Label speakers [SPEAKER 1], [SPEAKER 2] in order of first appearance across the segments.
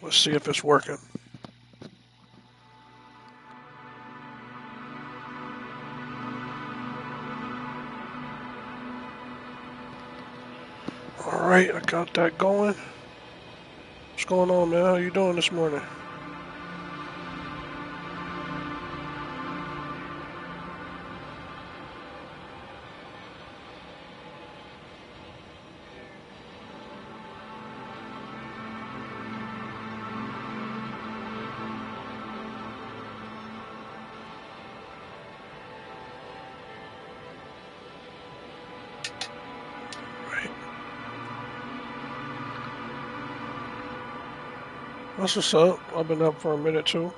[SPEAKER 1] Let's see if it's working. Alright, I got that going. What's going on, man? How you doing this morning? That's what's up. I've been up for a minute too.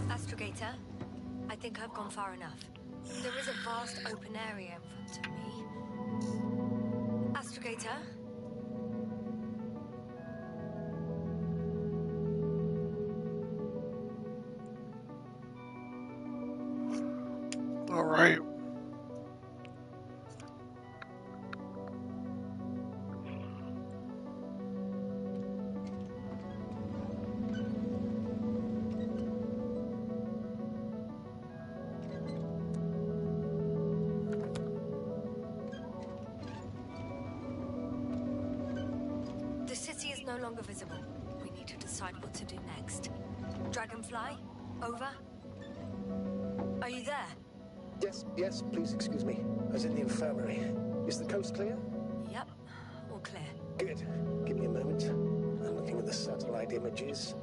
[SPEAKER 2] Astrogator, I think I've gone far enough. There is a vast open area in front of me. Astrogator?
[SPEAKER 1] All right.
[SPEAKER 2] The city is no longer visible. We need to decide what to do next. Dragonfly? Over? Are you there?
[SPEAKER 3] Yes, please excuse me. I was in the infirmary. Is the coast clear?
[SPEAKER 2] Yep, all clear.
[SPEAKER 3] Good. Give me a moment. I'm looking at the satellite images.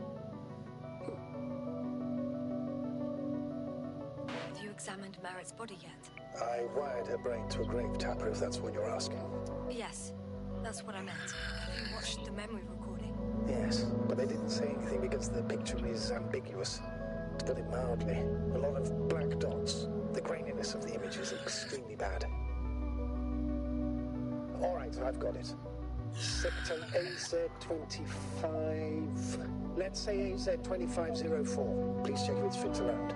[SPEAKER 2] Have you examined Merritt's body yet?
[SPEAKER 3] I wired her brain to a grave tapper, if that's what you're asking.
[SPEAKER 2] Yes, that's what I meant. Have you watched the memory recording?
[SPEAKER 3] Yes, but they didn't say anything because the picture is ambiguous. To put it mildly, a lot of black dots. The graininess of the image is extremely bad. All right, I've got it. Sector AZ-25... Let's say AZ-2504. Please check if it's fit to land.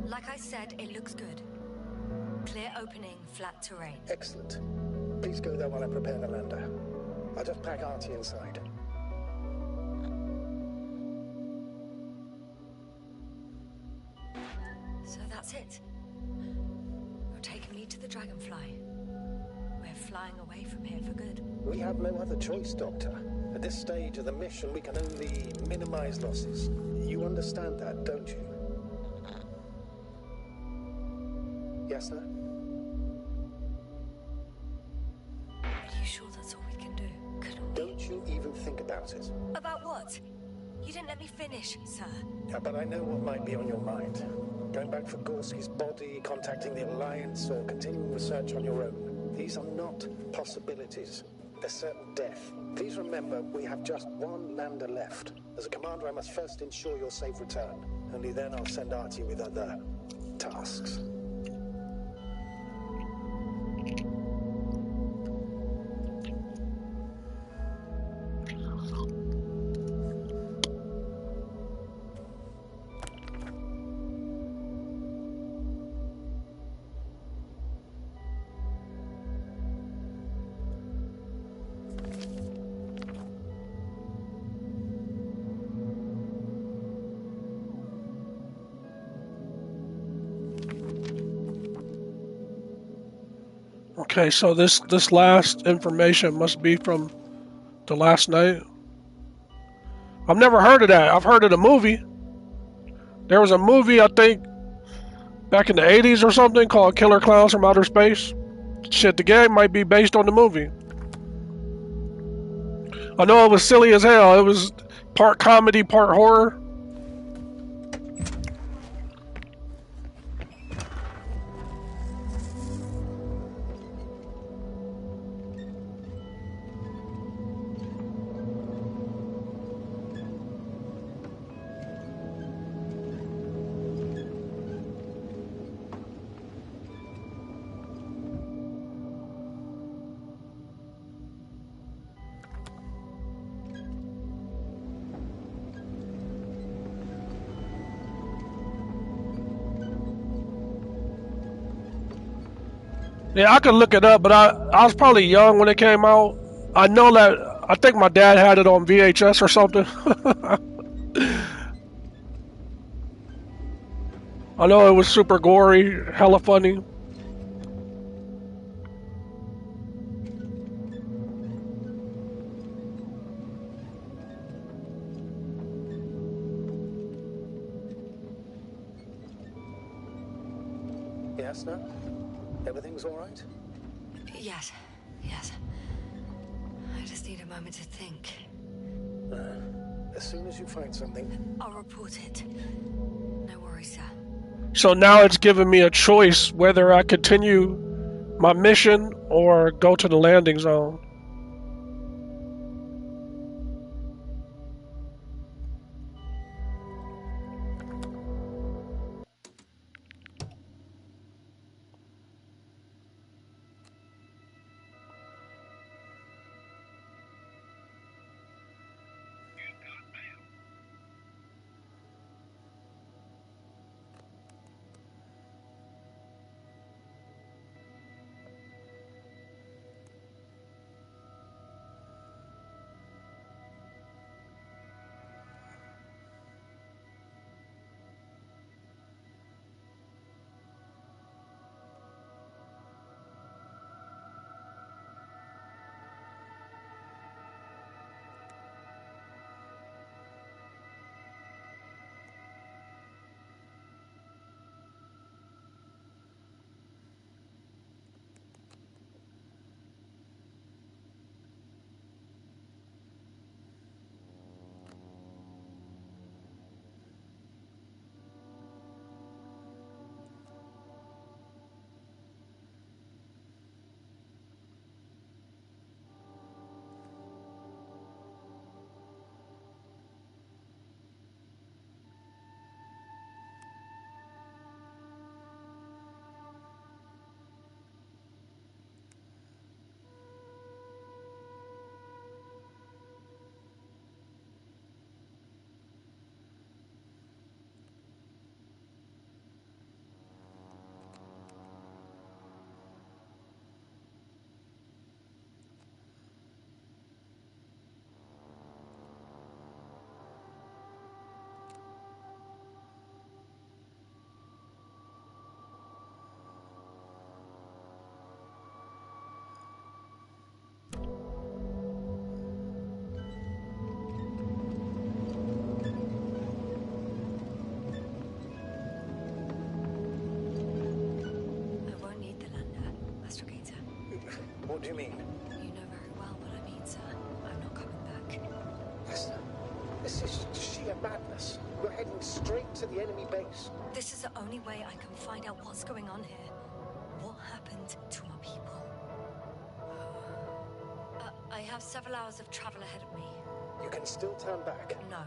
[SPEAKER 2] Like I said, it looks good. Clear opening, flat terrain.
[SPEAKER 3] Excellent. Please go there while I prepare the lander. I'll just pack Artie inside.
[SPEAKER 2] So that's it. You're taking me to the Dragonfly. We're flying away from here for good.
[SPEAKER 3] We have no other choice, Doctor. At this stage of the mission, we can only minimize losses. You understand that, don't you? Yes, sir?
[SPEAKER 2] Are you sure that's all we can do? Couldn't we?
[SPEAKER 3] Don't you even think about it.
[SPEAKER 2] About what? You didn't let me finish, sir.
[SPEAKER 3] Yeah, but I know what might be on your mind. Going back for Gorski's body, contacting the Alliance, or continuing research on your own. These are not possibilities. They're certain death. Please remember, we have just one lander left. As a commander, I must first ensure your safe return. Only then I'll send Artie with other tasks.
[SPEAKER 1] Okay, so this last information must be from the last night. I've never heard of that. I've heard of the movie. There was a movie, I think, back in the 80s or something called Killer Clowns from Outer Space. Shit, the game might be based on the movie. I know it was silly as hell. It was part comedy, part horror. Yeah, I could look it up, but I was probably young when it came out. I know that I think my dad had it on VHS or something. I know it was super gory, hella funny.
[SPEAKER 3] Yes, no? Everything's all right?
[SPEAKER 2] Yes. Yes. I just need a moment to think.
[SPEAKER 3] As soon as you find something...
[SPEAKER 2] I'll report it. No worries, sir.
[SPEAKER 1] So now it's giving me a choice whether I continue my mission or go to the landing zone.
[SPEAKER 3] What do you mean?
[SPEAKER 2] You know very well what I mean, sir. I'm not coming back.
[SPEAKER 3] Listen, this is sheer madness. We're heading straight to the enemy base.
[SPEAKER 2] This is the only way I can find out what's going on here. What happened to our people? I have several hours of travel ahead of me.
[SPEAKER 3] You can still turn back.
[SPEAKER 2] No.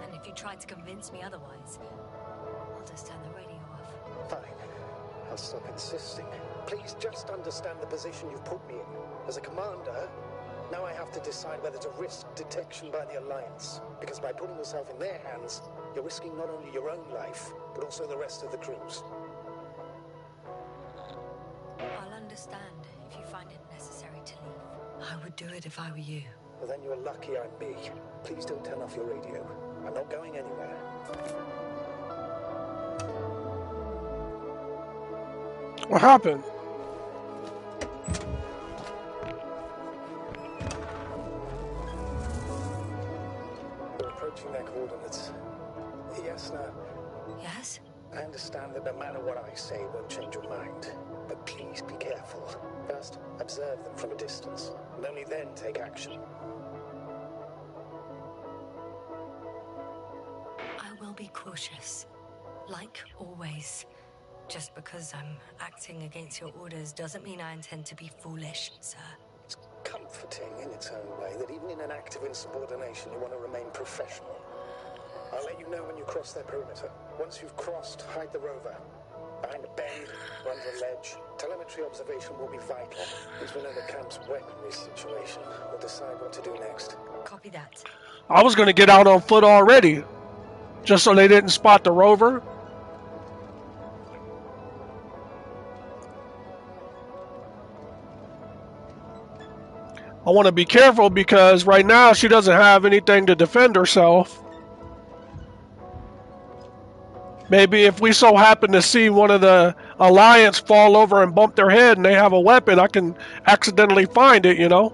[SPEAKER 2] And if you try to convince me otherwise, I'll just turn the radio off.
[SPEAKER 3] Fine. I'll stop insisting. Please just understand the position you've put me in. As a commander, now I have to decide whether to risk detection by the Alliance. Because by putting yourself in their hands, you're risking not only your own life, but also the rest of the crew's.
[SPEAKER 2] I'll understand if you find it necessary to leave. I would do it if I were you.
[SPEAKER 3] Well, then you're lucky I'm me. Please don't turn off your radio. I'm not going anywhere.
[SPEAKER 1] What happened?
[SPEAKER 3] We're approaching their coordinates. Yes, no.
[SPEAKER 2] Yes?
[SPEAKER 3] I understand that no matter what I say won't change your mind. But please be careful. First, observe them from a distance, and only then take action.
[SPEAKER 2] cautious. Like always. Just because I'm acting against your orders doesn't mean I intend to be foolish, sir.
[SPEAKER 3] It's comforting in its own way that even in an act of insubordination, you want to remain professional. I'll let you know when you cross their perimeter. Once you've crossed, hide the rover. Behind a bend or under a ledge. Telemetry observation will be vital. Once we know the camp's weaponry situation, we'll decide what to do next.
[SPEAKER 2] Copy that.
[SPEAKER 1] I was going to get out on foot already, just so they didn't spot the rover. I want to be careful because right now she doesn't have anything to defend herself. Maybe if we so happen to see one of the Alliance fall over and bump their head and they have a weapon, I can accidentally find it, you know?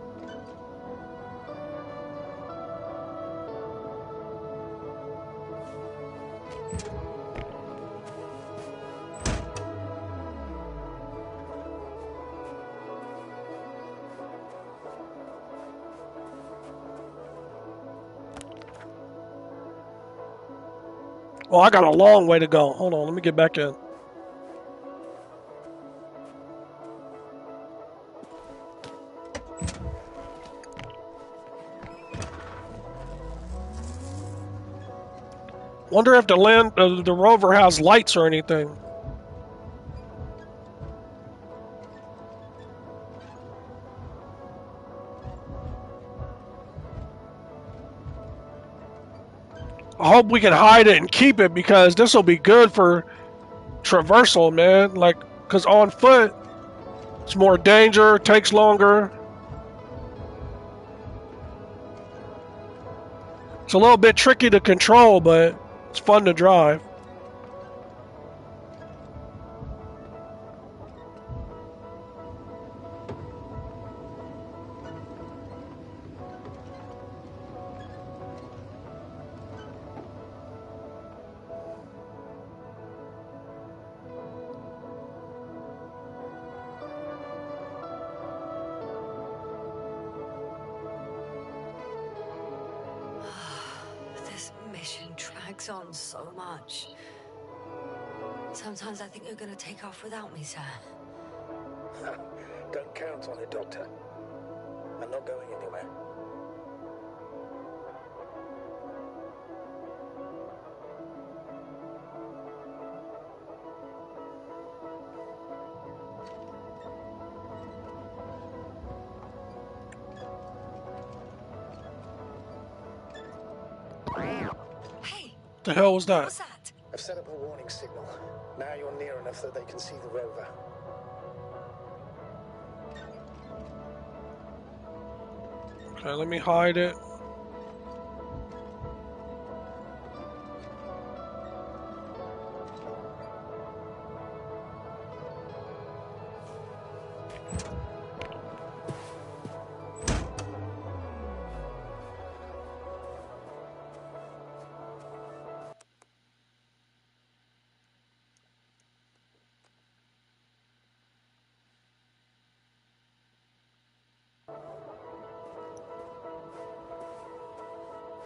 [SPEAKER 1] Well, I got a long way to go. Hold on, let me get back in. Wonder if the rover has lights or anything. I hope we can hide it and keep it because this will be good for traversal, man. Like, because on foot, it's more danger, takes longer. It's a little bit tricky to control, but it's fun to drive.
[SPEAKER 2] On so much. Sometimes I think you're gonna take off without me, sir.
[SPEAKER 3] Don't count on it, Doctor. I'm not going anywhere.
[SPEAKER 1] The hell was that?
[SPEAKER 2] What was that?
[SPEAKER 3] I've set up a warning signal. Now you're near enough that they can see the rover.
[SPEAKER 1] Okay, let me hide it.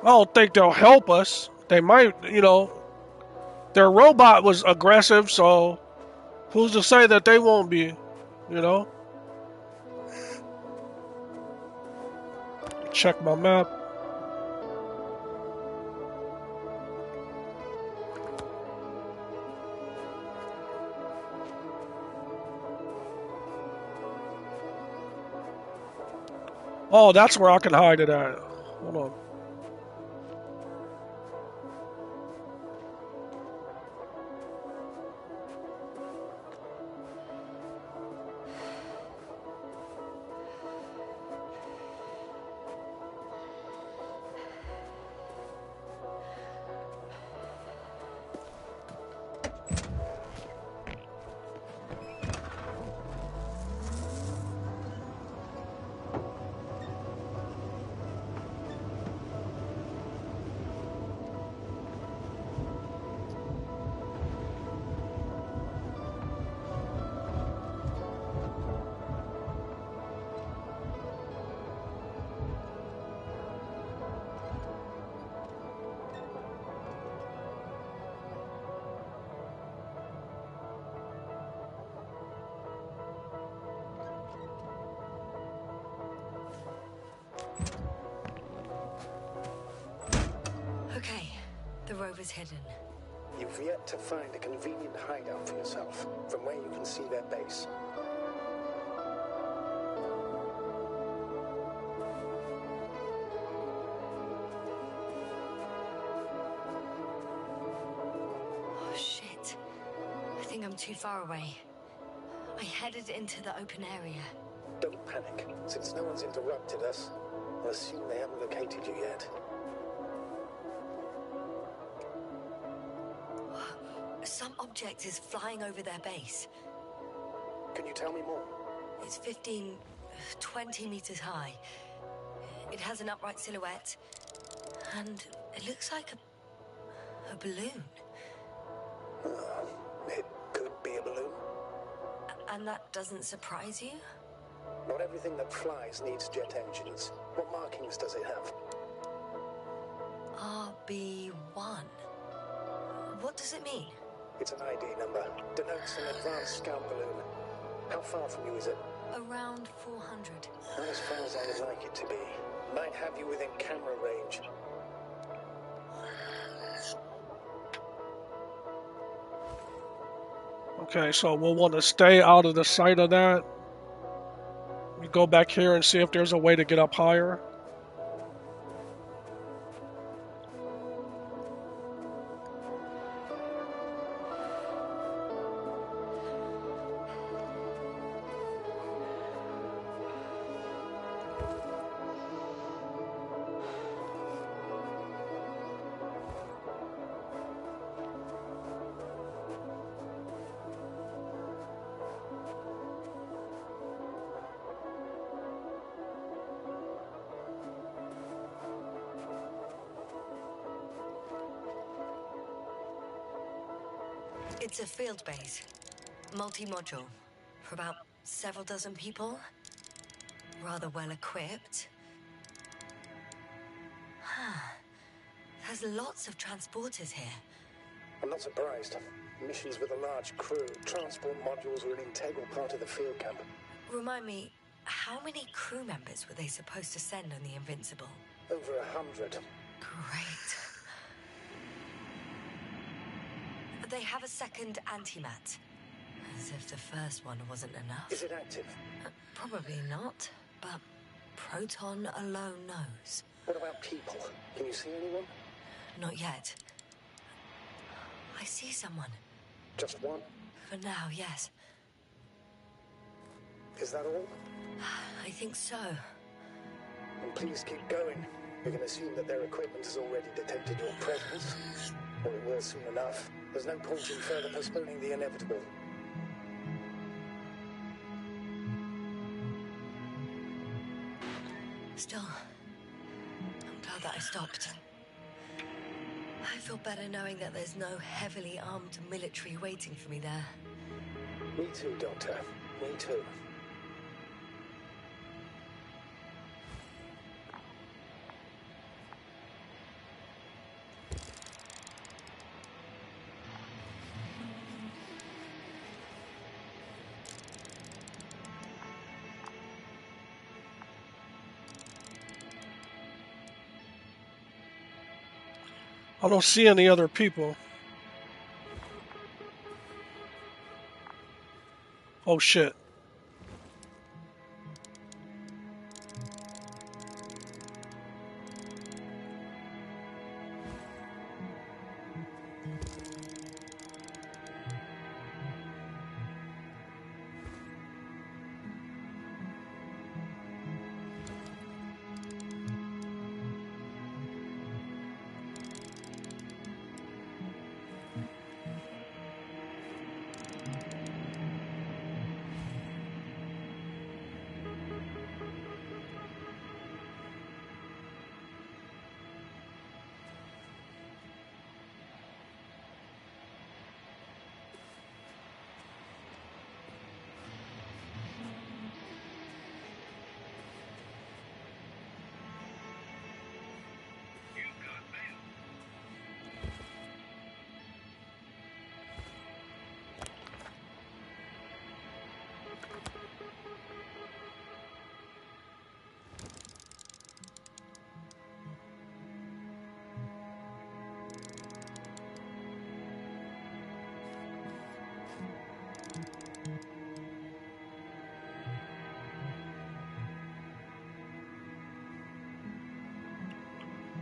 [SPEAKER 1] I don't think they'll help us. They might, you know, their robot was aggressive, so who's to say that they won't be, you know? Check my map. Oh, that's where I can hide it at. Hold on.
[SPEAKER 2] Rover's hidden.
[SPEAKER 3] You've yet to find a convenient hideout for yourself, from where you can see their base.
[SPEAKER 2] Oh, shit. I think I'm too far away. I headed into the open area.
[SPEAKER 3] Don't panic. Since no one's interrupted us, I'll assume they haven't located you yet.
[SPEAKER 2] Some object is flying over their base.
[SPEAKER 3] Can you tell me more?
[SPEAKER 2] It's 20 meters high. It has an upright silhouette, and it looks like a balloon.
[SPEAKER 3] It could be a balloon.
[SPEAKER 2] And that doesn't surprise you?
[SPEAKER 3] Not everything that flies needs jet engines. What markings does it have?
[SPEAKER 2] RB1. What does it mean?
[SPEAKER 3] It's an ID number. Denotes an advanced scout balloon. How far from you is it?
[SPEAKER 2] Around 400.
[SPEAKER 3] Not as far as I would like it to be. Might have you within camera range.
[SPEAKER 1] Okay, so we'll want to stay out of the sight of that. We go back here and see if there's a way to get up higher.
[SPEAKER 2] It's a field base. Multi-module. For about several dozen people. Rather well equipped. There's lots of transporters here.
[SPEAKER 3] I'm not surprised. Missions with a large crew, transport modules are an integral part of the field camp.
[SPEAKER 2] Remind me, how many crew members were they supposed to send on the Invincible?
[SPEAKER 3] Over 100.
[SPEAKER 2] Great. They have a second antimat. As if the first one wasn't enough.
[SPEAKER 3] Is it active?
[SPEAKER 2] Probably not, but Proton alone knows.
[SPEAKER 3] What about people? Can you see anyone?
[SPEAKER 2] Not yet. I see someone.
[SPEAKER 3] Just one?
[SPEAKER 2] For now, yes.
[SPEAKER 3] Is that all?
[SPEAKER 2] I think so.
[SPEAKER 3] And please keep going. We can assume that their equipment has already detected your presence. Or it will soon enough. There's no point in further postponing the inevitable.
[SPEAKER 2] Still, I'm glad that I stopped. I feel better knowing that there's no heavily armed military waiting for me there.
[SPEAKER 3] Me too, Doctor. Me too.
[SPEAKER 1] I don't see any other people. Oh shit.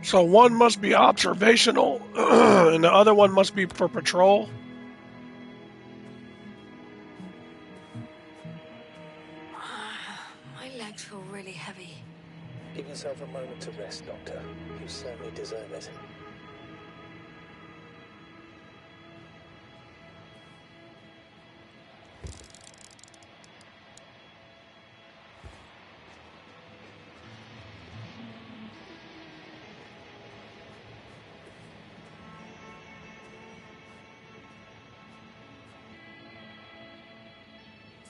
[SPEAKER 1] So one must be observational, and the other one must be for patrol.
[SPEAKER 2] My legs feel really heavy.
[SPEAKER 3] Give yourself a moment to rest, Doctor. You certainly deserve it.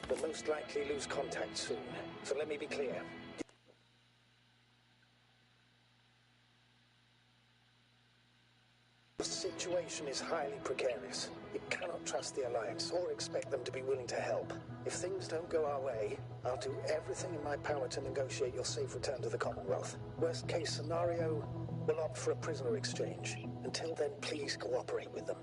[SPEAKER 3] We'll most likely lose contact soon, so let me be clear. The situation is highly precarious. You cannot trust the Alliance or expect them to be willing to help. If things don't go our way, I'll do everything in my power to negotiate your safe return to the Commonwealth. Worst case scenario, we'll opt for a prisoner exchange. Until then, please cooperate with them.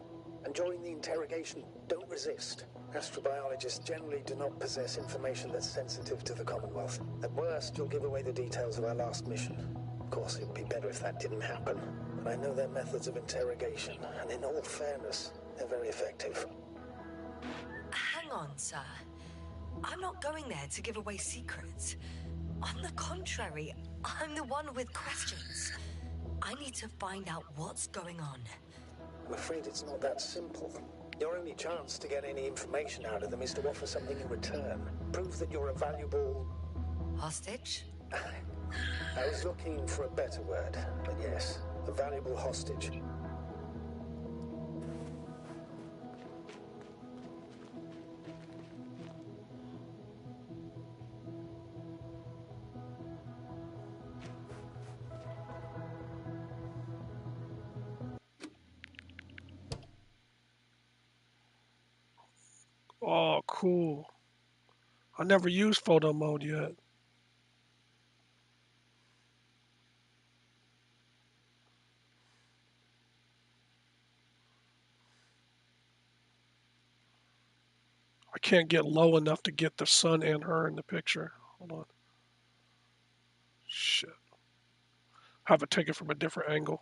[SPEAKER 3] And during the interrogation, don't resist. Astrobiologists generally do not possess information that's sensitive to the Commonwealth. At worst, you'll give away the details of our last mission. Of course, it would be better if that didn't happen. But I know their methods of interrogation, and in all fairness, they're very effective.
[SPEAKER 2] Hang on, sir. I'm not going there to give away secrets. On the contrary, I'm the one with questions. I need to find out what's going on.
[SPEAKER 3] I'm afraid it's not that simple. Your only chance to get any information out of them is to offer something in return. Prove that you're a valuable...
[SPEAKER 2] Hostage?
[SPEAKER 3] I was looking for a better word, but yes, a valuable hostage.
[SPEAKER 1] Oh, cool. I never used photo mode yet. I can't get low enough to get the sun and her in the picture. Hold on. Shit. Have to take it from a different angle.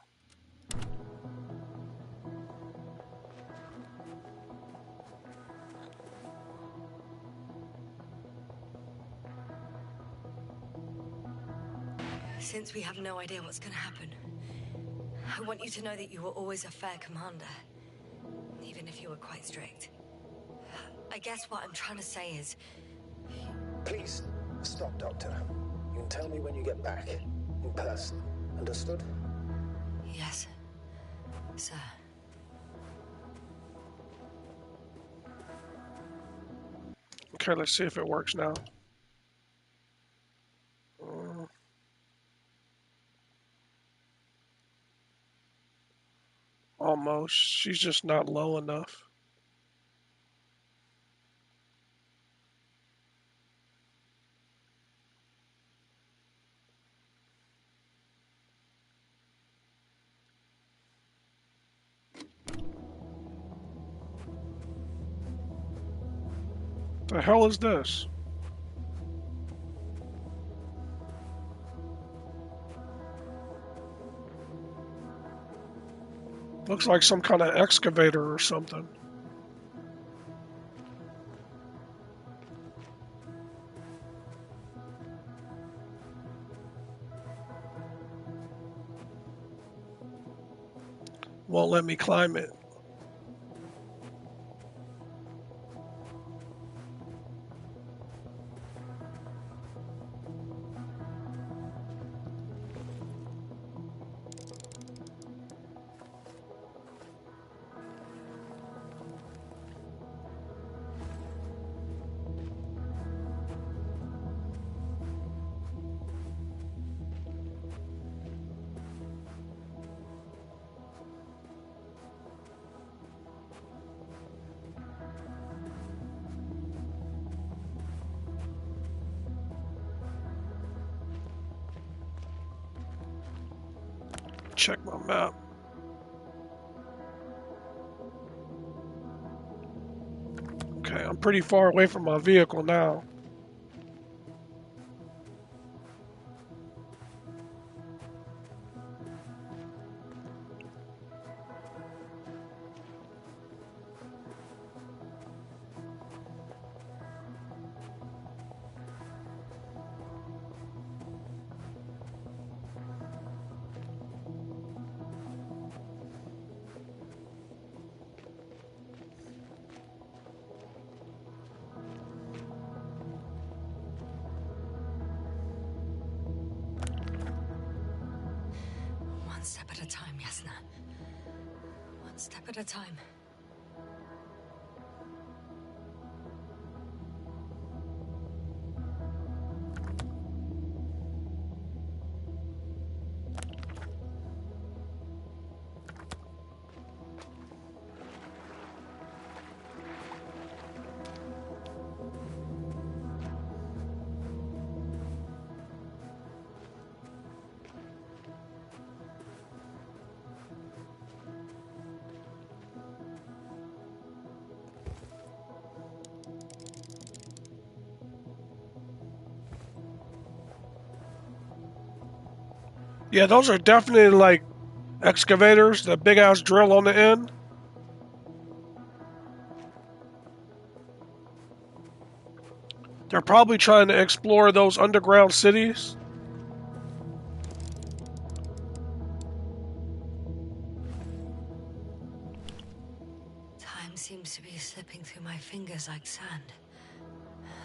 [SPEAKER 2] Since we have no idea what's going to happen, I want you to know that you were always a fair commander, even if you were quite strict. I guess what I'm trying to say is...
[SPEAKER 3] Please, stop, Doctor. You can tell me when you get back, in person. Understood?
[SPEAKER 2] Yes, sir.
[SPEAKER 1] Okay, let's see if it works now. Almost. She's just not low enough. The hell is this? Looks like some kind of excavator or something. Won't let me climb it. Check my map. Okay, I'm pretty far away from my vehicle now.
[SPEAKER 2] at a time, Yasna. One step at a time.
[SPEAKER 1] Yeah, those are definitely like excavators, the big ass drill on the end. They're probably trying to explore those underground cities.
[SPEAKER 2] Time seems to be slipping through my fingers like sand.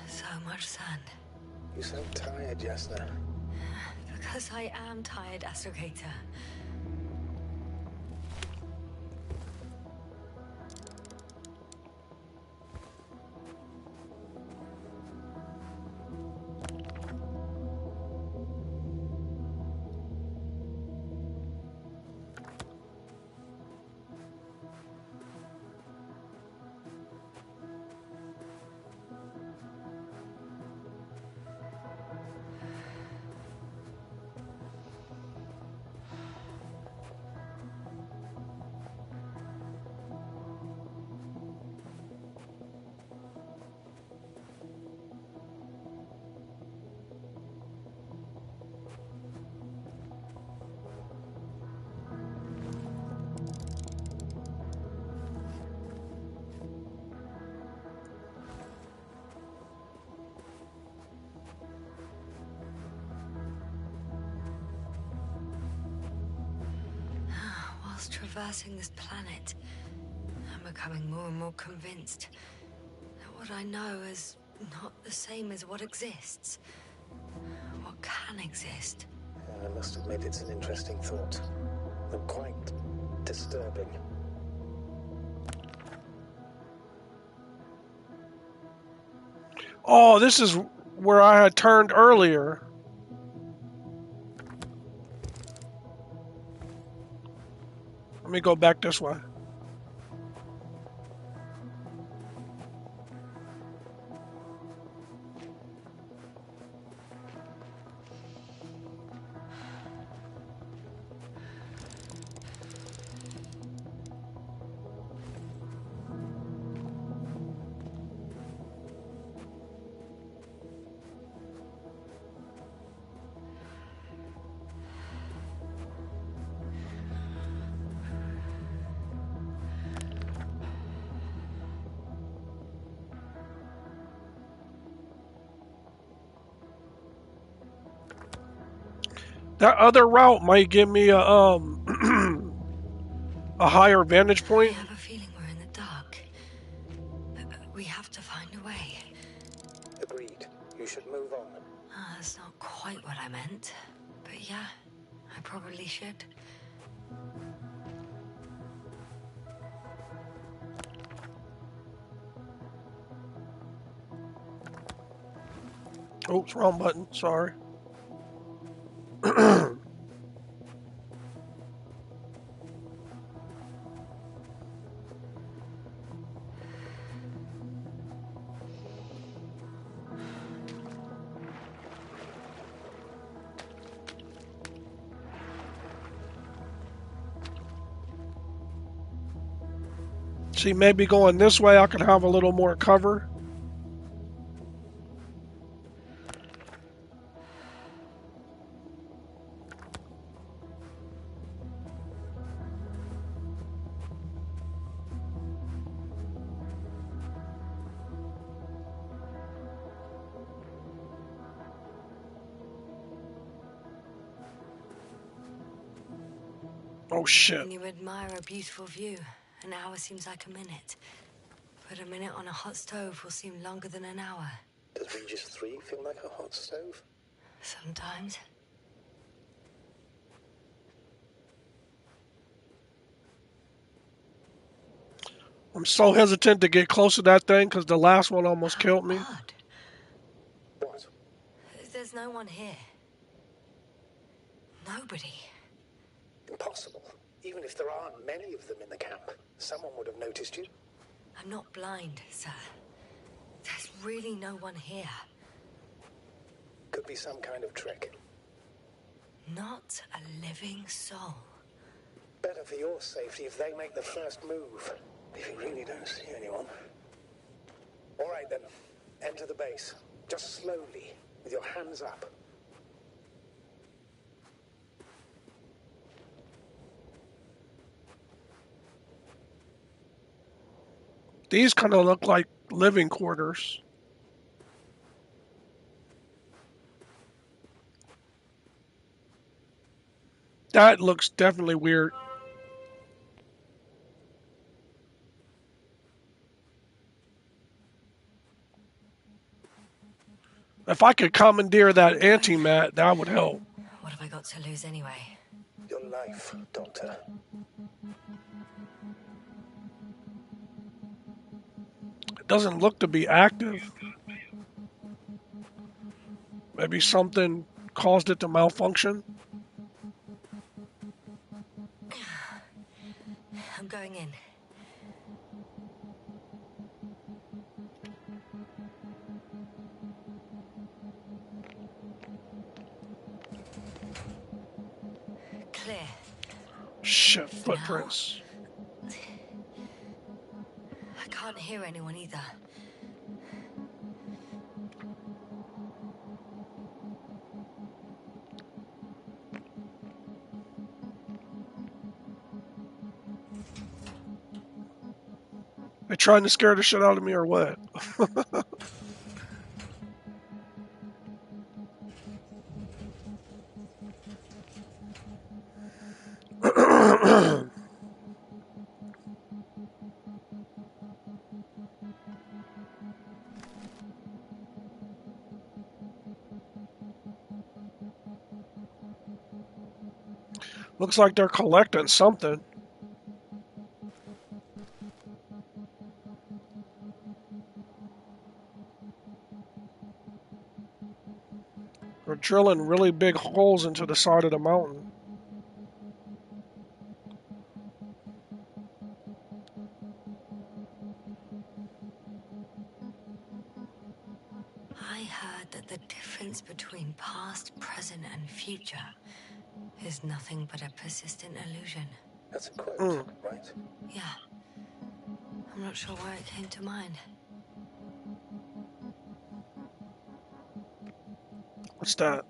[SPEAKER 2] So much sand.
[SPEAKER 3] You sound tired, Yasna.
[SPEAKER 2] Because I am tired, Astrogator. Whilst traversing this planet, I'm becoming more and more convinced that what I know is not the same as what exists. What can exist.
[SPEAKER 3] I must admit it's an interesting thought. And quite disturbing.
[SPEAKER 1] Oh, this is where I had turned earlier. Let me go back this way. That other route might give me a a higher vantage
[SPEAKER 2] I
[SPEAKER 1] point.
[SPEAKER 2] have a feeling we're in the dark. We have to find a way.
[SPEAKER 3] Agreed. You should move on.
[SPEAKER 2] That's not quite what I meant. But yeah, I probably should.
[SPEAKER 1] Oops, wrong button. Sorry. See, maybe going this way I could have a little more cover. Oh shit.
[SPEAKER 2] When you admire a beautiful view, an hour seems like a minute. But a minute on a hot stove will seem longer than an hour.
[SPEAKER 3] Does Regis 3 feel like a hot stove?
[SPEAKER 2] Sometimes.
[SPEAKER 1] I'm so hesitant to get close to that thing because the last one almost
[SPEAKER 2] How
[SPEAKER 1] killed me.
[SPEAKER 2] odd.
[SPEAKER 3] What?
[SPEAKER 2] There's no one here. Nobody.
[SPEAKER 3] Impossible. Even if there aren't many of them in the camp, someone would have noticed you.
[SPEAKER 2] I'm not blind, sir. There's really no one here.
[SPEAKER 3] Could be some kind of trick.
[SPEAKER 2] Not a living soul.
[SPEAKER 3] Better for your safety if they make the first move. If you really don't see anyone. All right then. Enter the base. Just slowly, with your hands up.
[SPEAKER 1] These kind of look like living quarters. That looks definitely weird. If I could commandeer that antimat, that would help.
[SPEAKER 2] What have I got to lose anyway?
[SPEAKER 3] Your life, Doctor.
[SPEAKER 1] It doesn't look to be active. Maybe something caused it to malfunction.
[SPEAKER 2] I'm going in. Clear.
[SPEAKER 1] Shit, footprints.
[SPEAKER 2] I can't hear anyone either.
[SPEAKER 1] They trying to scare the shit out of me or what? Looks like they're collecting something. They're drilling really big holes into the side of the mountain.
[SPEAKER 2] I heard that the difference between past, present, and future is nothing but a persistent illusion.
[SPEAKER 3] That's a quote, right?
[SPEAKER 2] Yeah. I'm not sure why it came to mind.
[SPEAKER 1] What's that?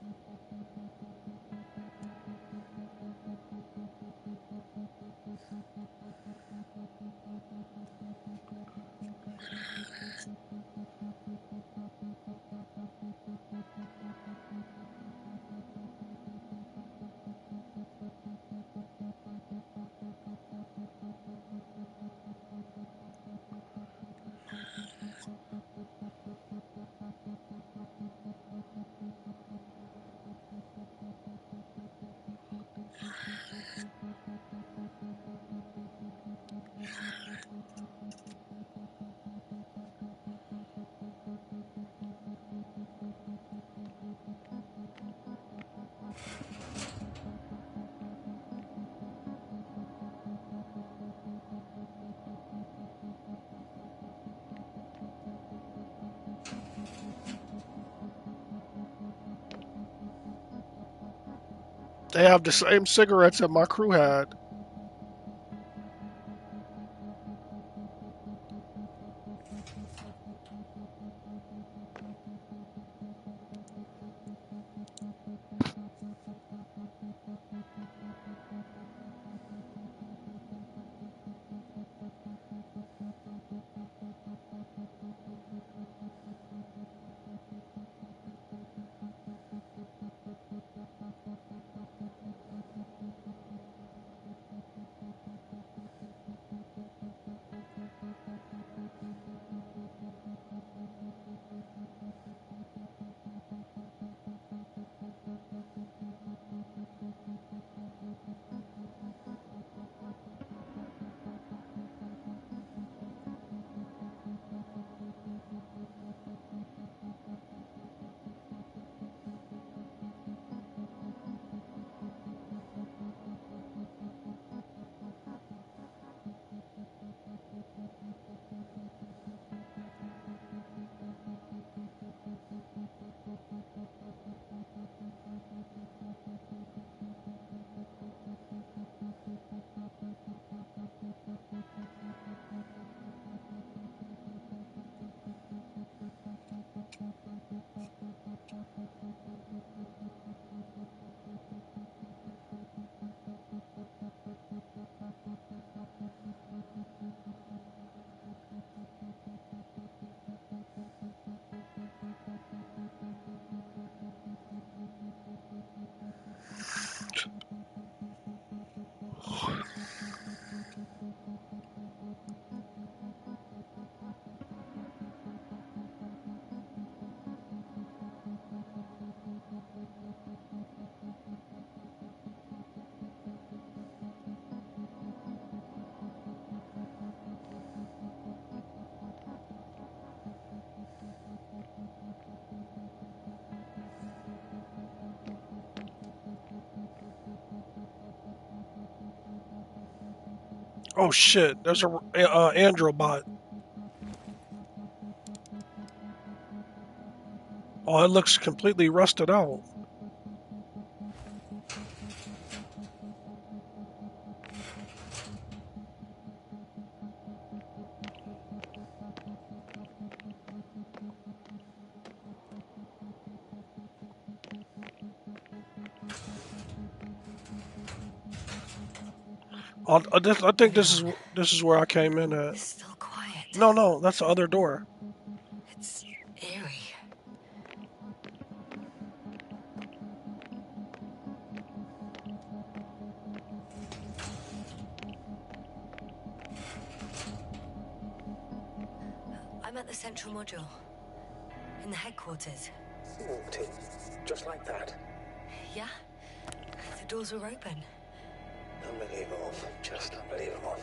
[SPEAKER 1] They have the same cigarettes that my crew had. Oh shit, there's a Androbot. Oh, it looks completely rusted out. I think this is where I came in at.
[SPEAKER 2] It's still quiet.
[SPEAKER 1] No, no, that's the other door.
[SPEAKER 2] It's eerie. I'm at the central module. In the headquarters.
[SPEAKER 3] You walked in, just like that.
[SPEAKER 2] Yeah? The doors were open.
[SPEAKER 3] Unbelievable. Just unbelievable.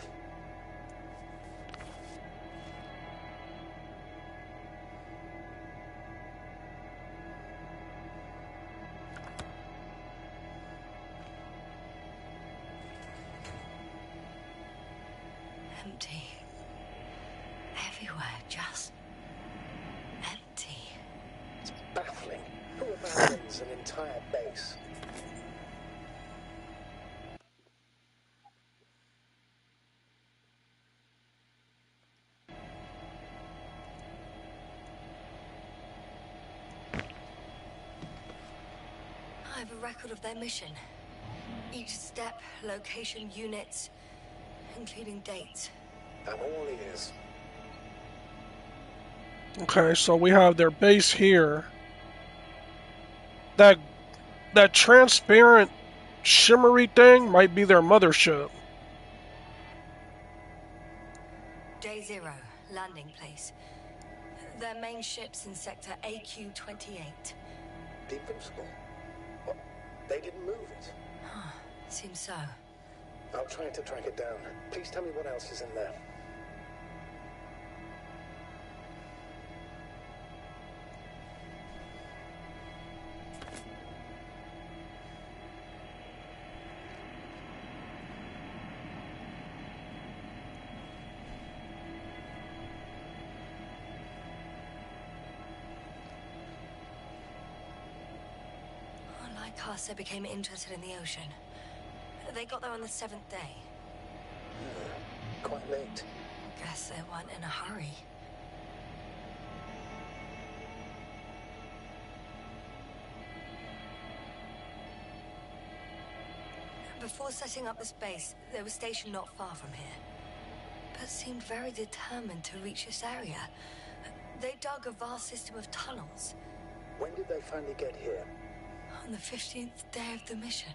[SPEAKER 2] Empty. Everywhere, just empty.
[SPEAKER 3] It's baffling. Who abandons an entire base?
[SPEAKER 2] I have a record of their mission. Each step, location, units, including dates.
[SPEAKER 3] I'm all ears.
[SPEAKER 1] Okay, so we have their base here. That transparent shimmery thing might be their mothership.
[SPEAKER 2] Day 0, landing place. Their main ship's in sector AQ-28.
[SPEAKER 3] The Invincible. What? They didn't move it.
[SPEAKER 2] Seems so.
[SPEAKER 3] I'll try to track it down. Please tell me what else is in there.
[SPEAKER 2] Like us, they became interested in the ocean. They got there on the 7th day.
[SPEAKER 3] Quite late.
[SPEAKER 2] Guess they weren't in a hurry. Before setting up this base, they were stationed not far from here, but seemed very determined to reach this area. They dug a vast system of tunnels.
[SPEAKER 3] When did they finally get here?
[SPEAKER 2] On the 15th day of the mission.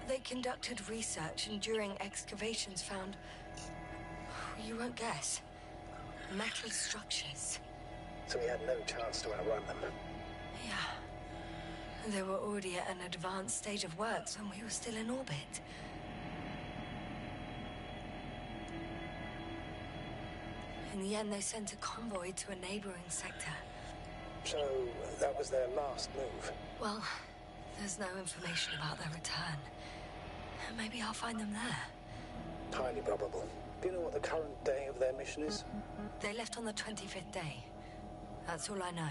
[SPEAKER 2] They conducted research and during excavations found, you won't guess, metal structures.
[SPEAKER 3] So we had no chance to outrun them.
[SPEAKER 2] Yeah. They were already at an advanced stage of works when we were still in orbit. In the end, they sent a convoy to a neighboring sector.
[SPEAKER 3] So that was their last move.
[SPEAKER 2] Well, there's no information about their return. Maybe I'll find them there.
[SPEAKER 3] Highly probable. Do you know what the current day of their mission is?
[SPEAKER 2] They left on the 25th day. That's all I know.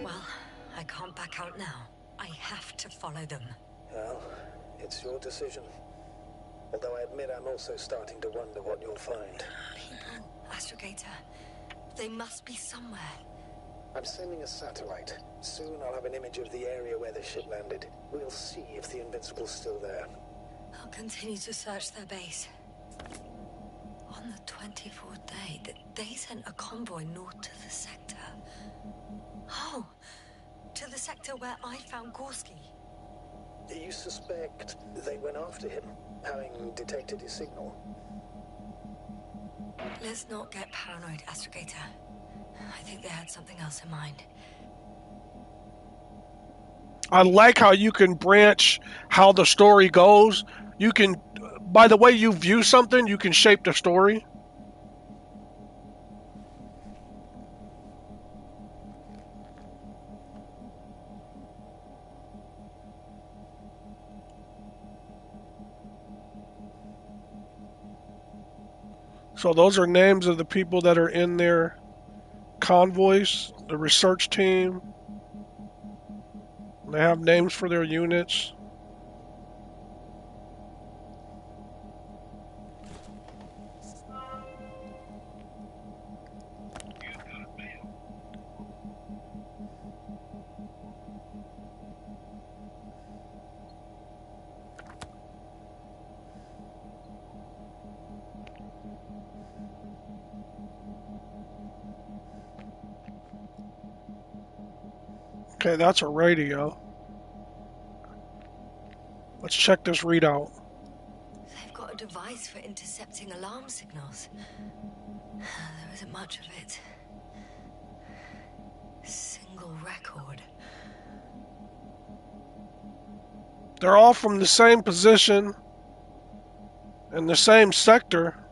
[SPEAKER 2] Well, I can't back out now. I have to follow them.
[SPEAKER 3] Well, it's your decision. Although I admit I'm also starting to wonder what you'll find.
[SPEAKER 2] People, Astrogator. They must be somewhere.
[SPEAKER 3] I'm sending a satellite. Soon I'll have an image of the area where the ship landed. We'll see if the Invincible's still there.
[SPEAKER 2] I'll continue to search their base. On the 24th day, they sent a convoy north to the sector. Oh, to the sector where I found Gorski.
[SPEAKER 3] You suspect they went after him, having detected his signal?
[SPEAKER 2] Let's not get paranoid, Astrogator. I think they had something else in mind.
[SPEAKER 1] I like how you can branch how the story goes. You can, by the way you view something, you can shape the story. So those are names of the people that are in their convoys, the research team. They have names for their units. Okay, that's a radio. Let's check this readout.
[SPEAKER 2] They've got a device for intercepting alarm signals. There isn't much of it. Single record.
[SPEAKER 1] They're all from the same position in the same sector.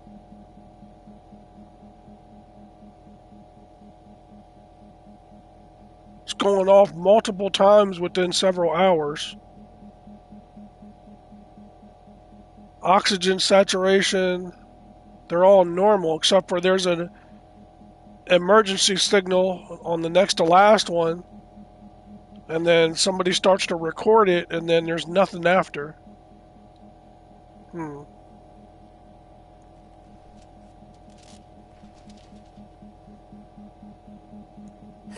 [SPEAKER 1] It's going off multiple times within several hours. Oxygen saturation, they're all normal except for there's an emergency signal on the next to last one, and then somebody starts to record it, and then there's nothing after.
[SPEAKER 2] The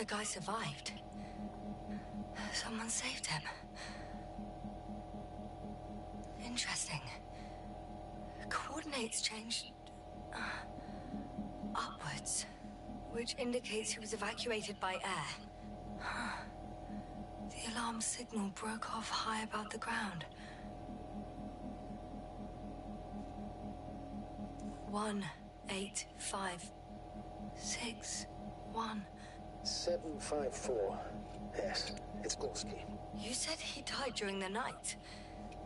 [SPEAKER 2] guy survived. Someone saved him. Interesting. Coordinates changed upwards, which indicates he was evacuated by air. The alarm signal broke off high above the ground. 1 8 5 6 1
[SPEAKER 3] 754. Yes, it's Gorski.
[SPEAKER 2] You said he died during the night.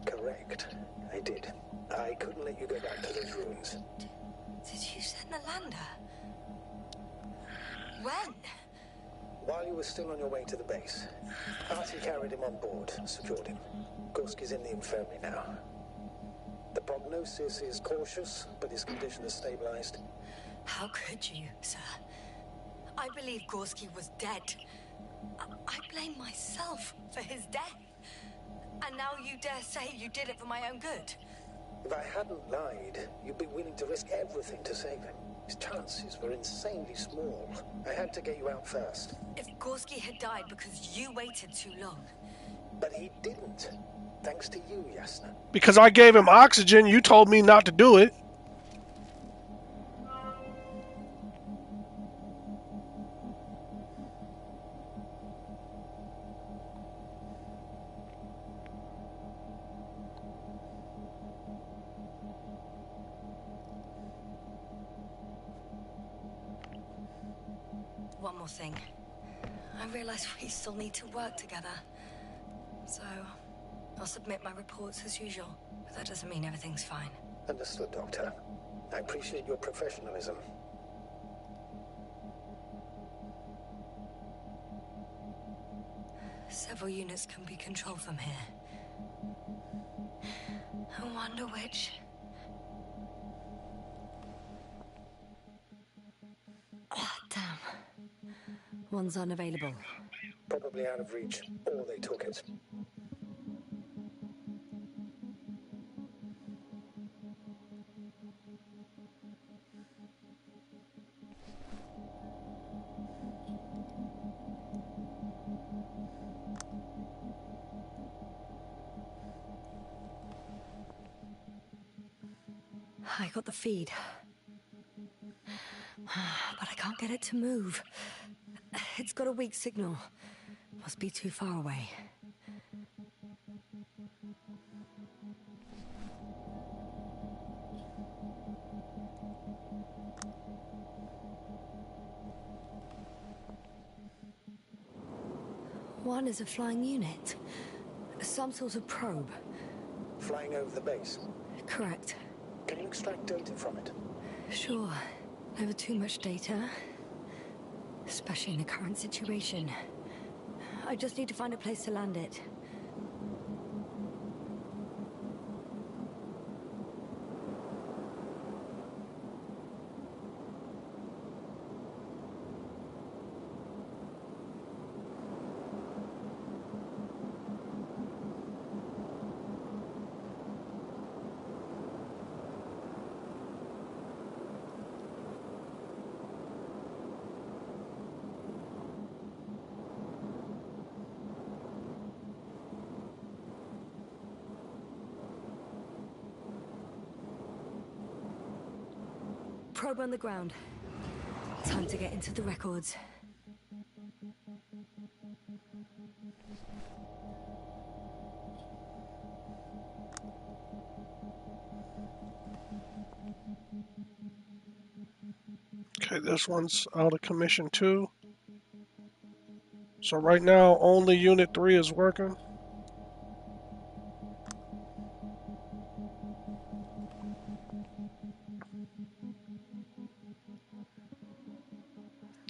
[SPEAKER 3] Correct. I did. I couldn't let you go back to those ruins.
[SPEAKER 2] Did you send the lander? When?
[SPEAKER 3] While you were still on your way to the base, Artie carried him on board, secured him. Gorski's in the infirmary now. The prognosis is cautious, but his condition has stabilized.
[SPEAKER 2] How could you, sir? I believe Gorski was dead. I blame myself for his death. And now you dare say you did it for my own good?
[SPEAKER 3] If I hadn't lied, you'd be willing to risk everything to save him. His chances were insanely small. I had to get you out first.
[SPEAKER 2] If Gorski had died because you waited too long...
[SPEAKER 3] But he didn't. Thanks to you, Yasna.
[SPEAKER 1] Because I gave him oxygen, you told me not to do it.
[SPEAKER 2] One more thing. I realize we still need to work together. So, I'll submit my reports as usual. But that doesn't mean everything's fine.
[SPEAKER 3] Understood, Doctor. I appreciate your professionalism.
[SPEAKER 2] Several units can be controlled from here. I wonder which... Oh, damn. One's unavailable.
[SPEAKER 3] Probably out of reach, or they took it.
[SPEAKER 2] I got the feed. But I can't get it to move. It's got a weak signal. Must be too far away. One is a flying unit. Some sort of probe.
[SPEAKER 3] Flying over the base.
[SPEAKER 2] Correct.
[SPEAKER 3] Can you extract data from it?
[SPEAKER 2] Sure. Never too much data. Especially in the current situation. I just need to find a place to land it. probe on the ground. Time to get into the records.
[SPEAKER 1] Okay, this one's out of commission too. So right now, only Unit 3 is working.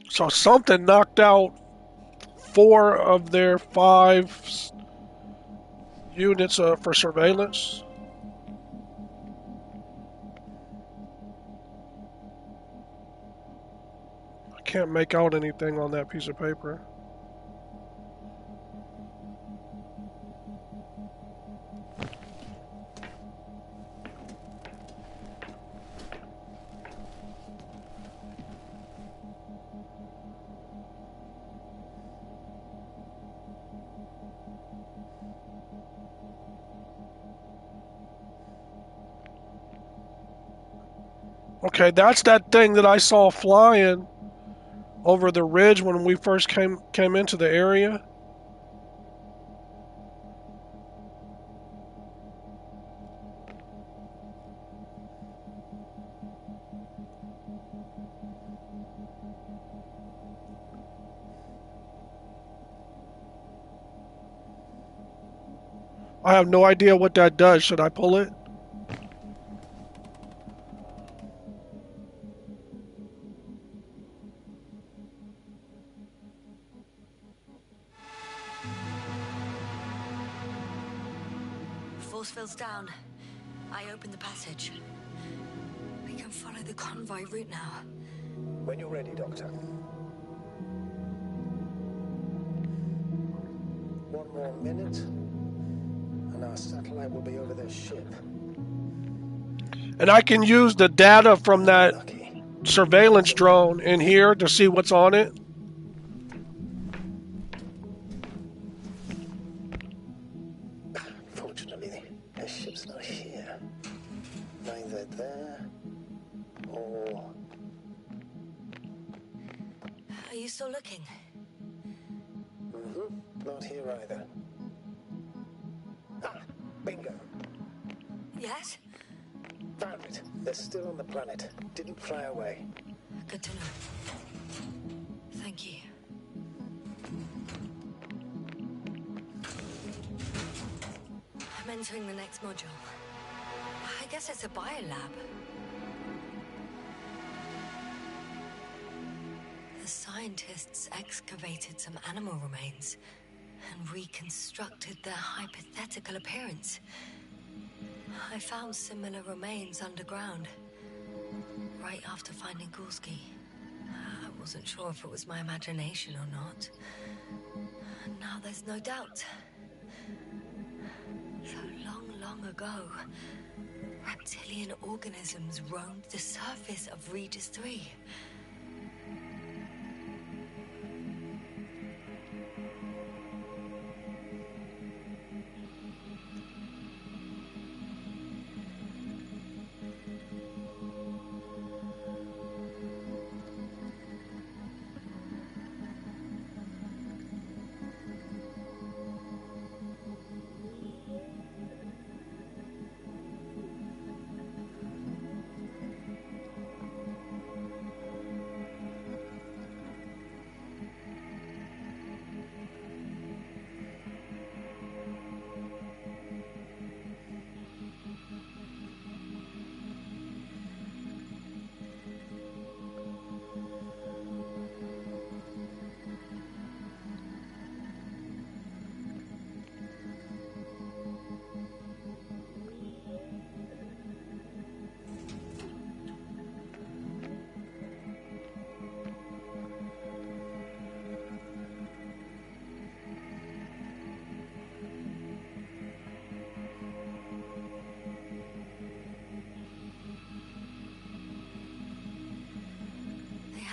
[SPEAKER 1] So something knocked out 4 of their 5 units for surveillance. I can't make out anything on that piece of paper. Okay, that's that thing that I saw flying over the ridge when we first came into the area. I have no idea what that does. Should I pull it?
[SPEAKER 2] Force field's down. I open the passage. We can follow the convoy route now.
[SPEAKER 3] When you're ready, Doctor. One more minute, and our satellite will be over their ship.
[SPEAKER 1] And I can use the data from that
[SPEAKER 3] Lucky.
[SPEAKER 1] surveillance drone in here to see what's on it.
[SPEAKER 3] Fortunately, the ship's not here. Neither there or...
[SPEAKER 2] Are you still looking?
[SPEAKER 3] Not here either. Ah, bingo.
[SPEAKER 2] Yes?
[SPEAKER 3] Found it. They're still on the planet. Didn't fly away.
[SPEAKER 2] Good to know. Thank you. I'm entering the next module. I guess it's a biolab. The scientists excavated some animal remains and reconstructed their hypothetical appearance. I found similar remains underground, right after finding Gorski. I wasn't sure if it was my imagination or not. Now there's no doubt. So long ago, reptilian organisms roamed the surface of Regis 3.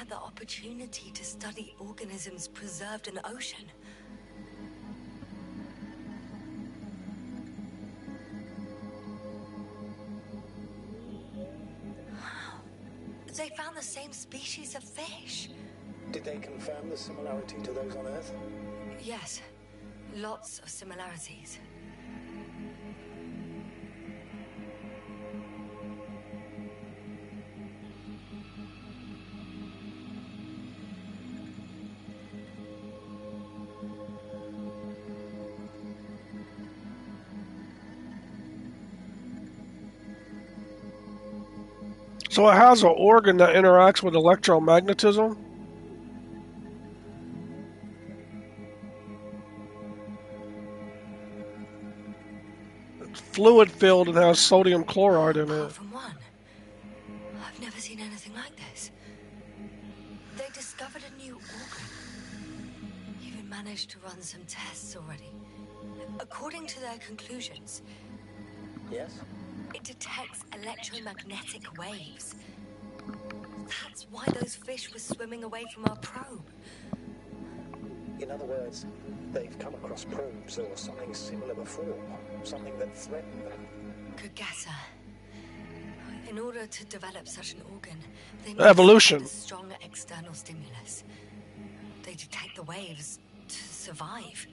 [SPEAKER 2] The opportunity to study organisms preserved in the ocean. They found the same species of fish.
[SPEAKER 3] Did they confirm the similarity to those on Earth?
[SPEAKER 2] Yes, lots of similarities.
[SPEAKER 1] So it has an organ that interacts with electromagnetism? It's fluid-filled and has sodium chloride in
[SPEAKER 2] Apart
[SPEAKER 1] it.
[SPEAKER 2] from one, I've never seen anything like this. They discovered a new organ. Even managed to run some tests already. According to their conclusions,
[SPEAKER 3] Yes?
[SPEAKER 2] it detects electromagnetic waves. That's why those fish were swimming away from our probe.
[SPEAKER 3] In other words, they've come across probes or something similar before. Something that threatened them.
[SPEAKER 2] Good guesser. In order to develop such an organ, they need
[SPEAKER 1] Evolution.
[SPEAKER 2] a strong external stimulus. They detect the waves to survive.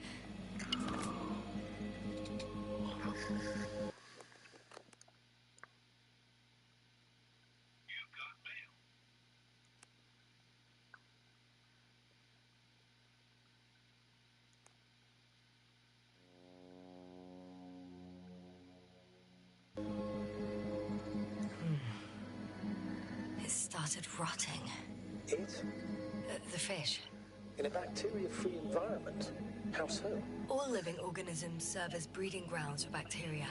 [SPEAKER 2] It started rotting.
[SPEAKER 3] It?
[SPEAKER 2] The fish.
[SPEAKER 3] In a bacteria-free environment? How so?
[SPEAKER 2] All living organisms serve as breeding grounds for bacteria.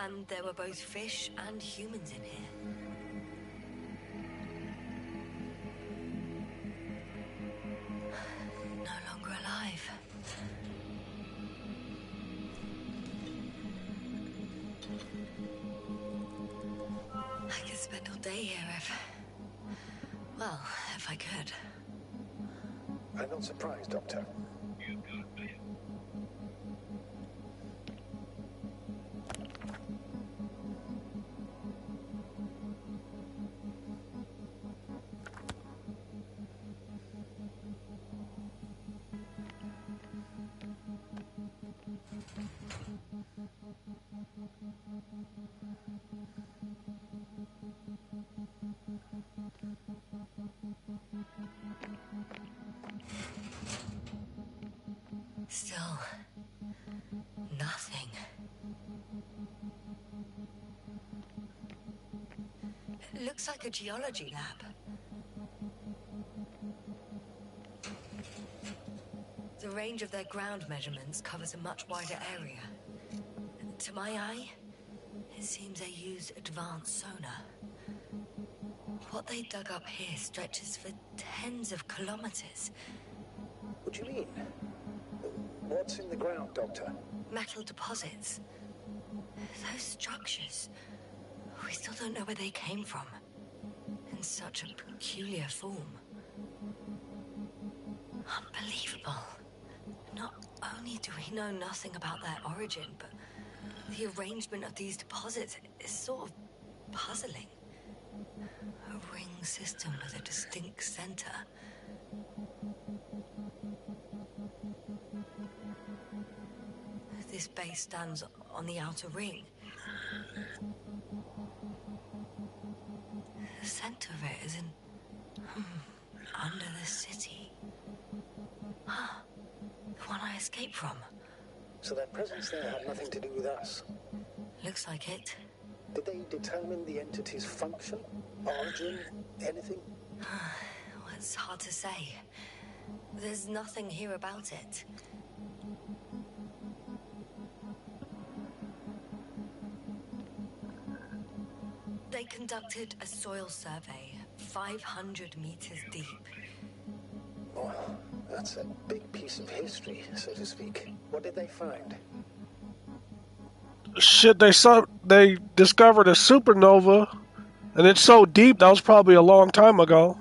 [SPEAKER 2] And there were both fish and humans in here. No longer alive. I could spend all day here if I could.
[SPEAKER 3] I'm not surprised, Doctor.
[SPEAKER 2] Still, nothing. It looks like a geology lab. The range of their ground measurements covers a much wider area. To my eye, it seems they use advanced sonar. What they dug up here stretches for tens of kilometers.
[SPEAKER 3] What do you mean? What's in the ground, Doctor?
[SPEAKER 2] Metal deposits. Those structures. We still don't know where they came from. In such a peculiar form. Unbelievable. Not only do we know nothing about their origin, but the arrangement of these deposits is sort of puzzling. A ring system with a distinct center. This base stands on the outer ring. The center of it is under the city. The one I escaped from.
[SPEAKER 3] So their presence there had nothing to do with us.
[SPEAKER 2] Looks like it.
[SPEAKER 3] Did they determine the entity's function, origin, anything?
[SPEAKER 2] Well, it's hard to say. There's nothing here about it. They conducted a soil survey, 500 meters deep.
[SPEAKER 3] Well, that's a big piece of history, so to speak. What did they find?
[SPEAKER 1] Shit, they discovered a supernova, and it's so deep that was probably a long time ago.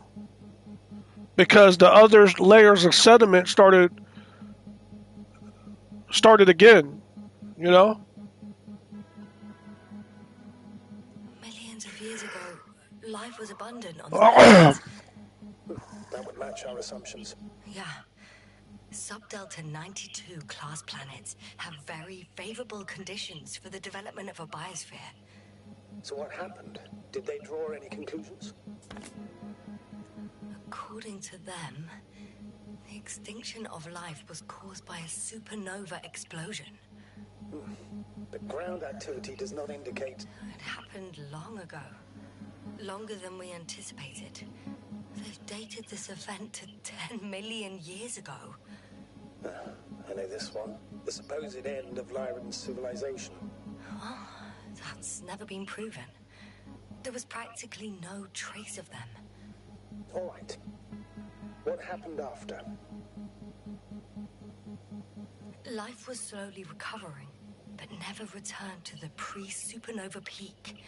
[SPEAKER 1] Because the other layers of sediment started again, you know?
[SPEAKER 2] Millions of years ago, life life was abundant on the planet.
[SPEAKER 3] That would match our assumptions.
[SPEAKER 2] Yeah. Subdelta 92 class planets have very favorable conditions for the development of a biosphere.
[SPEAKER 3] So what happened? Did they draw any conclusions?
[SPEAKER 2] According to them, the extinction of life was caused by a supernova explosion.
[SPEAKER 3] The ground activity does not indicate...
[SPEAKER 2] It happened long ago. Longer than we anticipated. They've dated this event to 10 million years ago.
[SPEAKER 3] I know this one. The supposed end of Lyran's civilization.
[SPEAKER 2] Well, that's never been proven. There was practically no trace of them.
[SPEAKER 3] All right. What happened after?
[SPEAKER 2] Life was slowly recovering, but never returned to the pre-supernova peak.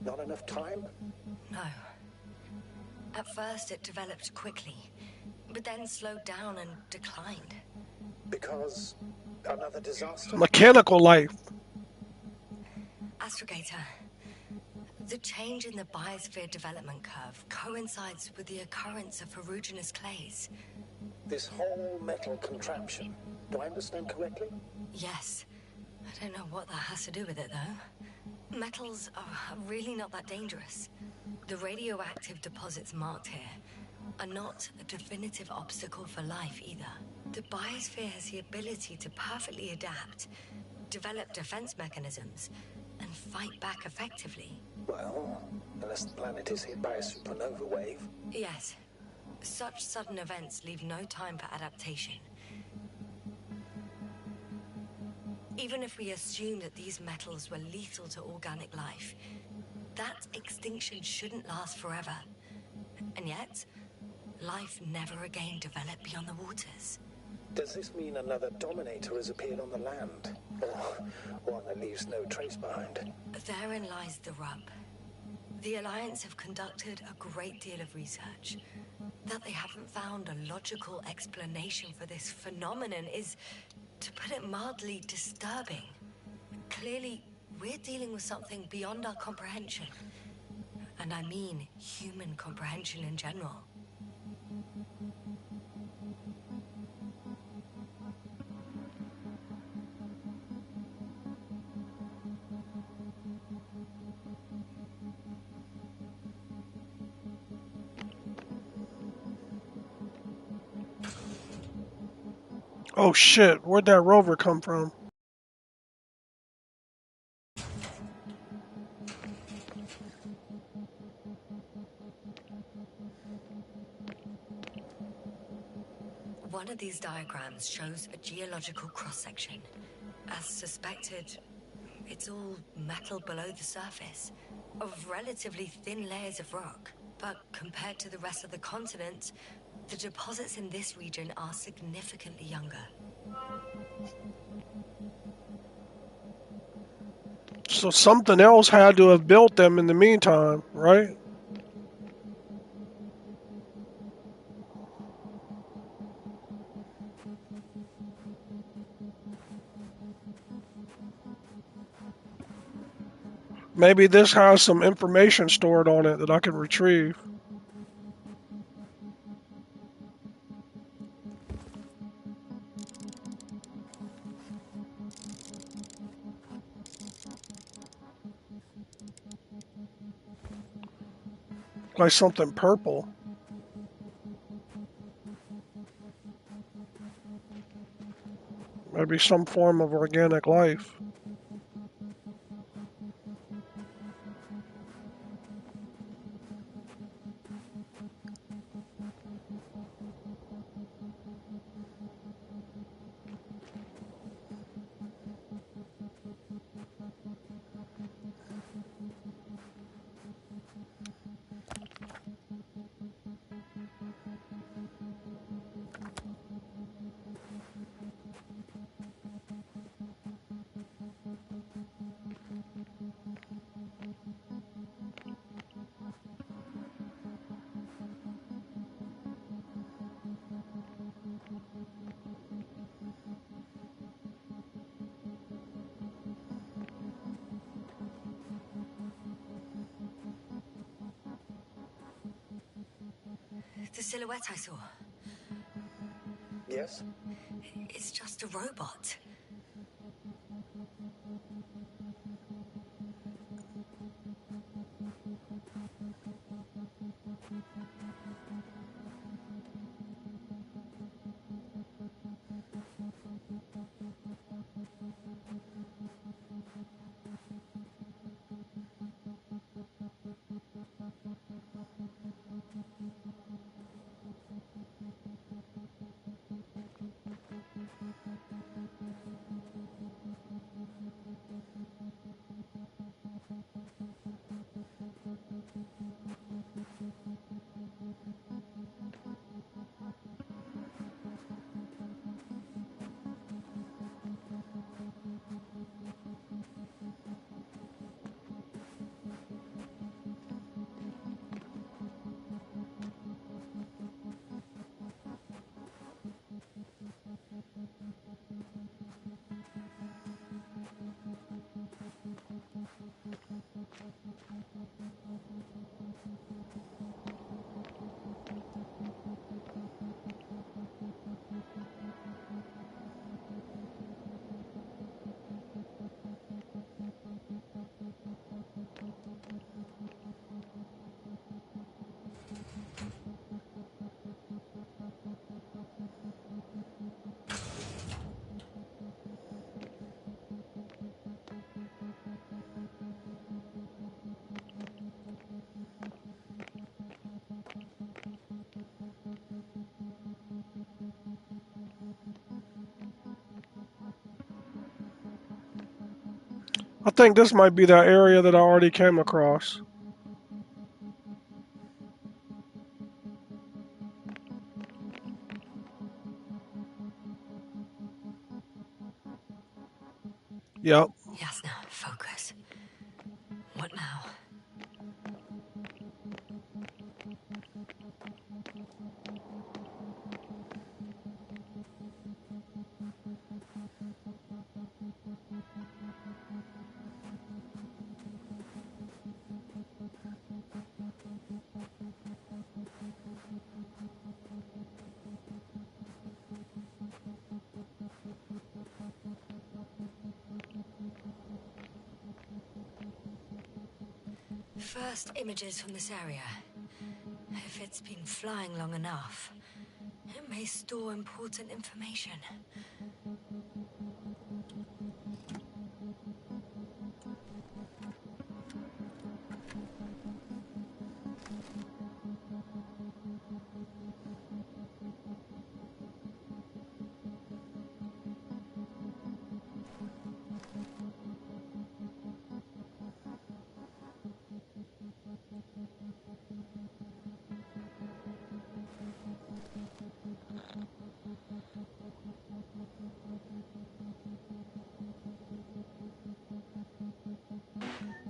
[SPEAKER 3] Not enough time?
[SPEAKER 2] No. At first it developed quickly, but then slowed down and declined.
[SPEAKER 3] Because another disaster?
[SPEAKER 1] Mechanical life.
[SPEAKER 2] Astrogator, the change in the biosphere development curve coincides with the occurrence of ferruginous clays.
[SPEAKER 3] This whole metal contraption. Do I understand correctly?
[SPEAKER 2] Yes. I don't know what that has to do with it, though. Metals are really not that dangerous. The radioactive deposits marked here are not a definitive obstacle for life either. The biosphere has the ability to perfectly adapt, develop defense mechanisms, and fight back effectively.
[SPEAKER 3] Well, unless the planet is hit by a supernova wave.
[SPEAKER 2] Yes. Such sudden events leave no time for adaptation. Even if we assume that these metals were lethal to organic life, that extinction shouldn't last forever. And yet, life never again developed beyond the waters.
[SPEAKER 3] Does this mean another Dominator has appeared on the land? Or one that leaves no trace behind?
[SPEAKER 2] Therein lies the rub. The Alliance have conducted a great deal of research. That they haven't found a logical explanation for this phenomenon is, to put it mildly, disturbing. Clearly, we're dealing with something beyond our comprehension. And I mean human comprehension in general.
[SPEAKER 1] Oh shit, where'd that rover come from?
[SPEAKER 2] One of these diagrams shows a geological cross-section. As suspected, it's all metal below the surface, of relatively thin layers of rock. But compared to the rest of the continent, the deposits in this region are significantly younger.
[SPEAKER 1] So something else had to have built them in the meantime, right? Maybe this has some information stored on it that I can retrieve. Like something purple. Maybe some form of organic life.
[SPEAKER 2] silhouette I saw?
[SPEAKER 3] Yes?
[SPEAKER 2] It's just a robot.
[SPEAKER 1] I think this might be that area that I already came across. Yep.
[SPEAKER 2] Yes, now, focus. What now? First images from this area. If it's been flying long enough, it may store important information.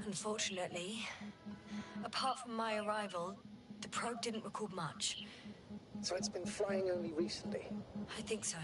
[SPEAKER 2] Unfortunately, apart from my arrival, the probe didn't record much.
[SPEAKER 3] So it's been flying only recently?
[SPEAKER 2] I think so.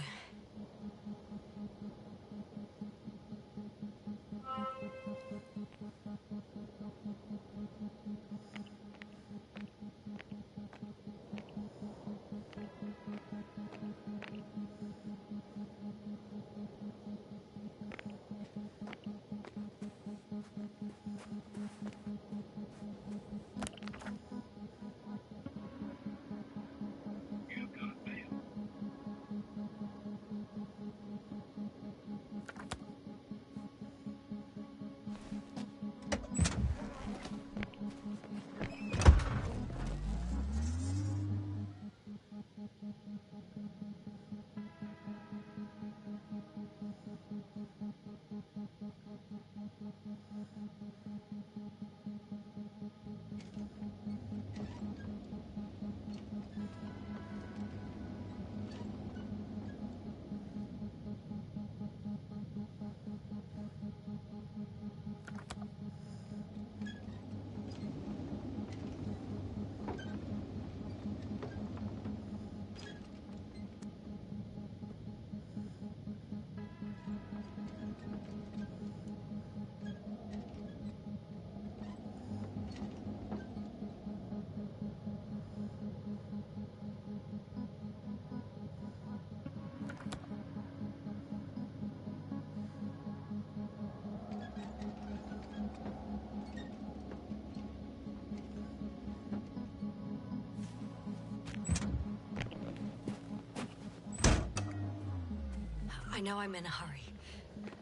[SPEAKER 2] I know I'm in a hurry,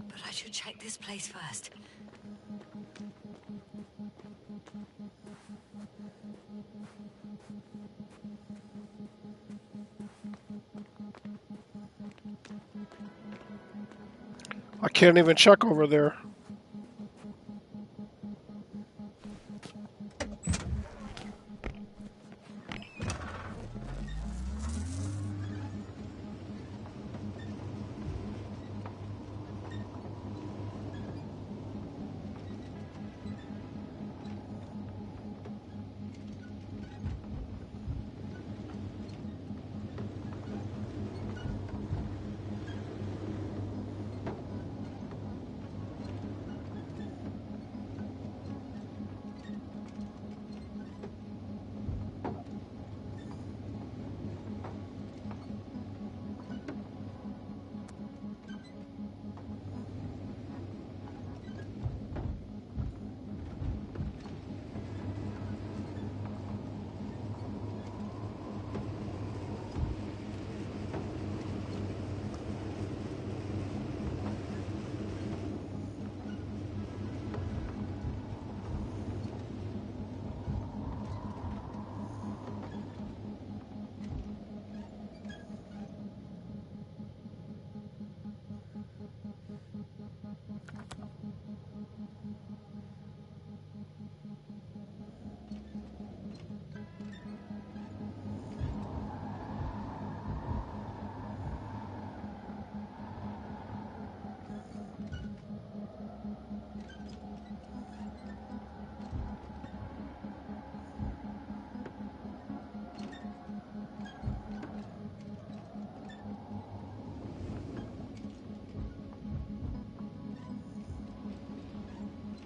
[SPEAKER 2] but I should check this place first.
[SPEAKER 1] I can't even check over there.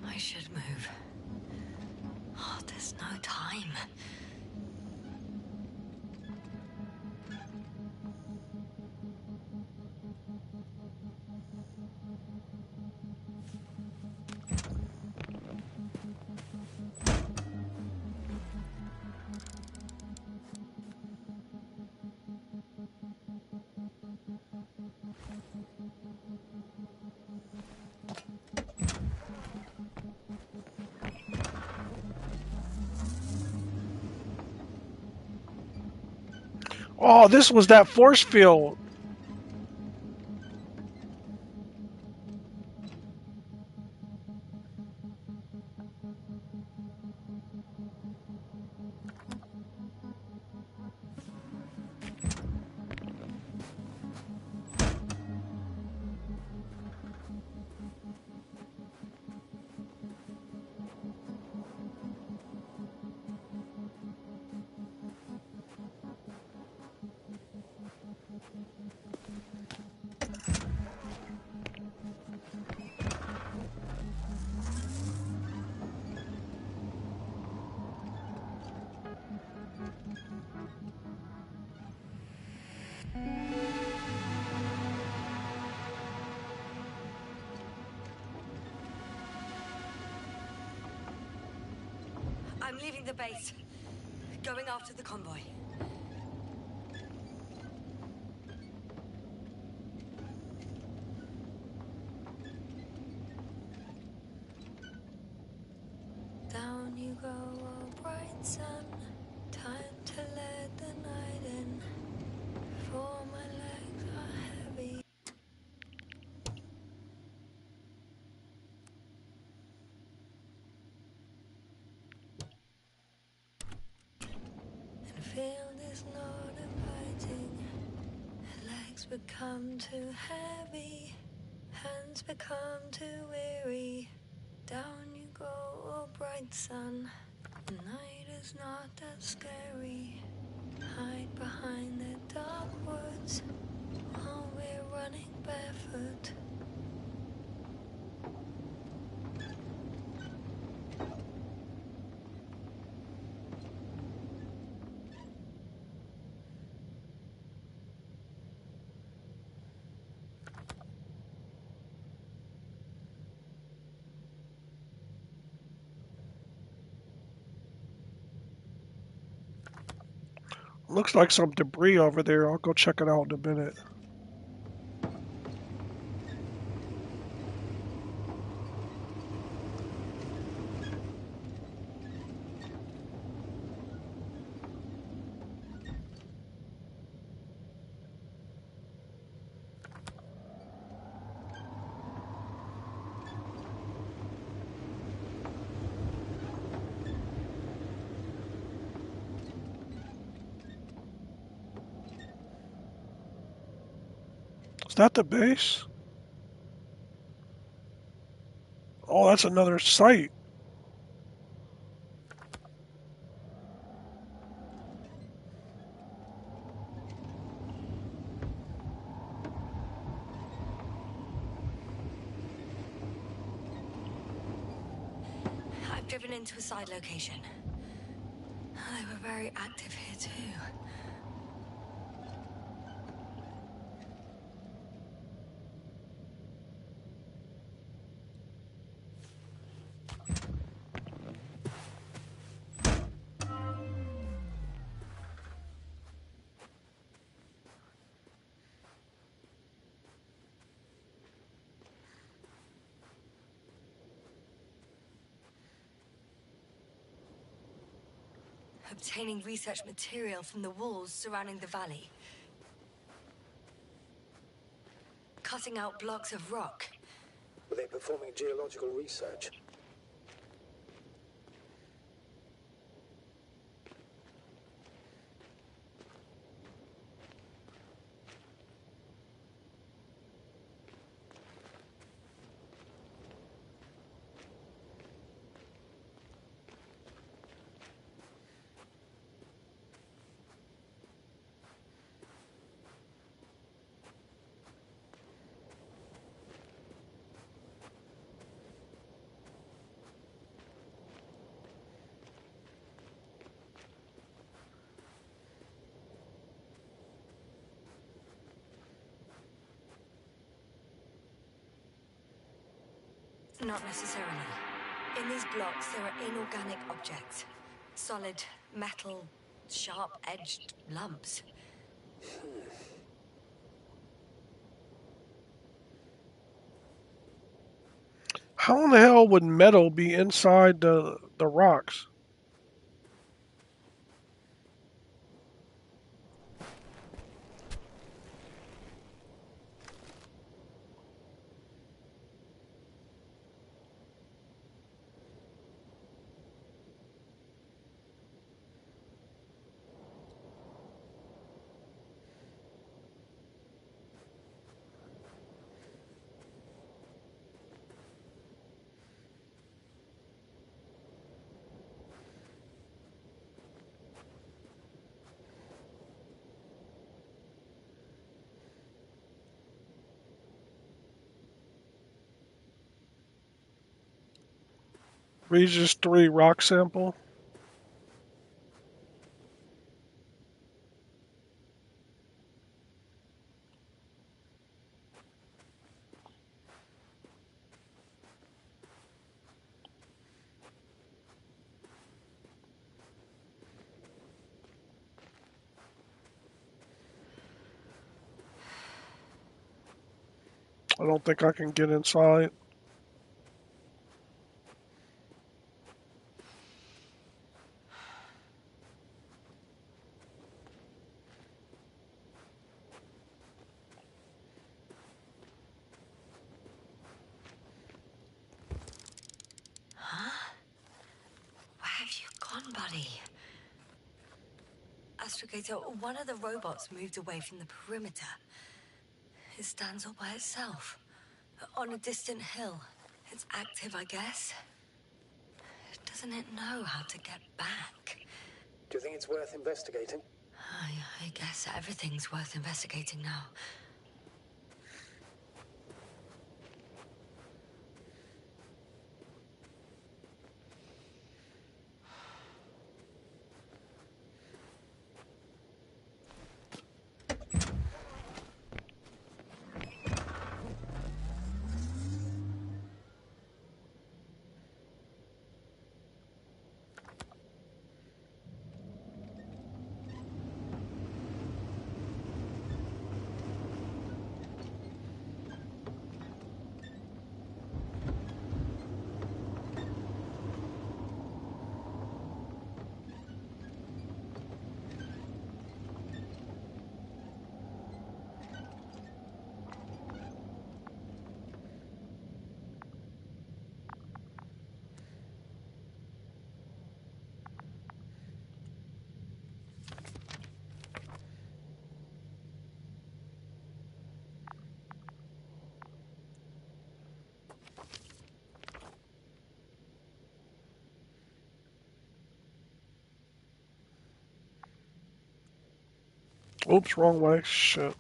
[SPEAKER 2] I should move. Oh, there's no time.
[SPEAKER 1] Oh, this was that force field.
[SPEAKER 2] I'm leaving the base. Going after the convoy. Down you go, oh bright sun. Time to let the night in. For my legs are heavy. And field is not inviting. Legs become too heavy. Hands become too weary. Down you go, oh bright sun. The night is not that scary. Hide behind the dark woods while we're running barefoot.
[SPEAKER 1] Looks like some debris over there. I'll go check it out in a minute. Is that the base? Oh, that's another site.
[SPEAKER 2] I've driven into a side location. They were very active here too. Obtaining research material from the walls surrounding the valley. Cutting out blocks of rock.
[SPEAKER 3] Were they performing geological research?
[SPEAKER 2] Not necessarily. In these blocks, there are inorganic objects. Solid, metal, sharp-edged lumps.
[SPEAKER 1] How in the hell would metal be inside the rocks? Regis 3 rock sample. I don't think I can get inside.
[SPEAKER 2] Huh? Where have you gone, buddy? Astrogator, one of the robots moved away from the perimeter. It stands all by itself. On a distant hill. It's active, I guess. Doesn't it know how to get back?
[SPEAKER 3] Do you think it's worth investigating?
[SPEAKER 2] I guess everything's worth investigating now.
[SPEAKER 1] Oops, wrong way. Shit.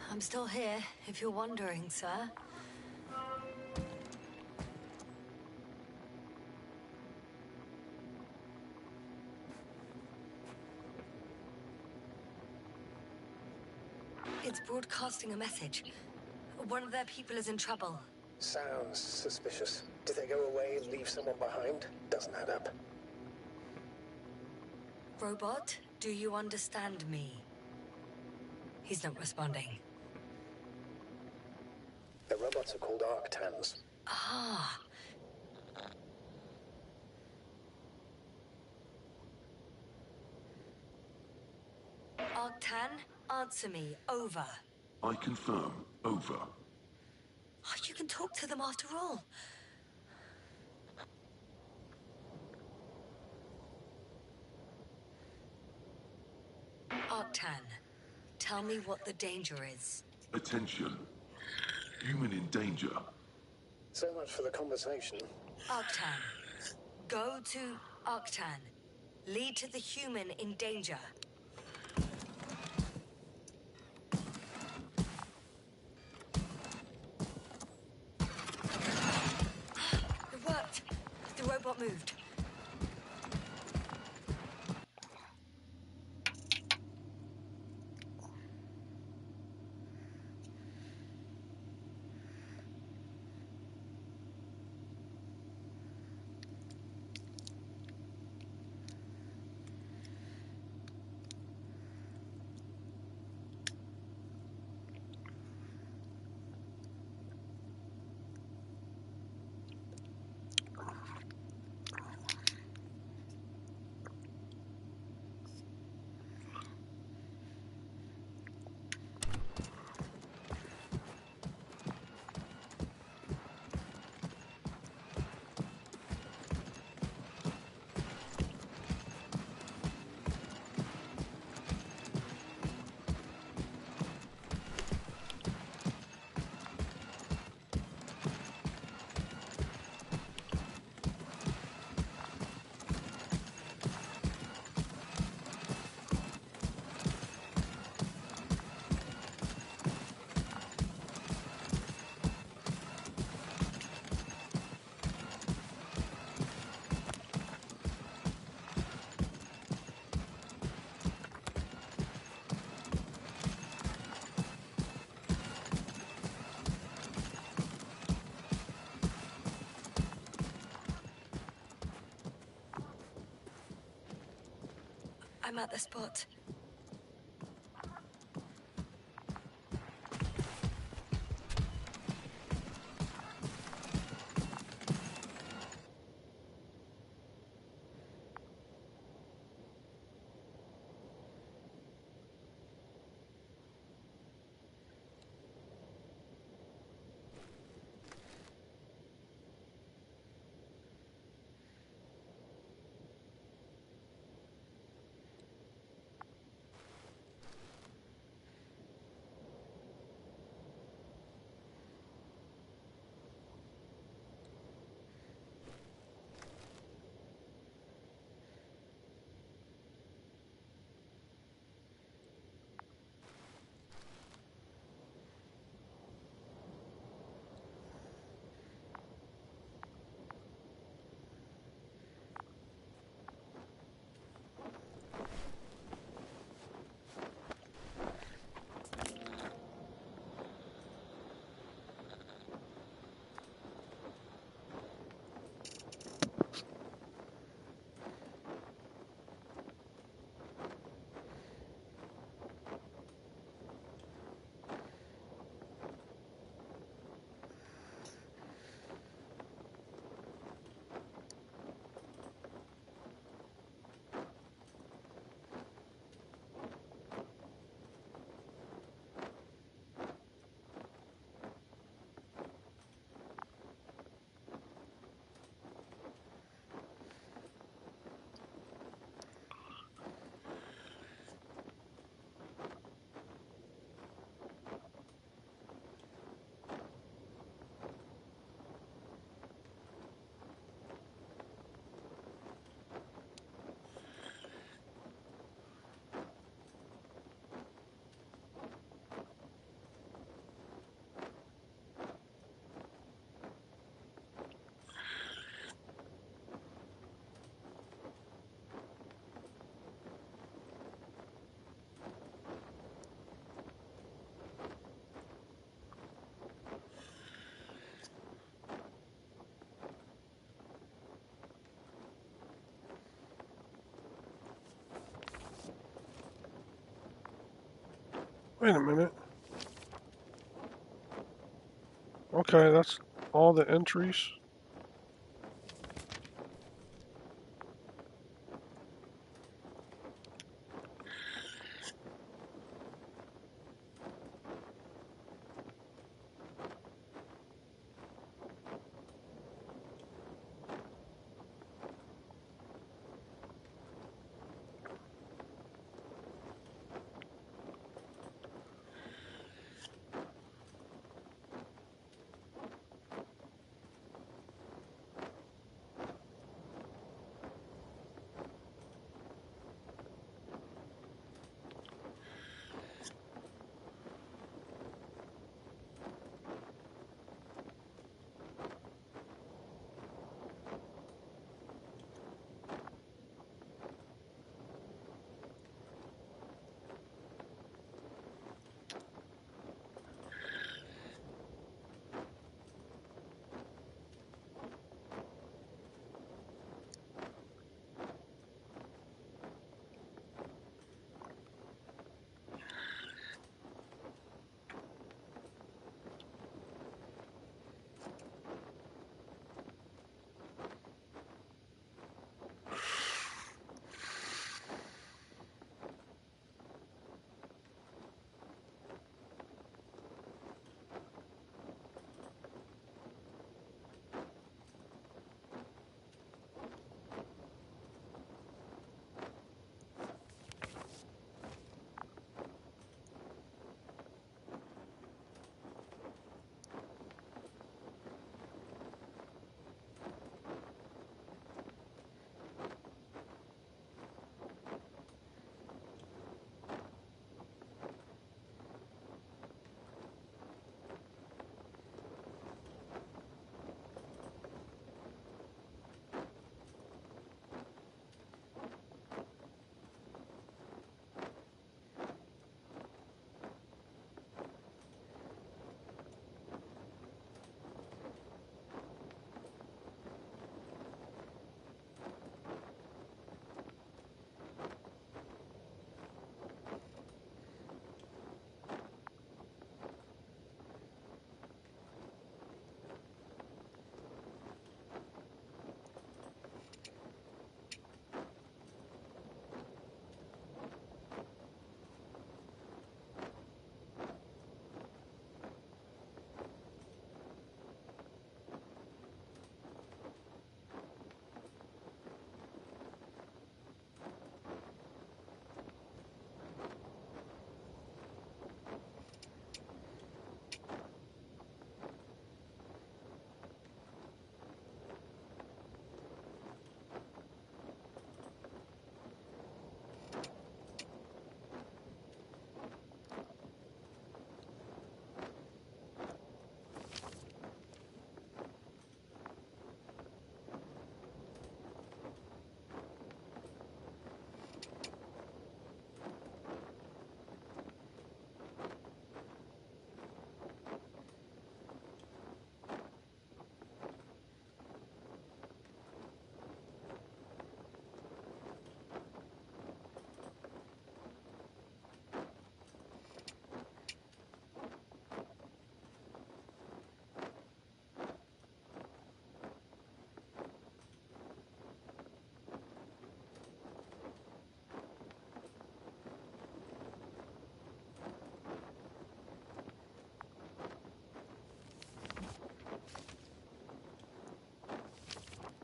[SPEAKER 2] I'm still here, if you're wondering, sir. It's broadcasting a message. One of their people is in trouble.
[SPEAKER 3] Sounds suspicious. Did they go away and leave someone behind? Doesn't add up.
[SPEAKER 2] Robot, do you understand me? He's not responding.
[SPEAKER 3] The robots are called Arctans.
[SPEAKER 2] Ah. Arctan, answer me. Over.
[SPEAKER 4] I confirm. Over.
[SPEAKER 2] Oh, you can talk to them after all. Arctan, tell me what the danger is.
[SPEAKER 4] Attention. Human in danger.
[SPEAKER 3] So much for the conversation.
[SPEAKER 2] Arctan, go to Arctan. Lead to the human in danger. It worked. The robot moved. I'm at the spot.
[SPEAKER 1] Wait a minute. Okay, that's all the entries.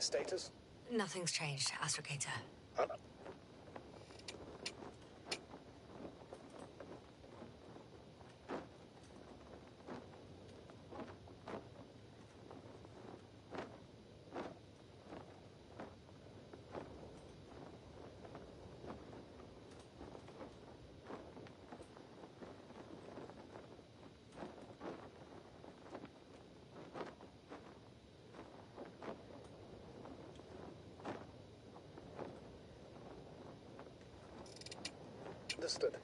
[SPEAKER 3] Status?
[SPEAKER 2] Nothing's changed, Astrogator.
[SPEAKER 3] Uh, Understood.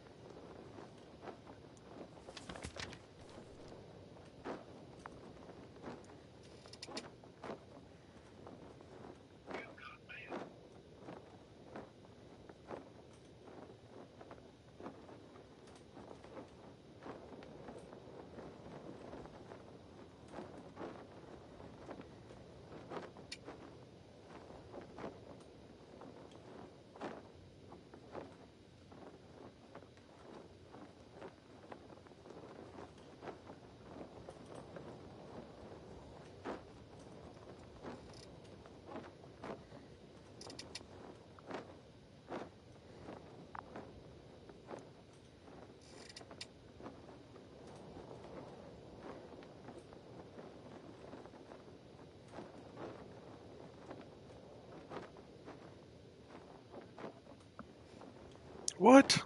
[SPEAKER 1] What?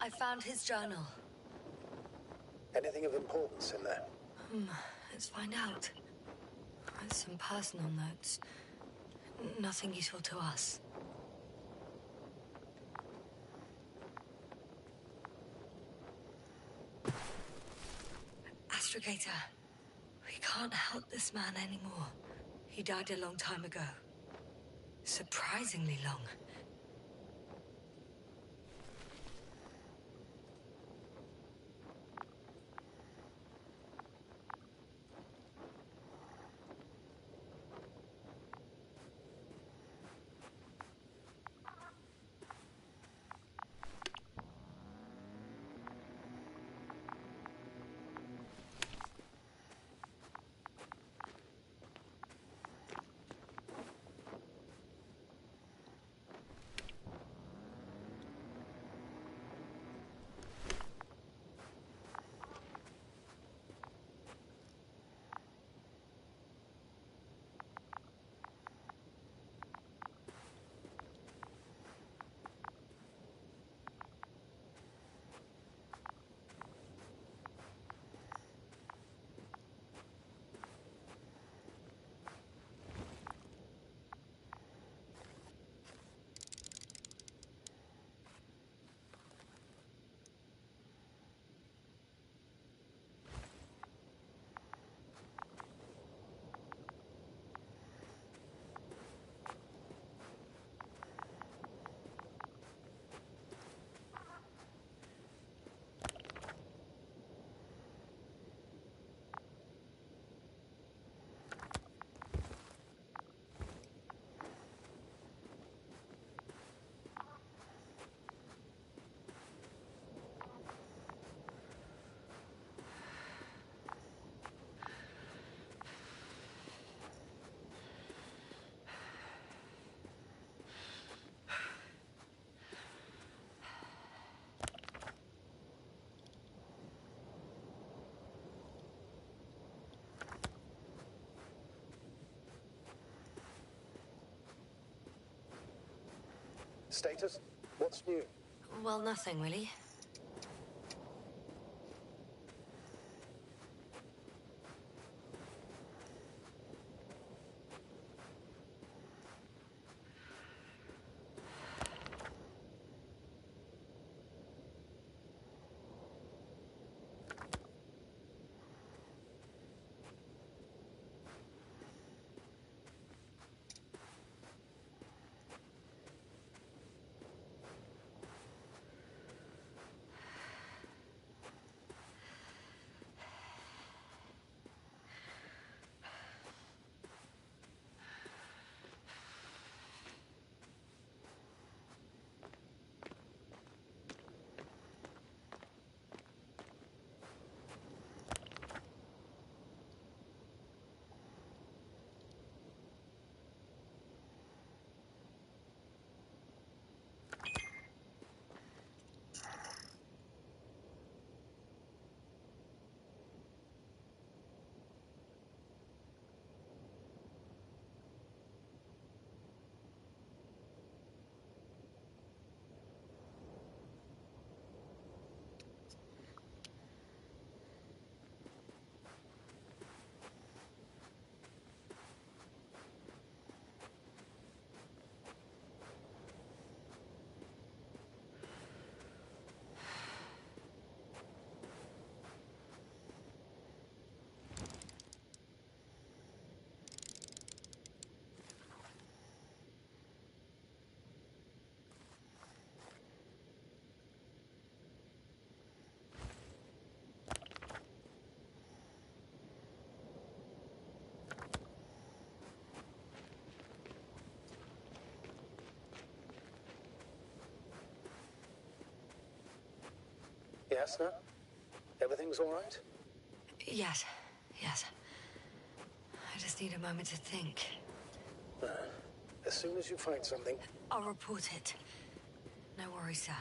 [SPEAKER 2] I found his journal.
[SPEAKER 3] Anything of importance in there?
[SPEAKER 2] Let's find out. Some personal notes. Nothing useful to us. Astrogator, we can't help this man anymore. He died a long time ago. Surprisingly long.
[SPEAKER 3] Status? What's new?
[SPEAKER 2] Well, nothing really.
[SPEAKER 3] Yes, no? Everything's all right?
[SPEAKER 2] Yes, yes. I just need a moment to think.
[SPEAKER 3] As soon as you find something...
[SPEAKER 2] I'll report it. No worries, sir.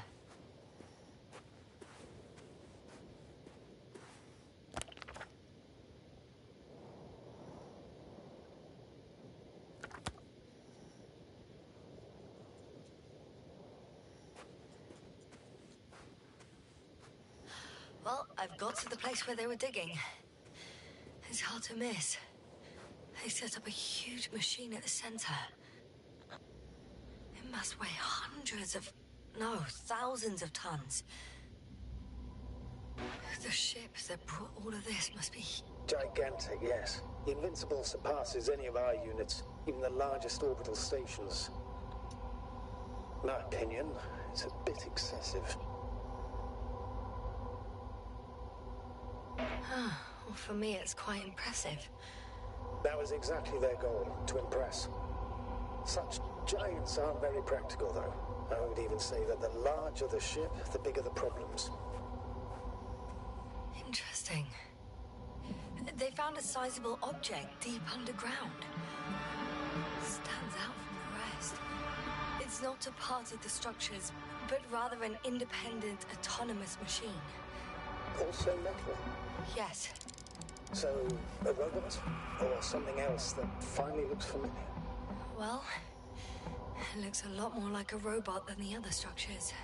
[SPEAKER 2] Well, I've got to the place where they were digging. It's hard to miss. They set up a huge machine at the center. It must weigh hundreds of... no, thousands of tons. The ship that brought all of this must be...
[SPEAKER 3] Gigantic, yes. The Invincible surpasses any of our units, even the largest orbital stations. In my opinion, it's a bit excessive.
[SPEAKER 2] Well, for me, it's quite impressive.
[SPEAKER 3] That was exactly their goal, to impress. Such giants aren't very practical, though. I would even say that the larger the ship, the bigger the problems.
[SPEAKER 2] Interesting. They found a sizable object deep underground. Stands out from the rest. It's not a part of the structures, but rather an independent, autonomous machine.
[SPEAKER 3] Also metal.
[SPEAKER 2] Yes.
[SPEAKER 3] So, a robot? Or something else that finally looks familiar?
[SPEAKER 2] Well, it looks a lot more like a robot than the other structures.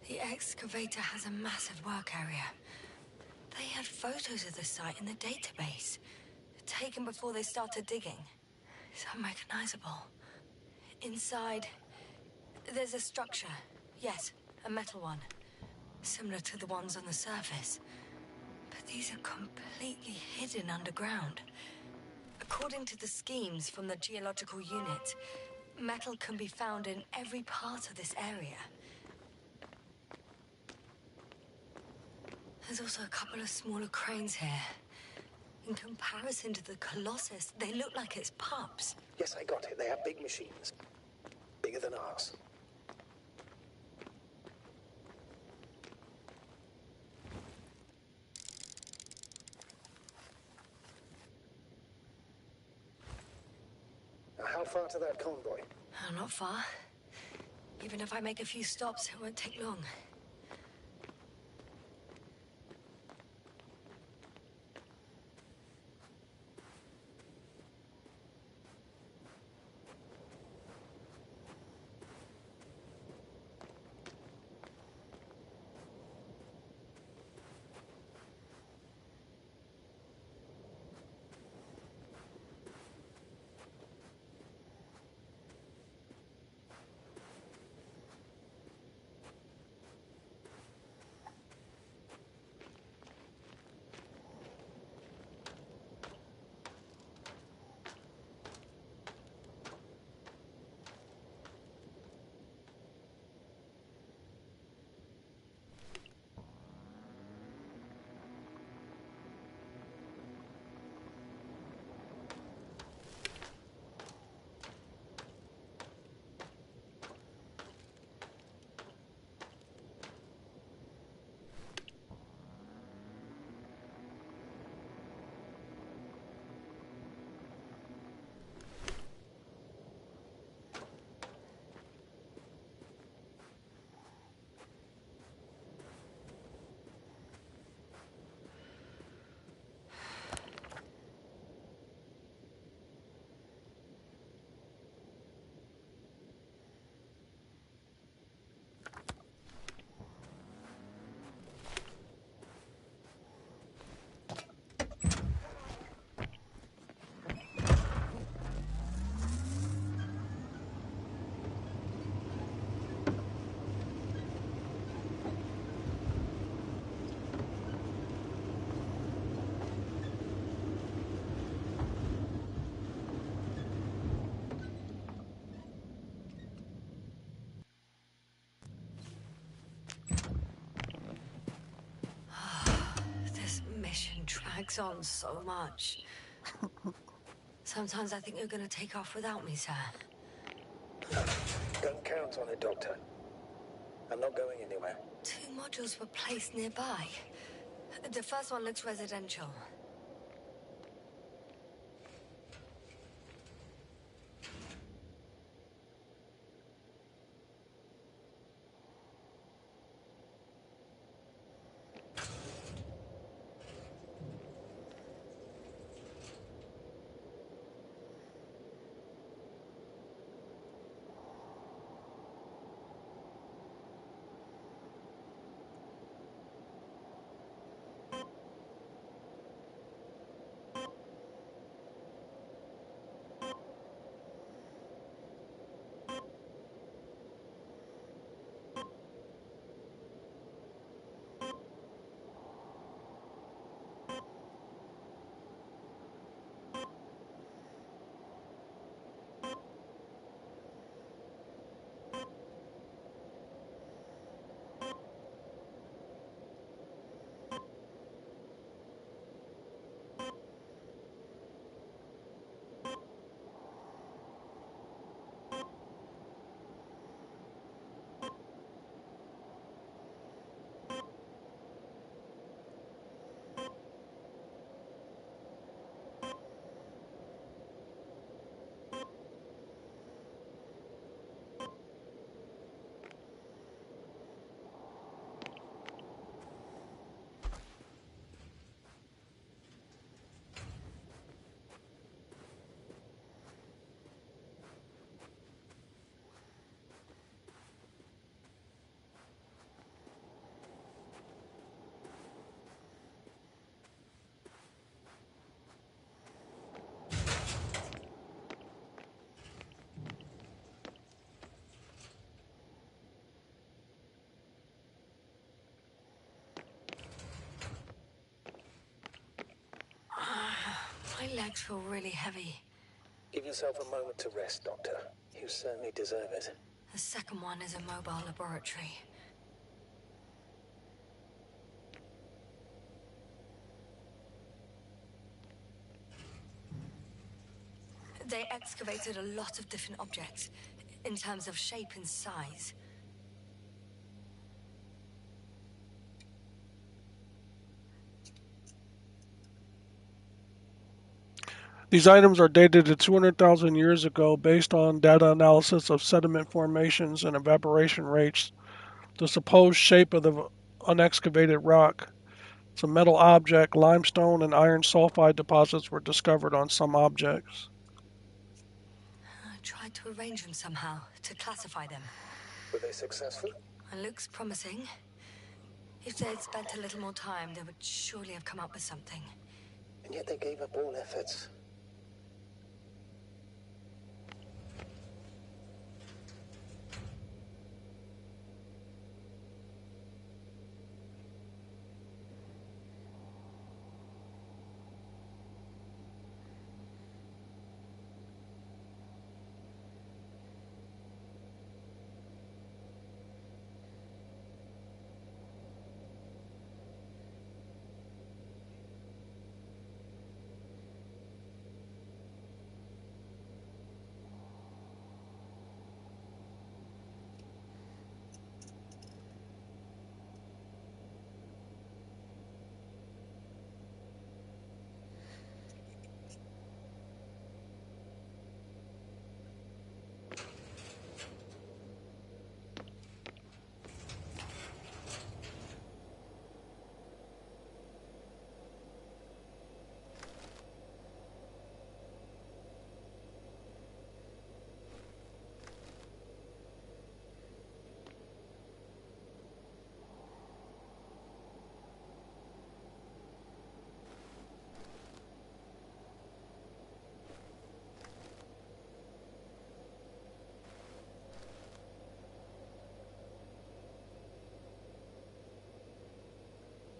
[SPEAKER 2] The excavator has a massive work area. They had photos of the site in the database, taken before they started digging. It's unrecognizable. Inside, there's a structure. Yes, a metal one. Similar to the ones on the surface. But these are completely hidden underground. According to the schemes from the geological unit, metal can be found in every part of this area. There's also a couple of smaller cranes here. In comparison to the Colossus, they look like it's pups.
[SPEAKER 3] Yes, I got it. They have big machines. Bigger than ours. Now, how far to that convoy?
[SPEAKER 2] Oh, not far. Even if I make a few stops, it won't take long. takes on so much. Sometimes I think you're gonna take off without me, sir.
[SPEAKER 3] Don't count on it, Doctor. I'm not going anywhere.
[SPEAKER 2] 2 modules were placed nearby. The first one looks residential. My legs feel really heavy.
[SPEAKER 3] Give yourself a moment to rest, Doctor. You certainly deserve it.
[SPEAKER 2] The second one is a mobile laboratory. They excavated a lot of different objects, in terms of shape and size.
[SPEAKER 1] These items are dated to 200,000 years ago based on data analysis of sediment formations and evaporation rates. The supposed shape of the unexcavated rock. Some metal object, limestone, and iron sulfide deposits were discovered on some objects.
[SPEAKER 2] I tried to arrange them somehow, to classify them.
[SPEAKER 3] Were they successful?
[SPEAKER 2] It looks promising. If they'd spent a little more time, they would surely have come up with something.
[SPEAKER 3] And yet they gave up all efforts.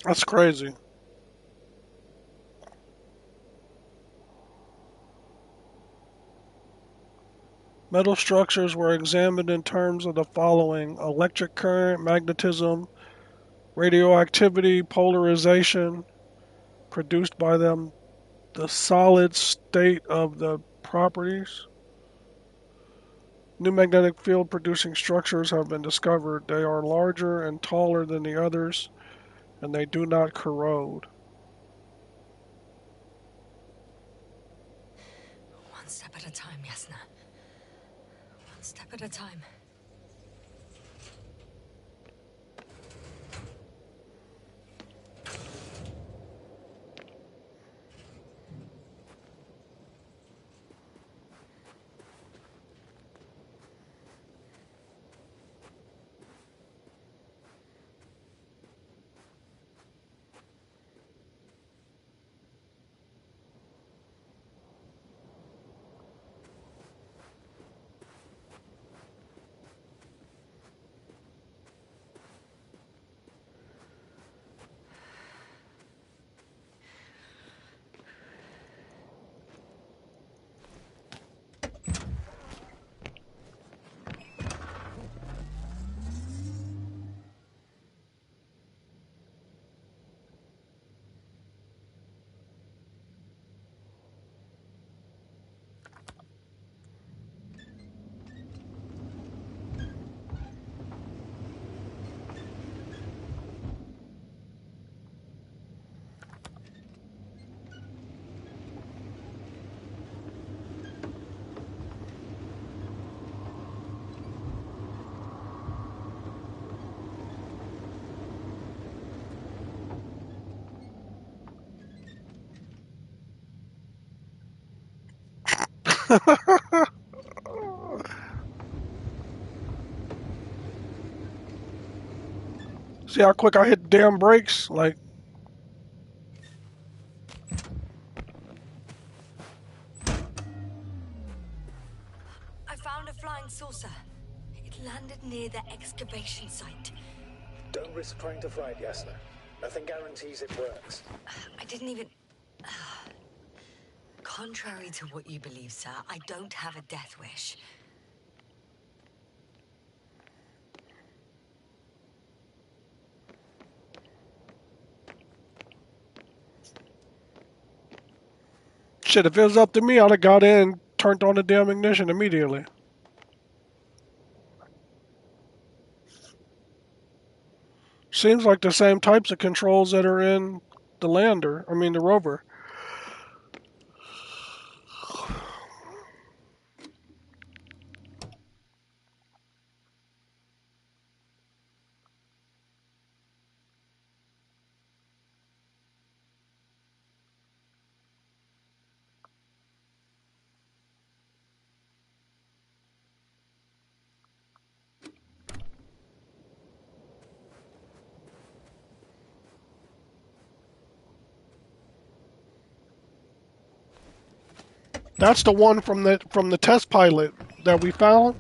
[SPEAKER 1] That's crazy. Metal structures were examined in terms of the following: electric current, magnetism, radioactivity, polarization, produced by them. The solid state of the properties. New magnetic field producing structures have been discovered. They are larger and taller than the others, and they do not corrode.
[SPEAKER 2] One step at a time, Yasna. One step at a time.
[SPEAKER 1] See how quick I hit damn brakes? Like,
[SPEAKER 2] I found a flying saucer. It landed near the excavation site.
[SPEAKER 3] Don't risk trying to fly it, Yasna. Nothing guarantees it works.
[SPEAKER 2] I didn't even... Contrary to what you believe, sir, I don't have a death wish.
[SPEAKER 1] shit, if it was up to me, I'd have got in and turned on the damn ignition immediately. Seems like the same types of controls that are in the lander. I mean, the rover. That's the one from the test pilot that we found.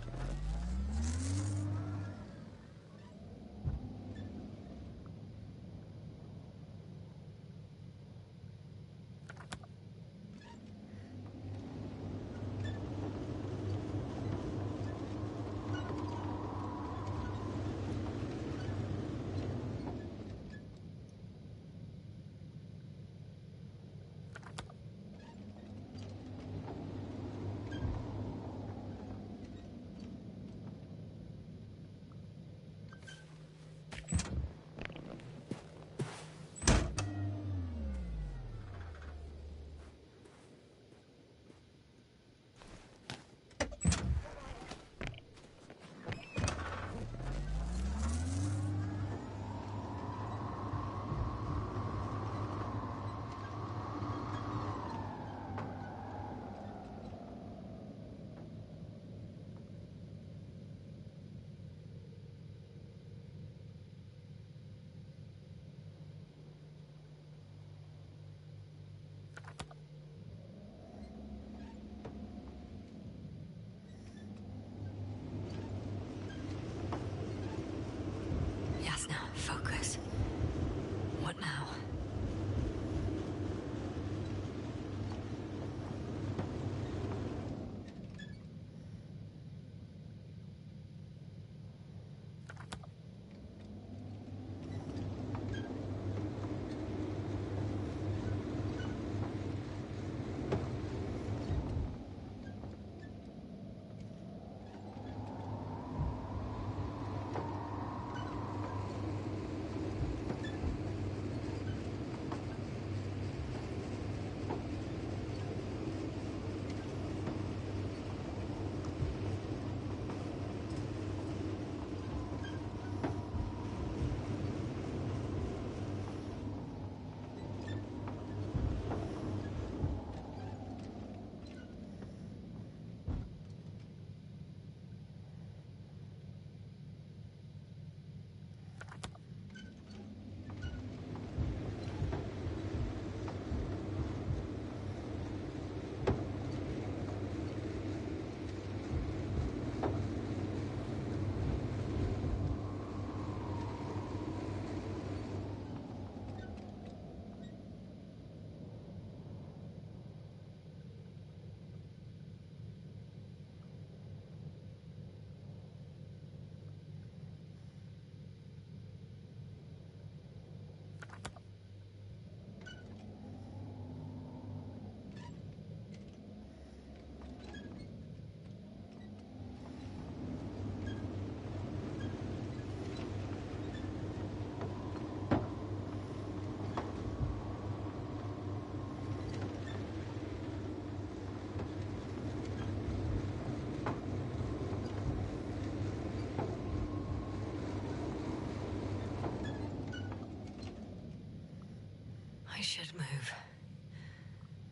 [SPEAKER 2] should move.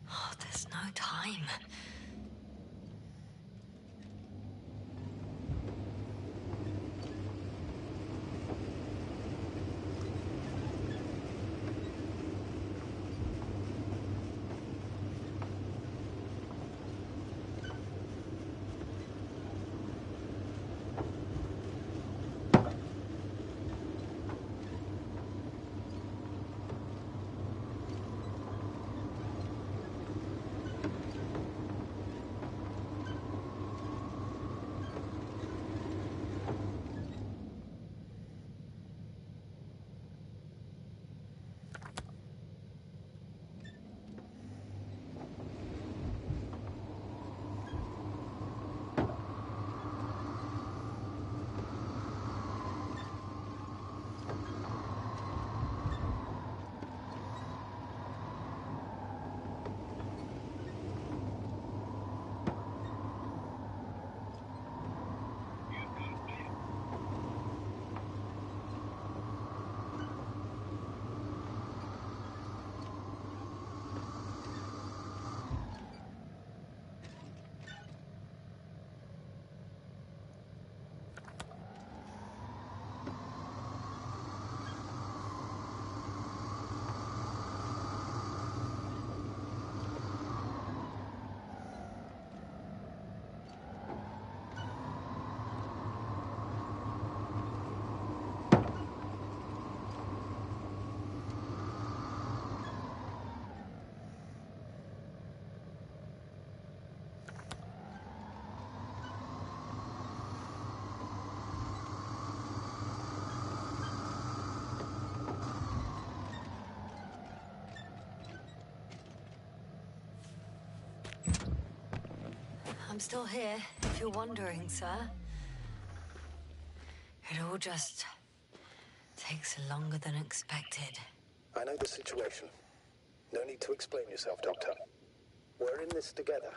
[SPEAKER 2] Oh, there's no time. I'm still here, if you're wondering, sir. It all just takes longer than expected.
[SPEAKER 3] I know the situation. No need to explain yourself, Doctor. We're in this together.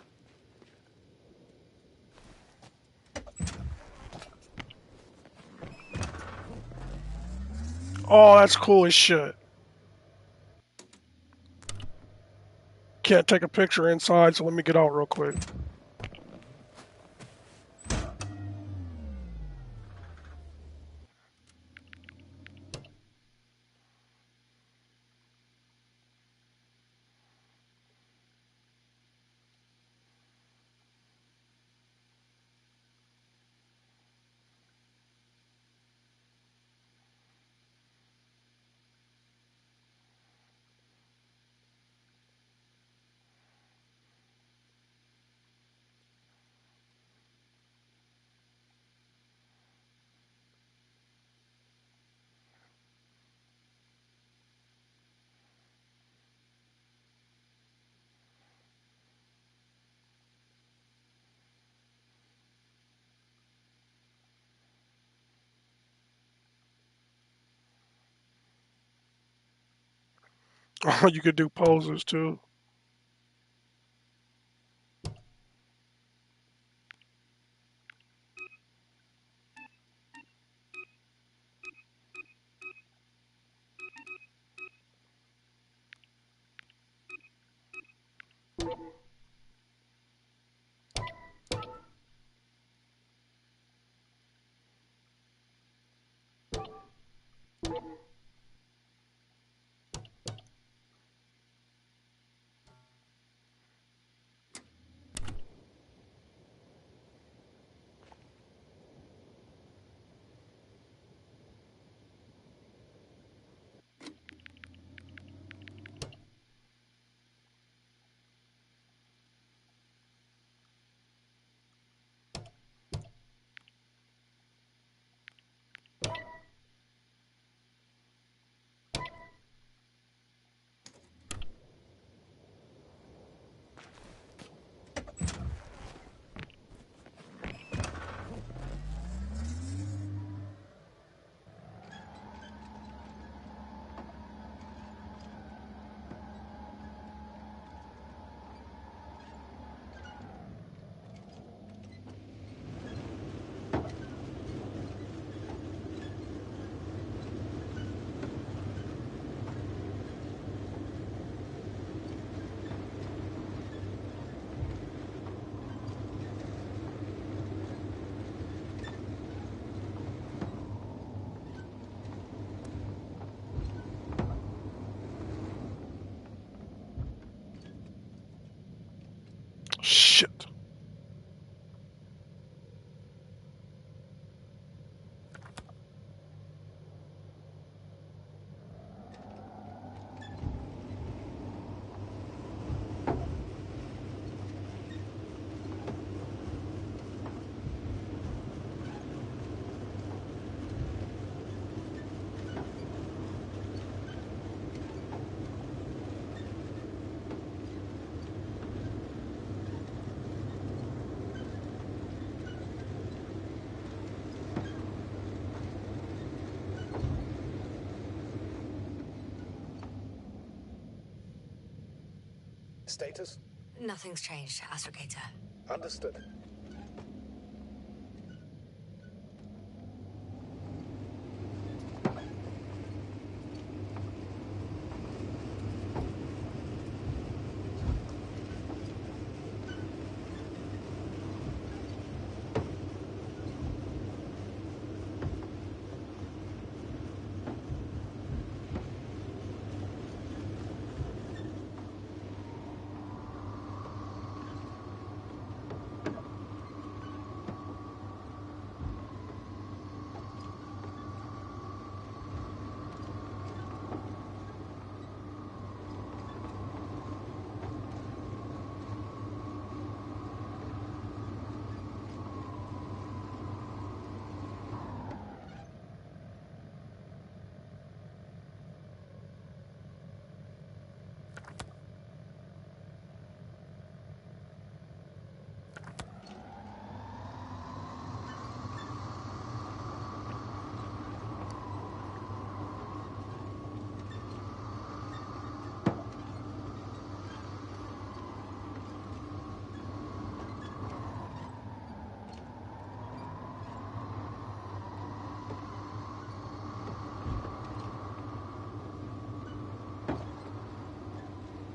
[SPEAKER 1] Oh, that's cool as shit. Can't take a picture inside, so let me get out real quick. Oh, you could do poses too.
[SPEAKER 3] Status?
[SPEAKER 2] Nothing's changed, Astrogator.
[SPEAKER 3] Understood.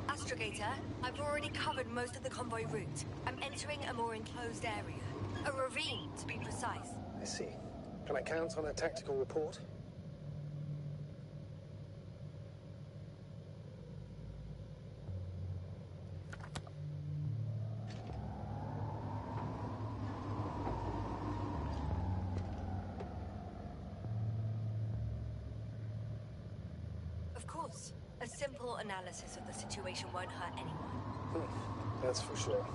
[SPEAKER 2] Astrogator, I've already covered most of the convoy route. I'm entering a more enclosed area. A ravine, to be precise.
[SPEAKER 3] I see. Can I count on a tactical report?
[SPEAKER 2] Of course. A simple analysis of the situation won't hurt anyone.
[SPEAKER 3] That's for sure.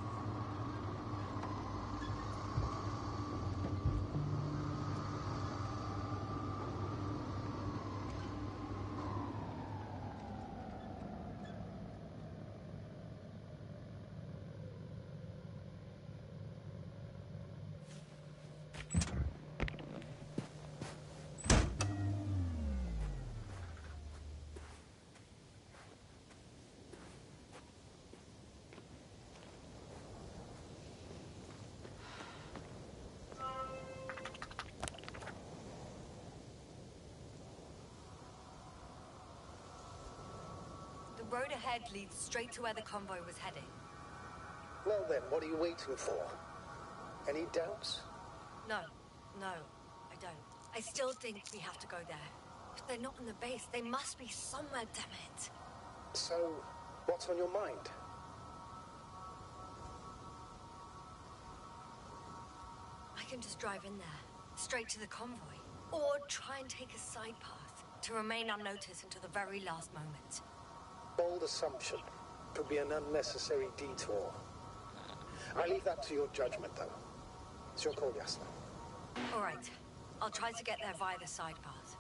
[SPEAKER 2] The road ahead leads straight to where the convoy was heading.
[SPEAKER 3] Well then, what are you waiting for? Any doubts?
[SPEAKER 2] No, I don't. I still think we have to go there. If they're not on the base, they must be somewhere, damn it.
[SPEAKER 3] So, what's on your mind?
[SPEAKER 2] I can just drive in there, straight to the convoy. Or try and take a side path, to remain unnoticed until the very last moment.
[SPEAKER 3] Bold assumption. Could be an unnecessary detour. I leave that to your judgment, though. It's your call, Yasna.
[SPEAKER 2] All right. I'll try to get there via the side path.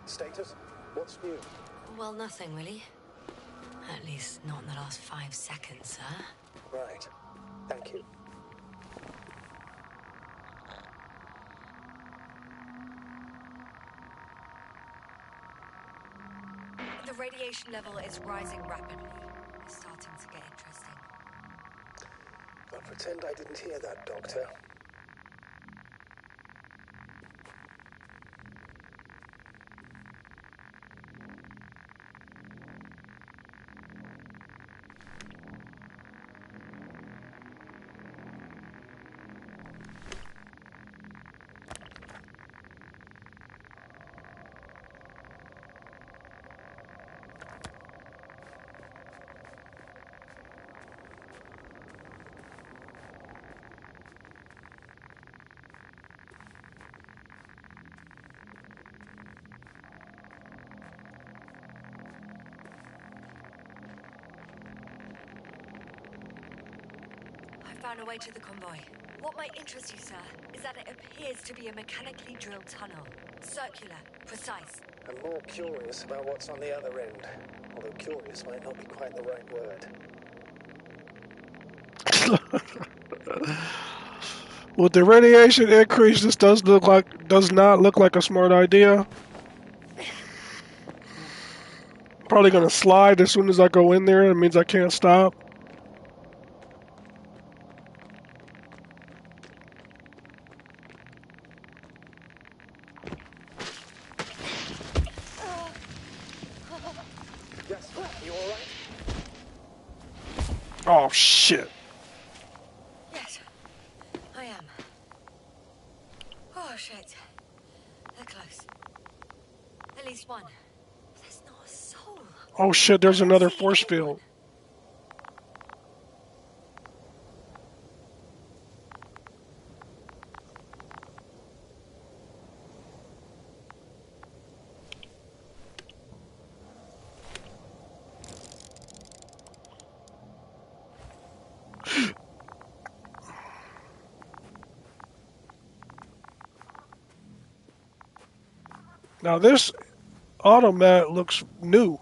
[SPEAKER 3] Status? What's new?
[SPEAKER 2] Well, nothing really. At least not in the last 5 seconds, sir.
[SPEAKER 3] Right. Thank you.
[SPEAKER 2] The radiation level is rising rapidly. It's starting to get interesting.
[SPEAKER 3] I'll pretend I didn't hear that, Doctor.
[SPEAKER 2] I found a way to the convoy. What might interest you, sir, is that it appears to be a mechanically drilled tunnel. Circular, precise.
[SPEAKER 3] I'm more curious about what's on the other end. Although curious might not be quite the right word.
[SPEAKER 1] With the radiation increase, this does not look like a smart idea. Probably gonna slide as soon as I go in there. It means I can't stop.
[SPEAKER 3] Yes, you all right?
[SPEAKER 1] Oh shit.
[SPEAKER 2] Yes, I am. Oh, shit. They're close. At least one. There's not a soul.
[SPEAKER 1] Oh shit, there's
[SPEAKER 2] I don't
[SPEAKER 1] another
[SPEAKER 2] see
[SPEAKER 1] force
[SPEAKER 2] anyone.
[SPEAKER 1] field. Now this automat looks new.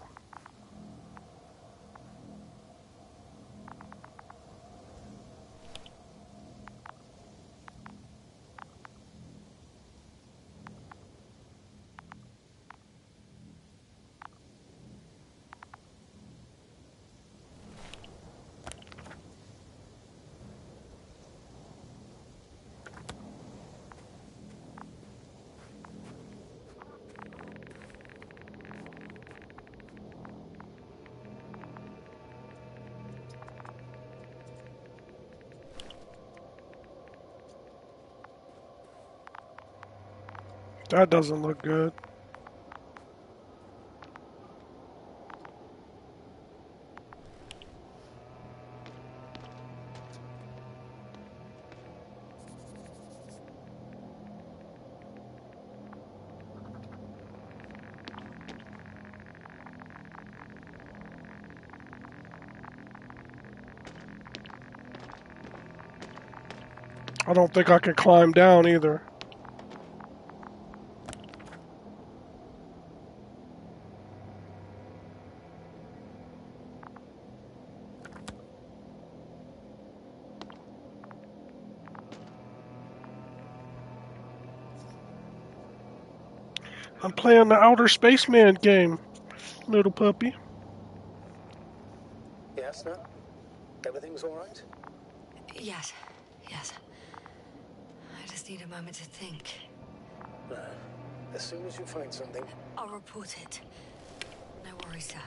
[SPEAKER 1] That doesn't look good. I don't think I can climb down either. I'm playing the Outer Spaceman game, little puppy.
[SPEAKER 3] Yes, no? Everything's all right?
[SPEAKER 2] Yes, yes. I just need a moment to think.
[SPEAKER 3] As soon as you find something,
[SPEAKER 2] I'll report it. No worries, sir.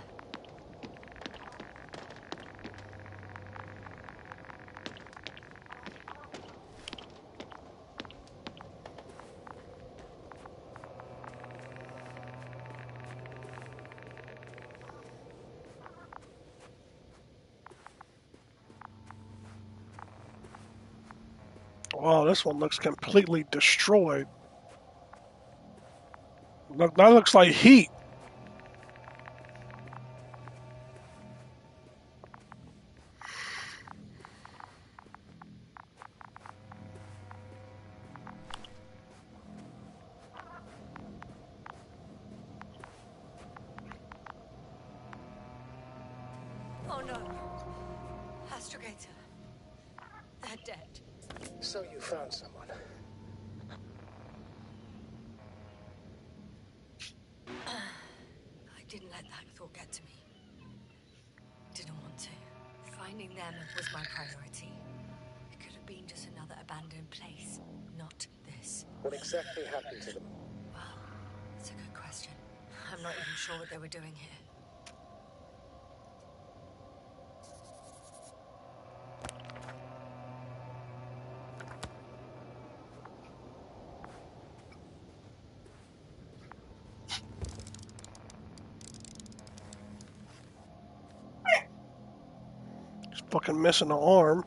[SPEAKER 1] Wow, this one looks completely destroyed. Look, that looks like heat.
[SPEAKER 2] Oh no. Astrogator. They're dead.
[SPEAKER 3] So you found someone.
[SPEAKER 2] I didn't let that thought get to me. Didn't want to. Finding them was my priority. It could have been just another abandoned place, not this.
[SPEAKER 3] What exactly happened to them?
[SPEAKER 2] Well, it's a good question. I'm not even sure what they were doing here.
[SPEAKER 1] He's fucking missing an arm.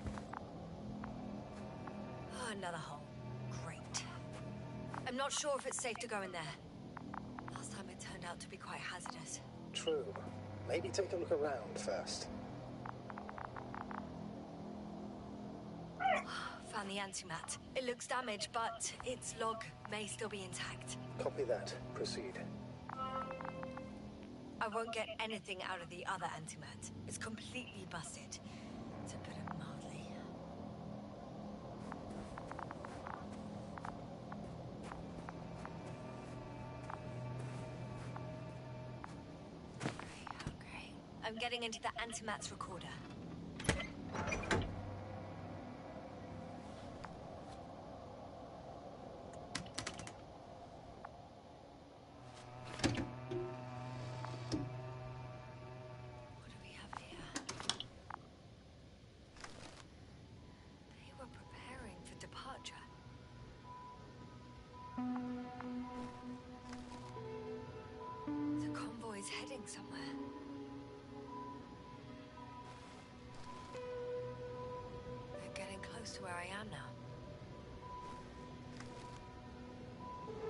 [SPEAKER 2] Oh, another hole. Great. I'm not sure if it's safe to go in there. Last time it turned out to be quite hazardous.
[SPEAKER 3] True. Maybe take a look around first.
[SPEAKER 2] Found the antimat. It looks damaged, but its log may still be intact.
[SPEAKER 3] Copy that. Proceed.
[SPEAKER 2] I won't get anything out of the other antimat. It's completely busted, to put it mildly. Okay. I'm getting into the antimat's recorder. What do we have here? They were preparing for departure. The convoy's heading somewhere. They're getting close to where I am now.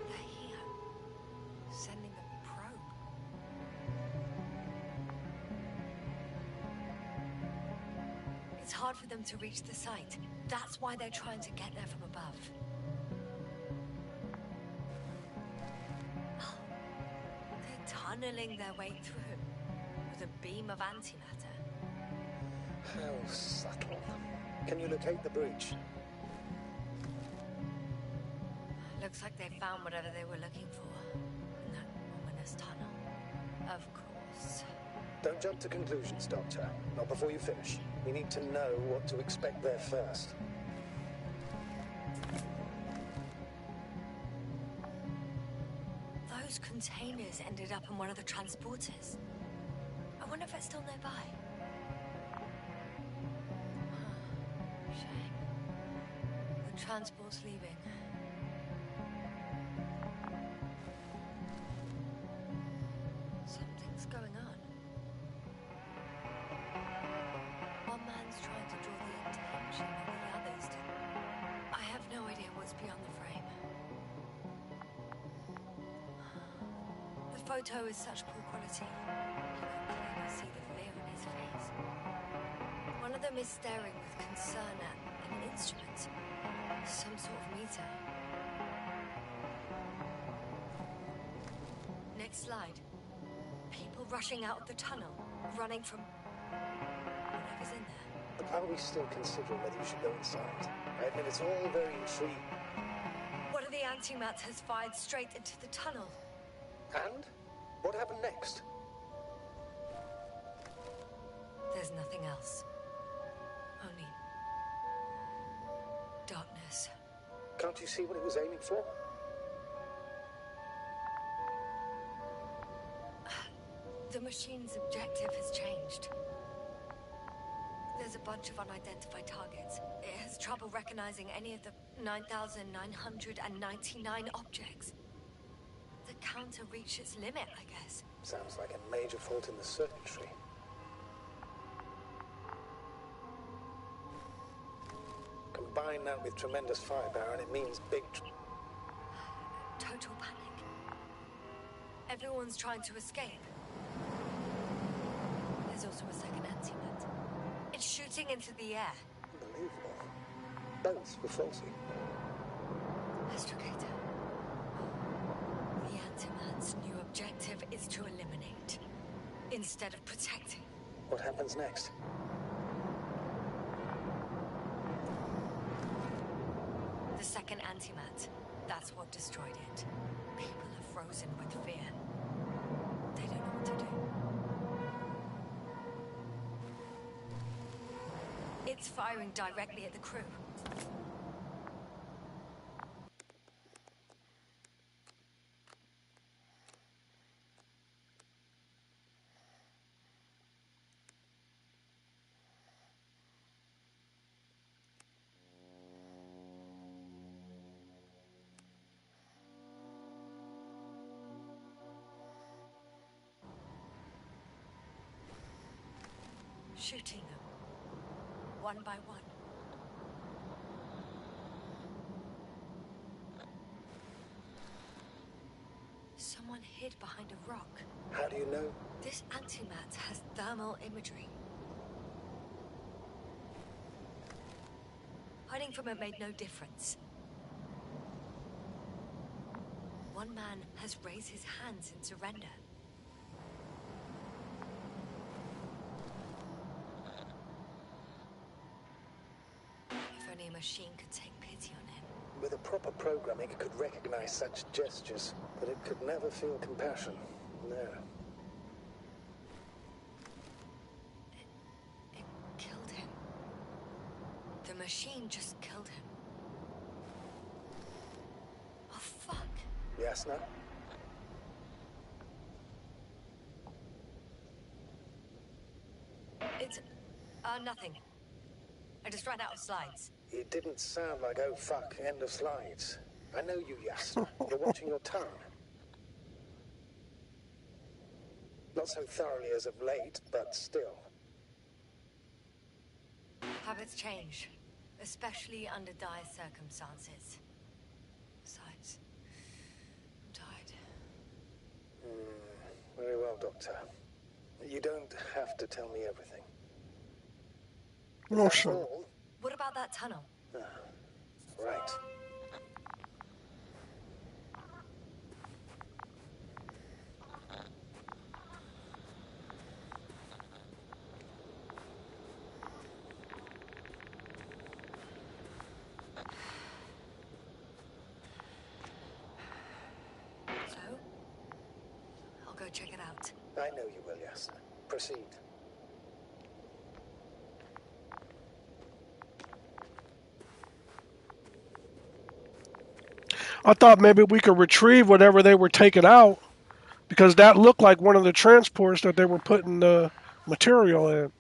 [SPEAKER 2] They're here. Sending a probe. It's hard for them to reach the site. That's why they're trying to get there from above. They're tunneling their way through with a beam of antimatter.
[SPEAKER 3] How subtle. Can you locate the breach?
[SPEAKER 2] Looks like they found whatever they were looking for in that ominous tunnel. Of course.
[SPEAKER 3] Don't jump to conclusions, Doctor. Not before you finish. We need to know what to expect there first.
[SPEAKER 2] Those containers ended up in one of the transporters. I wonder if it's still nearby. Shame. The transport's leaving. Something's going on. One man's trying to draw the attention of the others to... I have no idea what's beyond the frame. The photo is such poor quality. You can clearly see the fear in his face. One of them is staring with concern at an instrument. Some sort of meter. Next slide. People rushing out of the tunnel, running from whatever's in there.
[SPEAKER 3] Are we still considering whether you should go inside? I admit it's all very intriguing.
[SPEAKER 2] One of the antimats has fired straight into the tunnel.
[SPEAKER 3] And? What happened next?
[SPEAKER 2] There's nothing else. Only darkness.
[SPEAKER 3] Can't you see what it was aiming for?
[SPEAKER 2] The machine's objective has changed. There's a bunch of unidentified targets. It has trouble recognizing any of the 9,999 objects. The counter reached its limit, I guess.
[SPEAKER 3] Sounds like a major fault in the circuitry. Combine that with tremendous firepower and it means big...
[SPEAKER 2] Total panic. Everyone's trying to escape. There's also a second antimat. It's shooting into the air.
[SPEAKER 3] Unbelievable. Both were faulty.
[SPEAKER 2] Astrogator. The antimat's new objective is to eliminate, instead of protecting.
[SPEAKER 3] What happens next?
[SPEAKER 2] The second antimat. That's what destroyed it. People are frozen with fear. They don't know what to do. It's firing directly at the crew. Shooting them, one by one. Someone hid behind a rock.
[SPEAKER 3] How do you know?
[SPEAKER 2] This antimat has thermal imagery. Hiding from it made no difference. One man has raised his hands in surrender. If only a machine could take pity on him.
[SPEAKER 3] With a proper programming, it could recognize such gestures, but it could never feel compassion. No.
[SPEAKER 2] It killed him. The machine just killed him. Oh, fuck.
[SPEAKER 3] Yasna?
[SPEAKER 2] It's... nothing. I just ran out of slides.
[SPEAKER 3] It didn't sound like, oh fuck, end of slides. I know you, Yasna. You're watching your tongue. Not so thoroughly as of late, but still.
[SPEAKER 2] Habits change, especially under dire circumstances. Besides, I'm tired.
[SPEAKER 3] Very well, Doctor. You don't have to tell me everything.
[SPEAKER 1] No,
[SPEAKER 3] That's
[SPEAKER 1] sure.
[SPEAKER 3] all?
[SPEAKER 2] What about that tunnel?
[SPEAKER 3] Right.
[SPEAKER 2] So, I'll go check it out.
[SPEAKER 3] I know you will, Yasna. Proceed.
[SPEAKER 1] I thought maybe we could retrieve whatever they were taking out, because that looked like one of the transports that they were putting the material in.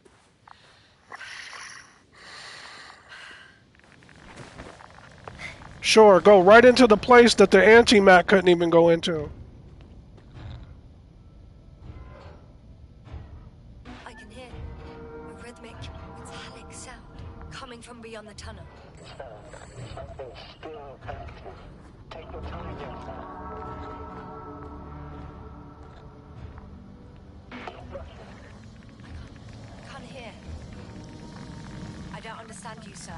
[SPEAKER 1] Sure, go right into the place that the antimat couldn't even go into.
[SPEAKER 2] I can hear a rhythmic, metallic sound coming from beyond the tunnel.
[SPEAKER 3] Something still active. Take your time, Yasna.
[SPEAKER 2] I can't hear. I don't understand you, sir.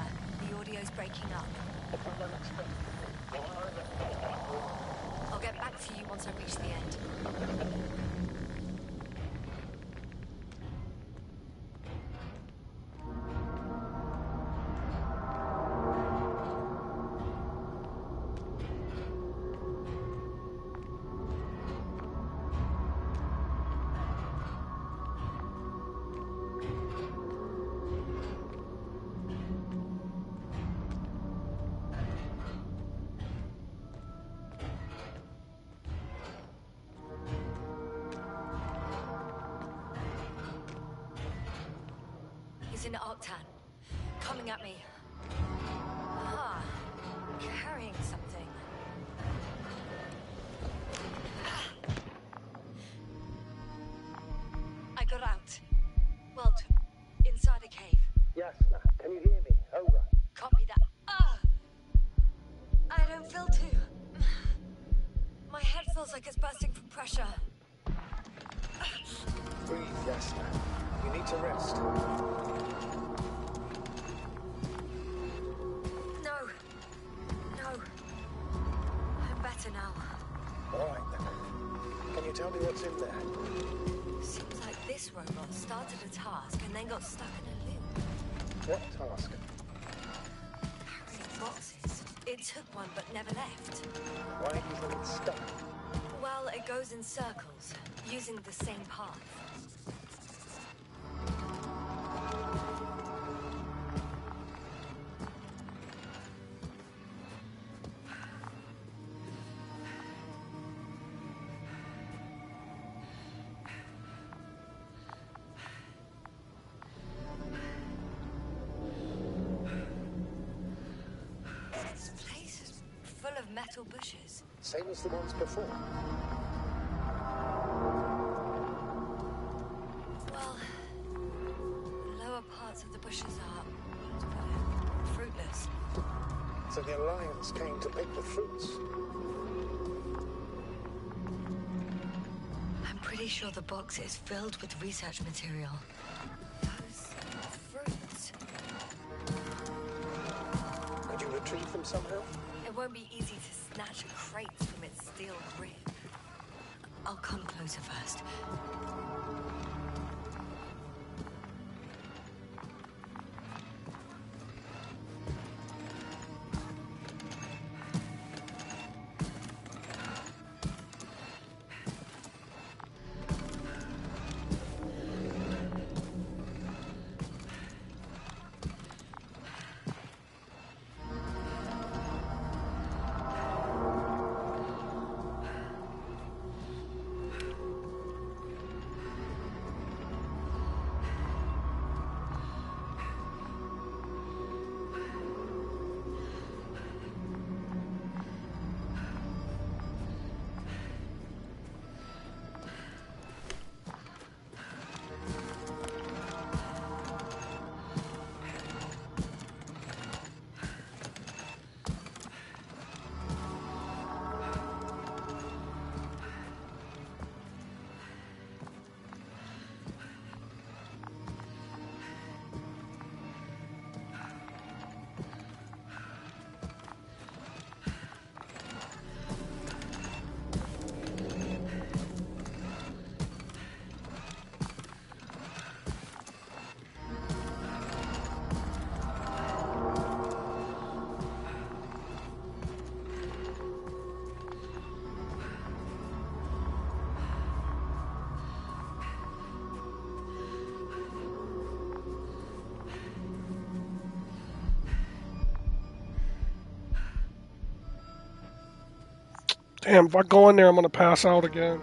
[SPEAKER 2] The audio's breaking up. I'll get back to you once I reach the end. He's in Arctan, coming at me. Ah, carrying something. I got out. Well, inside a cave.
[SPEAKER 3] Yasna, can you hear me? Over.
[SPEAKER 2] Copy that. Ah! I don't feel too. My head feels like it's bursting from pressure.
[SPEAKER 3] Breathe, Yasna. You need to rest.
[SPEAKER 2] No. I'm better now.
[SPEAKER 3] All right, then. Can you tell me what's in there?
[SPEAKER 2] Seems like this robot started a task and then got stuck in a loop.
[SPEAKER 3] What task?
[SPEAKER 2] Carrying boxes. It took one but never left.
[SPEAKER 3] Why do you think it's stuck?
[SPEAKER 2] Well, it goes in circles, using the same path. This place is full of metal bushes.
[SPEAKER 3] Same as the ones before.
[SPEAKER 2] Well, the lower parts of the bushes are fruitless.
[SPEAKER 3] So the Alliance came to pick the fruits.
[SPEAKER 2] I'm pretty sure the box is filled with research material. Those fruits.
[SPEAKER 3] Could you retrieve them somehow?
[SPEAKER 2] It won't be easy to snatch a crate from its steel grip. I'll come closer first.
[SPEAKER 1] Damn, if I go in there, I'm gonna pass out again.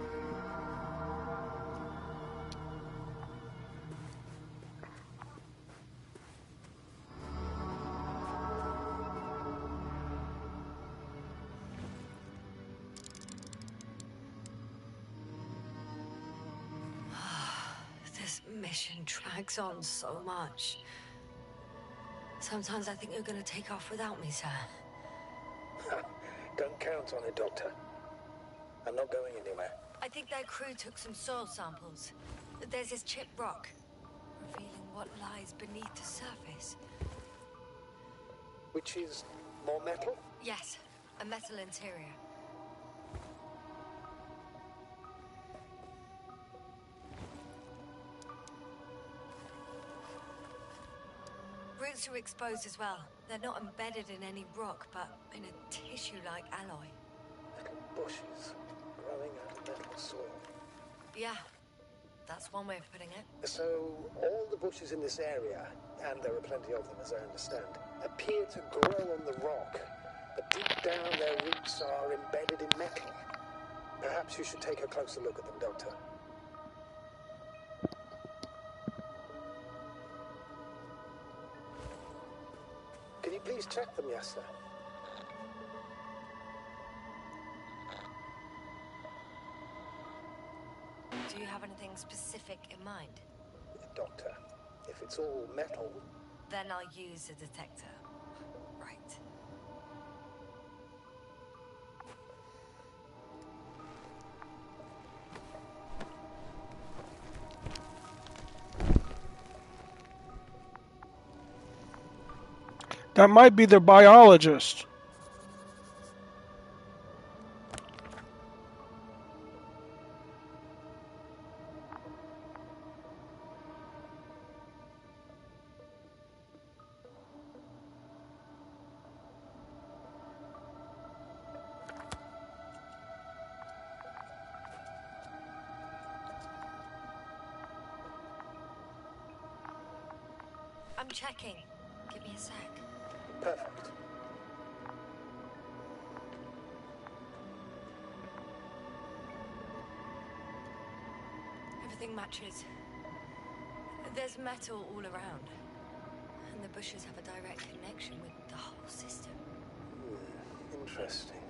[SPEAKER 2] This mission drags on so much. Sometimes I think you're gonna take off without me, sir.
[SPEAKER 3] Don't count on it, Doctor. I'm not going anywhere.
[SPEAKER 2] I think their crew took some soil samples. There's this chipped rock, revealing what lies beneath the surface.
[SPEAKER 3] Which is more metal?
[SPEAKER 2] Yes, a metal interior. Roots are exposed as well. They're not embedded in any rock, but in a tissue-like alloy.
[SPEAKER 3] Little bushes growing out of metal soil.
[SPEAKER 2] Yeah, that's one way of putting it.
[SPEAKER 3] So, all the bushes in this area, and there are plenty of them as I understand, appear to grow on the rock, but deep down their roots are embedded in metal. Perhaps you should take a closer look at them, Doctor. Can you please check them, yes, sir?
[SPEAKER 2] Do you have anything specific in mind?
[SPEAKER 3] Doctor, if it's all metal...
[SPEAKER 2] Then I'll use a detector. Right.
[SPEAKER 1] That might be their biologist.
[SPEAKER 2] I'm checking. Give me a sec.
[SPEAKER 3] Perfect.
[SPEAKER 2] Everything matches. There's metal all around. And the bushes have a direct connection with the whole system.
[SPEAKER 3] Interesting.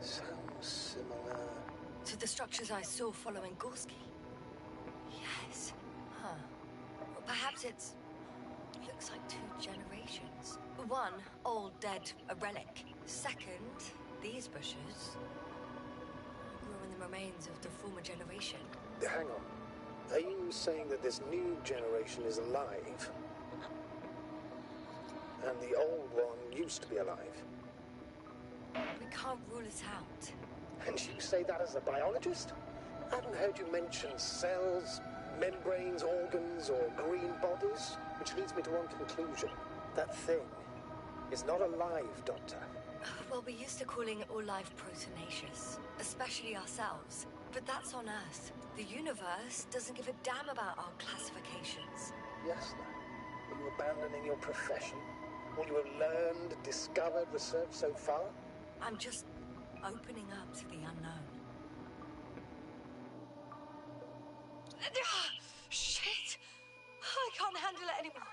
[SPEAKER 3] Sounds similar.
[SPEAKER 2] To the structures I saw following Gorski. Yes. Huh. Well, perhaps it's... looks like 2 generations. One, old, dead, a relic. Second, these bushes grew in the remains of the former generation.
[SPEAKER 3] Hang on. Are you saying that this new generation is alive? And the old one used to be alive?
[SPEAKER 2] We can't rule it out.
[SPEAKER 3] And you say that as a biologist? I haven't heard you mention cells, membranes, organs, or green bodies, which leads me to one conclusion. That thing is not alive, Doctor.
[SPEAKER 2] Well, we used to calling it all life proteinaceous, especially ourselves. But that's on Earth. The universe doesn't give a damn about our classifications.
[SPEAKER 3] Yes, sir. Are you abandoning your profession? All you have learned, discovered, researched so far?
[SPEAKER 2] I'm just opening up to the unknown. Shit! I can't handle it anymore.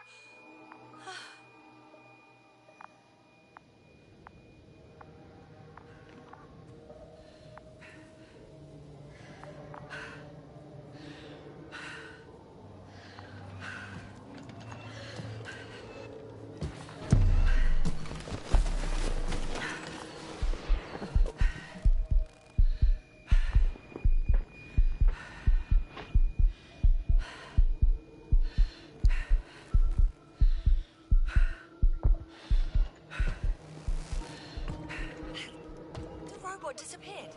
[SPEAKER 2] Disappeared.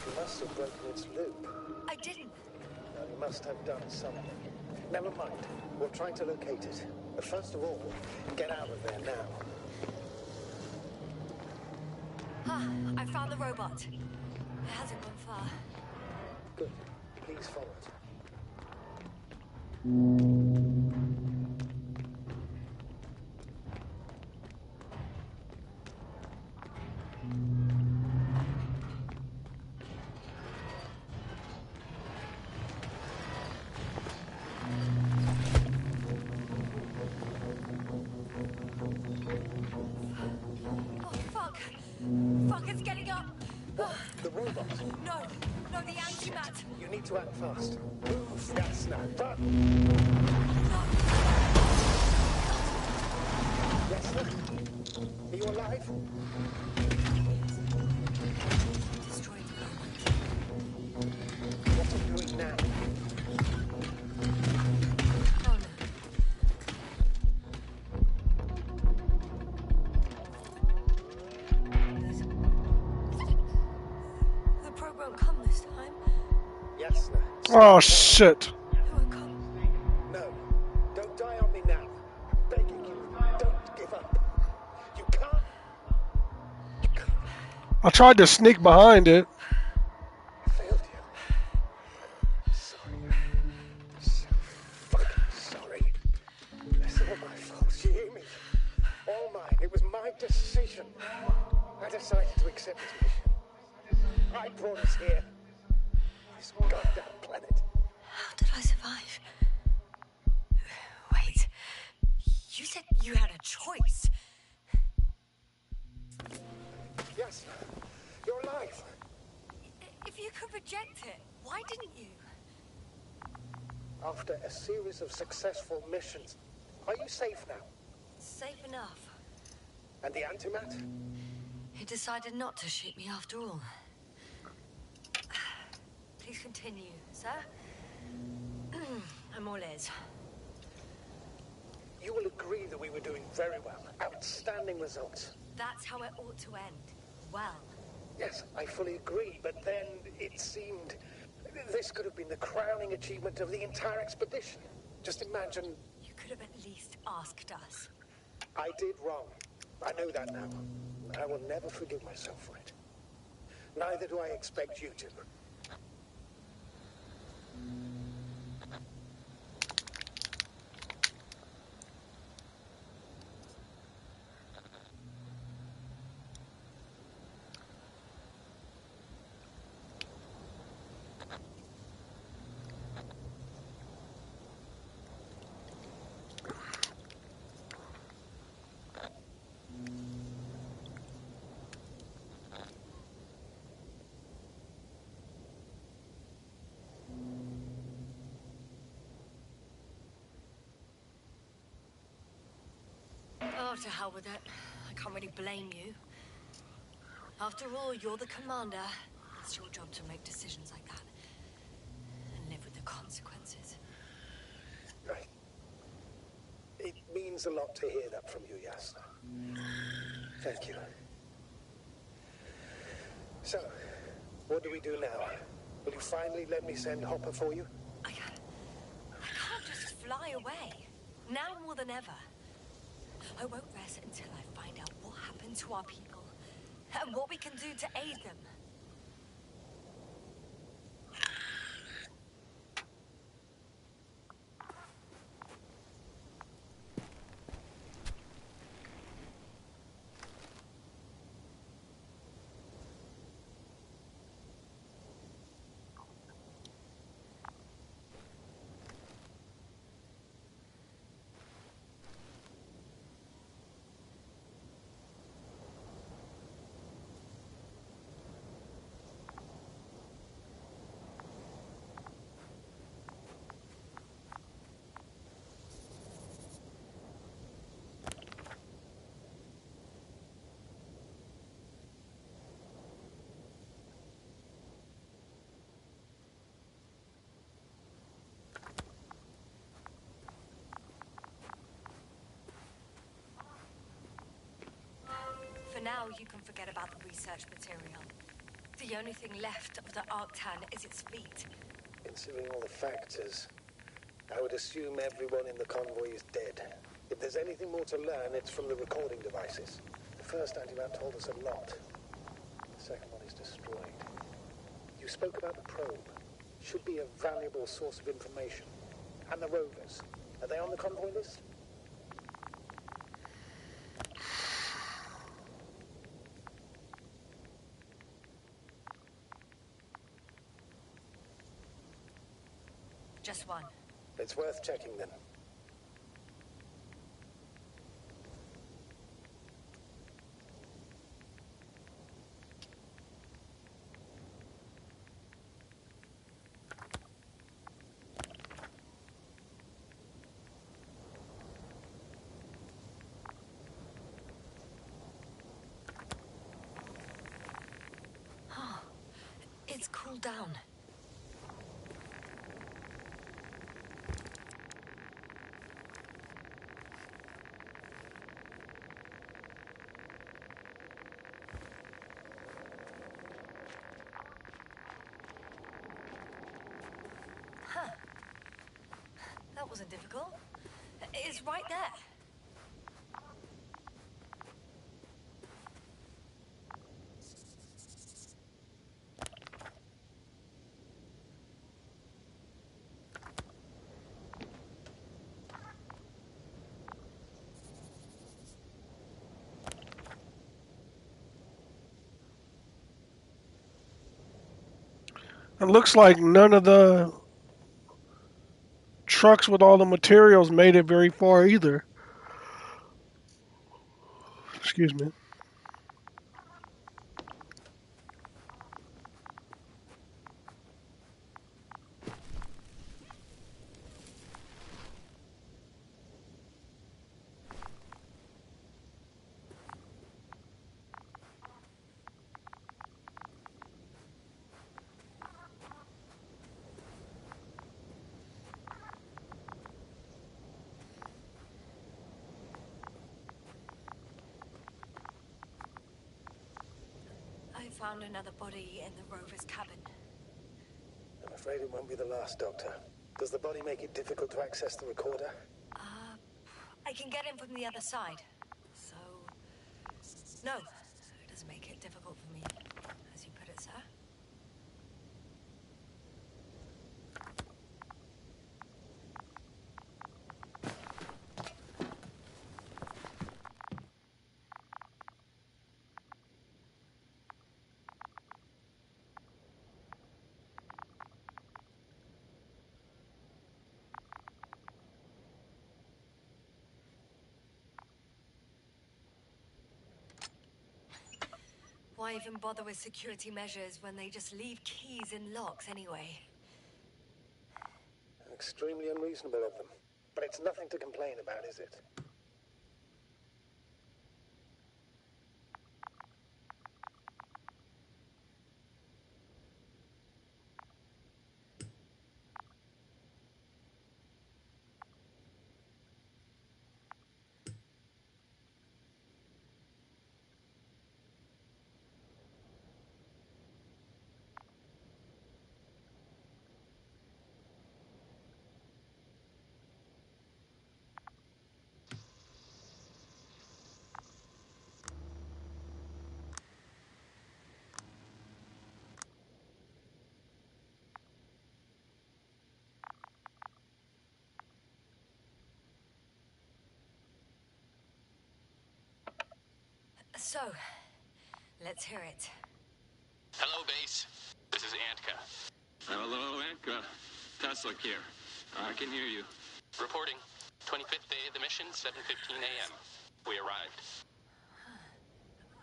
[SPEAKER 3] You must have broken its loop.
[SPEAKER 2] I didn't.
[SPEAKER 3] Now, you must have done something. Never mind. We'll try to locate it. But first of all, get out of there now.
[SPEAKER 2] Ah, I found the robot. It hasn't gone far.
[SPEAKER 3] Good. Please follow it.
[SPEAKER 2] Fuck, it's getting up!
[SPEAKER 3] What? The robot?
[SPEAKER 2] No, the antimat!
[SPEAKER 3] You need to act fast. Move! Yes, now, run! Yes, sir? Are you alive?
[SPEAKER 2] Destroyed the robot.
[SPEAKER 3] What are you doing now?
[SPEAKER 2] Oh no. The probe won't come this time.
[SPEAKER 3] Yes, sir.
[SPEAKER 1] Oh shit!
[SPEAKER 2] It won't come.
[SPEAKER 3] No. Don't die on me now. I'm begging you. Don't give up. You can't. You can't.
[SPEAKER 1] I tried to sneak behind it.
[SPEAKER 3] I failed you. Sorry. So fucking sorry. It's all my fault. You hear me? All mine. It was my decision. I decided to accept this mission. I brought us here. This goddamn planet.
[SPEAKER 2] How did I survive? Wait. You said you had a choice.
[SPEAKER 3] Yes. You're alive.
[SPEAKER 2] If you could reject it, why didn't you?
[SPEAKER 3] After a series of successful missions, are you safe now?
[SPEAKER 2] Safe enough.
[SPEAKER 3] And the antimat?
[SPEAKER 2] He decided not to shoot me after all. Please continue, sir. I'm all ears.
[SPEAKER 3] You will agree that we were doing very well. Outstanding results.
[SPEAKER 2] That's how it ought to end. Well.
[SPEAKER 3] Yes, I fully agree, but then it seemed this could have been the crowning achievement of the entire expedition. Just imagine...
[SPEAKER 2] You could have at least asked us.
[SPEAKER 3] I did wrong. I know that now. I will never forgive myself for it. Neither do I expect you to.
[SPEAKER 2] Oh, to hell with it. I can't really blame you. After all, you're the commander. It's your job to make decisions like that. And live with the consequences.
[SPEAKER 3] Right. It means a lot to hear that from you, Yasna. Thank you. So, what do we do now? Will you finally let me send Hopper for you?
[SPEAKER 2] I can't just fly away. Now more than ever. I won't rest until I find out what happened to our people. And what we can do to aid them. For now, you can forget about the research material. The only thing left of the Arctan is its fleet.
[SPEAKER 3] Considering all the factors, I would assume everyone in the convoy is dead. If there's anything more to learn, it's from the recording devices. The first antimat told us a lot. The second one is destroyed. You spoke about the probe. Should be a valuable source of information. And the rovers. Are they on the convoy list?
[SPEAKER 2] Just one.
[SPEAKER 3] It's worth checking then.
[SPEAKER 2] It's cooled down. Huh. That wasn't difficult. It's right there.
[SPEAKER 1] It looks like none of the trucks with all the materials made it very far either. Excuse me.
[SPEAKER 2] I found another body in the rover's cabin.
[SPEAKER 3] I'm afraid it won't be the last, Doctor. Does the body make it difficult to access the recorder?
[SPEAKER 2] I can get in from the other side. So... No, it doesn't make it difficult for me, as you put it, sir. Why even bother with security measures when they just leave keys in locks anyway?
[SPEAKER 3] Extremely unreasonable of them. But it's nothing to complain about, is it?
[SPEAKER 2] So, let's hear it.
[SPEAKER 5] Hello, base. This is Antka. Hello, Antka. Tesla here. I can hear you. Reporting. 25th day of the mission, 7:15 a.m. We arrived.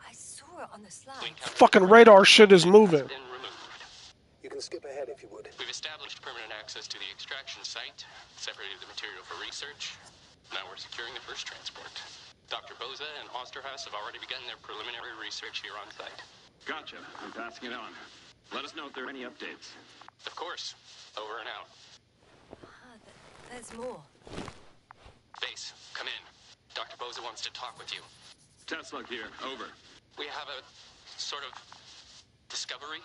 [SPEAKER 2] I saw it on the slide.
[SPEAKER 1] Fucking radar shit is moving.
[SPEAKER 5] Been removed.
[SPEAKER 3] You can skip ahead if you would.
[SPEAKER 5] We've established permanent access to the extraction site, separated the material for research. Now we're securing the first transport. Dr. Boza and Osterhaus have already begun their preliminary research here on site. Gotcha. I'm passing it on. Let us know if there are any updates. Of course. Over and out.
[SPEAKER 2] There's more.
[SPEAKER 5] Base, come in. Dr. Boza wants to talk with you. Tesla here. Over. We have a sort of discovery.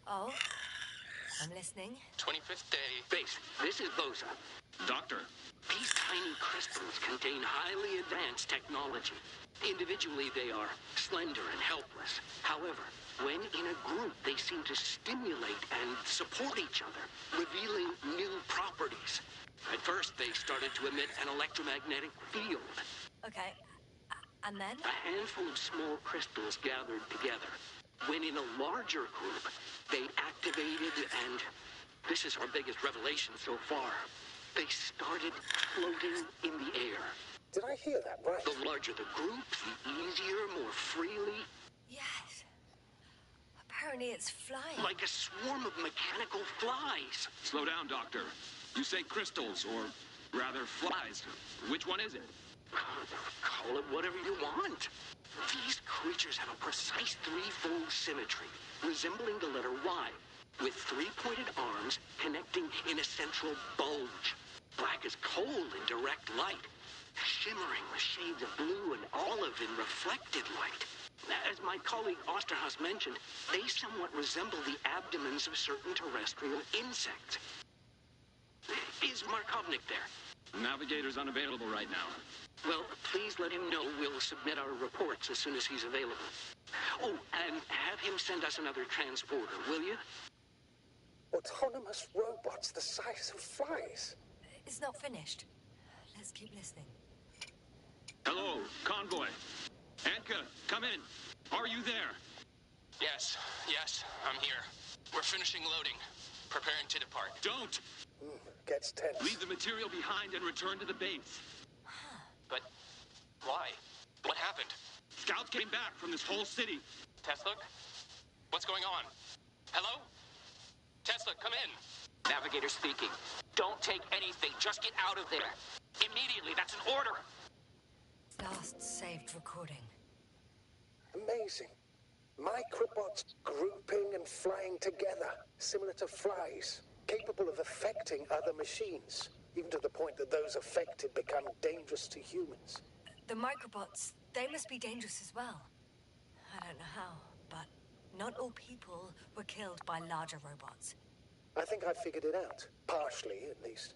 [SPEAKER 2] Oh? I'm listening.
[SPEAKER 5] 25th day. Base, this is Boza. Doctor. These tiny crystals contain highly advanced technology. Individually, they are slender and helpless. However, when in a group, they seem to stimulate and support each other, revealing new properties. At first, they started to emit an electromagnetic field.
[SPEAKER 2] Okay. And then?
[SPEAKER 5] A handful of small crystals gathered together. When in a larger group, they activated and... this is our biggest revelation so far. They started floating in the air.
[SPEAKER 3] Did I hear that right?
[SPEAKER 5] The larger the group, the easier, more freely.
[SPEAKER 2] Yes. Apparently it's flying.
[SPEAKER 5] Like a swarm of mechanical flies. Slow down, Doctor. You say crystals, or rather flies. Which one is it? Call it whatever you want. These creatures have a precise threefold symmetry, resembling the letter Y, with three-pointed arms connecting in a central bulge. Black as coal in direct light, shimmering with shades of blue and olive in reflected light. As my colleague Osterhaus mentioned, they somewhat resemble the abdomens of certain terrestrial insects. Is Markovnik there? Navigator's unavailable right now. Well, please let him know we'll submit our reports as soon as he's available. Oh, and have him send us another transporter, will you?
[SPEAKER 3] Autonomous robots the size of flies.
[SPEAKER 2] It's not finished. Let's keep listening.
[SPEAKER 5] Hello, convoy. Antka, come in. Are you there? Yes, I'm here. We're finishing loading. Preparing to depart. Don't!
[SPEAKER 3] Gets tense.
[SPEAKER 5] Leave the material behind and return to the base. But why? What happened? Scouts came back from this whole city. Tesla? What's going on? Hello? Tesla, come in. Navigator speaking. Don't take anything. Just get out of there. Immediately. That's an order.
[SPEAKER 2] Last saved recording.
[SPEAKER 3] Amazing. Microbots grouping and flying together, similar to flies, capable of affecting other machines, even to the point that those affected become dangerous to humans.
[SPEAKER 2] The microbots, they must be dangerous as well. I don't know how, but not all people were killed by larger robots.
[SPEAKER 3] I think I figured it out, partially at least.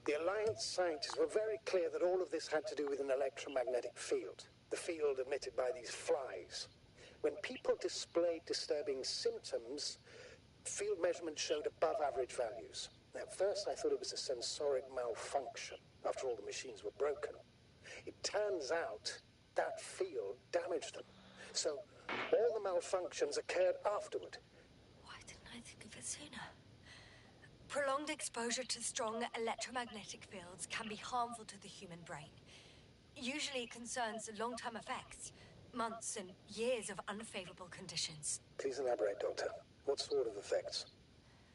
[SPEAKER 3] The Alliance scientists were very clear that all of this had to do with an electromagnetic field, the field emitted by these flies. When people displayed disturbing symptoms, field measurements showed above average values. At first I thought it was a sensoric malfunction, after all the machines were broken. It turns out that field damaged them. So all the malfunctions occurred afterward.
[SPEAKER 2] Why didn't I think of it sooner? Prolonged exposure to strong electromagnetic fields can be harmful to the human brain. Usually it concerns long-term effects, months and years of unfavorable conditions.
[SPEAKER 3] Please elaborate, Doctor. What sort of effects?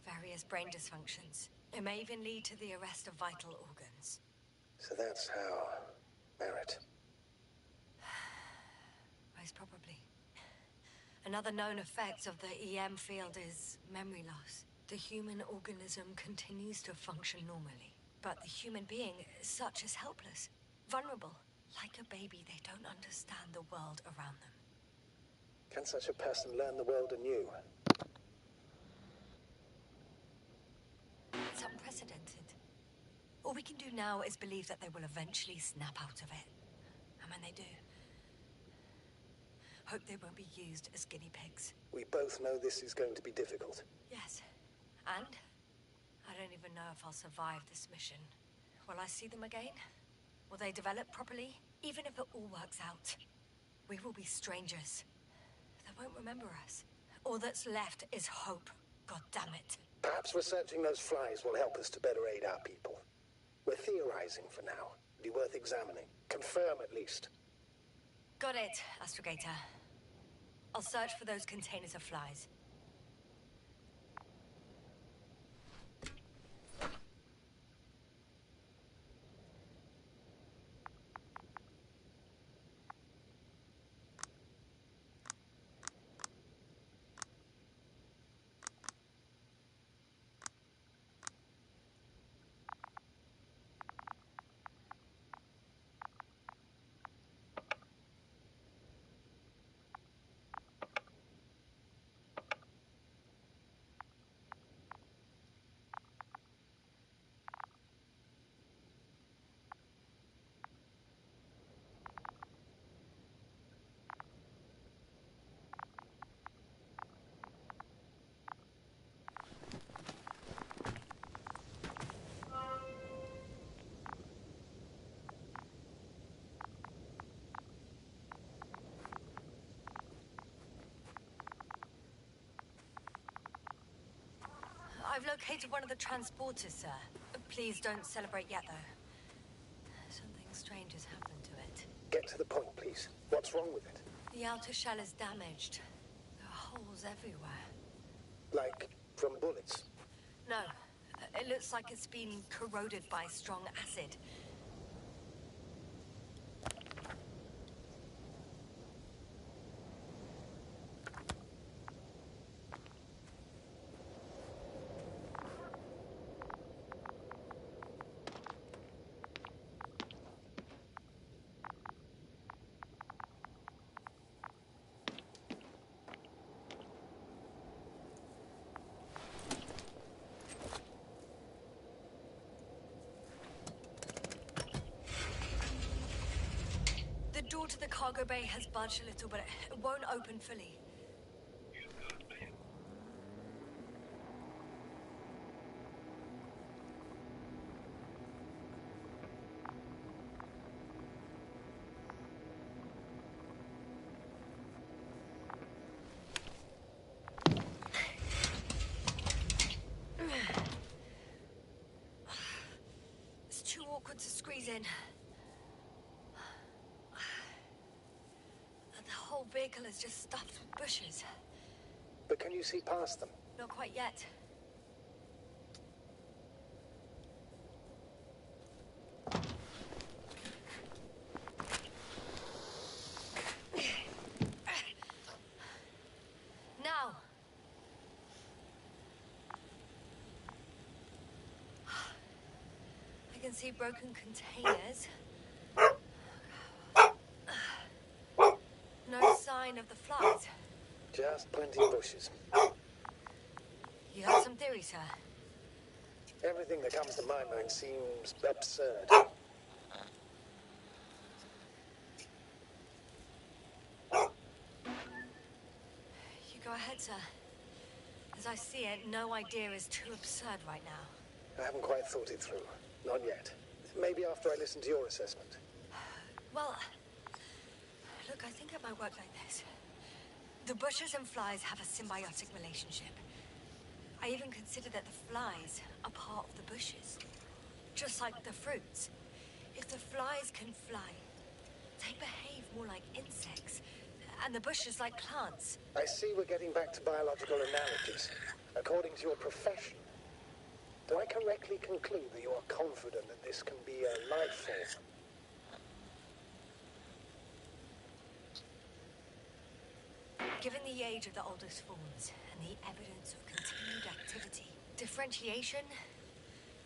[SPEAKER 2] Various brain dysfunctions. It may even lead to the arrest of vital organs.
[SPEAKER 3] So that's how... Merit.
[SPEAKER 2] Most probably. Another known effect of the EM field is memory loss. The human organism continues to function normally, but the human being as such is helpless, vulnerable. Like a baby, they don't understand the world around them.
[SPEAKER 3] Can such a person learn the world anew?
[SPEAKER 2] It's unprecedented. All we can do now is believe that they will eventually snap out of it. And when they do, hope they won't be used as guinea pigs.
[SPEAKER 3] We both know this is going to be difficult.
[SPEAKER 2] Yes. And I don't even know if I'll survive this mission. Will I see them again? Will they develop properly? Even if it all works out, we will be strangers. They won't remember us. All that's left is hope. God damn it.
[SPEAKER 3] Perhaps researching those flies will help us to better aid our people. We're theorizing for now. Be worth examining. Confirm at least.
[SPEAKER 2] Got it, Astrogator. I'll search for those containers of flies. I've located one of the transporters, sir. Please don't celebrate yet, though. Something strange has happened to it.
[SPEAKER 3] Get to the point, please. What's wrong with it?
[SPEAKER 2] The outer shell is damaged. There are holes everywhere.
[SPEAKER 3] Like from bullets?
[SPEAKER 2] No, it looks like it's been corroded by strong acid. The door to the cargo bay has budged a little, but it won't open fully. It's too awkward to squeeze in. The whole vehicle is just stuffed with bushes.
[SPEAKER 3] But can you see past them?
[SPEAKER 2] Not quite yet. Now. I can see broken containers. No sign of the flies.
[SPEAKER 3] Just plenty of bushes.
[SPEAKER 2] You have some theories, sir?
[SPEAKER 3] Everything that comes to my mind seems absurd.
[SPEAKER 2] You go ahead, sir. As I see it, no idea is too absurd right now.
[SPEAKER 3] I haven't quite thought it through. Not yet. Maybe after I listen to your assessment.
[SPEAKER 2] Well, look, I think it might work like this. The bushes and flies have a symbiotic relationship. I even consider that the flies are part of the bushes. Just like the fruits. If the flies can fly, they behave more like insects. And the bushes like plants.
[SPEAKER 3] I see we're getting back to biological analogies. According to your profession, do I correctly conclude that you are confident that this can be a life form?
[SPEAKER 2] Given the age of the oldest forms and the evidence of continued activity, differentiation,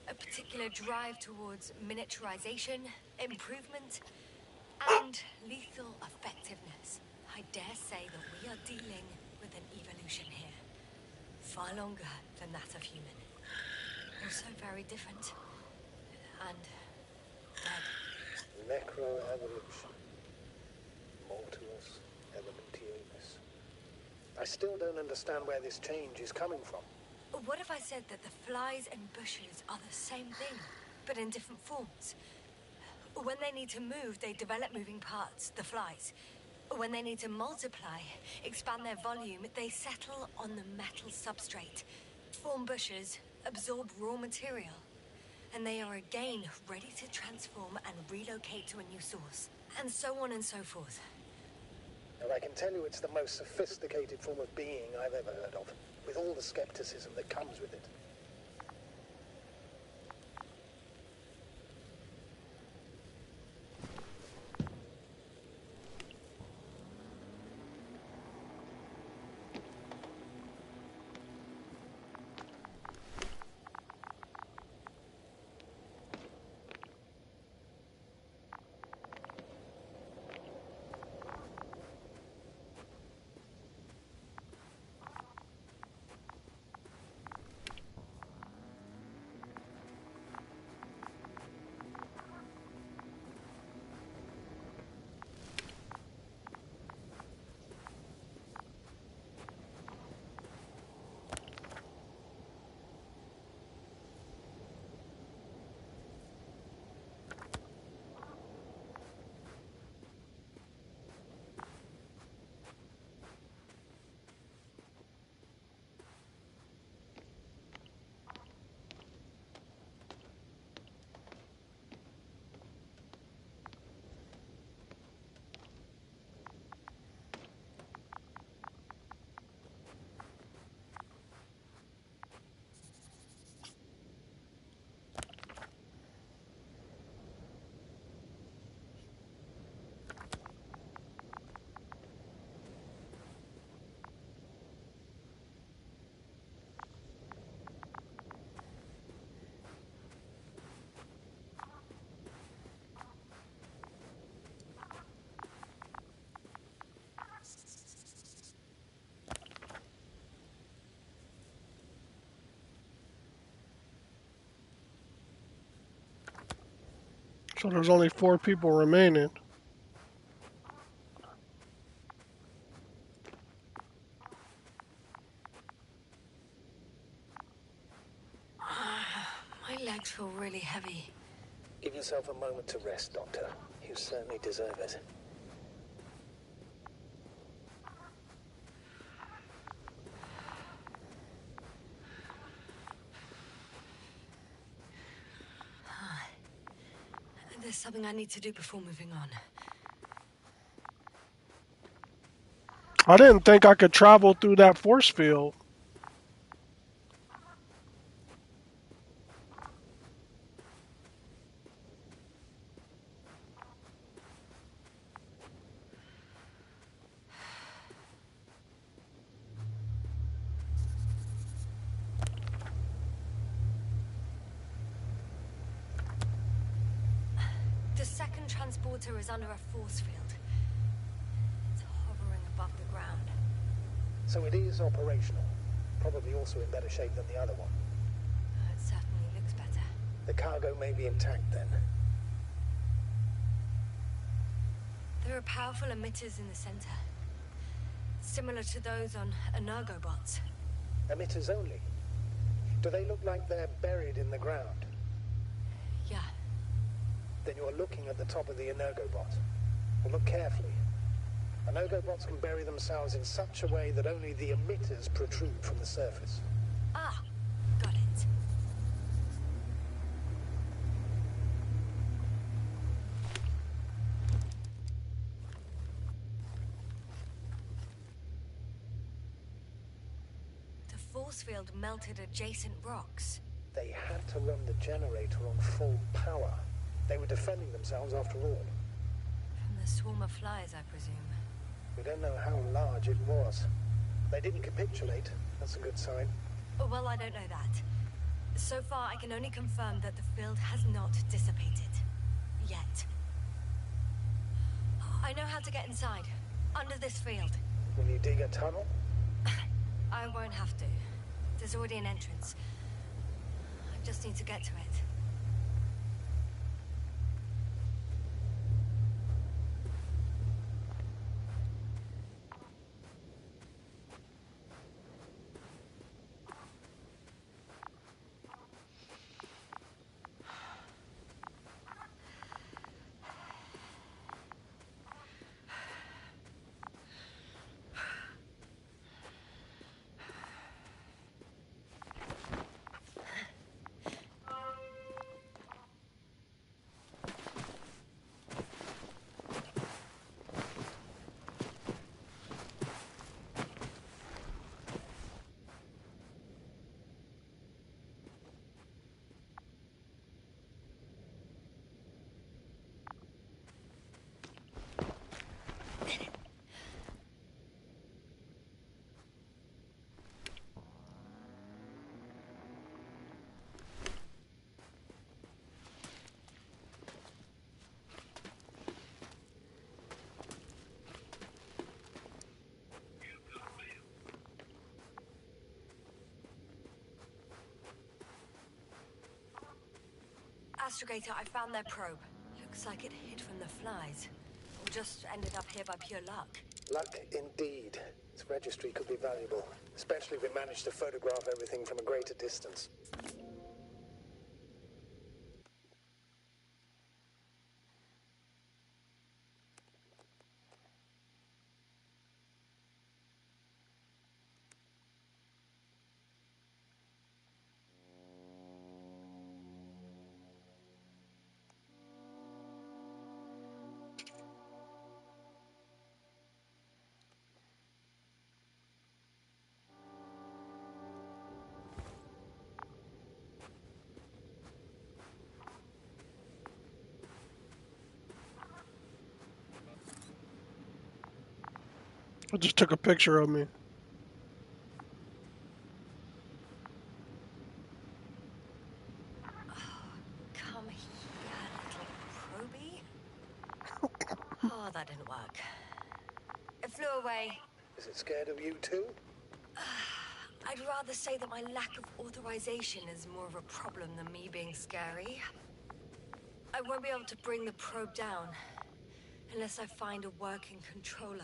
[SPEAKER 2] a particular drive towards miniaturization, improvement, and lethal effectiveness, I dare say that we are dealing with an evolution here. Far longer than that of human. Also very different. And dead.
[SPEAKER 3] Necroevolution. Mortuus evolutionis. I still don't understand where this change is coming from.
[SPEAKER 2] What if I said that the flies and bushes are the same thing, but in different forms? When they need to move, they develop moving parts, the flies. When they need to multiply, expand their volume, they settle on the metal substrate, form bushes, absorb raw material, and they are again ready to transform and relocate to a new source, and so on and so forth.
[SPEAKER 3] And I can tell you it's the most sophisticated form of being I've ever heard of, with all the skepticism that comes with it.
[SPEAKER 1] So there's only 4 people remaining.
[SPEAKER 2] My legs feel really heavy.
[SPEAKER 3] Give yourself a moment to rest, Doctor. You certainly deserve it.
[SPEAKER 2] There's something I need to do before moving on.
[SPEAKER 1] I didn't think I could travel through that force field.
[SPEAKER 2] The second transporter is under a force field. It's hovering above the ground.
[SPEAKER 3] So it is operational. Probably also in better shape than the other one.
[SPEAKER 2] It certainly looks better.
[SPEAKER 3] The cargo may be intact then.
[SPEAKER 2] There are powerful emitters in the center. Similar to those on Energobots.
[SPEAKER 3] Emitters only? Do they look like they're buried in the ground?
[SPEAKER 2] Yeah.
[SPEAKER 3] Then you're looking at the top of the Energobot. Well, look carefully. Energobots can bury themselves in such a way that only the emitters protrude from the surface.
[SPEAKER 2] Ah, got it. The force field melted adjacent rocks.
[SPEAKER 3] They had to run the generator on full power. They were defending themselves after all.
[SPEAKER 2] From the swarm of flies, I presume.
[SPEAKER 3] We don't know how large it was. They didn't capitulate. That's a good sign.
[SPEAKER 2] Oh, well, I don't know that. So far, I can only confirm that the field has not dissipated. Yet. I know how to get inside. Under this field.
[SPEAKER 3] Will you dig a tunnel?
[SPEAKER 2] I won't have to. There's already an entrance. I just need to get to it. investigator, I found their probe. Looks like it hid from the flies. Or just ended up here by pure luck.
[SPEAKER 3] Luck indeed. This registry could be valuable, especially if it managed to photograph everything from a greater distance.
[SPEAKER 1] It just took a picture of me.
[SPEAKER 2] Come here, little probie. Oh, that didn't work. It flew away.
[SPEAKER 3] Is it scared of you too?
[SPEAKER 2] I'd rather say that my lack of authorization is more of a problem than me being scary. I won't be able to bring the probe down unless I find a working controller.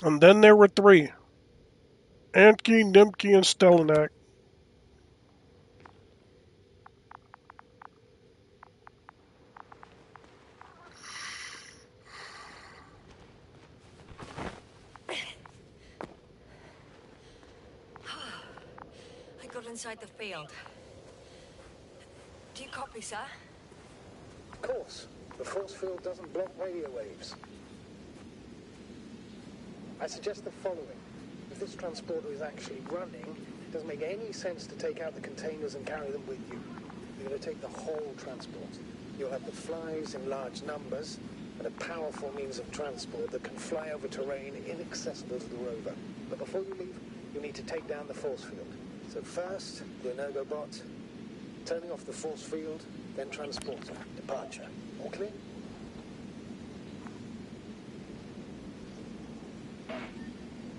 [SPEAKER 1] And then there were three. Anki, Nimki, and Stelinak.
[SPEAKER 2] I got inside the field. Do you copy, sir?
[SPEAKER 3] Of course. The force field doesn't block radio waves. I suggest the following. If this transporter is actually running, it doesn't make any sense to take out the containers and carry them with you. You're going to take the whole transport. You'll have the flies in large numbers and a powerful means of transport that can fly over terrain inaccessible to the rover. But before you leave, you need to take down the force field. So first, the Energobot, turning off the force field, then transporter, departure. All clear?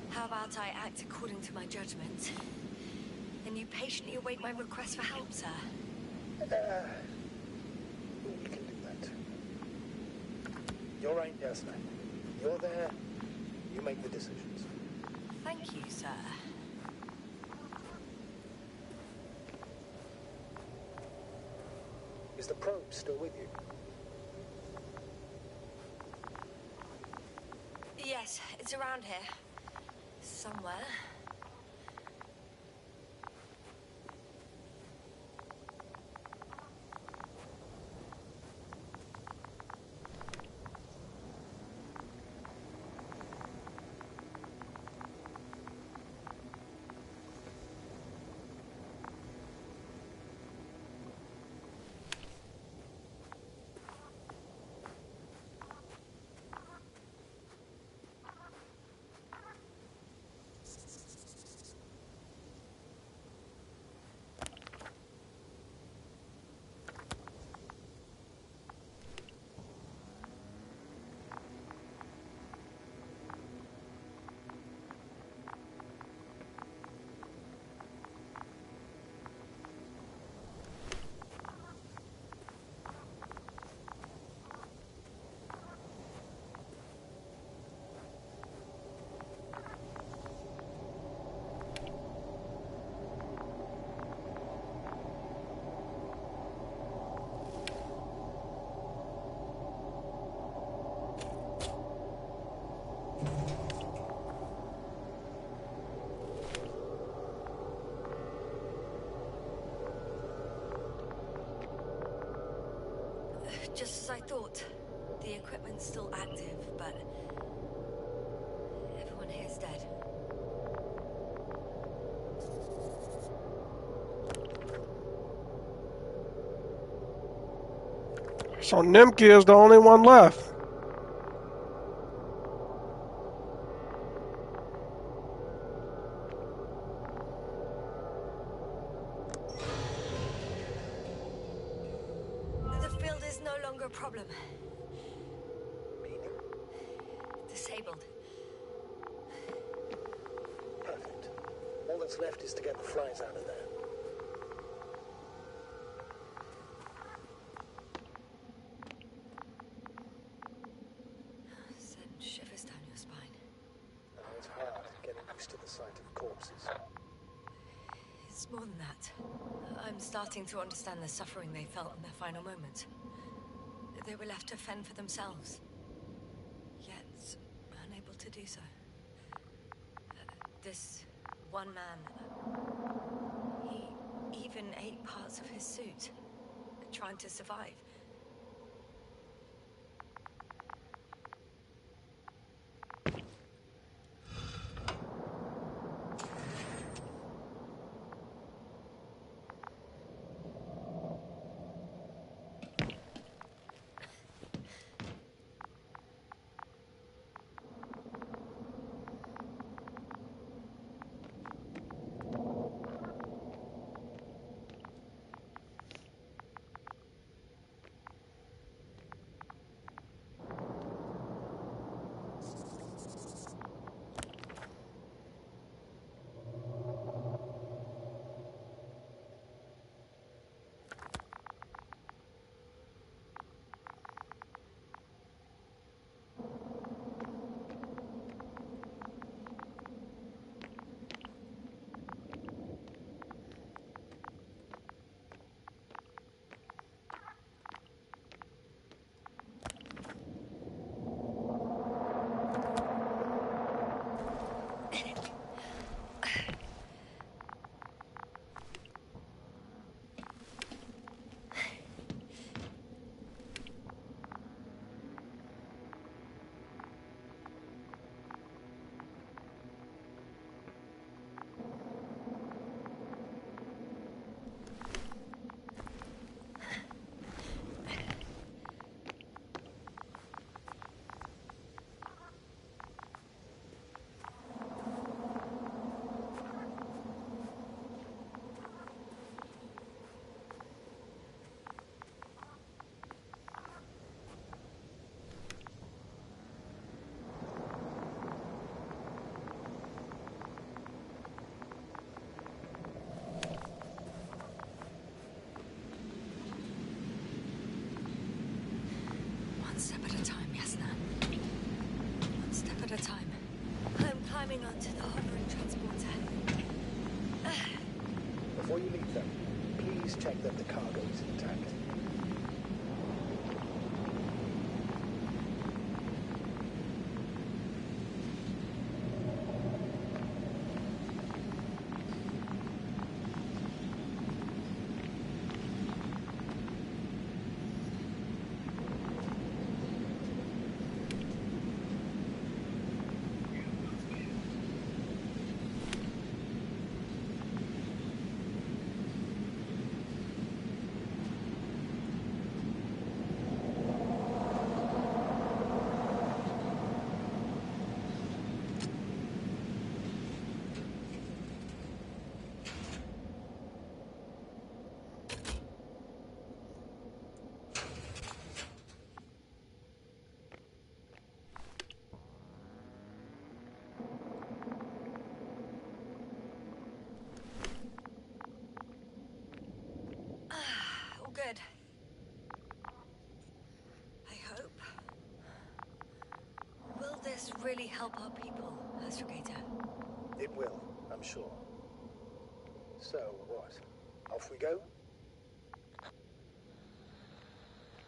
[SPEAKER 2] How about I act according to my judgment? And you patiently await my request for help, sir?
[SPEAKER 3] We can do that. You're right, Yasna. You're there. You make the decisions.
[SPEAKER 2] Thank you, sir.
[SPEAKER 3] Is the probe still with you?
[SPEAKER 2] Yes, it's around here. Somewhere. Just as I thought. The equipment's still active, but everyone here's dead.
[SPEAKER 1] So Nimki is the only one left.
[SPEAKER 2] longer a problem.
[SPEAKER 3] Meaning?
[SPEAKER 2] Disabled.
[SPEAKER 3] Perfect. All that's left is to get the flies out of there.
[SPEAKER 2] Send shivers down your spine.
[SPEAKER 3] I know it's hard getting used to the sight of corpses.
[SPEAKER 2] It's more than that. I'm starting to understand the suffering they felt in their final moments. They were left to fend for themselves, yet unable to do so. This one man, he even ate parts of his suit, trying to survive. One step at a time, Yasna. One step at a time. I'm climbing onto the hovering transporter.
[SPEAKER 3] Before you leave them, please check that the cargo is intact.
[SPEAKER 2] All good. I hope. Will this really help our people, Astrogator?
[SPEAKER 3] It will, I'm sure. So, what? Off we go?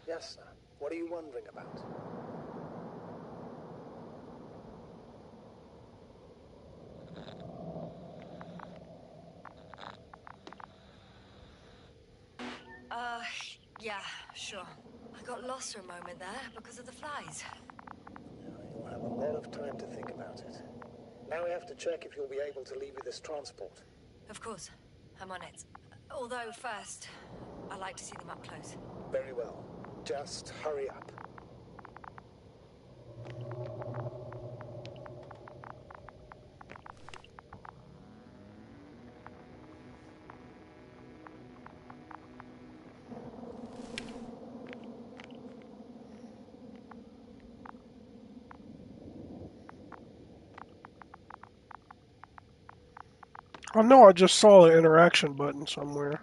[SPEAKER 3] Yasna, what are you wondering about?
[SPEAKER 2] Yeah, sure. I got lost for a moment there because of the flies.
[SPEAKER 3] You'll have a lot of time to think about it. Now we have to check if you'll be able to leave with this transport.
[SPEAKER 2] Of course, I'm on it. Although first, I like to see them up close.
[SPEAKER 3] Very well. Just hurry up.
[SPEAKER 1] I know I just saw the interaction button somewhere.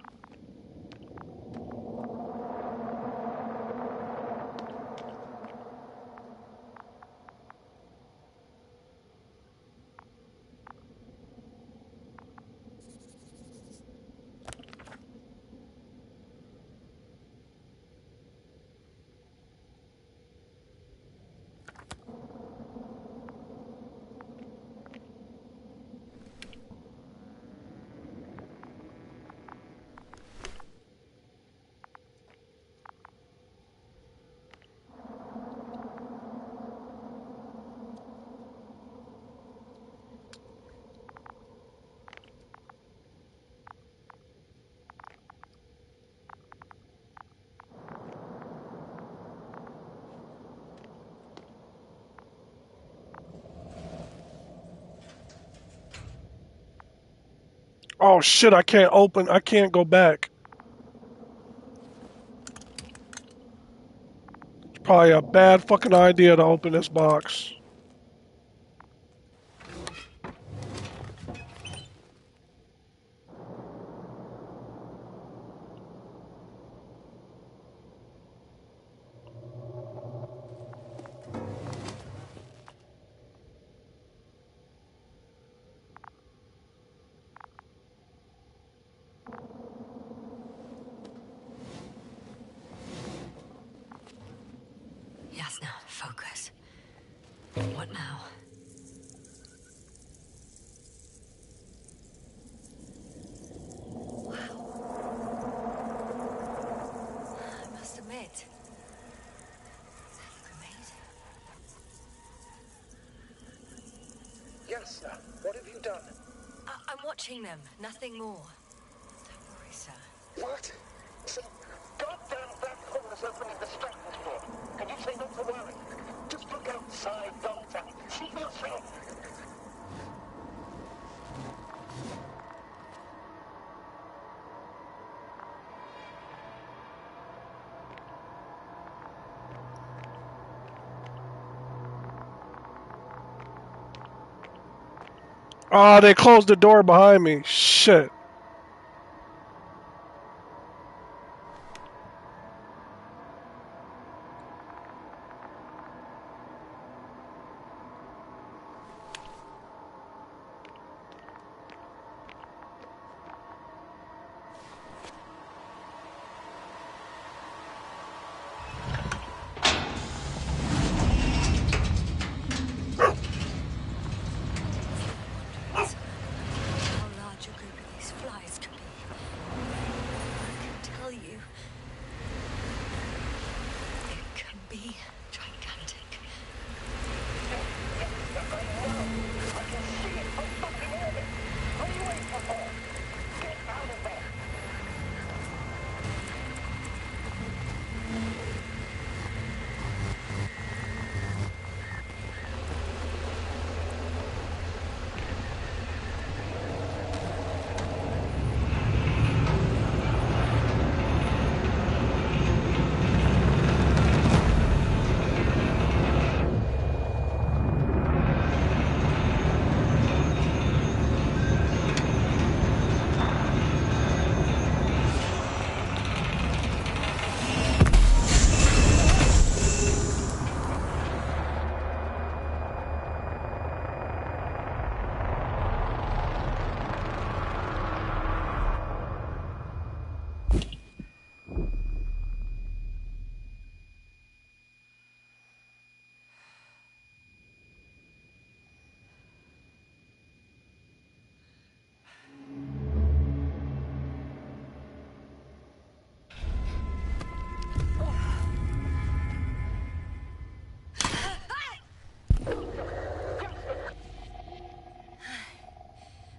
[SPEAKER 1] Oh shit, I can't go back. It's probably a bad fucking idea to open this box.
[SPEAKER 2] Yes, now, focus. What now? I must admit, they look amazing.
[SPEAKER 3] Yes, sir. What have you done?
[SPEAKER 2] I'm watching them, nothing more. Don't worry, sir.
[SPEAKER 3] What? Some goddamn black hole is opening the structure door. Can you say not to worry? Just look outside, Doctor. See for yourself.
[SPEAKER 1] Oh, they closed the door behind me. Shit.
[SPEAKER 2] How large a group of these flies could be. I can tell you, it can be gigantic.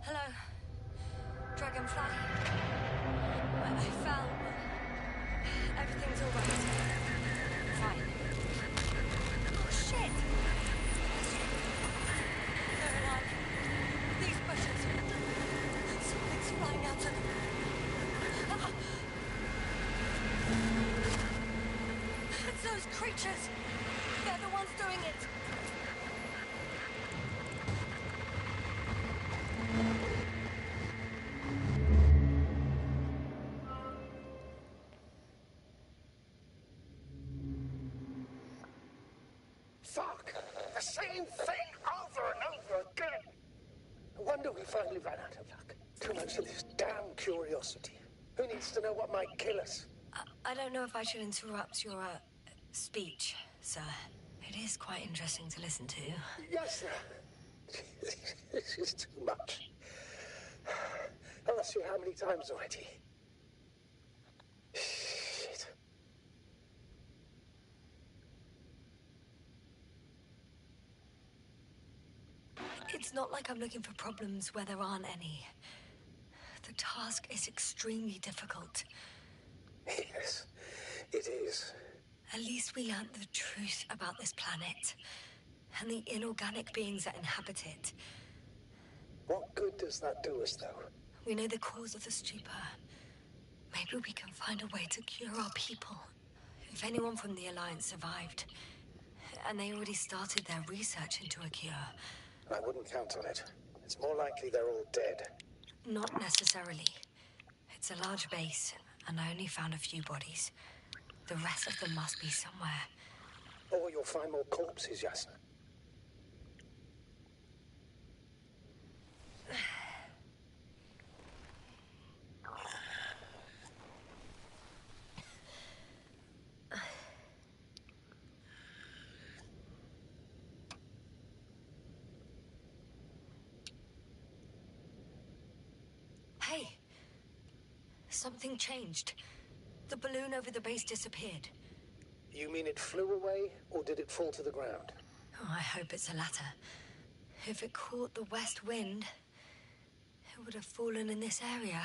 [SPEAKER 2] Hello, Dragonfly. I found one. Everything's all right. Fine. Oh, shit! They're alive. These bushes. Something's flying out of them. Ah! It's those creatures. They're the ones doing it.
[SPEAKER 3] same thing over and over again. No wonder we finally ran out of luck. Too much of this damn curiosity. Who needs to know what might kill us?
[SPEAKER 2] I don't know if I should interrupt your speech, sir. It is quite interesting to listen to.
[SPEAKER 3] Yes, sir. This is too much. I've asked you how many times already? Shit.
[SPEAKER 2] It's not like I'm looking for problems where there aren't any. The task is extremely difficult.
[SPEAKER 3] Yes, it is.
[SPEAKER 2] At least we learned the truth about this planet and the inorganic beings that inhabit it.
[SPEAKER 3] What good does that do us, though?
[SPEAKER 2] We know the cause of the stupor. Maybe we can find a way to cure our people. If anyone from the Alliance survived, and they already started their research into a cure.
[SPEAKER 3] I wouldn't count on it. It's more likely they're all dead.
[SPEAKER 2] Not necessarily. It's a large base, and I only found a few bodies. The rest of them must be somewhere.
[SPEAKER 3] Or you'll find more corpses, Yasna.
[SPEAKER 2] Hey! Something changed. The balloon over the base disappeared.
[SPEAKER 3] You mean it flew away, or did it fall to the ground?
[SPEAKER 2] Oh, I hope it's the latter. If it caught the west wind, it would have fallen in this area.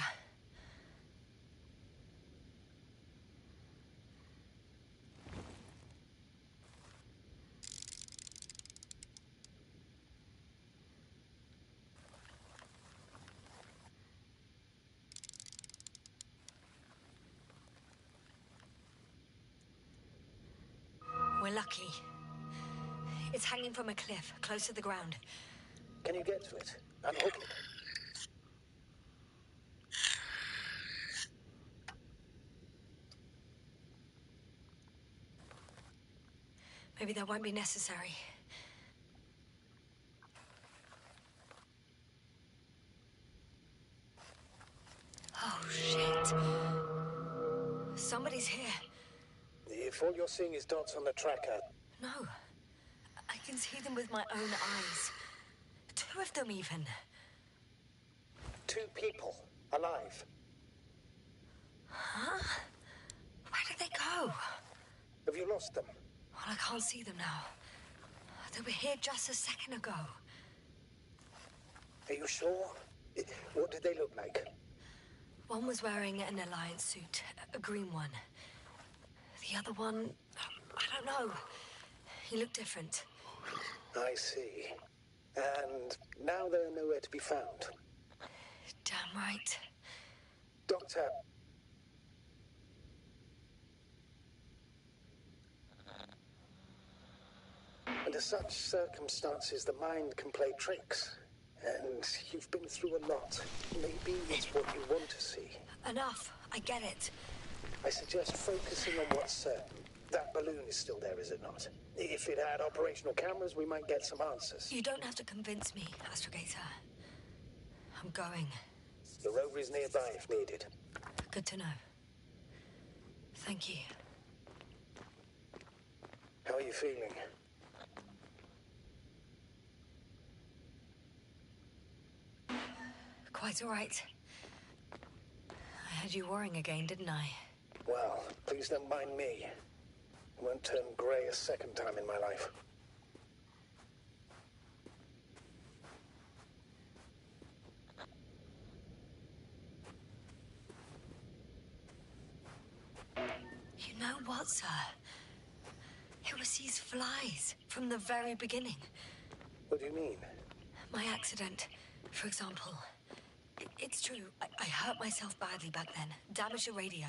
[SPEAKER 2] We're lucky. It's hanging from a cliff, close to the ground.
[SPEAKER 3] Can you get to it? Unhook it.
[SPEAKER 2] Maybe that won't be necessary. Oh, shit. Somebody's here.
[SPEAKER 3] If all you're seeing is dots on the tracker...
[SPEAKER 2] No. I can see them with my own eyes. 2 of them, even.
[SPEAKER 3] 2 people. Alive.
[SPEAKER 2] Huh? Where did they go?
[SPEAKER 3] Have you lost them?
[SPEAKER 2] Well, I can't see them now. They were here just a second ago.
[SPEAKER 3] Are you sure? What did they look like?
[SPEAKER 2] One was wearing an Alliance suit, a green one. The other one, I don't know. He looked different.
[SPEAKER 3] I see. And now they're nowhere to be found.
[SPEAKER 2] Damn right.
[SPEAKER 3] Doctor... Under such circumstances, the mind can play tricks. And you've been through a lot. Maybe it's what you want to see.
[SPEAKER 2] Enough. I get it.
[SPEAKER 3] I suggest focusing on what's certain. That balloon is still there, is it not? If it had operational cameras, we might get some answers.
[SPEAKER 2] You don't have to convince me, Astrogator. I'm going.
[SPEAKER 3] The rover is nearby if needed.
[SPEAKER 2] Good to know. Thank you.
[SPEAKER 3] How are you feeling?
[SPEAKER 2] Quite all right. I had you worrying again, didn't I?
[SPEAKER 3] Well, please don't mind me. I won't turn grey a second time in my life.
[SPEAKER 2] You know what, sir? It was these flies from the very beginning.
[SPEAKER 3] What do you mean?
[SPEAKER 2] My accident, for example. It's true, I hurt myself badly back then, damaged the radio.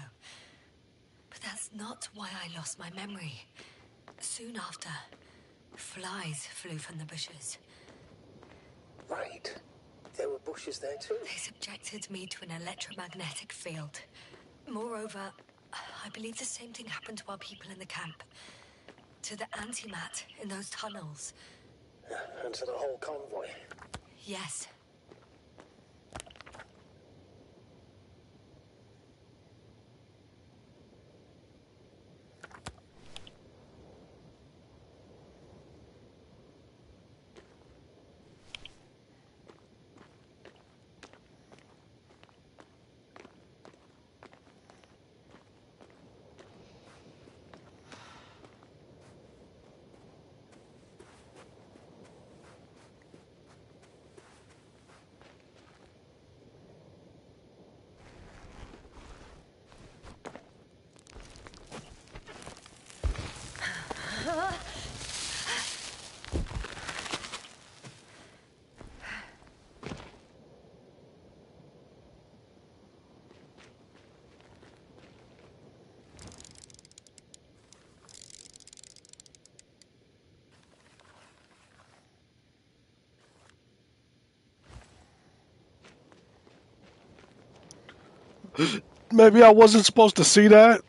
[SPEAKER 2] But that's not why I lost my memory. Soon after, flies flew from the bushes.
[SPEAKER 3] Right. There were bushes there too.
[SPEAKER 2] They subjected me to an electromagnetic field. Moreover, I believe the same thing happened to our people in the camp. To the antimat in those tunnels.
[SPEAKER 3] And to the whole convoy.
[SPEAKER 2] Yes.
[SPEAKER 1] Maybe I wasn't supposed to see that.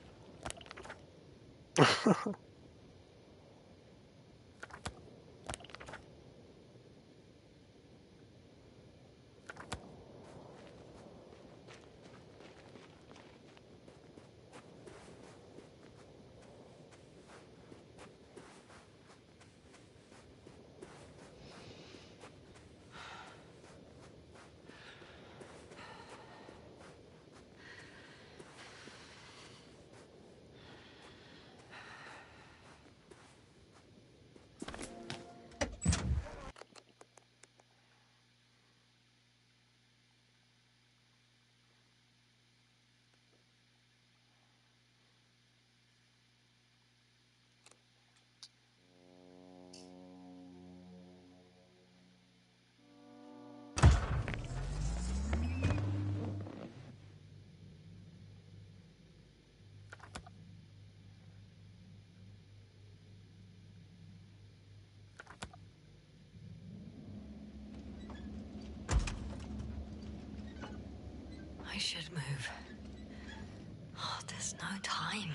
[SPEAKER 2] I should move. Oh, there's no time.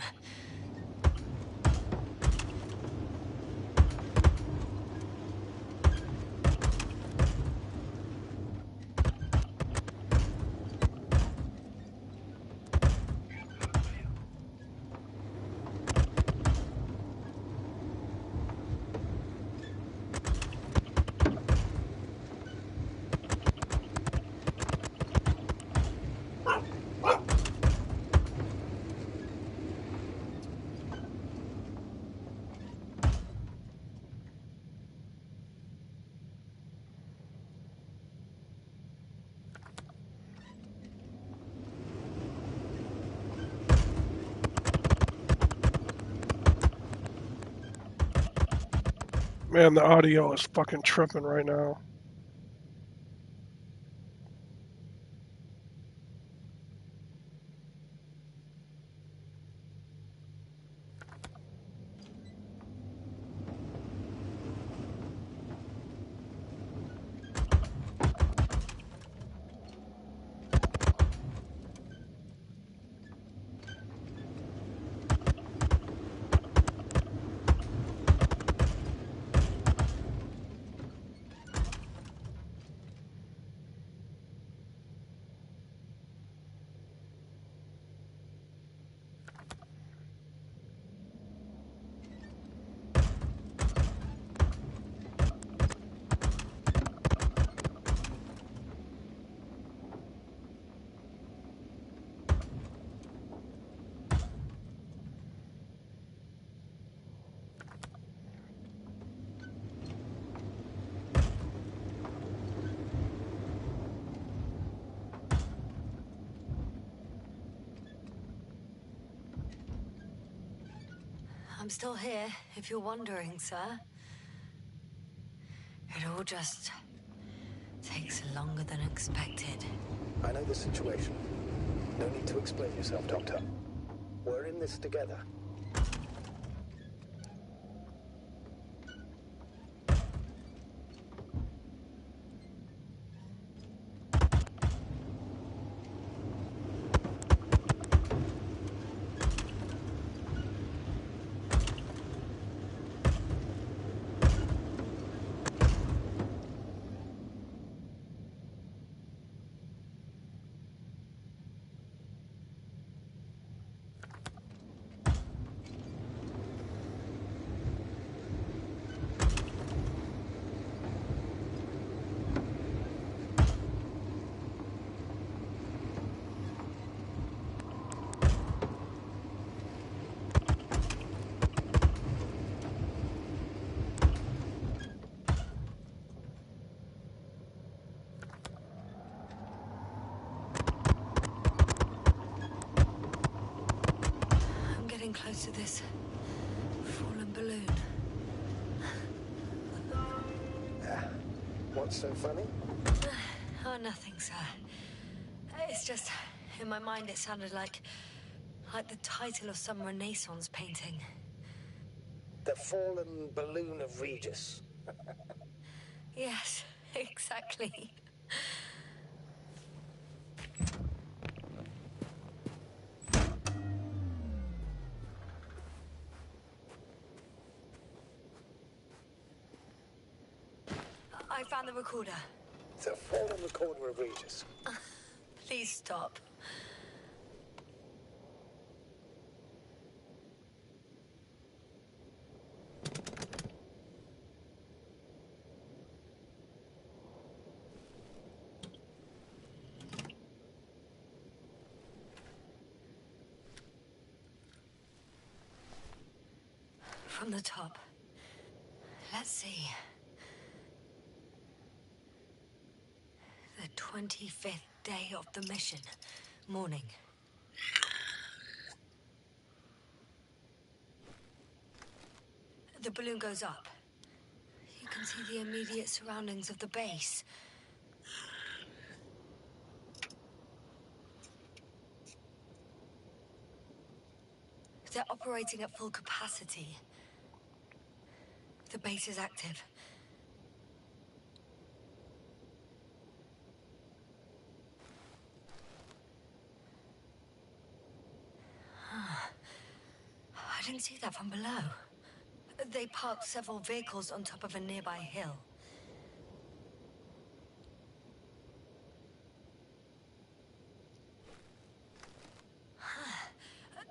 [SPEAKER 1] Man, the audio is fucking tripping right now.
[SPEAKER 2] I'm still here, if you're wondering, sir. It all just takes longer than expected.
[SPEAKER 3] I know the situation. No need to explain yourself, Doctor. We're in this together.
[SPEAKER 2] close to this fallen balloon.
[SPEAKER 3] What's so funny?
[SPEAKER 2] Oh, nothing, sir. It's just, in my mind it sounded like the title of some Renaissance painting.
[SPEAKER 3] The fallen balloon of Regis.
[SPEAKER 2] Yes, exactly. I found the recorder.
[SPEAKER 3] The fallen recorder of Regis.
[SPEAKER 2] Please stop. From the top. Let's see. The 25th day of the mission. Morning. The balloon goes up. You can see the immediate surroundings of the base. They're operating at full capacity. The base is active. I didn't see that from below. They parked several vehicles on top of a nearby hill.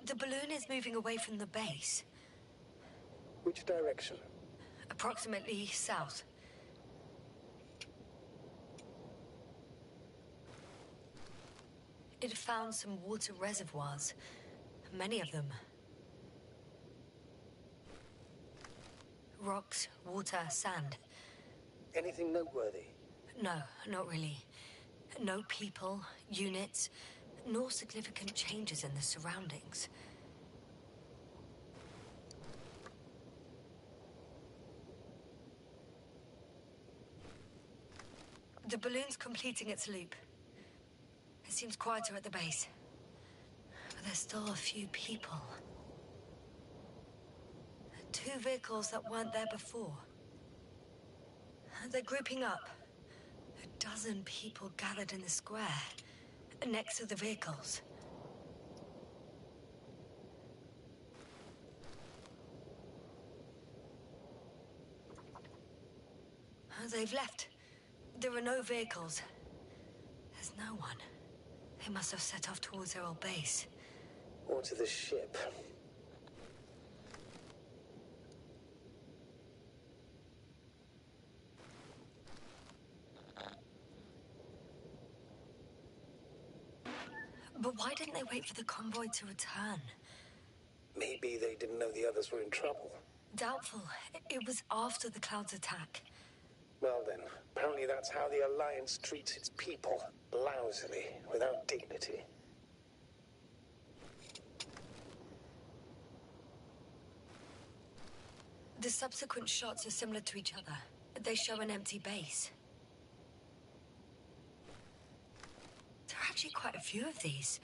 [SPEAKER 2] The balloon is moving away from the base.
[SPEAKER 3] Which direction?
[SPEAKER 2] Approximately south. It found some water reservoirs. Many of them. Rocks, water, sand.
[SPEAKER 3] Anything noteworthy?
[SPEAKER 2] No, not really. No people, units, nor significant changes in the surroundings. The balloon's completing its loop. It seems quieter at the base. But there's still a few people. 2 vehicles that weren't there before. They're grouping up. A dozen people gathered in the square, next to the vehicles. They've left. There are no vehicles. There's no one. They must have set off towards their old base.
[SPEAKER 3] Or to the ship.
[SPEAKER 2] But why didn't they wait for the convoy to return?
[SPEAKER 3] Maybe they didn't know the others were in trouble.
[SPEAKER 2] Doubtful. It was after the Cloud's attack.
[SPEAKER 3] Well then, apparently that's how the Alliance treats its people. Lousily, without dignity.
[SPEAKER 2] The subsequent shots are similar to each other. They show an empty base. There are actually quite a few of these.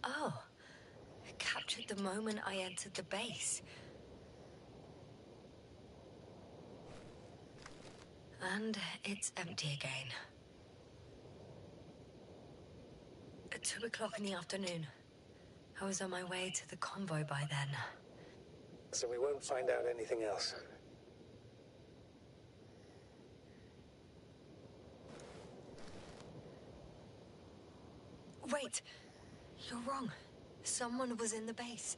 [SPEAKER 2] Oh, it captured the moment I entered the base. And it's empty again. At 2 o'clock in the afternoon. I was on my way to the convoy by then.
[SPEAKER 3] So we won't find out anything else.
[SPEAKER 2] Wait, you're wrong. Someone was in the base.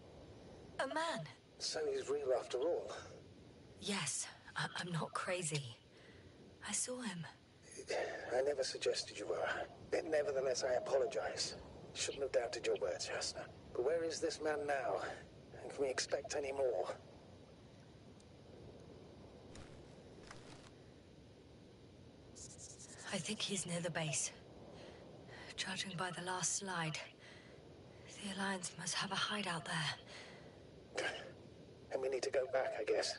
[SPEAKER 2] A man.
[SPEAKER 3] So he's real after all.
[SPEAKER 2] Yes, I'm not crazy. I saw him.
[SPEAKER 3] I never suggested you were. But nevertheless, I apologize. Shouldn't have doubted your words, Jasna. But where is this man now? And can we expect any more?
[SPEAKER 2] I think he's near the base. Judging by the last slide, the Alliance must have a hideout there.
[SPEAKER 3] And we need to go back, I guess.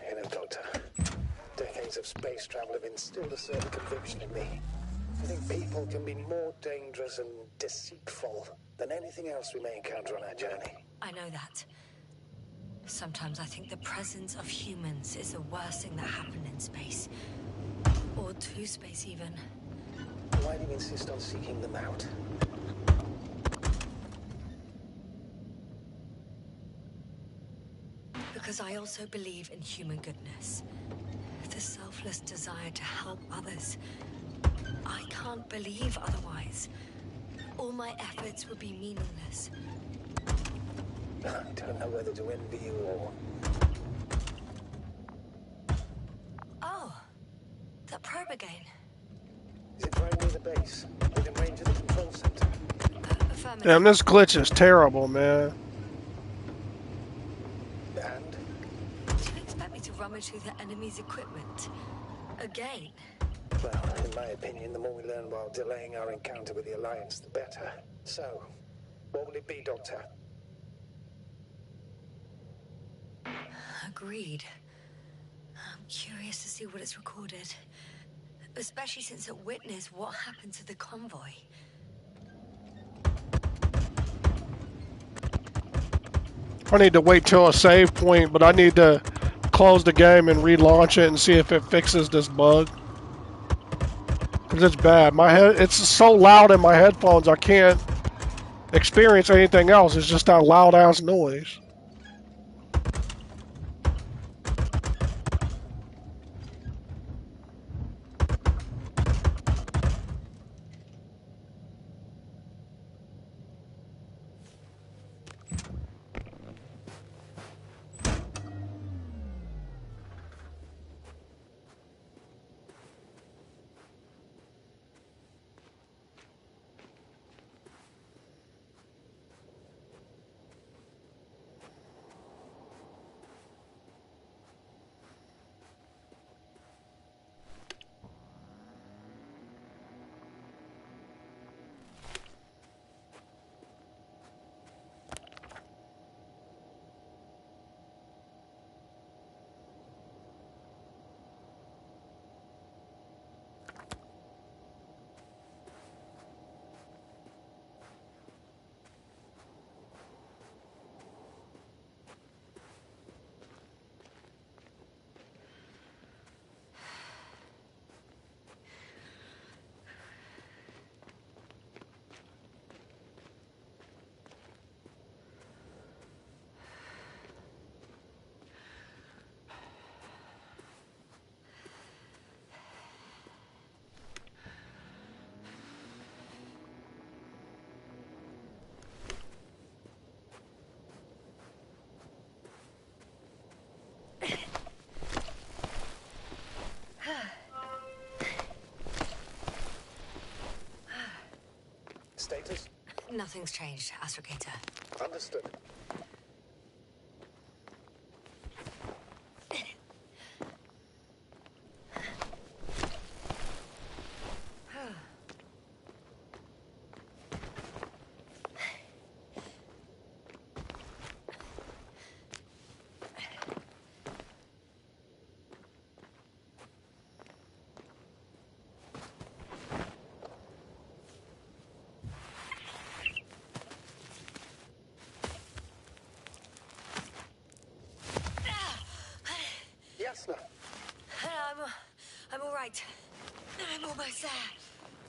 [SPEAKER 3] You know, Doctor, decades of space travel have instilled a certain conviction in me. I think people can be more dangerous and deceitful than anything else we may encounter on our journey.
[SPEAKER 2] I know that. Sometimes I think the presence of humans is the worst thing that happened in space. Or to space, even.
[SPEAKER 3] Why do you insist on seeking them out?
[SPEAKER 2] Because I also believe in human goodness. The selfless desire to help others. I can't believe otherwise. All my efforts would be meaningless.
[SPEAKER 3] I don't know whether to envy you or...
[SPEAKER 2] Oh, that probe again.
[SPEAKER 3] Is it right near the base? Within range of the control center?
[SPEAKER 2] Affirmative.
[SPEAKER 1] Damn, this glitch is terrible, man.
[SPEAKER 3] And?
[SPEAKER 2] Do you expect me to rummage through the enemy's equipment? Again?
[SPEAKER 3] Well, in my opinion, the more we learn while delaying our encounter with the Alliance, the better. So, what will it be, Doctor?
[SPEAKER 2] Agreed. I'm curious to see what it's recorded. Especially since it witnessed what happened to the convoy.
[SPEAKER 1] I need to wait till a save point, but I need to close the game and relaunch it and see if it fixes this bug. Because it's bad. It's so loud in my headphones, I can't experience anything else. It's just that loud ass noise.
[SPEAKER 3] Status?
[SPEAKER 2] Nothing's changed, Astrogator.
[SPEAKER 3] Understood. Jasna,
[SPEAKER 2] I'm all right. I'm almost there.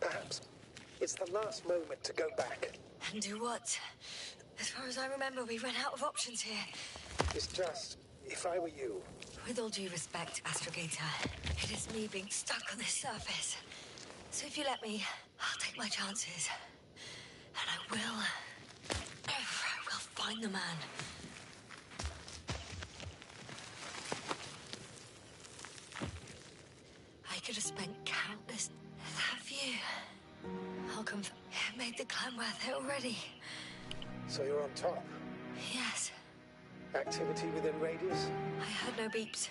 [SPEAKER 3] perhaps It's the last moment to go back.
[SPEAKER 2] And do what? As far as I remember, we ran out of options here.
[SPEAKER 3] It's just, if I were you...
[SPEAKER 2] With all due respect, Astrogator, it is me being stuck on this surface. So if you let me, I'll take my chances. And I will find the man. I could have spent countless... That view. How come it made the climb worth it already?
[SPEAKER 3] So you're on top.
[SPEAKER 2] Yes.
[SPEAKER 3] Activity within radius?
[SPEAKER 2] I heard no beeps.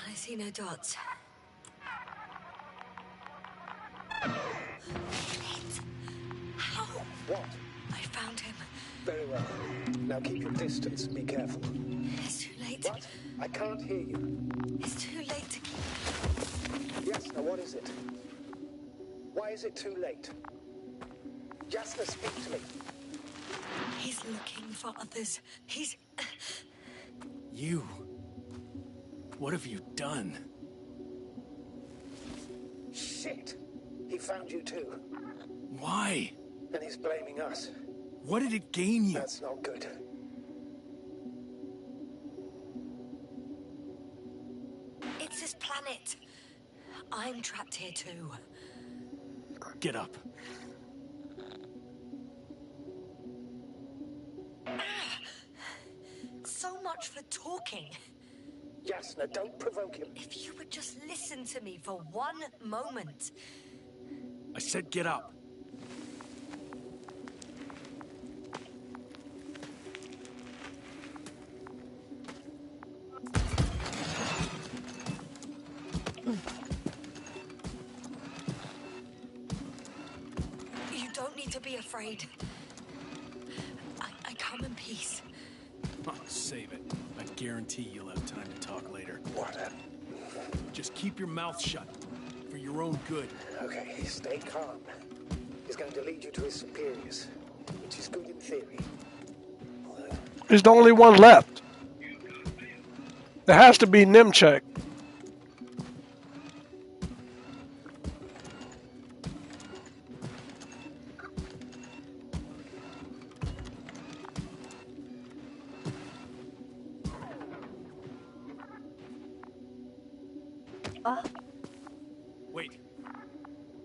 [SPEAKER 2] I see no dots. Shit! How?
[SPEAKER 3] What?
[SPEAKER 2] I found him.
[SPEAKER 3] Very well. Now keep your distance and be careful.
[SPEAKER 2] It's too late.
[SPEAKER 3] What? I can't hear you.
[SPEAKER 2] It's too late to keep...
[SPEAKER 3] Yes, now what is it? Why is it too late? Jasna, speak to me.
[SPEAKER 2] He's looking for others. He's...
[SPEAKER 6] You? What have you done?
[SPEAKER 3] Shit! He found you too.
[SPEAKER 6] Why?
[SPEAKER 3] And he's blaming us.
[SPEAKER 6] What did it gain you?
[SPEAKER 3] That's not good.
[SPEAKER 2] It's his planet. I'm trapped here too.
[SPEAKER 6] Get up.
[SPEAKER 2] So much for talking.
[SPEAKER 3] Jasna, don't provoke him.
[SPEAKER 2] If you would just listen to me for one moment.
[SPEAKER 6] I said get up.
[SPEAKER 2] You don't need to be afraid. I come in peace.
[SPEAKER 6] Oh, save it. I guarantee you'll have time to talk later.
[SPEAKER 3] What?
[SPEAKER 6] Just keep your mouth shut. For your own good.
[SPEAKER 3] Okay, stay calm. He's going to lead you to his superiors, which is good in theory.
[SPEAKER 1] He's the only one left. It has to be Nimchek.
[SPEAKER 6] Wait.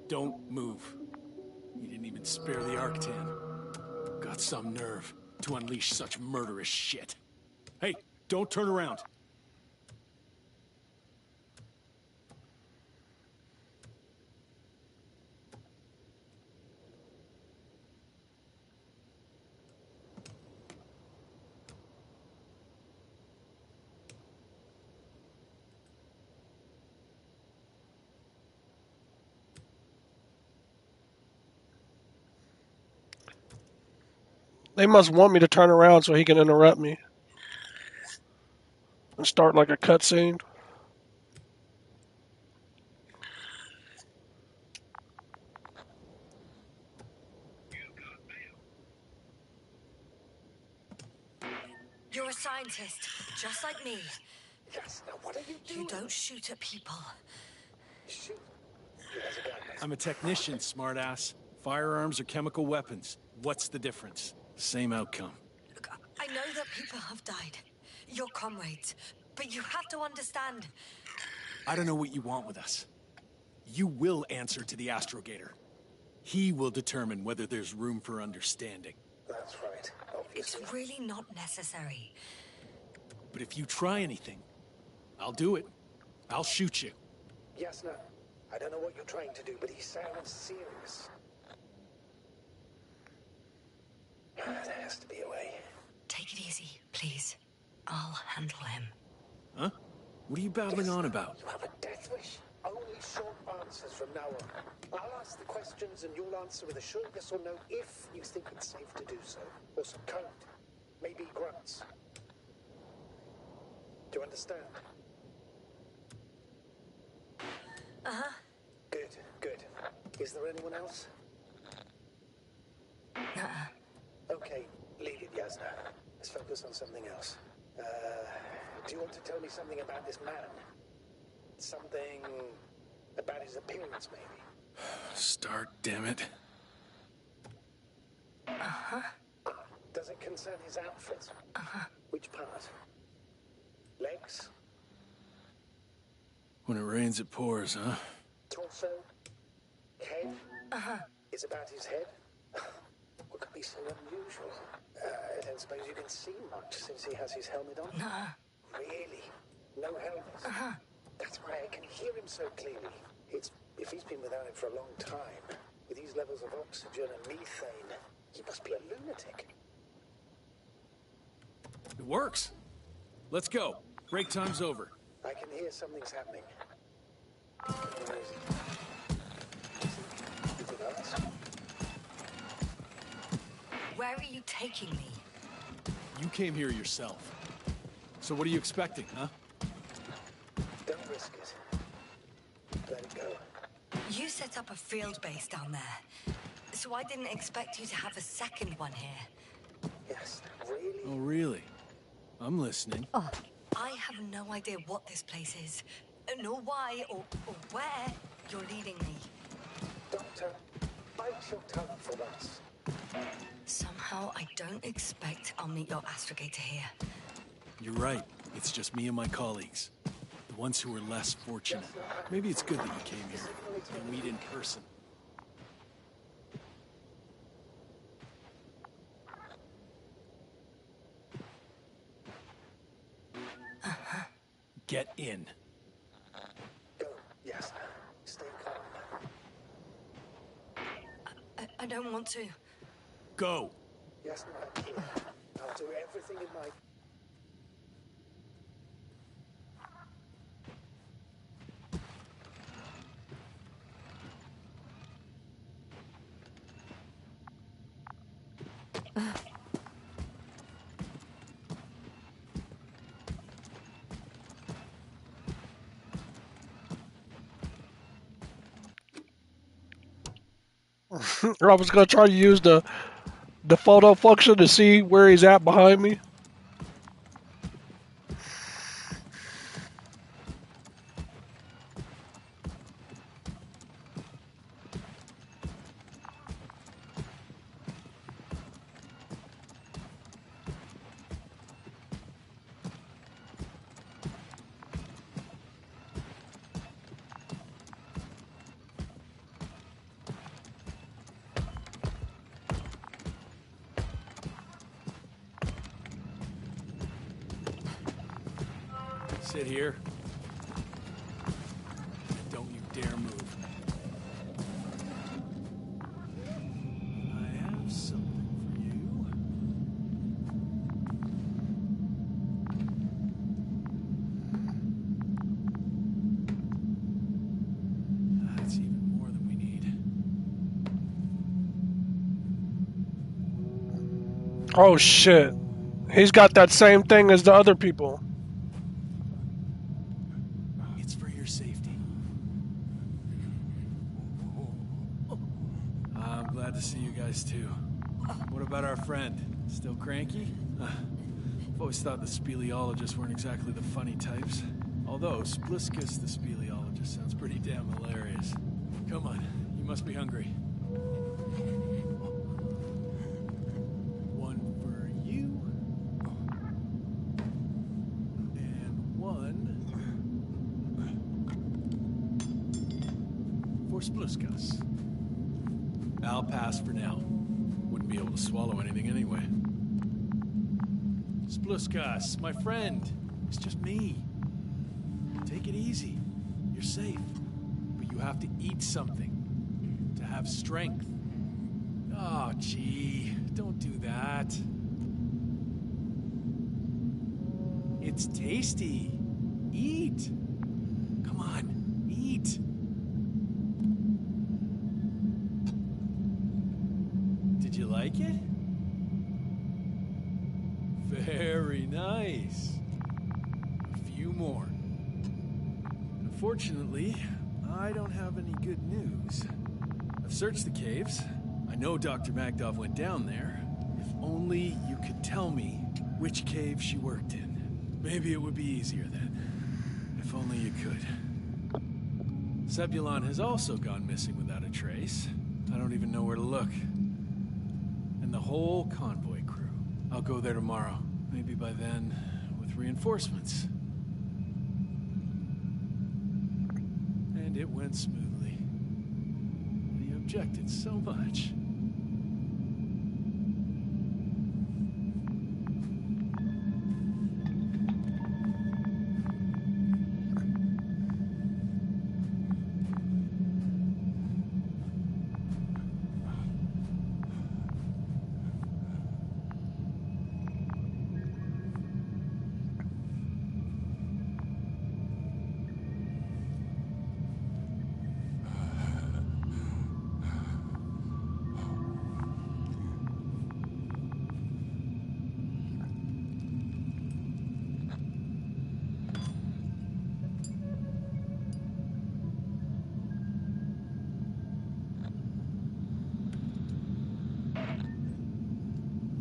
[SPEAKER 6] Don't move. You didn't even spare the Arctan. Got some nerve to unleash such murderous shit. Hey, don't turn around.
[SPEAKER 1] They must want me to turn around so he can interrupt me. And start like a cutscene.
[SPEAKER 2] You're a scientist, just like me.
[SPEAKER 3] Jasna, what are you doing?
[SPEAKER 2] You don't shoot at people.
[SPEAKER 3] Shoot. He has a gun.
[SPEAKER 6] I'm a technician, smartass. Firearms or chemical weapons. What's the difference? Same outcome.
[SPEAKER 2] Look, I know that people have died. Your comrades. But you have to understand.
[SPEAKER 6] I don't know what you want with us. You will answer to the Astrogator. He will determine whether there's room for understanding.
[SPEAKER 3] That's right,
[SPEAKER 2] It's
[SPEAKER 3] obviously.
[SPEAKER 2] really not necessary.
[SPEAKER 6] But if you try anything, I'll do it. I'll shoot you.
[SPEAKER 3] Jasna, I don't know what you're trying to do, but he sounds serious. There has to be a way.
[SPEAKER 2] Take it easy, please. I'll handle him.
[SPEAKER 6] Huh? What are you babbling on about?
[SPEAKER 3] You have a death wish? Only short answers from now on. I'll ask the questions and you'll answer with a short yes or no if you think it's safe to do so. Or some code. Maybe grunts. Do you understand?
[SPEAKER 2] Uh-huh.
[SPEAKER 3] Good, good. Is there anyone else?
[SPEAKER 2] Nuh-uh.
[SPEAKER 3] Okay, leave it, Jasna. Let's focus on something else. Do you want to tell me something about this man? Something about his appearance, maybe?
[SPEAKER 6] Start, damn it.
[SPEAKER 3] Does it concern his outfit? Which part? Legs?
[SPEAKER 6] When it rains, it pours, huh?
[SPEAKER 3] Torso? Head? It's about his head? What could be so unusual? I don't suppose you can see much since he has his helmet on?
[SPEAKER 2] No.
[SPEAKER 3] Really? No helmet? That's why I can hear him so clearly. If he's been without it for a long time, with these levels of oxygen and methane, he must be a lunatic.
[SPEAKER 6] It works. Let's go. Break time's over.
[SPEAKER 3] I can hear something's happening. Where is it? Is it us?
[SPEAKER 2] Where are you taking me?
[SPEAKER 6] You came here yourself. So what are you expecting, huh?
[SPEAKER 3] Don't risk it. Let it go.
[SPEAKER 2] You set up a field base down there, so I didn't expect you to have a second one here.
[SPEAKER 3] Yes, really?
[SPEAKER 6] Oh, really? I'm listening.
[SPEAKER 2] Oh, I have no idea what this place is, nor why or where you're leading me.
[SPEAKER 3] Doctor, bite your tongue for once.
[SPEAKER 2] Somehow I don't expect I'll meet your astrogator here.
[SPEAKER 6] You're right. It's just me and my colleagues. The ones who are less fortunate. Maybe it's good that you came here. We'll meet in person. Get in.
[SPEAKER 3] Go, yes. Stay calm.
[SPEAKER 2] I don't want to.
[SPEAKER 6] Go.
[SPEAKER 3] Yes, I'm here. I'll do everything in my...
[SPEAKER 1] I was gonna try to use the photo function to see where he's at behind me.
[SPEAKER 6] Sit here. Don't you dare move. I have something for you. That's even more than we need.
[SPEAKER 1] Oh shit. He's got that same thing as the other people.
[SPEAKER 6] It's for your safety. I'm glad to see you guys too. What about our friend? Still cranky? I've always thought the speleologists weren't exactly the funny types. Although Spliskus the speleologist sounds pretty damn hilarious. Come on, you must be hungry. One for you. And one for Spliskus. I'll pass for now. Wouldn't be able to swallow anything anyway. Spliskus, my friend. It's just me. Take it easy. You're safe. But you have to eat something to have strength. Oh, gee. Don't do that. It's tasty. Eat. Come on, eat. Did you like it? Very nice. A few more. Unfortunately, I don't have any good news. I've searched the caves. I know Dr. Magdov went down there. If only you could tell me which cave she worked in. Maybe it would be easier then. If only you could. Zebulon has also gone missing without a trace. I don't even know where to look. And the whole convoy crew. I'll go there tomorrow. Maybe by then, with reinforcements. And it went smoothly. He objected so much.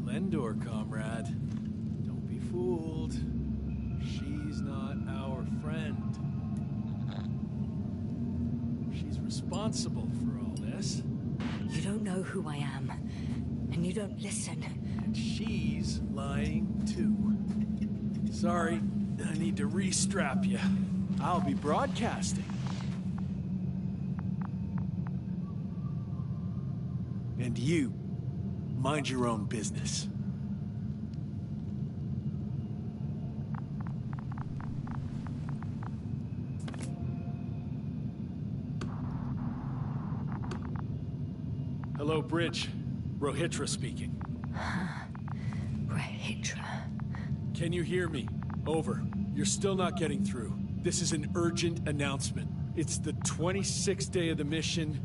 [SPEAKER 6] Lendor, comrade. Don't be fooled. She's not our friend. She's responsible for all this.
[SPEAKER 2] You don't know who I am, and you don't listen.
[SPEAKER 6] And she's lying too. Sorry, I need to re-strap you. I'll be broadcasting. And you, mind your own business. Hello, Bridge. Rohitra speaking.
[SPEAKER 2] Rohitra.
[SPEAKER 6] Can you hear me? Over. You're still not getting through. This is an urgent announcement. It's the 26th day of the mission,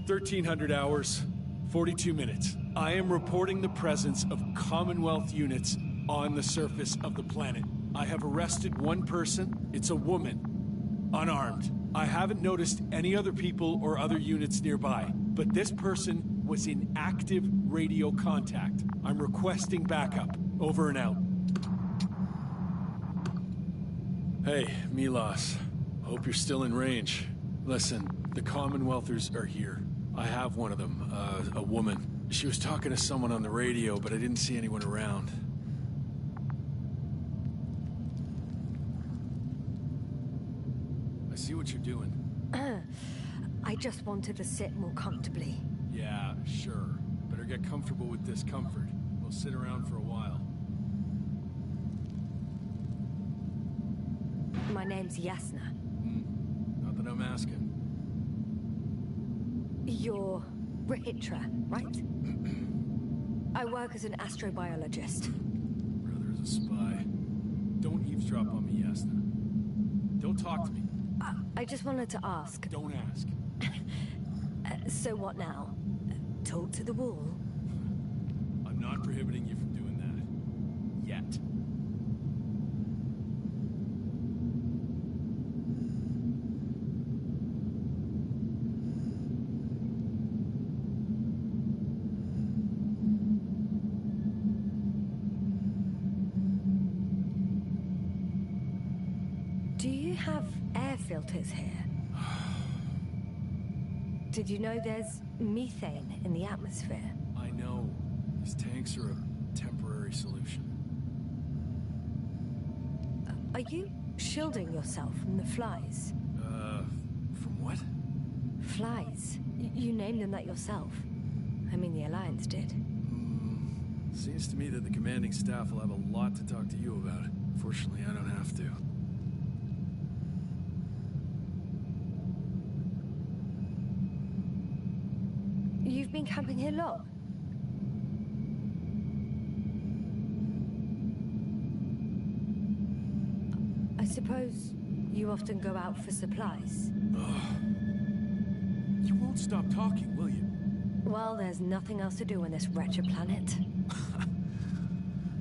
[SPEAKER 6] 1300 hours, 42 minutes. I am reporting the presence of Commonwealth units on the surface of the planet. I have arrested one person. It's a woman, unarmed. I haven't noticed any other people or other units nearby, but this person was in active radio contact. I'm requesting backup. Over and out. Hey, Milos. Hope you're still in range. Listen, the Commonwealthers are here. I have one of them, a woman. She was talking to someone on the radio, but I didn't see anyone around. I see what you're doing.
[SPEAKER 2] I just wanted to sit more comfortably.
[SPEAKER 6] Yeah, sure. Better get comfortable with discomfort. We'll sit around for a while.
[SPEAKER 2] My name's Yasna.
[SPEAKER 6] Not that I'm asking.
[SPEAKER 2] You're Rohitra, right? I work as an astrobiologist.
[SPEAKER 6] Brother is a spy. Don't eavesdrop on me, Yasna. Don't talk to me.
[SPEAKER 2] I just wanted to ask.
[SPEAKER 6] Don't ask.
[SPEAKER 2] So what now? Talk to the wall?
[SPEAKER 6] I'm not prohibiting you from doing that. Yet.
[SPEAKER 2] Do you have air filters here? Did you know there's methane in the atmosphere?
[SPEAKER 6] I know. These tanks are a temporary solution.
[SPEAKER 2] Are you shielding yourself from the flies?
[SPEAKER 6] From what?
[SPEAKER 2] Flies. You named them that yourself. I mean, the Alliance did.
[SPEAKER 6] Seems to me that the commanding staff will have a lot to talk to you about. Fortunately, I don't have to.
[SPEAKER 2] You've been camping here long? I suppose you often go out for supplies?
[SPEAKER 6] You won't stop talking, will you?
[SPEAKER 2] Well, there's nothing else to do on this wretched planet.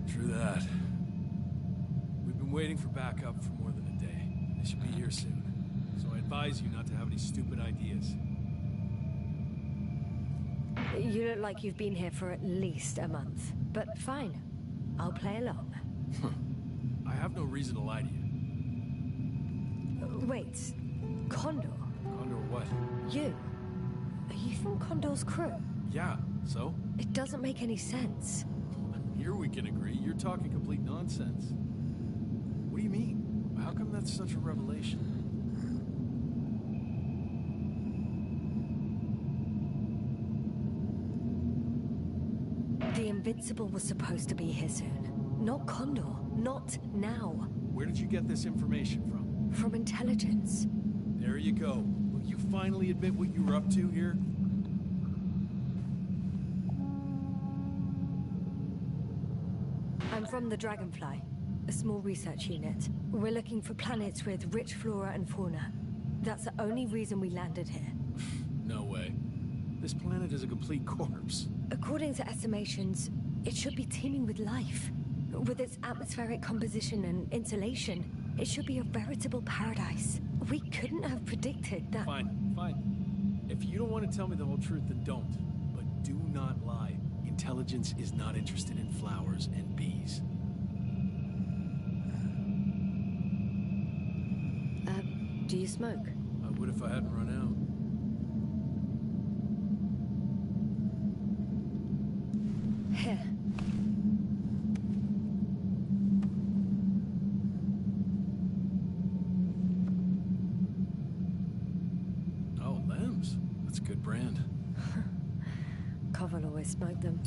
[SPEAKER 6] True that. We've been waiting for backup for more than a day. They should be here soon. So I advise you not to have any stupid ideas.
[SPEAKER 2] You look like you've been here for at least a month. But fine. I'll play along.
[SPEAKER 6] I have no reason to lie to you.
[SPEAKER 2] Wait. Condor?
[SPEAKER 6] Condor what?
[SPEAKER 2] You? Are you from Condor's crew?
[SPEAKER 6] Yeah, so?
[SPEAKER 2] It doesn't make any sense.
[SPEAKER 6] Here we can agree. You're talking complete nonsense. What do you mean? How come that's such a revelation?
[SPEAKER 2] The Invincible was supposed to be here soon. Not Condor. Not now.
[SPEAKER 6] Where did you get this information from?
[SPEAKER 2] From intelligence.
[SPEAKER 6] There you go. Will you finally admit what you were up to here?
[SPEAKER 2] I'm from the Dragonfly, a small research unit. We're looking for planets with rich flora and fauna. That's the only reason we landed here.
[SPEAKER 6] No way. This planet is a complete corpse.
[SPEAKER 2] According to estimations, it should be teeming with life. With its atmospheric composition and insulation, it should be a veritable paradise. We couldn't have predicted that.
[SPEAKER 6] Fine, fine. If you don't want to tell me the whole truth, then don't. But do not lie. Intelligence is not interested in flowers and bees.
[SPEAKER 2] Do you smoke?
[SPEAKER 6] I would if I hadn't run out.
[SPEAKER 2] Here.
[SPEAKER 6] Oh, Lems. That's a good brand.
[SPEAKER 2] Koval always smoked them.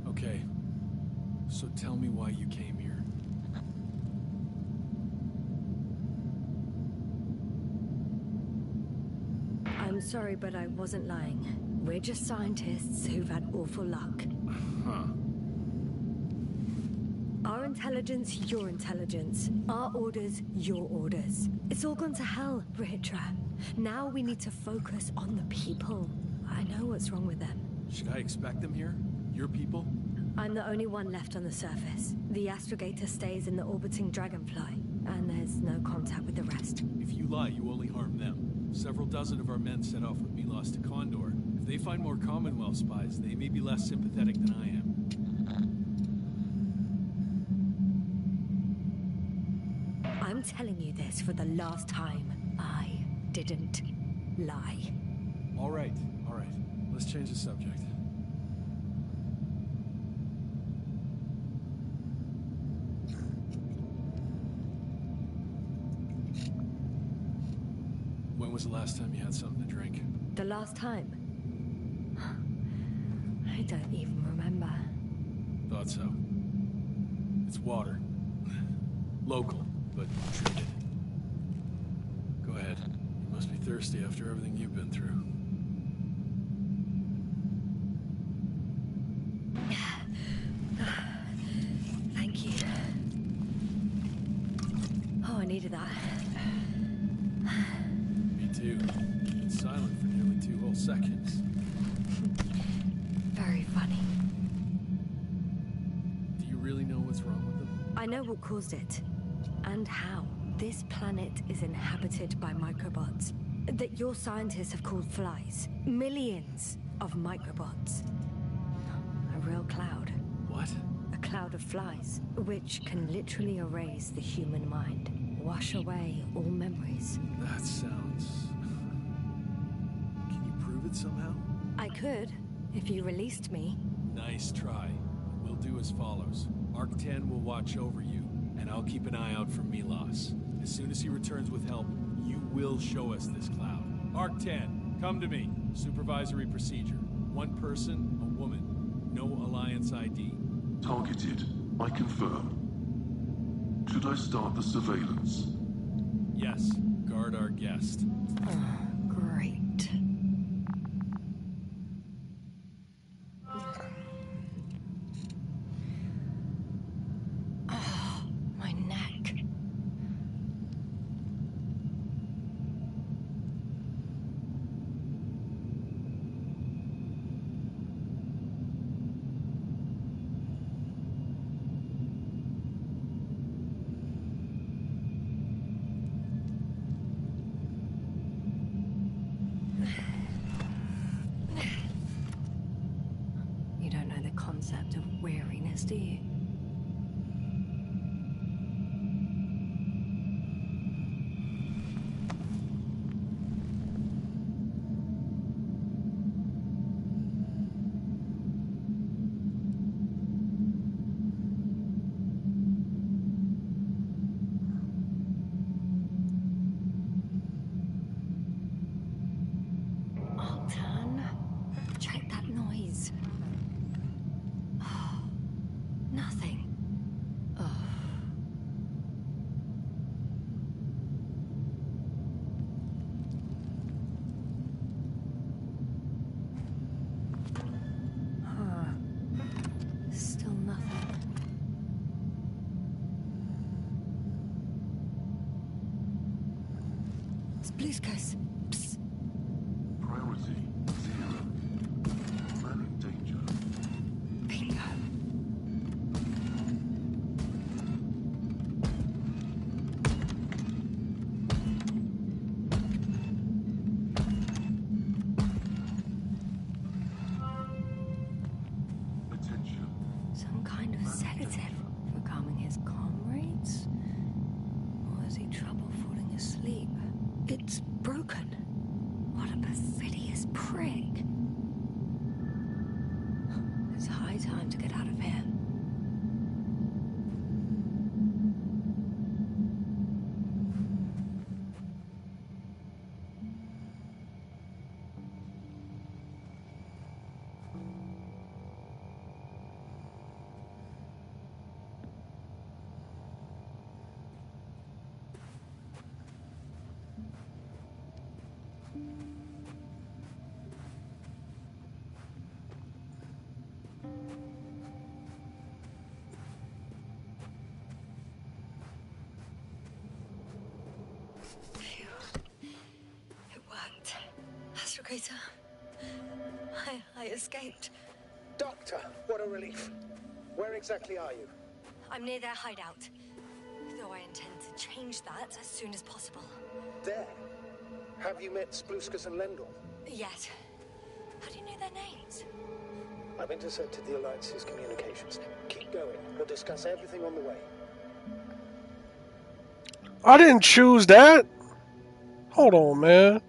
[SPEAKER 6] Okay. So tell me why you came here.
[SPEAKER 2] I'm sorry, but I wasn't lying. We're just scientists who've had awful luck.
[SPEAKER 6] Huh.
[SPEAKER 2] Our intelligence, your intelligence. Our orders, your orders. It's all gone to hell, Rihitra. Now we need to focus on the people. I know what's wrong with them.
[SPEAKER 6] Should I expect them here? Your people?
[SPEAKER 2] I'm the only one left on the surface. The astrogator stays in the orbiting Dragonfly, and there's no contact with the rest.
[SPEAKER 6] If you lie, you only harm them. Several dozen of our men set off with Milos to Condor. If they find more Commonwealth spies, they may be less sympathetic than I am.
[SPEAKER 2] I'm telling you this for the last time. I didn't lie.
[SPEAKER 6] All right. Let's change the subject. When was the last time you had something to drink?
[SPEAKER 2] The last time? I don't even remember.
[SPEAKER 6] Thought so. It's water. Local, but treated. Go ahead. You must be thirsty after everything you've been through.
[SPEAKER 2] Thank you. Oh, I needed that.
[SPEAKER 6] Me too. Been silent for nearly 2 whole seconds.
[SPEAKER 2] Very funny.
[SPEAKER 6] Do you really know what's wrong with them?
[SPEAKER 2] I know what caused it. And how. This planet is inhabited by microbots that your scientists have called flies. Millions of microbots. A real cloud.
[SPEAKER 6] What?
[SPEAKER 2] A cloud of flies, which can literally erase the human mind. Wash away all memories.
[SPEAKER 6] That sounds... Can you prove it somehow?
[SPEAKER 2] I could, if you released me.
[SPEAKER 6] Nice try. We'll do as follows. Arc-10 will watch over you, and I'll keep an eye out for Milos. As soon as he returns with help, you will show us this cloud. Arc-10, come to me. Supervisory procedure. One person, a woman. No Alliance ID.
[SPEAKER 4] Targeted. I confirm. Should I start the surveillance?
[SPEAKER 6] Yes, guard our guest.
[SPEAKER 2] Great. Oh, my neck. Spluskas. Psst.
[SPEAKER 4] Priority 0. Man in danger.
[SPEAKER 2] Bingo.
[SPEAKER 4] Attention.
[SPEAKER 2] Some kind of sedative for calming his comrades? Or has he trouble falling asleep? It's broken. What a perfidious prick. It's high time to get out of here. Phew. It worked. Astrogator. I escaped.
[SPEAKER 3] Doctor, what a relief. Where exactly are you?
[SPEAKER 2] I'm near their hideout. Though I intend to change that as soon as possible.
[SPEAKER 3] There. Have you met Spluskas and Lendl?
[SPEAKER 2] Yet. How do you know their names?
[SPEAKER 3] I've intercepted the Alliance's communications. Keep going. We'll discuss everything on the way.
[SPEAKER 1] I didn't choose that. Hold on, man.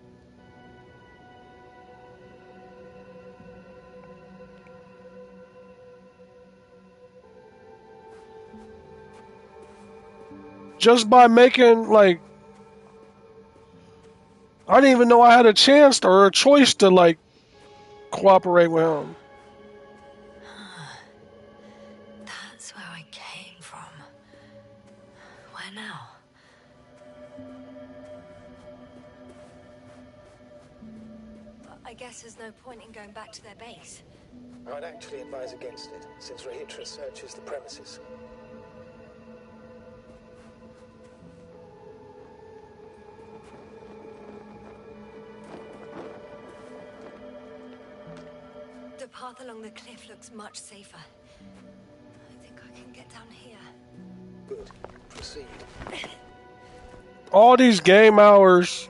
[SPEAKER 1] Just by making, like, I didn't even know I had a chance or a choice to, like, cooperate with him.
[SPEAKER 2] That's where I came from. Where now? I guess there's no point in going back to their base.
[SPEAKER 3] I'd actually advise against it, since Rahitra searches the premises.
[SPEAKER 2] The path along the cliff looks much safer. I think I can get down here.
[SPEAKER 3] Good. Proceed.
[SPEAKER 1] All these game hours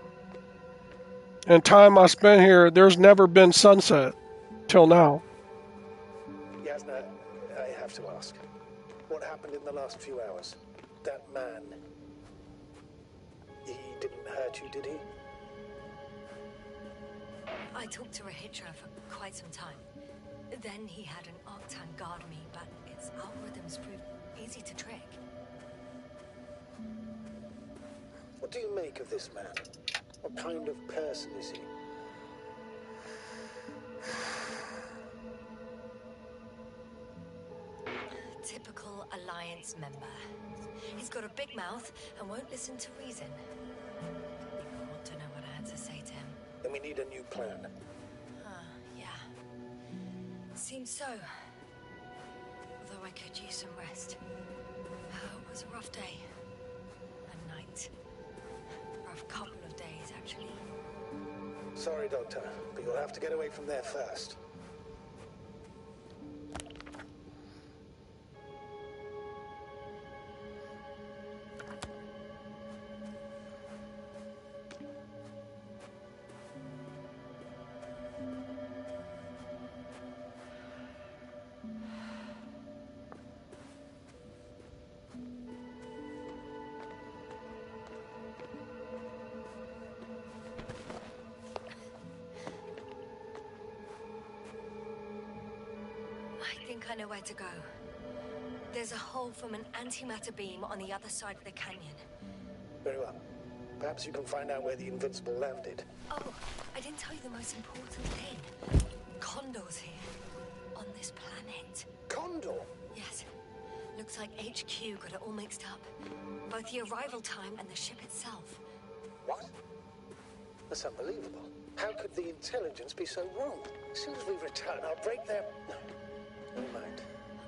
[SPEAKER 1] and time I spent here, there's never been sunset till now.
[SPEAKER 3] Yasna, I have to ask. What happened in the last few hours? That man... He didn't hurt you, did he?
[SPEAKER 2] I talked to Rahitra for quite some time. Then he had an Octan guard me, but its algorithms proved easy to trick.
[SPEAKER 3] What do you make of this man? What kind of person is he?
[SPEAKER 2] Typical Alliance member. He's got a big mouth and won't listen to reason. You want to know what I had to say to him?
[SPEAKER 3] Then we need a new plan.
[SPEAKER 2] Yeah. Seems so. Although I could use some rest. It was a rough day. A night. Rough couple of days, actually.
[SPEAKER 3] Sorry, Doctor, but you'll have to get away from there first.
[SPEAKER 2] I think I know where to go. There's a hole from an antimatter beam on the other side of the canyon.
[SPEAKER 3] Very well. Perhaps you can find out where the Invincible landed.
[SPEAKER 2] Oh, I didn't tell you the most important thing. Condor's here. On this planet.
[SPEAKER 3] Condor?
[SPEAKER 2] Yes. Looks like HQ got it all mixed up. Both the arrival time and the ship itself.
[SPEAKER 3] What? That's unbelievable. How could the intelligence be so wrong? As soon as we return, I'll break their... No, never mind.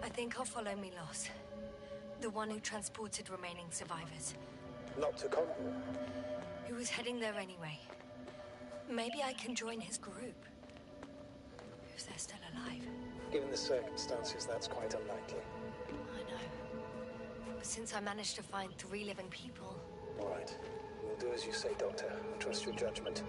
[SPEAKER 2] I think I'll follow Milos. The one who transported remaining survivors.
[SPEAKER 3] Not to Condor.
[SPEAKER 2] He was heading there anyway. Maybe I can join his group. If they're still alive.
[SPEAKER 3] Given the circumstances, that's quite unlikely.
[SPEAKER 2] I know. But since I managed to find 3 living people...
[SPEAKER 3] All right. We'll do as you say, Doctor. I trust your judgment.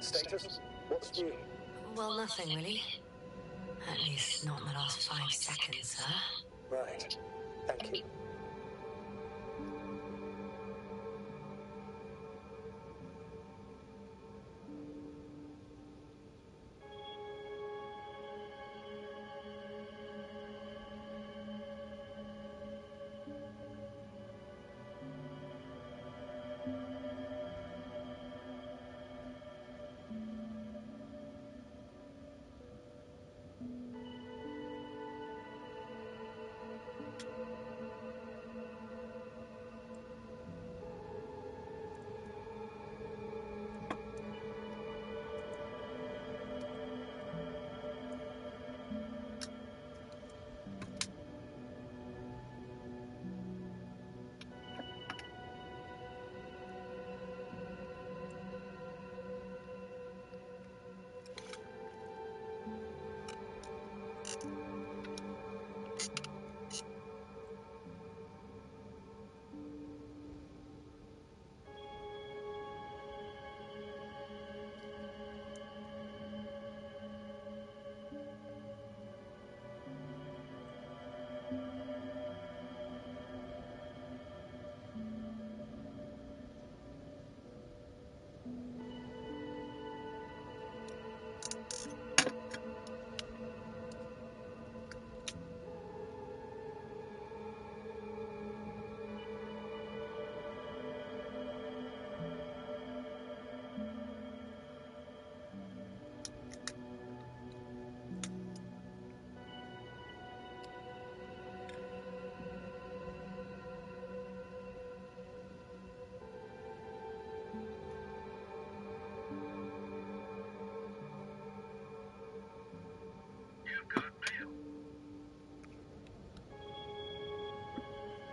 [SPEAKER 3] Status? What's new?
[SPEAKER 2] Well, nothing really. At least not in the last 5 seconds, sir.
[SPEAKER 3] Right. Thank you.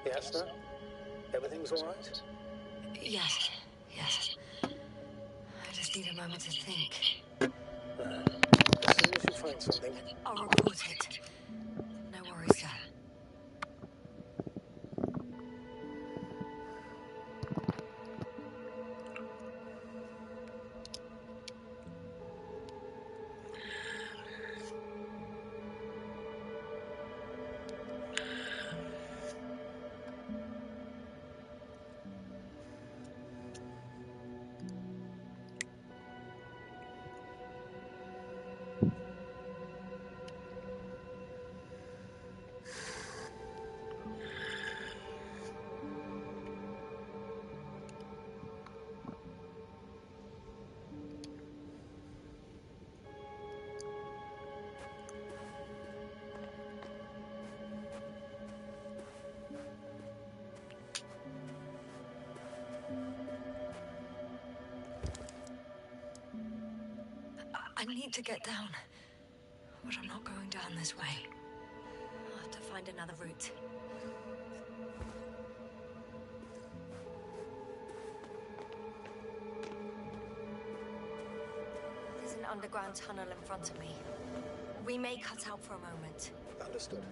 [SPEAKER 3] Yes, sir? Everything's all right?
[SPEAKER 2] Yes, yes. I just need a moment to think.
[SPEAKER 3] As soon as you find something,
[SPEAKER 2] I'll report it. No worries, sir. I need to get down. But I'm not going down this way. I'll have to find another route. There's an underground tunnel in front of me. We may cut out for a moment.
[SPEAKER 3] Understood.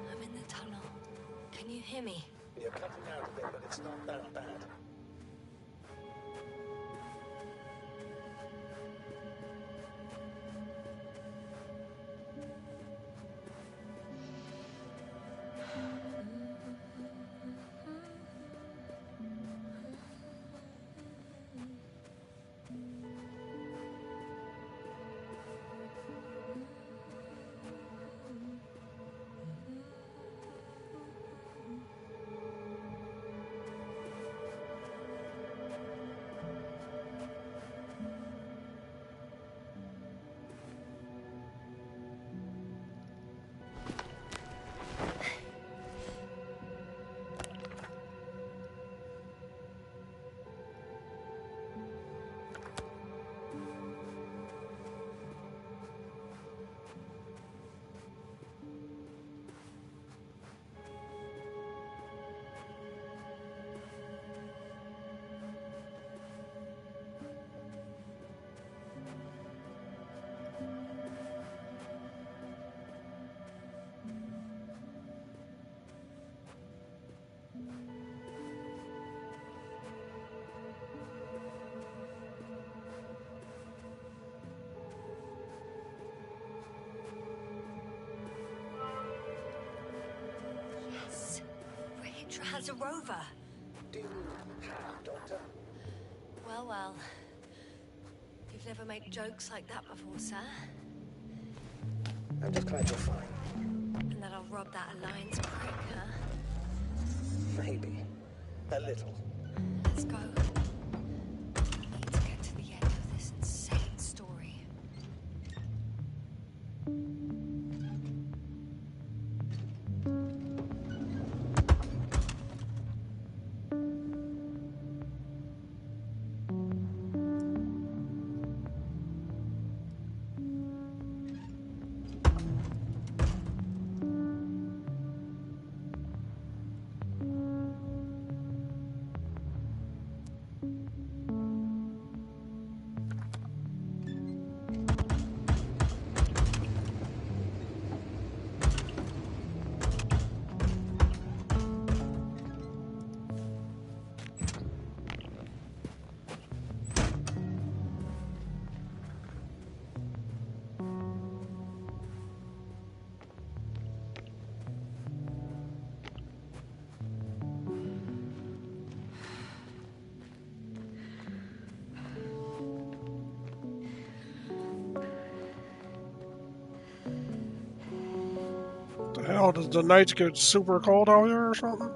[SPEAKER 2] I'm in the tunnel. Can you hear me?
[SPEAKER 3] You're cutting out a bit, but it's not that bad.
[SPEAKER 2] Has a rover.
[SPEAKER 3] Do you have, Doctor?
[SPEAKER 2] Well, well. You've never made jokes like that before, sir.
[SPEAKER 3] I'm just glad you're fine.
[SPEAKER 2] And that I'll rob that Alliance prick, huh?
[SPEAKER 3] Maybe. A little.
[SPEAKER 2] Let's go. I need to get to the end of this insane story.
[SPEAKER 1] The hell, does the nights get super cold out here or something?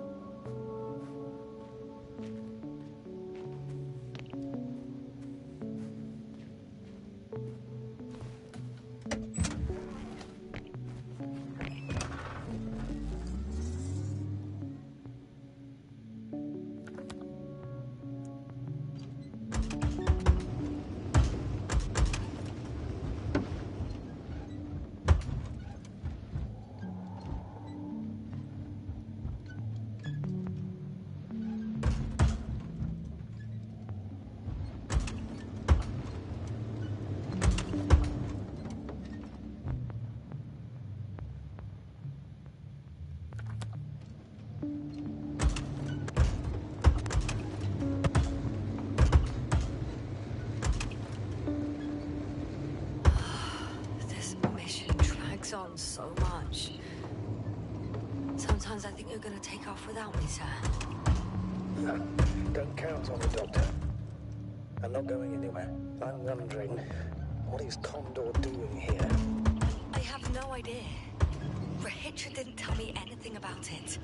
[SPEAKER 2] On so much. Sometimes I think you're gonna take off without me, sir.
[SPEAKER 3] Don't count on it, Doctor. I'm not going anywhere. I'm wondering, what is Condor doing here?
[SPEAKER 2] I have no idea. Rahitra didn't tell me anything about it.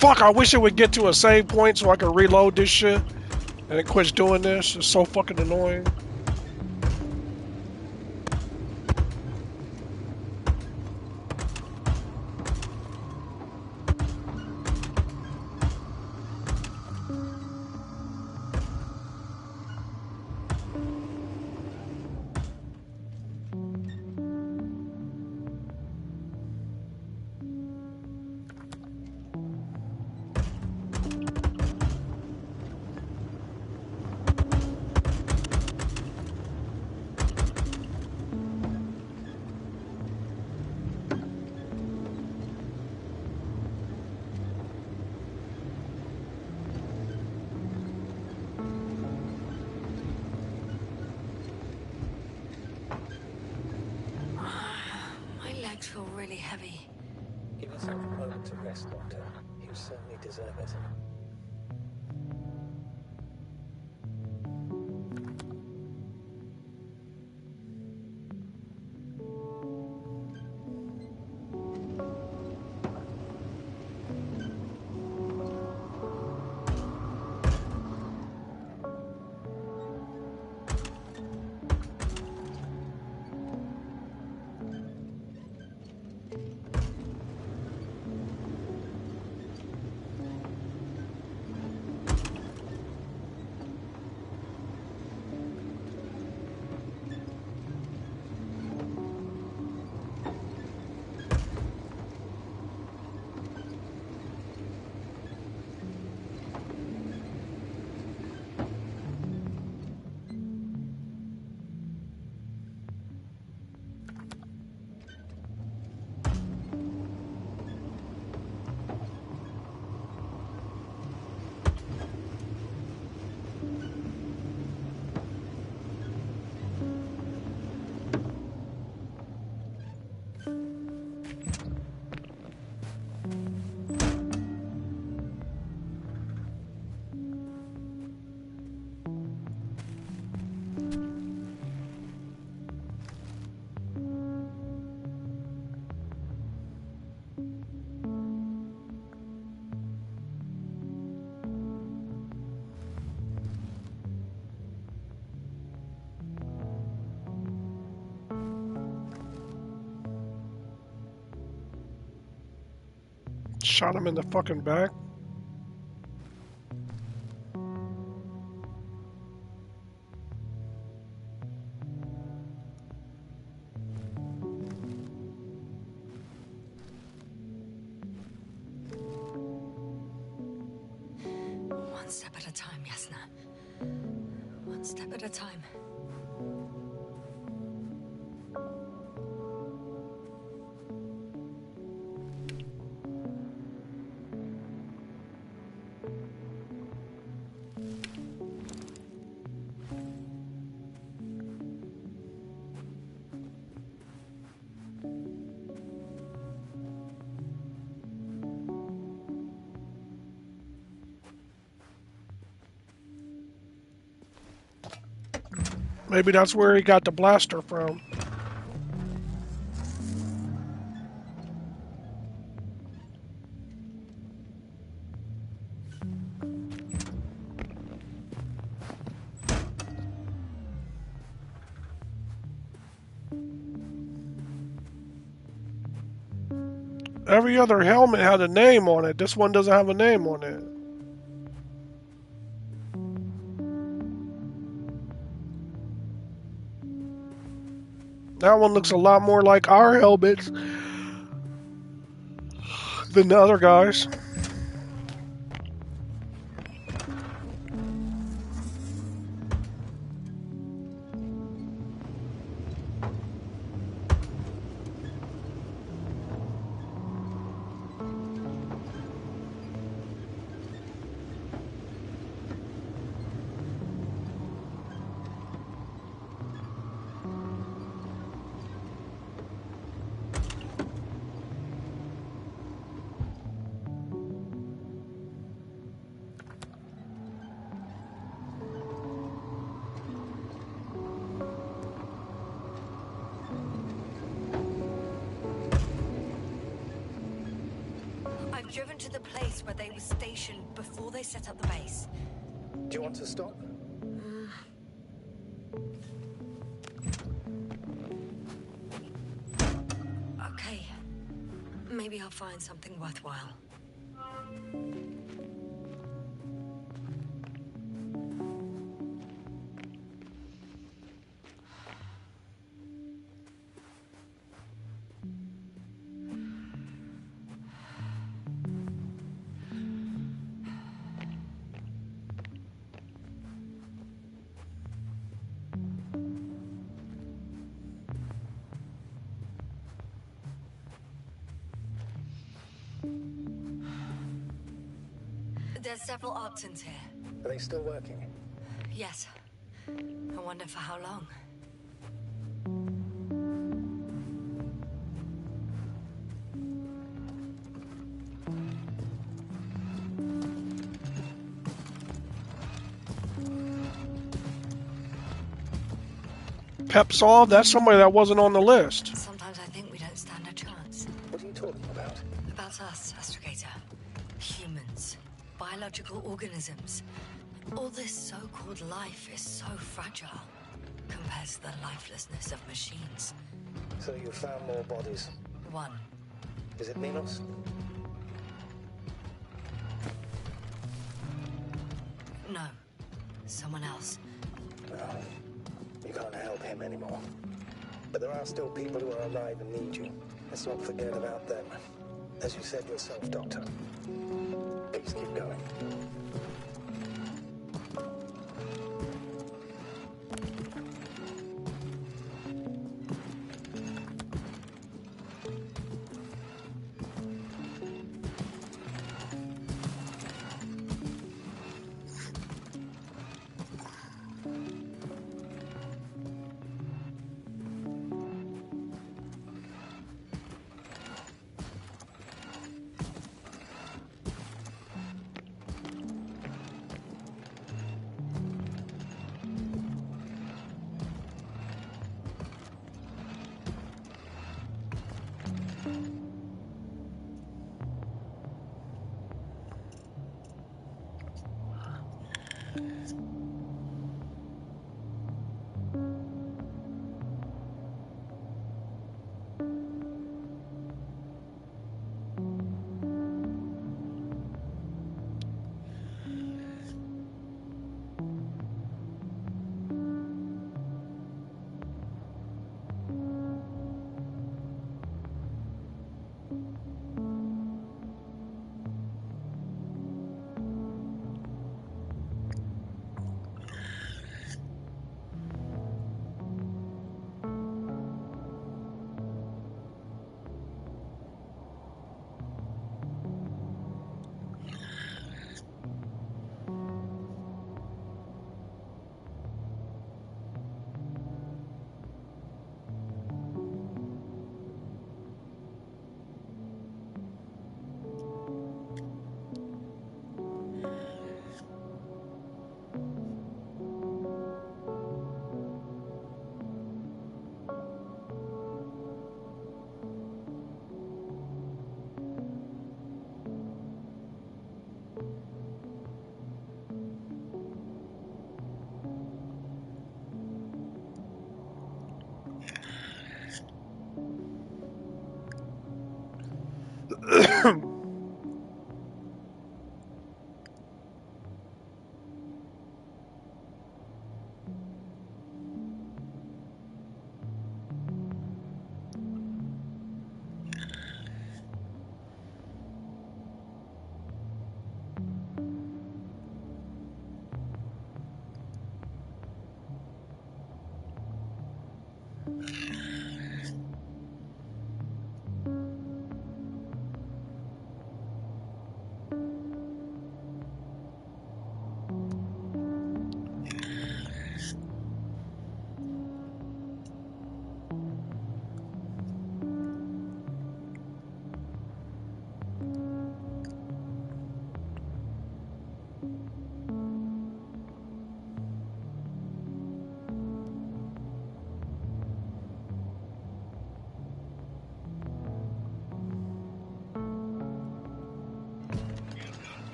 [SPEAKER 1] Fuck, I wish it would get to a save point so I could reload this shit. And it quits doing this. It's so fucking annoying.
[SPEAKER 2] My legs feel really heavy.
[SPEAKER 3] Give yourself a moment to rest, Doctor. You certainly deserve it.
[SPEAKER 1] Shot him in the fucking back.
[SPEAKER 2] One step at a time, Yasna. One step at a time.
[SPEAKER 1] Maybe that's where he got the blaster from. Every other helmet had a name on it. This one doesn't have a name on it. That one looks a lot more like our helmets than the other guys.
[SPEAKER 2] We've driven to the place where they were stationed before they set up the base.
[SPEAKER 3] Do you want to stop?
[SPEAKER 2] Okay. Maybe I'll find something worthwhile. There's several options here.
[SPEAKER 3] Are they still working?
[SPEAKER 2] Yes. I wonder for how long.
[SPEAKER 1] Pepsov, that's somebody that wasn't on the list.
[SPEAKER 2] Sometimes I think we don't stand a chance.
[SPEAKER 3] What are you talking about?
[SPEAKER 2] About us, Astrogator. Humans. Biological organisms. All this so-called life is so fragile compared to the lifelessness of machines.
[SPEAKER 3] So you found more bodies.
[SPEAKER 2] One.
[SPEAKER 3] Is it Minos?
[SPEAKER 2] No. Someone else.
[SPEAKER 3] No. You can't help him anymore. But there are still people who are alive and need you. Let's not forget about them. As you said yourself, Doctor. Please keep going.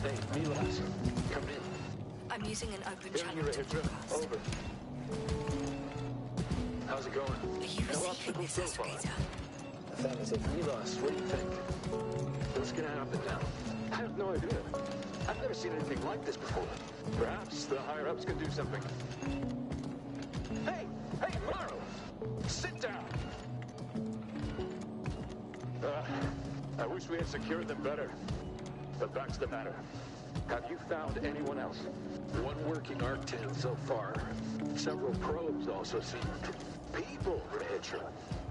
[SPEAKER 3] Hey, Milos, come in.
[SPEAKER 2] I'm using an open
[SPEAKER 3] Here
[SPEAKER 2] channel
[SPEAKER 3] you're
[SPEAKER 2] to
[SPEAKER 3] at
[SPEAKER 2] broadcast.
[SPEAKER 3] Over. How's it going?
[SPEAKER 2] Are you
[SPEAKER 3] No
[SPEAKER 2] receiving
[SPEAKER 3] obstacles
[SPEAKER 2] this,
[SPEAKER 3] so far.
[SPEAKER 2] Astrator?
[SPEAKER 3] Affirmative. Milos, what do you think? What's gonna happen now? I have no idea. I've never seen anything like this before. Perhaps the higher-ups can do something. Hey! Hey, Morrow! Sit down! I wish we had secured them better. But back to the matter. Have you found anyone else? One working Arc-10 so far. Several probes also seem... People, Rahitra.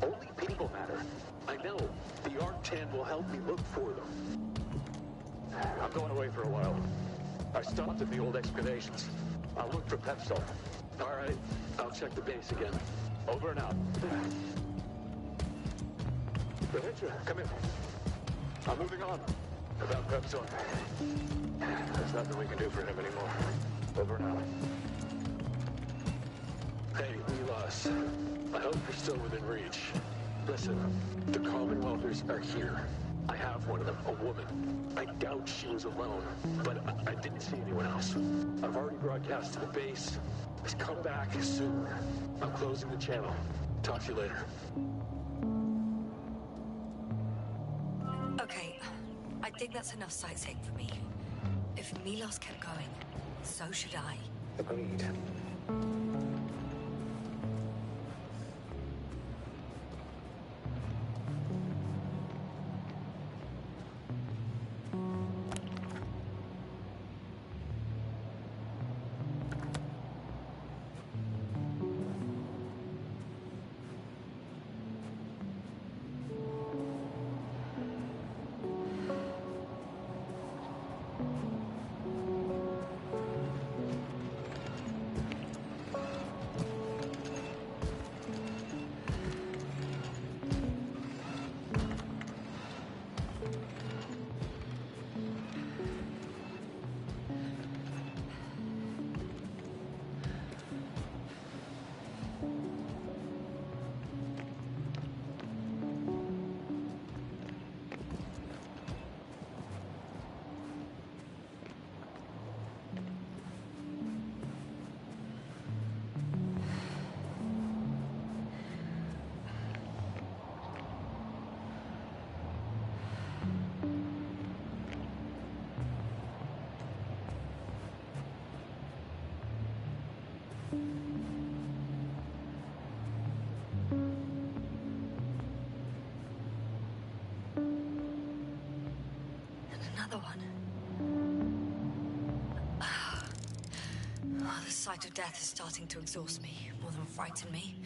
[SPEAKER 3] Only people matter. I know. The Arc-10 will help me look for them. I'm going away for a while. I stopped at the old excavations. I'll look for Pepsol. All right. I'll check the base again. Over and out. Rahitra, come in. I'm moving on. About Pepsol. There's nothing we can do for him anymore. Over and out. Hey, Milos. I hope you're still within reach. Listen, the Commonwealthers are here. I have one of them, a woman. I doubt she was alone, but I didn't see anyone else. I've already broadcast to the base. Just come back soon. I'm closing the channel. Talk to you later.
[SPEAKER 2] Okay, I think that's enough sightseeing for me. If Milos kept going, so should I.
[SPEAKER 3] Agreed.
[SPEAKER 2] Another one. Oh, the sight of death is starting to exhaust me more than frighten me.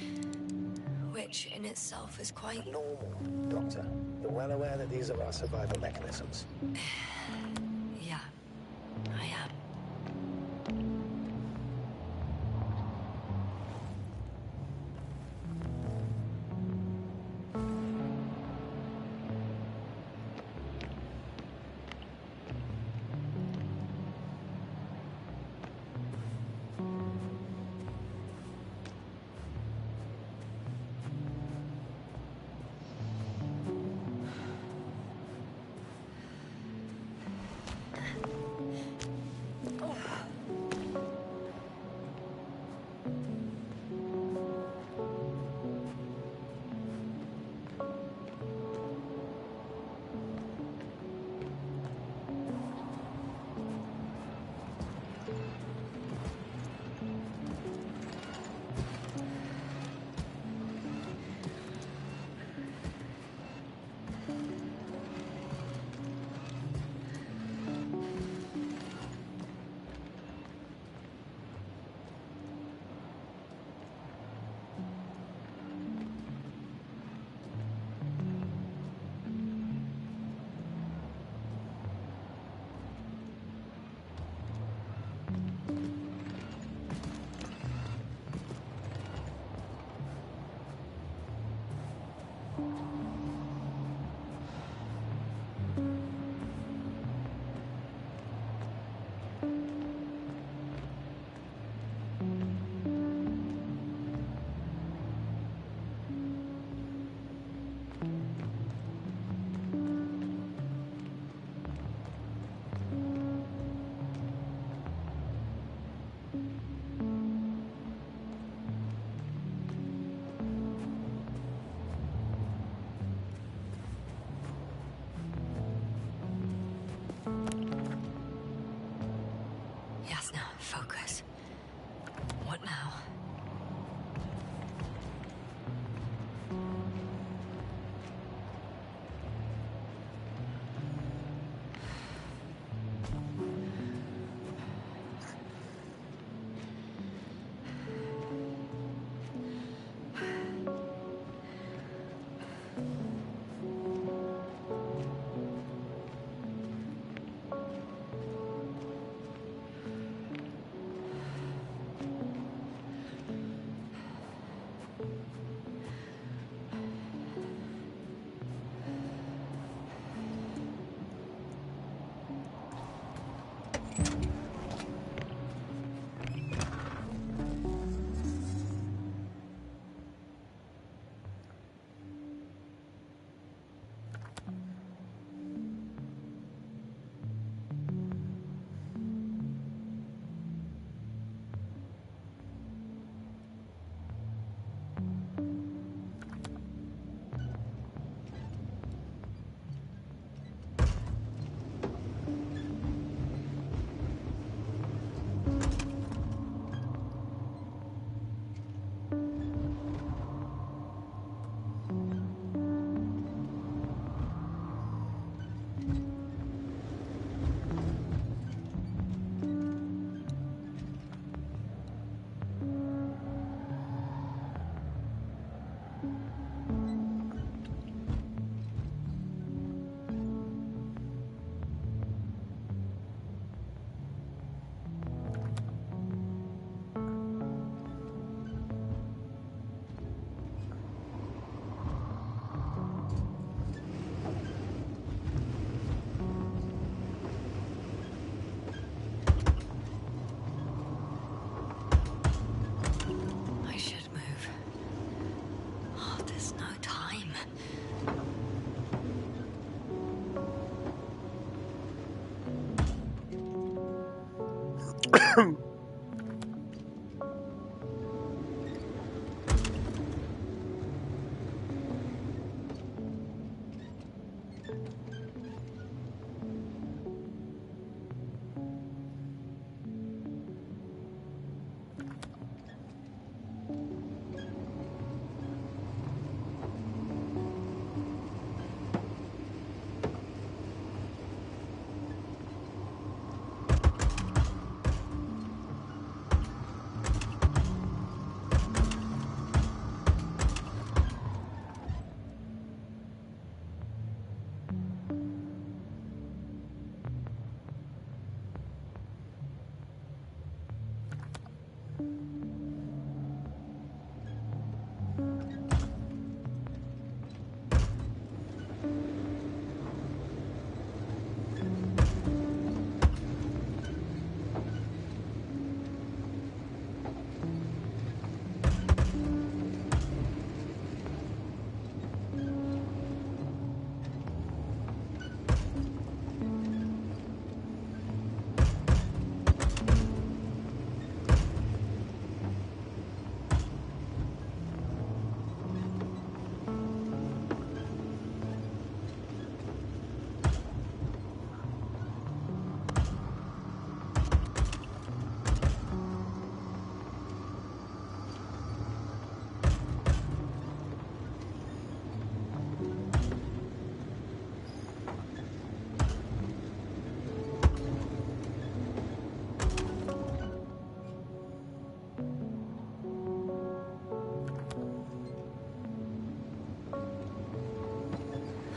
[SPEAKER 2] Which in itself is quite...
[SPEAKER 3] Normal, Doctor. You're well aware that these are our survival mechanisms.
[SPEAKER 2] Yeah, I am. Yes, now, focus. What now? I should move. Oh, there's no time.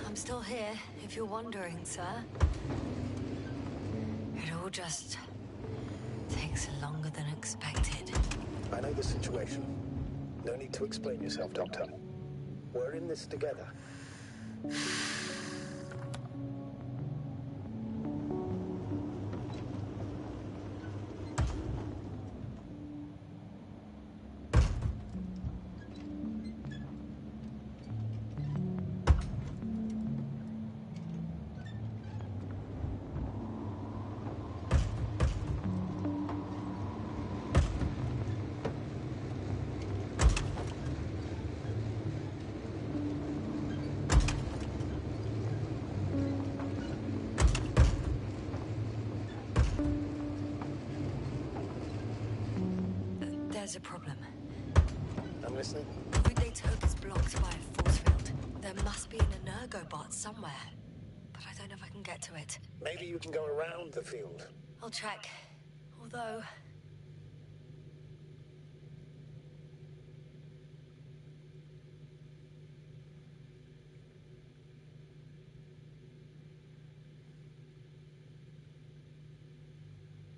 [SPEAKER 2] I'm still here, if you're wondering, sir. It all just takes longer than expected.
[SPEAKER 3] I know the situation. No need to explain yourself, Doctor. We're in this together.
[SPEAKER 2] There's a problem.
[SPEAKER 3] I'm listening.
[SPEAKER 2] The route they took is blocked by a force field. There must be an energobot somewhere, but I don't know if I can get to it.
[SPEAKER 3] Maybe you can go around the field.
[SPEAKER 2] I'll check. Although...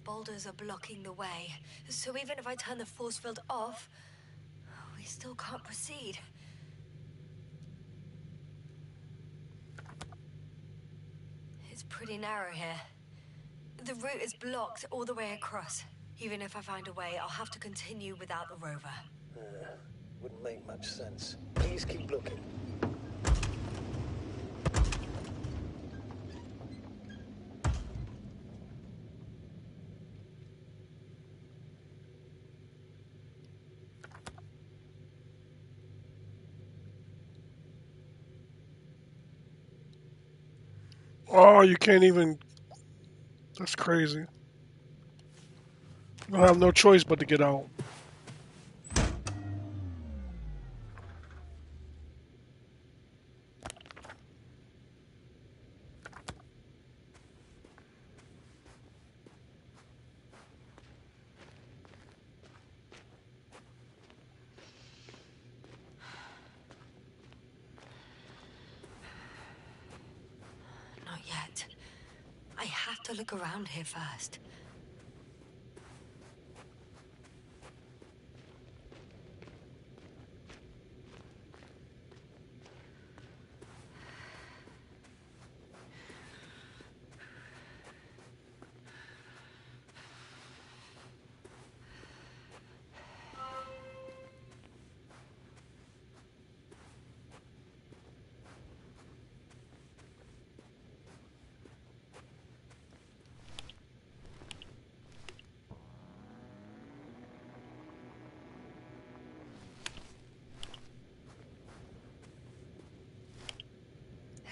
[SPEAKER 2] boulders are blocking the way, so even if I turn the force field off, we still can't proceed. It's pretty narrow here. The route is blocked all the way across. Even if I find a way, I'll have to continue without the rover.
[SPEAKER 3] Wouldn't make much sense. Please keep looking.
[SPEAKER 1] Oh, you can't even. That's crazy. You have no choice but to get out.
[SPEAKER 2] Not yet. I have to look around here first.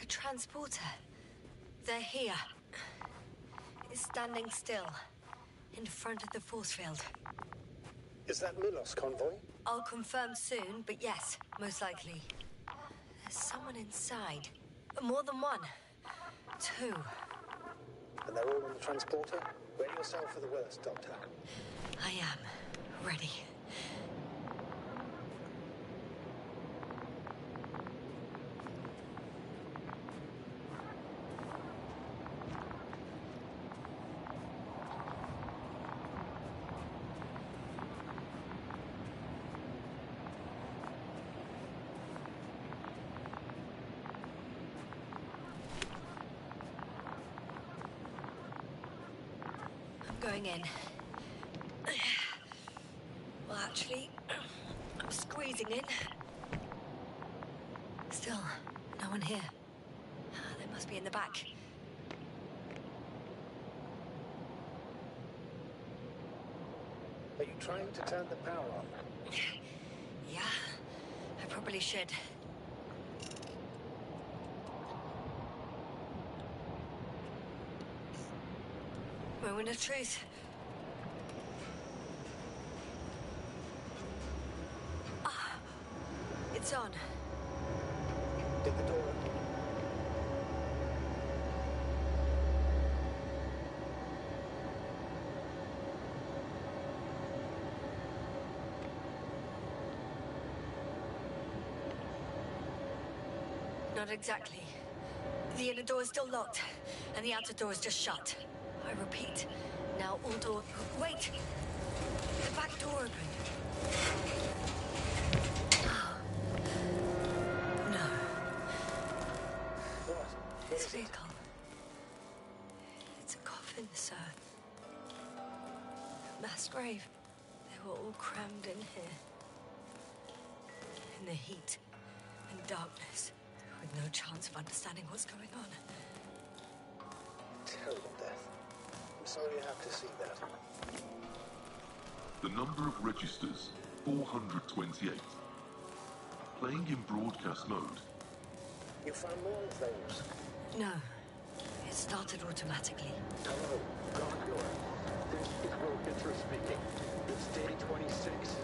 [SPEAKER 2] A transporter. They're here. It's standing still, in front of the force field.
[SPEAKER 3] Is that Milos convoy?
[SPEAKER 2] I'll confirm soon, but yes, most likely. There's someone inside. More than one. Two.
[SPEAKER 3] And they're all on the transporter? Ready yourself for the worst, Doctor.
[SPEAKER 2] I am. Ready. Going in. Well, actually, I'm squeezing in. Still, no one here. They must be in the back.
[SPEAKER 3] Are you trying to turn the power on?
[SPEAKER 2] Yeah, I probably should. Moment of truth. Ah, it's on.
[SPEAKER 3] Did the door open?
[SPEAKER 2] Not exactly. The inner door is still locked, and the outer door is just shut. I repeat, now all doors... Wait! The back door opened. No.
[SPEAKER 3] What?
[SPEAKER 2] This vehicle. It's a coffin, sir. A mass grave. They were all crammed in here. In the heat and darkness, with no chance of understanding what's going on.
[SPEAKER 3] Terrible death. I'm sorry you have to see that.
[SPEAKER 4] The number of registers, 428. Playing in broadcast mode.
[SPEAKER 3] You found more of those?
[SPEAKER 2] No. It started automatically.
[SPEAKER 3] Hello, Doctor. This is Will Pitcher speaking. It's day 26.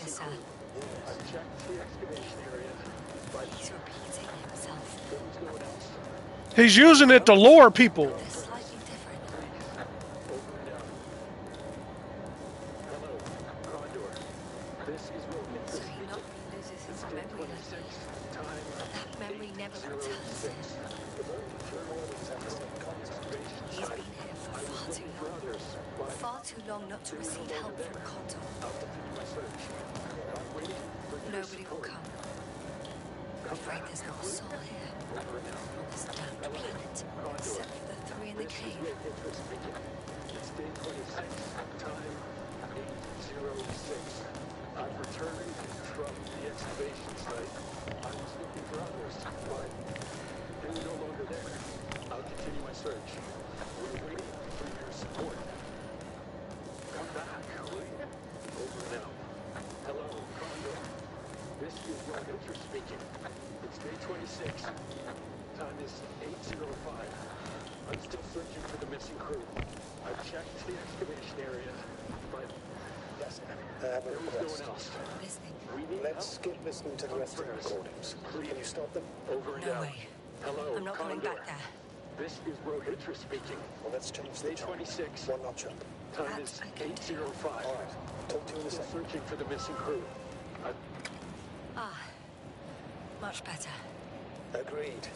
[SPEAKER 2] this, sir?
[SPEAKER 3] I've checked the excavation area, but
[SPEAKER 2] He's repeating himself.
[SPEAKER 3] nothing's going else.
[SPEAKER 1] He's using it to lure people.
[SPEAKER 2] They're slightly different.
[SPEAKER 3] Over and out. Hello, Condor. This is
[SPEAKER 2] So
[SPEAKER 3] Rohit.
[SPEAKER 2] he not only loses his memory like me,
[SPEAKER 3] Time
[SPEAKER 2] but that memory never returns.
[SPEAKER 3] 06. The moment journal is at the conservation
[SPEAKER 2] He's
[SPEAKER 3] site.
[SPEAKER 2] been here for
[SPEAKER 3] I was
[SPEAKER 2] far too
[SPEAKER 3] looking for
[SPEAKER 2] long.
[SPEAKER 3] others, but
[SPEAKER 2] Far too long not to receive help from Condor.
[SPEAKER 3] I'll continue my search. I'm waiting for your
[SPEAKER 2] Nobody will
[SPEAKER 3] support.
[SPEAKER 2] come. I'm afraid there's not a soul here
[SPEAKER 3] Over and out.
[SPEAKER 2] on this damned planet, except for the three in the
[SPEAKER 3] This is
[SPEAKER 2] cave.
[SPEAKER 3] Rohit speaking. It's day 26. Time 8:06. I've returned from the excavation site. I was looking for others, but they were no longer there. I'll continue my search. We're waiting for your support. Come back, will you? Over and out. Hello, Condor. This is Rohit speaking. It's day 26. Time is 8:05. I'm still searching for the missing crew. I've checked the excavation area, but
[SPEAKER 7] Yes, I have a
[SPEAKER 3] there was no
[SPEAKER 7] request.
[SPEAKER 3] one else.
[SPEAKER 2] Listening.
[SPEAKER 3] We need
[SPEAKER 7] Let's
[SPEAKER 3] help.
[SPEAKER 7] skip listening to the rest of the recordings. Can you stop them?
[SPEAKER 3] Over and
[SPEAKER 2] No
[SPEAKER 3] out.
[SPEAKER 2] way.
[SPEAKER 3] Hello,
[SPEAKER 2] I'm not coming
[SPEAKER 3] Condor.
[SPEAKER 2] back there.
[SPEAKER 3] This is Rohit speaking.
[SPEAKER 7] Well, let's change the
[SPEAKER 3] Day
[SPEAKER 7] time.
[SPEAKER 3] 26.
[SPEAKER 7] One notch up.
[SPEAKER 3] Time is 8:05.
[SPEAKER 7] All right. Talk to you in a
[SPEAKER 3] Still
[SPEAKER 7] second.
[SPEAKER 3] searching for the missing crew.
[SPEAKER 2] Ah, much better.
[SPEAKER 7] Agreed.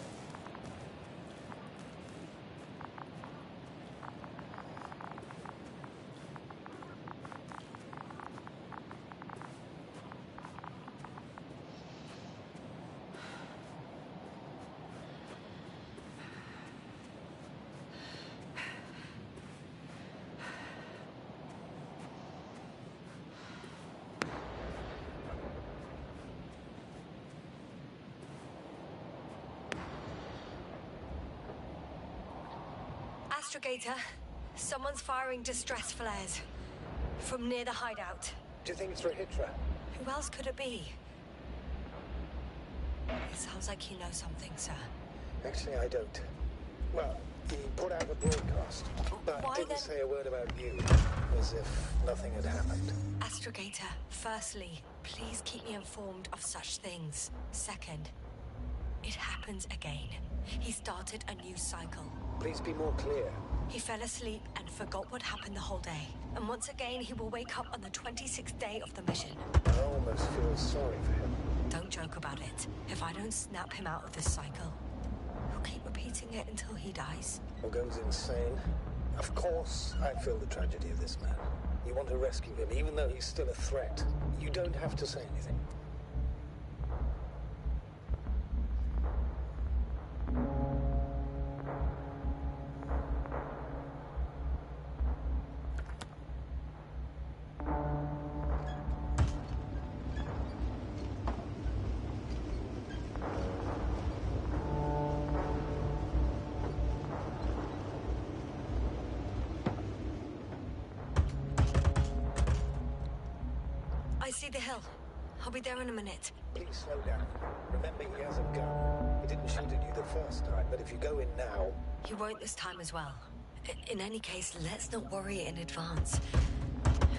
[SPEAKER 2] Astrogator, someone's firing distress flares from near the hideout.
[SPEAKER 7] Do you think it's Rahitra?
[SPEAKER 2] Who else could it be? It sounds like you know something, sir.
[SPEAKER 7] Actually, I don't. Well, he put out a broadcast, but
[SPEAKER 2] Why
[SPEAKER 7] didn't
[SPEAKER 2] then?
[SPEAKER 7] say a word about you, as if nothing had happened.
[SPEAKER 2] Astrogator, firstly, please keep me informed of such things. Second, it happens again. He started a new cycle.
[SPEAKER 7] Please be more clear.
[SPEAKER 2] He fell asleep and forgot what happened the whole day. And once again, he will wake up on the 26th day of the mission.
[SPEAKER 7] I almost feel sorry for him.
[SPEAKER 2] Don't joke about it. If I don't snap him out of this cycle, he'll keep repeating it until he dies.
[SPEAKER 7] Or goes insane. Of course, I feel the tragedy of this man. You want to rescue him, even though he's still a threat. You don't have to say anything.
[SPEAKER 2] I see the hill. I'll be there in a minute.
[SPEAKER 7] Please slow down. Remember, he has a gun. He didn't shoot at you the first time, but if you go in now...
[SPEAKER 2] He won't this time as well. In any case, let's not worry in advance.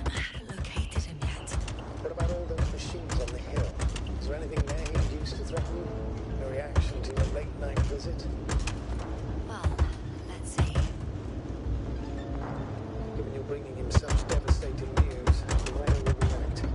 [SPEAKER 2] I haven't located him yet.
[SPEAKER 7] What about all those machines on the hill? Is there anything there he could use to threaten you? A reaction to your late-night visit?
[SPEAKER 2] Well, let's see.
[SPEAKER 7] Given you're bringing him such devastating news, he might overreact.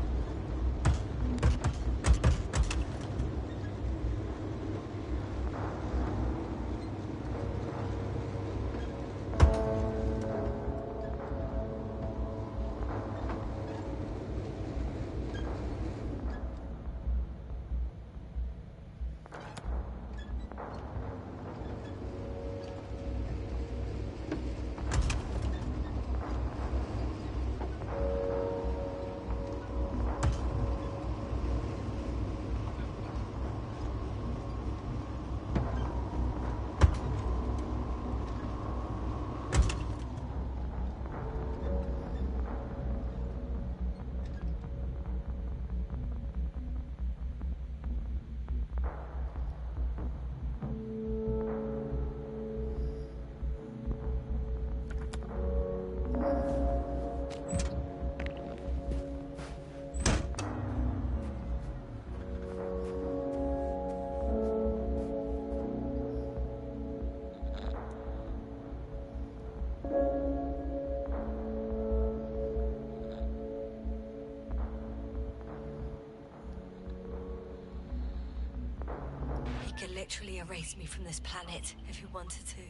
[SPEAKER 2] could literally erase me from this planet if you wanted to.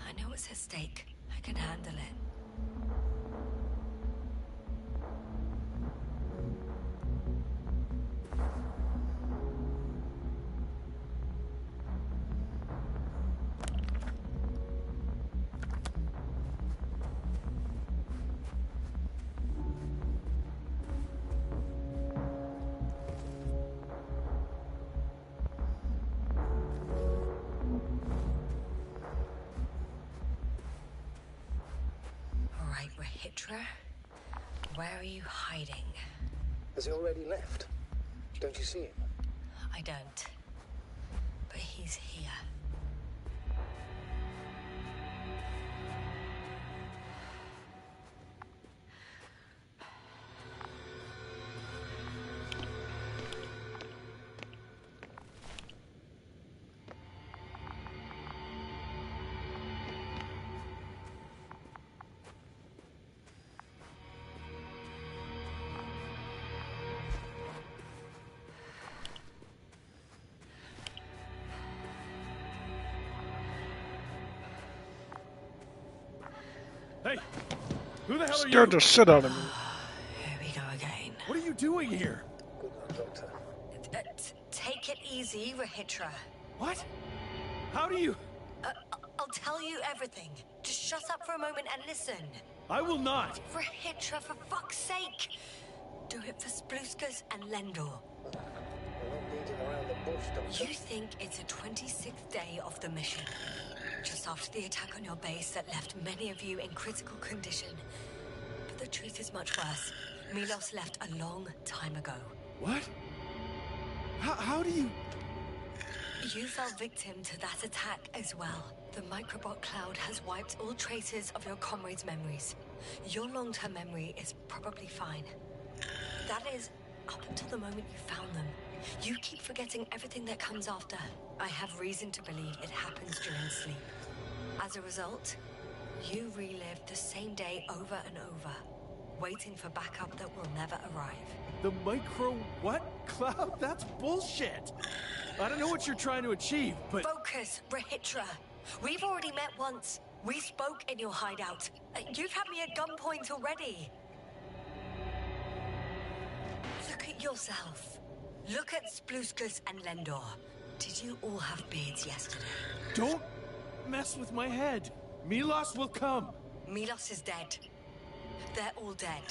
[SPEAKER 2] I know what's at stake. I can handle it. Where are you hiding?
[SPEAKER 3] Has he already left? Don't you see him?
[SPEAKER 2] I don't. But he's here.
[SPEAKER 6] Hey, who the hell are you?
[SPEAKER 1] Scared the shit out of me.
[SPEAKER 2] Here we go again.
[SPEAKER 6] What are you doing here?
[SPEAKER 3] Good luck, Doctor.
[SPEAKER 2] Take it easy, Rahitra.
[SPEAKER 6] What? How do you...
[SPEAKER 2] I'll tell you everything. Just shut up for a moment and listen.
[SPEAKER 6] I will not.
[SPEAKER 2] Rahitra, for fuck's sake. Do it for Spluskas and Lendor.
[SPEAKER 3] We're not beating around the bush, Doctor.
[SPEAKER 2] You think it's a 26th day of the mission. Just after the attack on your base that left many of you in critical condition. But the truth is much worse. Milos left a long time ago.
[SPEAKER 6] What? How do you...
[SPEAKER 2] You fell victim to that attack as well. The microbot cloud has wiped all traces of your comrades' memories. Your long-term memory is probably fine. That is, up until the moment you found them. You keep forgetting everything that comes after. I have reason to believe it happens during sleep. As a result, you relive the same day over and over, waiting for backup that will never arrive.
[SPEAKER 6] The micro what? Cloud? That's bullshit. I don't know what you're trying to achieve, but...
[SPEAKER 2] Focus, Rahitra. We've already met once. We spoke in your hideout. You've had me at gunpoint already. Look at yourself. Look at Spluskas and Lendor. Did you all have beards yesterday?
[SPEAKER 6] Don't mess with my head. Milos will come.
[SPEAKER 2] Milos is dead. They're all dead.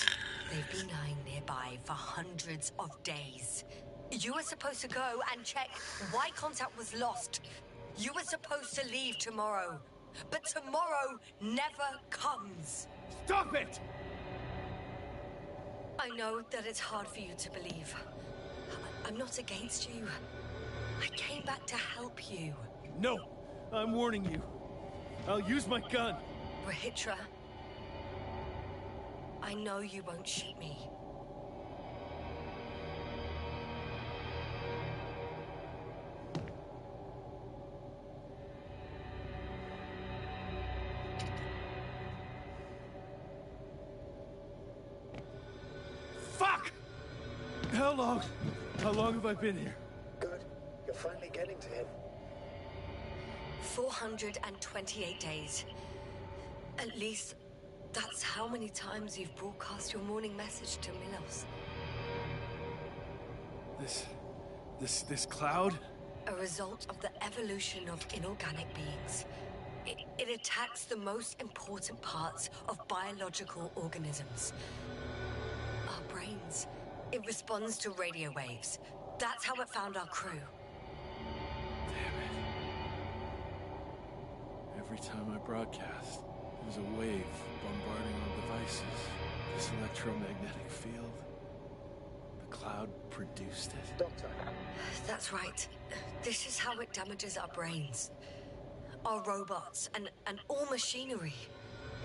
[SPEAKER 2] They've been lying nearby for hundreds of days. You were supposed to go and check why contact was lost. You were supposed to leave tomorrow. But tomorrow never comes.
[SPEAKER 6] Stop it!
[SPEAKER 2] I know that it's hard for you to believe. I'm not against you. I came back to help you.
[SPEAKER 6] No, I'm warning you. I'll use my gun.
[SPEAKER 2] Rahitra, I know you won't shoot me.
[SPEAKER 6] Fuck! How long have I been here?
[SPEAKER 3] Good. You're finally getting to him.
[SPEAKER 2] 428 days. At least, that's how many times you've broadcast your morning message to Milos.
[SPEAKER 6] This cloud?
[SPEAKER 2] A result of the evolution of inorganic beings. It attacks the most important parts of biological organisms. Our brains. It responds to radio waves. That's how it found our crew.
[SPEAKER 6] Damn it. Every time I broadcast, there's a wave bombarding our devices. This electromagnetic field. The cloud produced it.
[SPEAKER 3] Doctor.
[SPEAKER 2] That's right. This is how it damages our brains. Our robots and all machinery.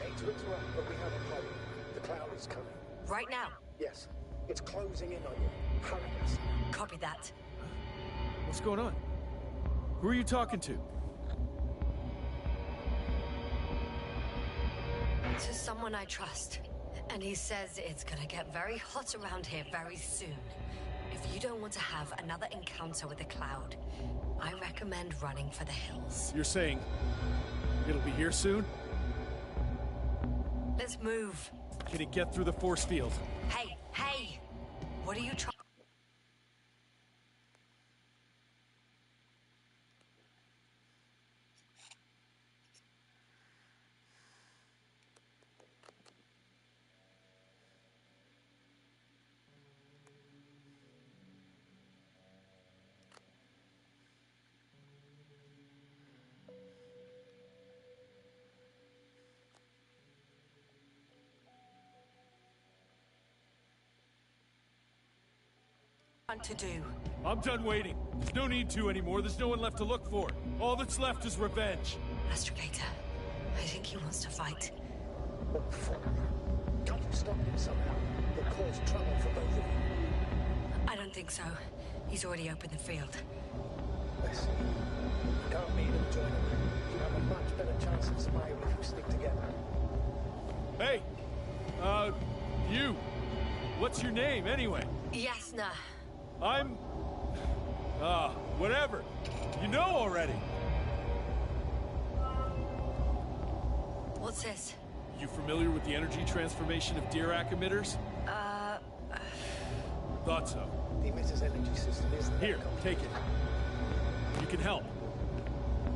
[SPEAKER 3] Hate to interrupt, but we have a problem. The cloud is coming.
[SPEAKER 2] Right now.
[SPEAKER 3] Yes. It's closing in on you. Hurry us.
[SPEAKER 2] Copy that.
[SPEAKER 6] What's going on? Who are you talking to?
[SPEAKER 2] To someone I trust. And he says it's gonna get very hot around here very soon. If If you don't want to have another encounter with the Cloud, I recommend running for the hills.
[SPEAKER 6] You're saying it'll be here soon?
[SPEAKER 2] Let's move.
[SPEAKER 6] Can it get through the force field?
[SPEAKER 2] Hey, hey! What are you trying... to do?
[SPEAKER 6] I'm done waiting. There's no need to anymore. There's no one left to look for. All that's left is revenge.
[SPEAKER 2] Astrogator, I think he wants to fight.
[SPEAKER 3] What for? Can't you stop him somehow? He'll cause trouble for both of you.
[SPEAKER 2] I don't think so. He's already opened the field.
[SPEAKER 3] I see. You can't meet him, join him. You have a much better chance of survival if you stick together.
[SPEAKER 6] Hey! You! What's your name, anyway?
[SPEAKER 2] Yasna.
[SPEAKER 6] I'm... whatever. You know already.
[SPEAKER 2] What's this?
[SPEAKER 6] You familiar with the energy transformation of Dirac emitters? Thought so.
[SPEAKER 3] The emitter's energy system isn't...
[SPEAKER 6] Here, take it. You can help.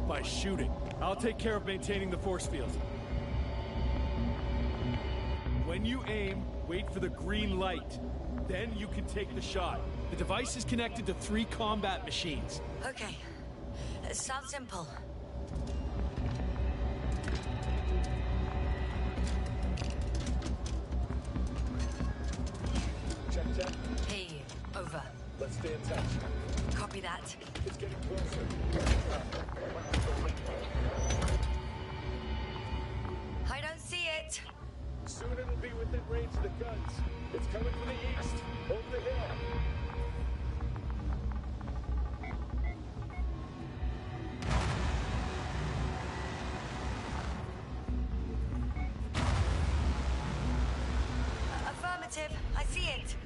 [SPEAKER 6] By shooting. I'll take care of maintaining the force field. When you aim, wait for the green light. Then you can take the shot. The device is connected to 3 combat machines.
[SPEAKER 2] Okay. It sounds simple.
[SPEAKER 3] Check, check.
[SPEAKER 2] Hey, over.
[SPEAKER 3] Let's stay in touch.
[SPEAKER 2] Copy that.
[SPEAKER 3] It's getting closer.
[SPEAKER 2] I don't see it.
[SPEAKER 3] Soon it'll be within range of the guns. It's coming from the east, over the hill.
[SPEAKER 2] Affirmative. I see it.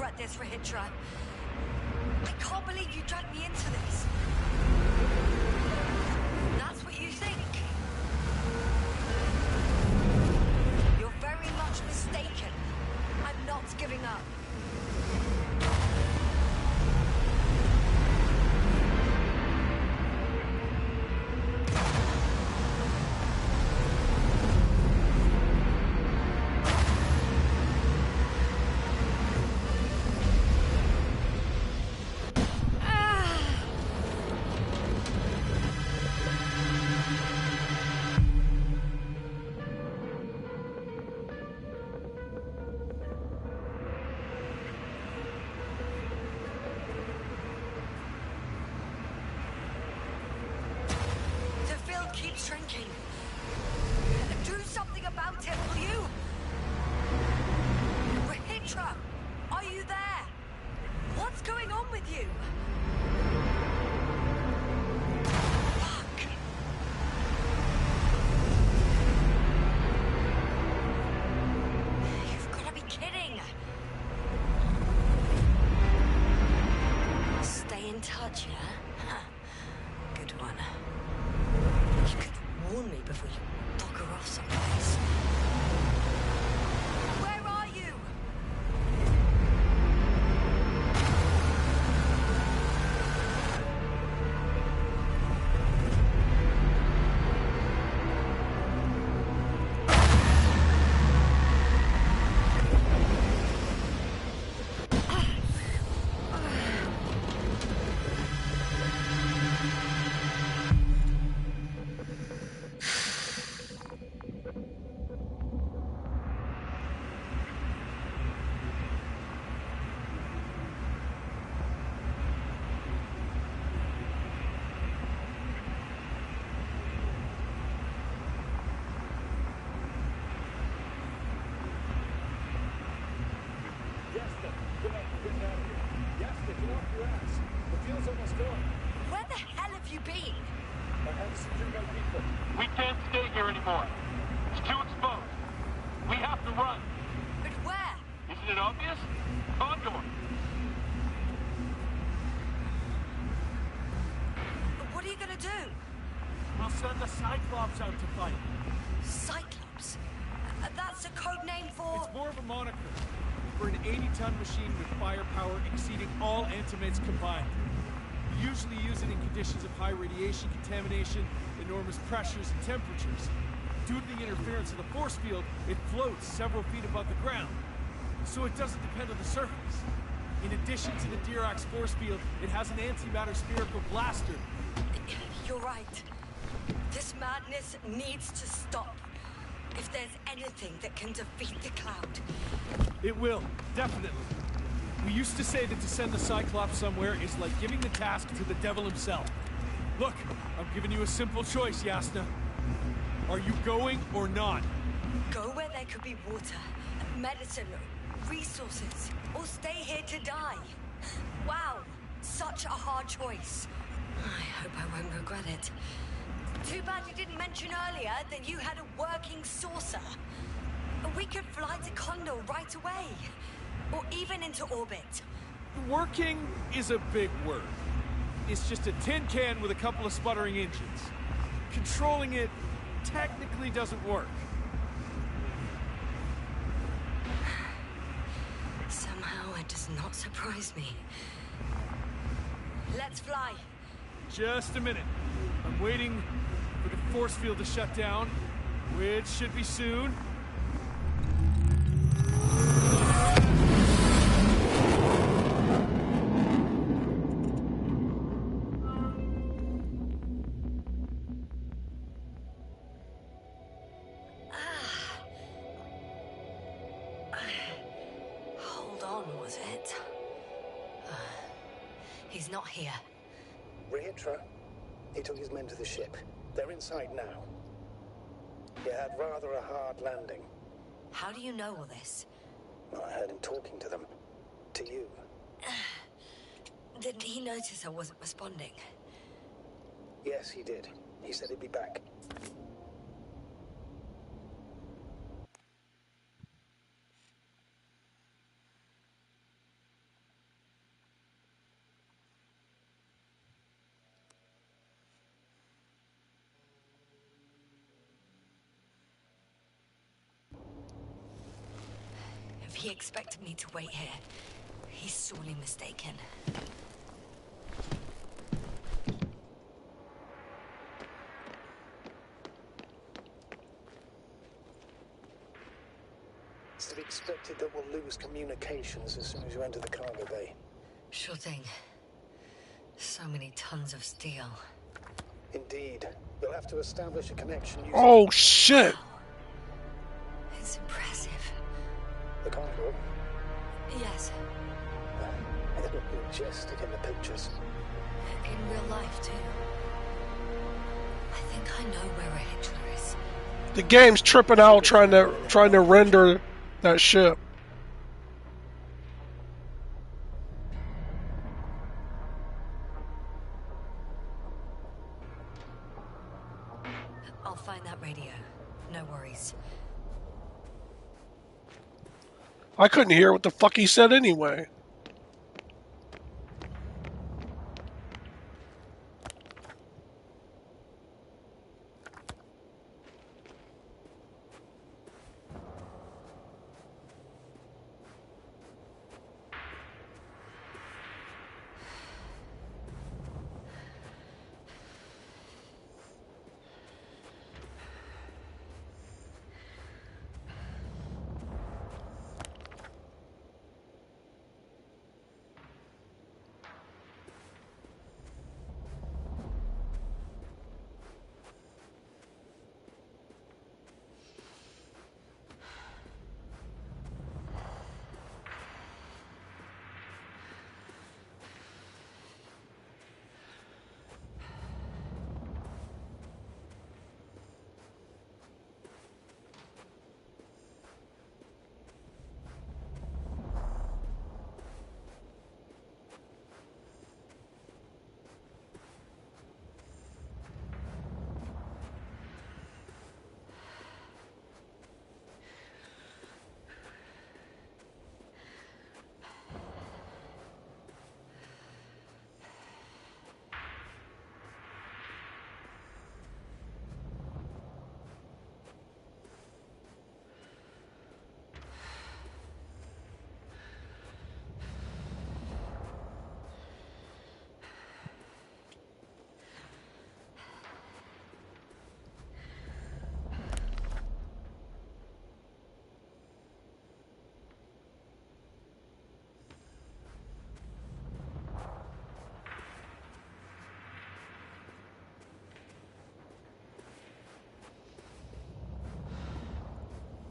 [SPEAKER 2] regret this, Rahitra. I can't believe you dragged me into this. That's what you think? You're very much mistaken. I'm not giving up. Keeps shrinking. Do something about it, will you? Rahitra, are you there? What's going on with you? Fuck. You've got to be kidding. Stay in touch, yeah? Good one. You could warn me before you bugger off someplace. Where are you? Where the hell have you been?
[SPEAKER 8] We can't stay here anymore. It's too exposed. We have to run.
[SPEAKER 2] But where?
[SPEAKER 8] Isn't it obvious? Condor.
[SPEAKER 2] But what are you gonna do?
[SPEAKER 8] We'll send the Cyclops out to fight.
[SPEAKER 2] Cyclops? That's a code name for...
[SPEAKER 6] It's more of a moniker for an 80-ton machine with firepower exceeding all Antimates combined. We usually use it in conditions of high radiation contamination, enormous pressures and temperatures. Due to the interference of the force field, it floats several feet above the ground, so it doesn't depend on the surface. In addition to the Dirac's force field, it has an antimatter spherical blaster.
[SPEAKER 2] You're right. This madness needs to stop. If there's anything that can defeat the Cloud.
[SPEAKER 6] It will, definitely. We used to say that to send the Cyclops somewhere is like giving the task to the devil himself. Look, I'm giving you a simple choice, Yasna. Are you going or not?
[SPEAKER 2] Go where there could be water, medicine, resources, or stay here to die. Wow, such a hard choice. I hope I won't regret it. Too bad you didn't mention earlier that you had a working saucer. We could fly to Condor right away. Or even into orbit.
[SPEAKER 6] Working is a big word. It's just a tin can with a couple of sputtering engines. Controlling it technically doesn't work.
[SPEAKER 2] Somehow it does not surprise me. Let's fly.
[SPEAKER 6] Just a minute. I'm waiting for the force field to shut down, which should be soon.
[SPEAKER 2] Hold on, was it? He's not here.
[SPEAKER 3] Rahitra, he took his men to the ship. They're inside now. He had rather a hard landing.
[SPEAKER 2] How do you know all this?
[SPEAKER 3] I heard him talking to them. To you.
[SPEAKER 2] Did he notice I wasn't responding?
[SPEAKER 3] Yes, he did. He said he'd be back.
[SPEAKER 2] he expected me to wait here, he's sorely mistaken.
[SPEAKER 3] It's to be expected that we'll lose communications as soon as you enter the cargo bay.
[SPEAKER 2] Sure thing. So many tons of steel.
[SPEAKER 3] Indeed. You'll have to establish a connection using
[SPEAKER 1] Oh shit!
[SPEAKER 2] It's impressive.
[SPEAKER 3] the corridor.
[SPEAKER 2] Yes,
[SPEAKER 3] It looked majestic in the pictures.
[SPEAKER 2] in real life too. I think I know where a Hitler is.
[SPEAKER 1] The game's tripping out trying to render that ship.
[SPEAKER 2] I'll find that radio. No worries.
[SPEAKER 1] I couldn't hear what the fuck he said anyway.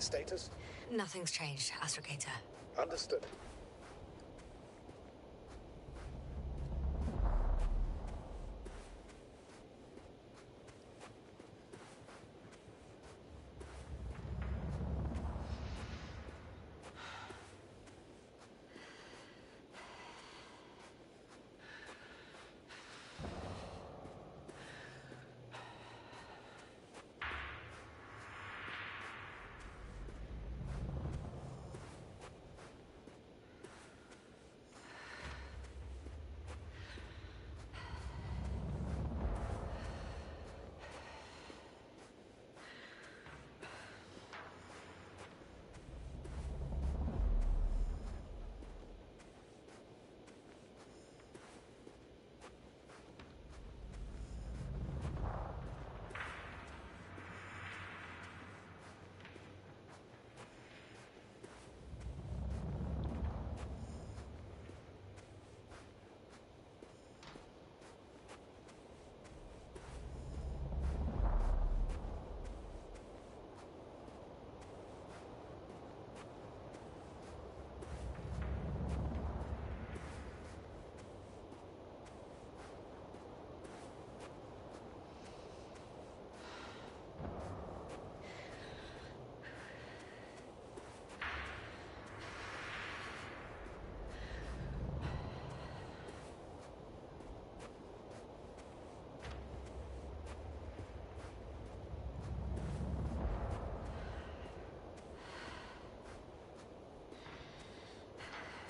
[SPEAKER 3] Status?
[SPEAKER 2] Nothing's changed, Astrogator.
[SPEAKER 3] Understood.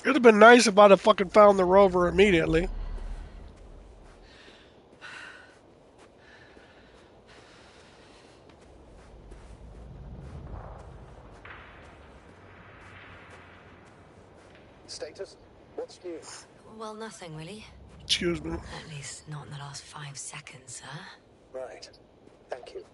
[SPEAKER 1] It'd have been nice if I'd have fucking found the rover immediately.
[SPEAKER 3] Status? What's new?
[SPEAKER 2] Well, nothing really.
[SPEAKER 1] Excuse me.
[SPEAKER 2] At least not in the last 5 seconds, sir.
[SPEAKER 3] Right. Thank you.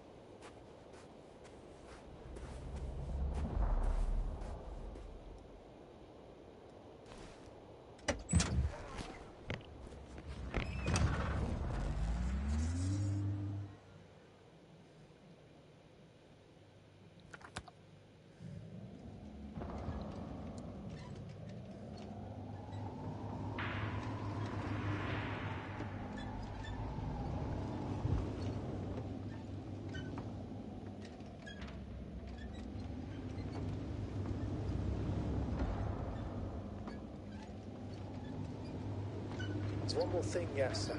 [SPEAKER 3] There's one more thing, yes, sir.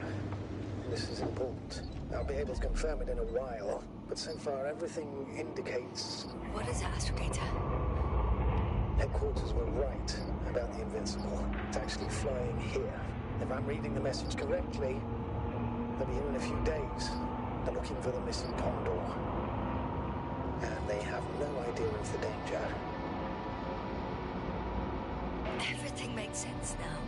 [SPEAKER 3] This is important. I'll be able to confirm it in a while, but so far everything indicates...
[SPEAKER 2] What is it, Astrogator?
[SPEAKER 3] Headquarters were right about the Invincible. It's actually flying here. If I'm reading the message correctly, they'll be here in a few days. They're looking for the missing Condor. And they have no idea of the danger.
[SPEAKER 2] Everything makes sense now.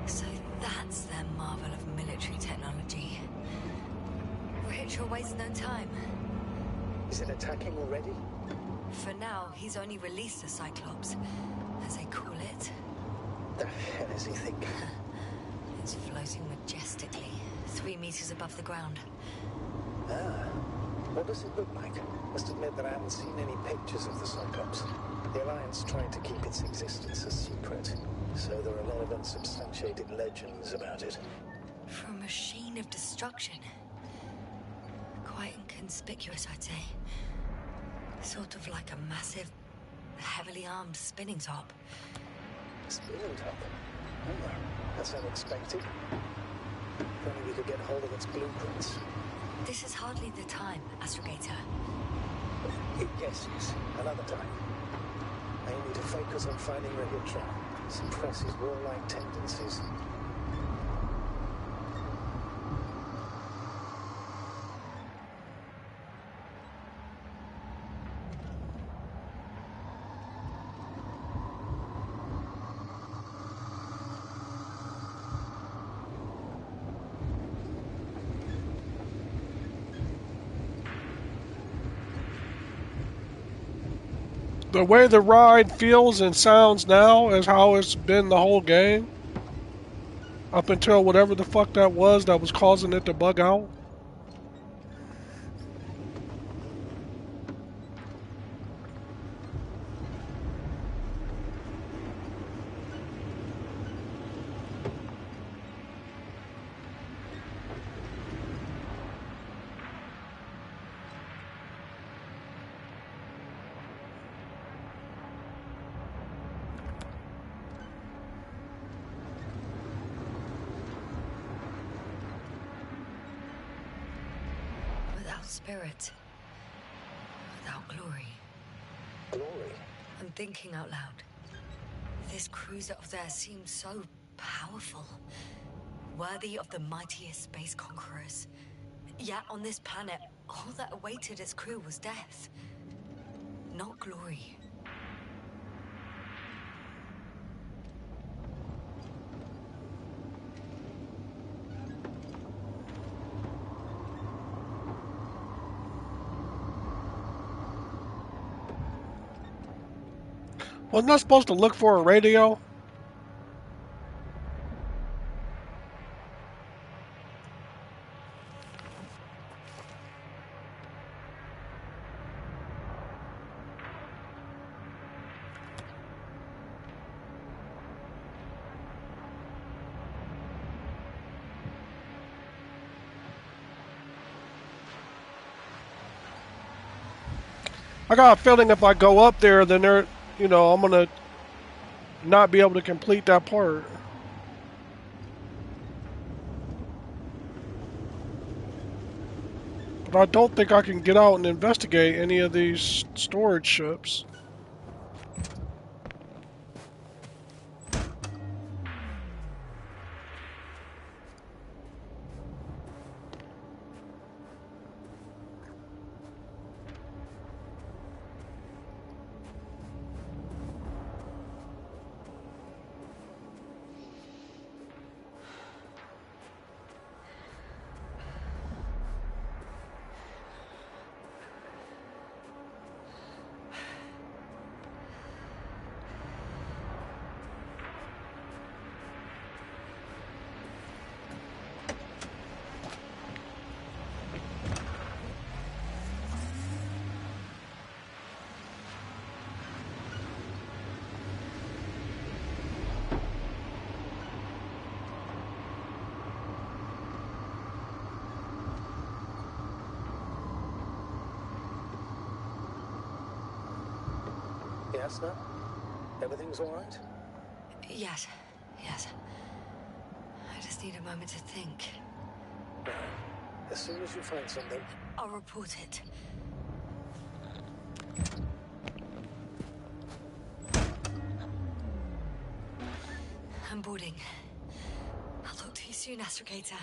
[SPEAKER 2] So that's their marvel of military technology. Rich will waste no time.
[SPEAKER 3] Is it attacking already?
[SPEAKER 2] For now, he's only released the Cyclops, as they call it.
[SPEAKER 3] The hell is he thinking?
[SPEAKER 2] It's floating majestically, 3 meters above the ground.
[SPEAKER 3] Ah, what does it look like? Must admit that I haven't seen any pictures of the Cyclops. The Alliance tried to keep its existence a secret, so there are a lot of unsubstantiated legends about it.
[SPEAKER 2] For a machine of destruction. Quite inconspicuous, I'd say. Sort of like a massive, heavily armed spinning top.
[SPEAKER 3] Spinning top? Oh, that's unexpected. If only we could get hold of its blueprints.
[SPEAKER 2] This is hardly the time, Astrogator.
[SPEAKER 3] Yes, another time. I need to focus on finding Rahitra, suppress his warlike tendencies.
[SPEAKER 1] The way the ride feels and sounds now is how it's been the whole game. Up until whatever the fuck that was causing it to bug out.
[SPEAKER 2] Spirit. Without glory.
[SPEAKER 3] Glory?
[SPEAKER 2] I'm thinking out loud. This cruiser of theirs seems so powerful. Worthy of the mightiest space conquerors. Yet on this planet, all that awaited its crew was death. Not glory.
[SPEAKER 1] Wasn't I supposed to look for a radio? I got a feeling if I go up there, then I'm gonna not be able to complete that part. But I don't think I can get out and investigate any of these storage ships.
[SPEAKER 7] Yasna? Everything's all right?
[SPEAKER 2] Yes. I just need a moment to think.
[SPEAKER 7] As soon as you find something...
[SPEAKER 2] I'll report it. I'm boarding. I'll talk to you soon, Astrogator.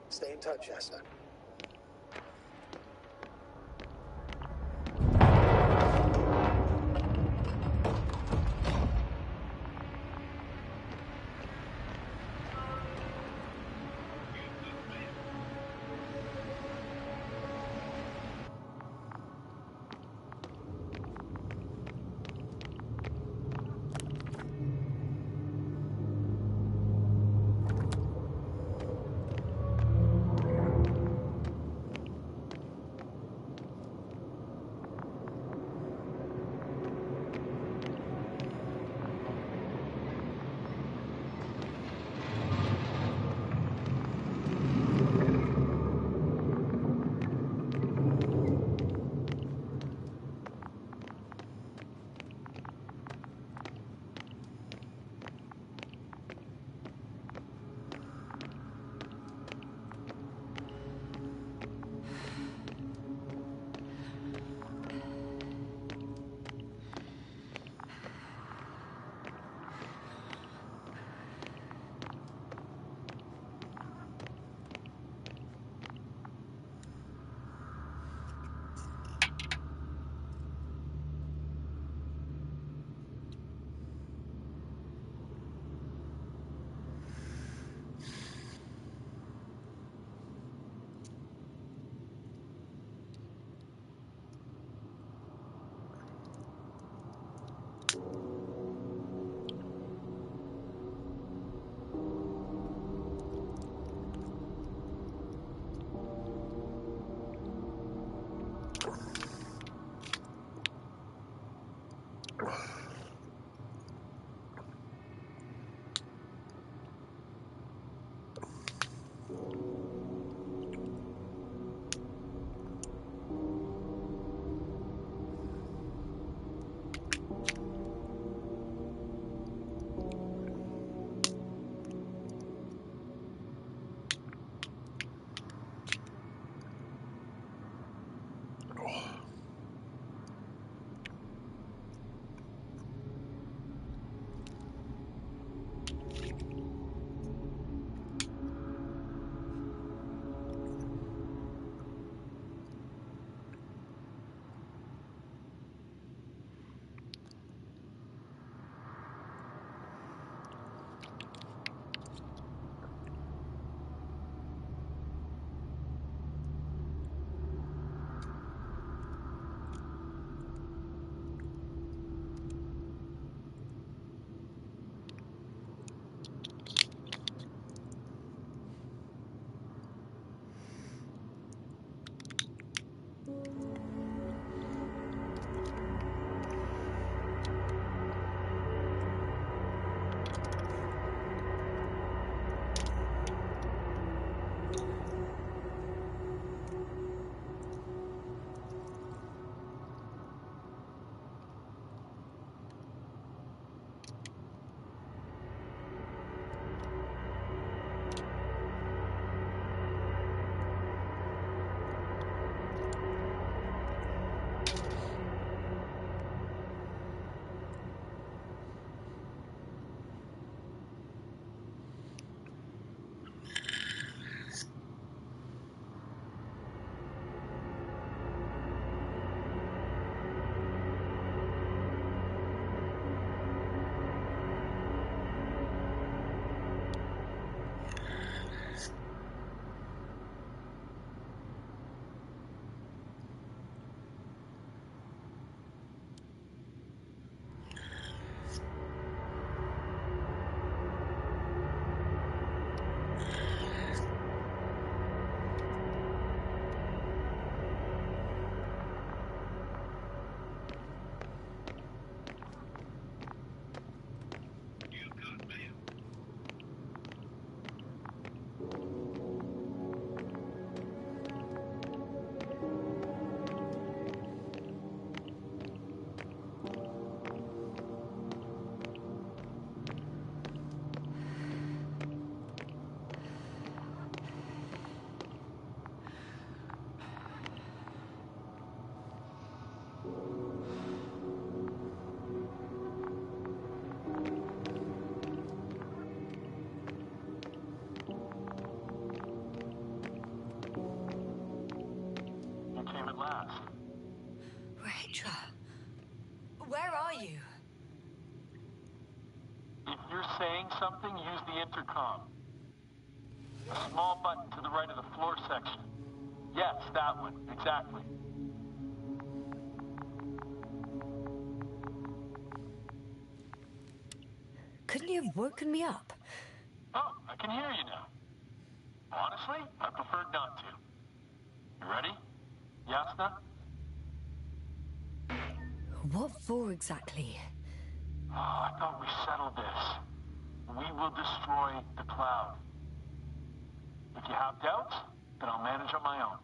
[SPEAKER 7] Stay in touch, Yasna.
[SPEAKER 8] last.
[SPEAKER 2] Rahitra, where are you?
[SPEAKER 8] If you're saying something, use the intercom. A small button to the right of the floor section. Yes, that one. Exactly.
[SPEAKER 2] Couldn't you have woken me up?
[SPEAKER 8] Oh, I can hear you now. Honestly, I preferred not to. You ready? Yasna?
[SPEAKER 2] What for exactly?
[SPEAKER 8] Oh, I thought we settled this. We will destroy the cloud. If you have doubts, then I'll manage on my own.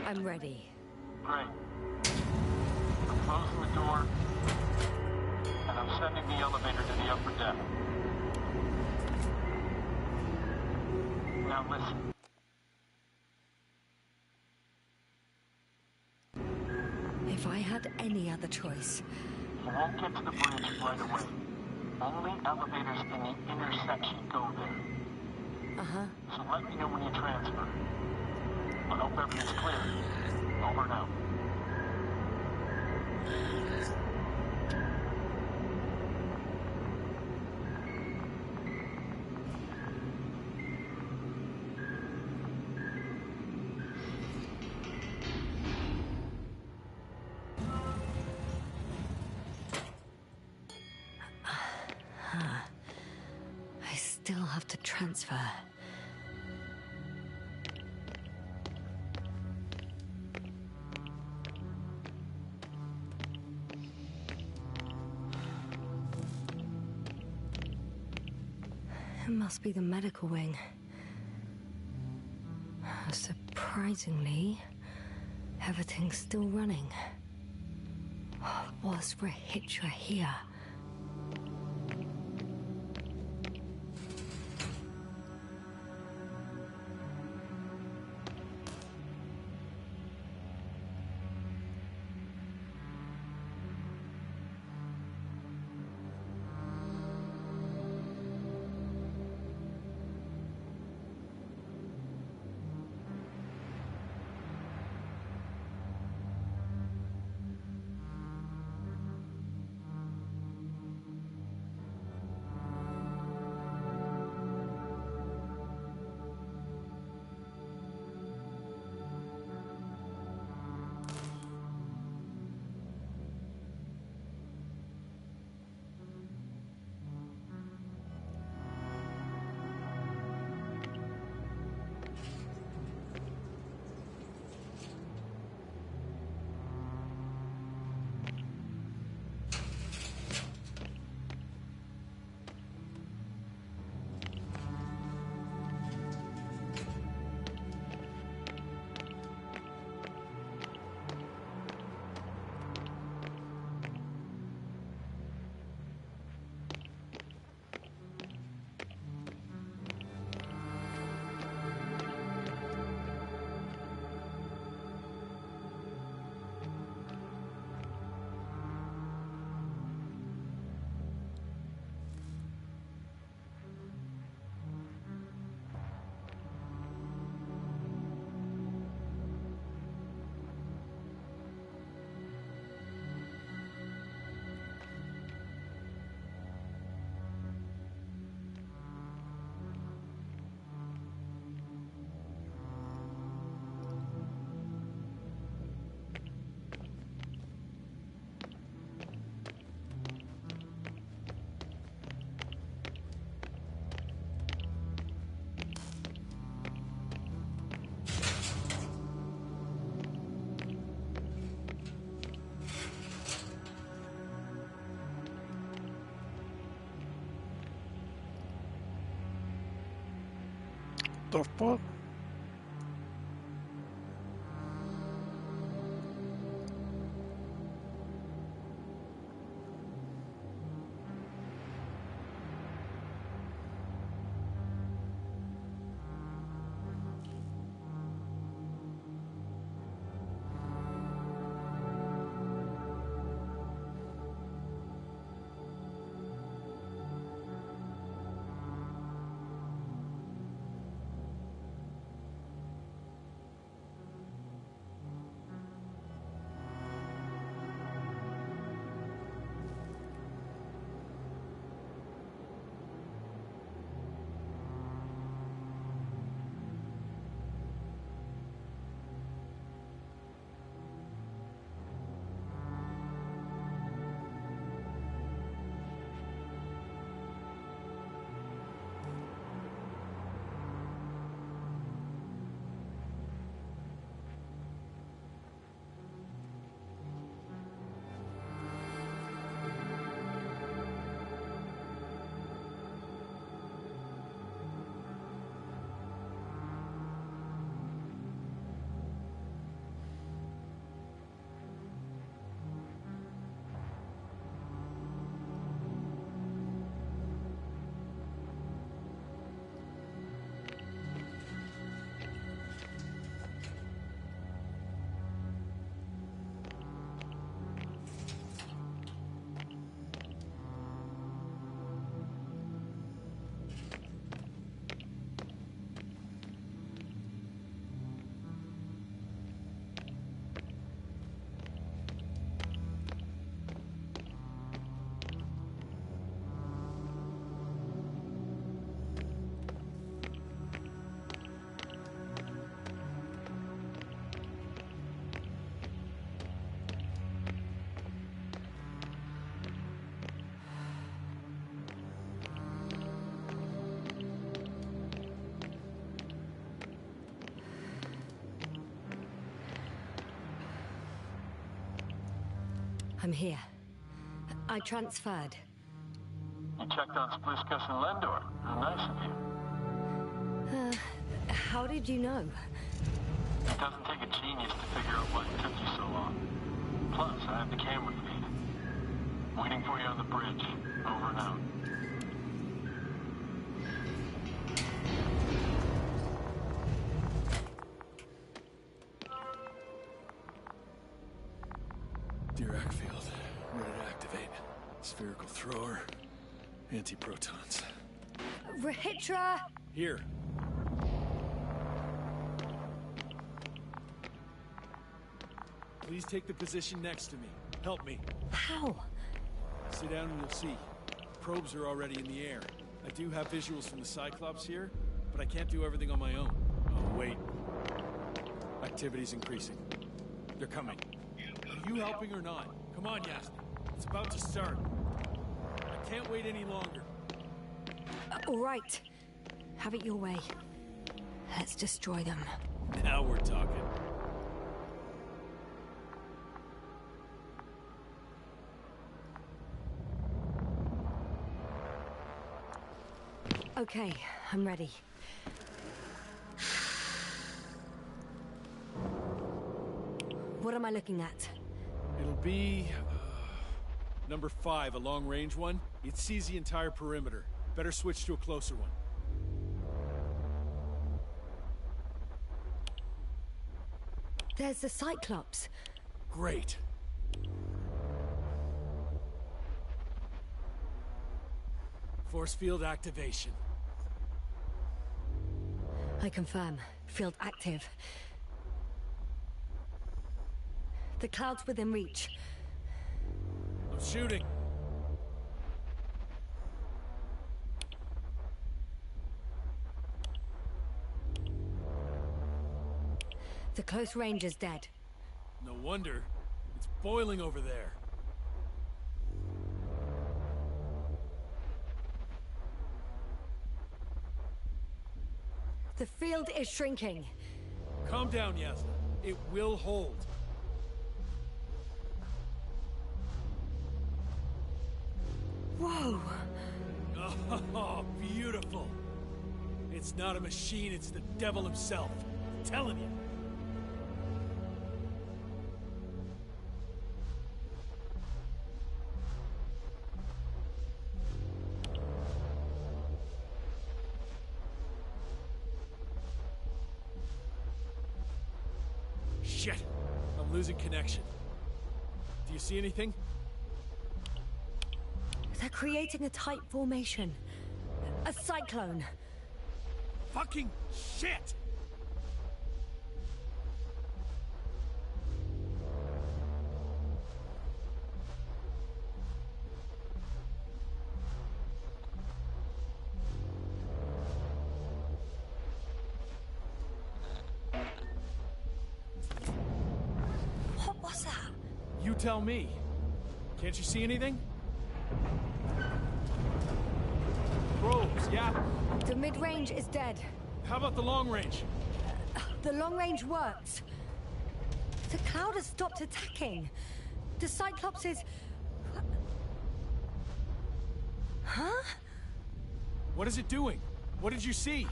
[SPEAKER 2] I'm ready.
[SPEAKER 8] Great. I'm closing the door, and I'm sending the elevator to the upper deck. Now listen.
[SPEAKER 2] If I had any other choice.
[SPEAKER 8] You won't get to the bridge right away. Only elevators in the intersection go there.
[SPEAKER 2] Uh-huh.
[SPEAKER 8] So let me know when you transfer. I hope everything's clear. Over now.
[SPEAKER 2] I still have to transfer. It must be the medical wing. Surprisingly, everything's still running. Was Rahitra here?
[SPEAKER 1] The fuck?
[SPEAKER 2] I'm here. I transferred.
[SPEAKER 8] You checked on Spliskus and Lendor. How nice of you.
[SPEAKER 2] How did you know?
[SPEAKER 8] It doesn't take a genius to figure out why it took you so long. Plus, I have the camera feed. Waiting for you on the bridge. Over and out.
[SPEAKER 6] Dirac field. Ready to activate. Spherical thrower. Anti-protons.
[SPEAKER 2] Rahitra!
[SPEAKER 6] Here. Please take the position next to me. Help me.
[SPEAKER 2] How?
[SPEAKER 6] Sit down and you'll see. Probes are already in the air. I do have visuals from the Cyclops here, but I can't do everything on my own. Oh, wait. Activity's increasing. They're coming. Are you helping or not? Come on, Yasna. It's about to start. I can't wait any longer.
[SPEAKER 2] All right. Have it your way. Let's destroy them.
[SPEAKER 6] Now we're talking.
[SPEAKER 2] Okay, I'm ready. What am I looking at?
[SPEAKER 6] It'll be... number 5, a long-range one. It sees the entire perimeter. Better switch to a closer one.
[SPEAKER 2] There's the Cyclops.
[SPEAKER 6] Great. Force field activation.
[SPEAKER 2] I confirm. Field active. The cloud's within reach.
[SPEAKER 6] I'm shooting.
[SPEAKER 2] The close range is dead.
[SPEAKER 6] No wonder. It's boiling over there.
[SPEAKER 2] The field is shrinking.
[SPEAKER 6] Calm down, Yasna. It will hold.
[SPEAKER 2] Whoa!
[SPEAKER 6] Oh, beautiful. It's not a machine, it's the devil himself. I'm telling you. Shit! I'm losing connection. Do you see anything?
[SPEAKER 2] They're creating a tight formation. A cyclone.
[SPEAKER 6] Fucking shit!
[SPEAKER 2] What was that?
[SPEAKER 6] You tell me. Can't you see anything? Probes, yeah?
[SPEAKER 2] The mid-range is dead.
[SPEAKER 6] How about the long range?
[SPEAKER 2] The long range works. The cloud has stopped attacking. The Cyclops is... Huh?
[SPEAKER 6] What is it doing? What did you see?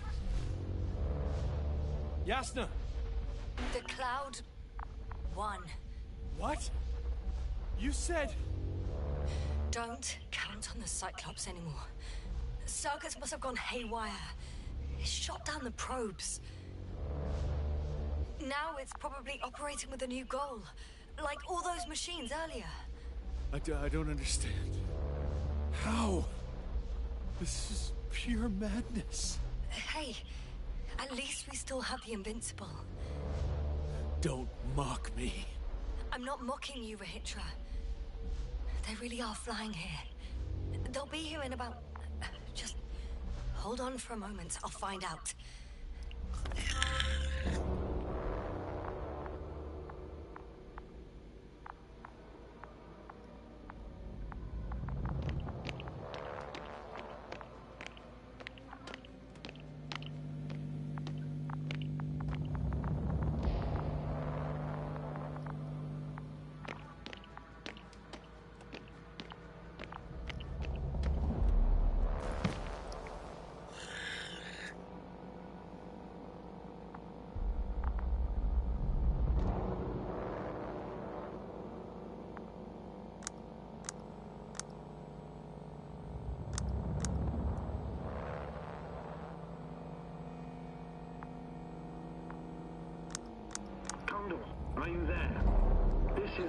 [SPEAKER 6] Yasna!
[SPEAKER 2] The cloud won.
[SPEAKER 6] What? You said...
[SPEAKER 2] Don't count on the Cyclops anymore. Circuits must have gone haywire. It shot down the probes. Now it's probably operating with a new goal. Like all those machines earlier.
[SPEAKER 6] I don't understand. How? This is pure madness.
[SPEAKER 2] Hey, at least we still have the Invincible.
[SPEAKER 6] Don't mock me.
[SPEAKER 2] I'm not mocking you, Rahitra. They really are flying here. They'll be here in about... Just hold on for a moment. I'll find out.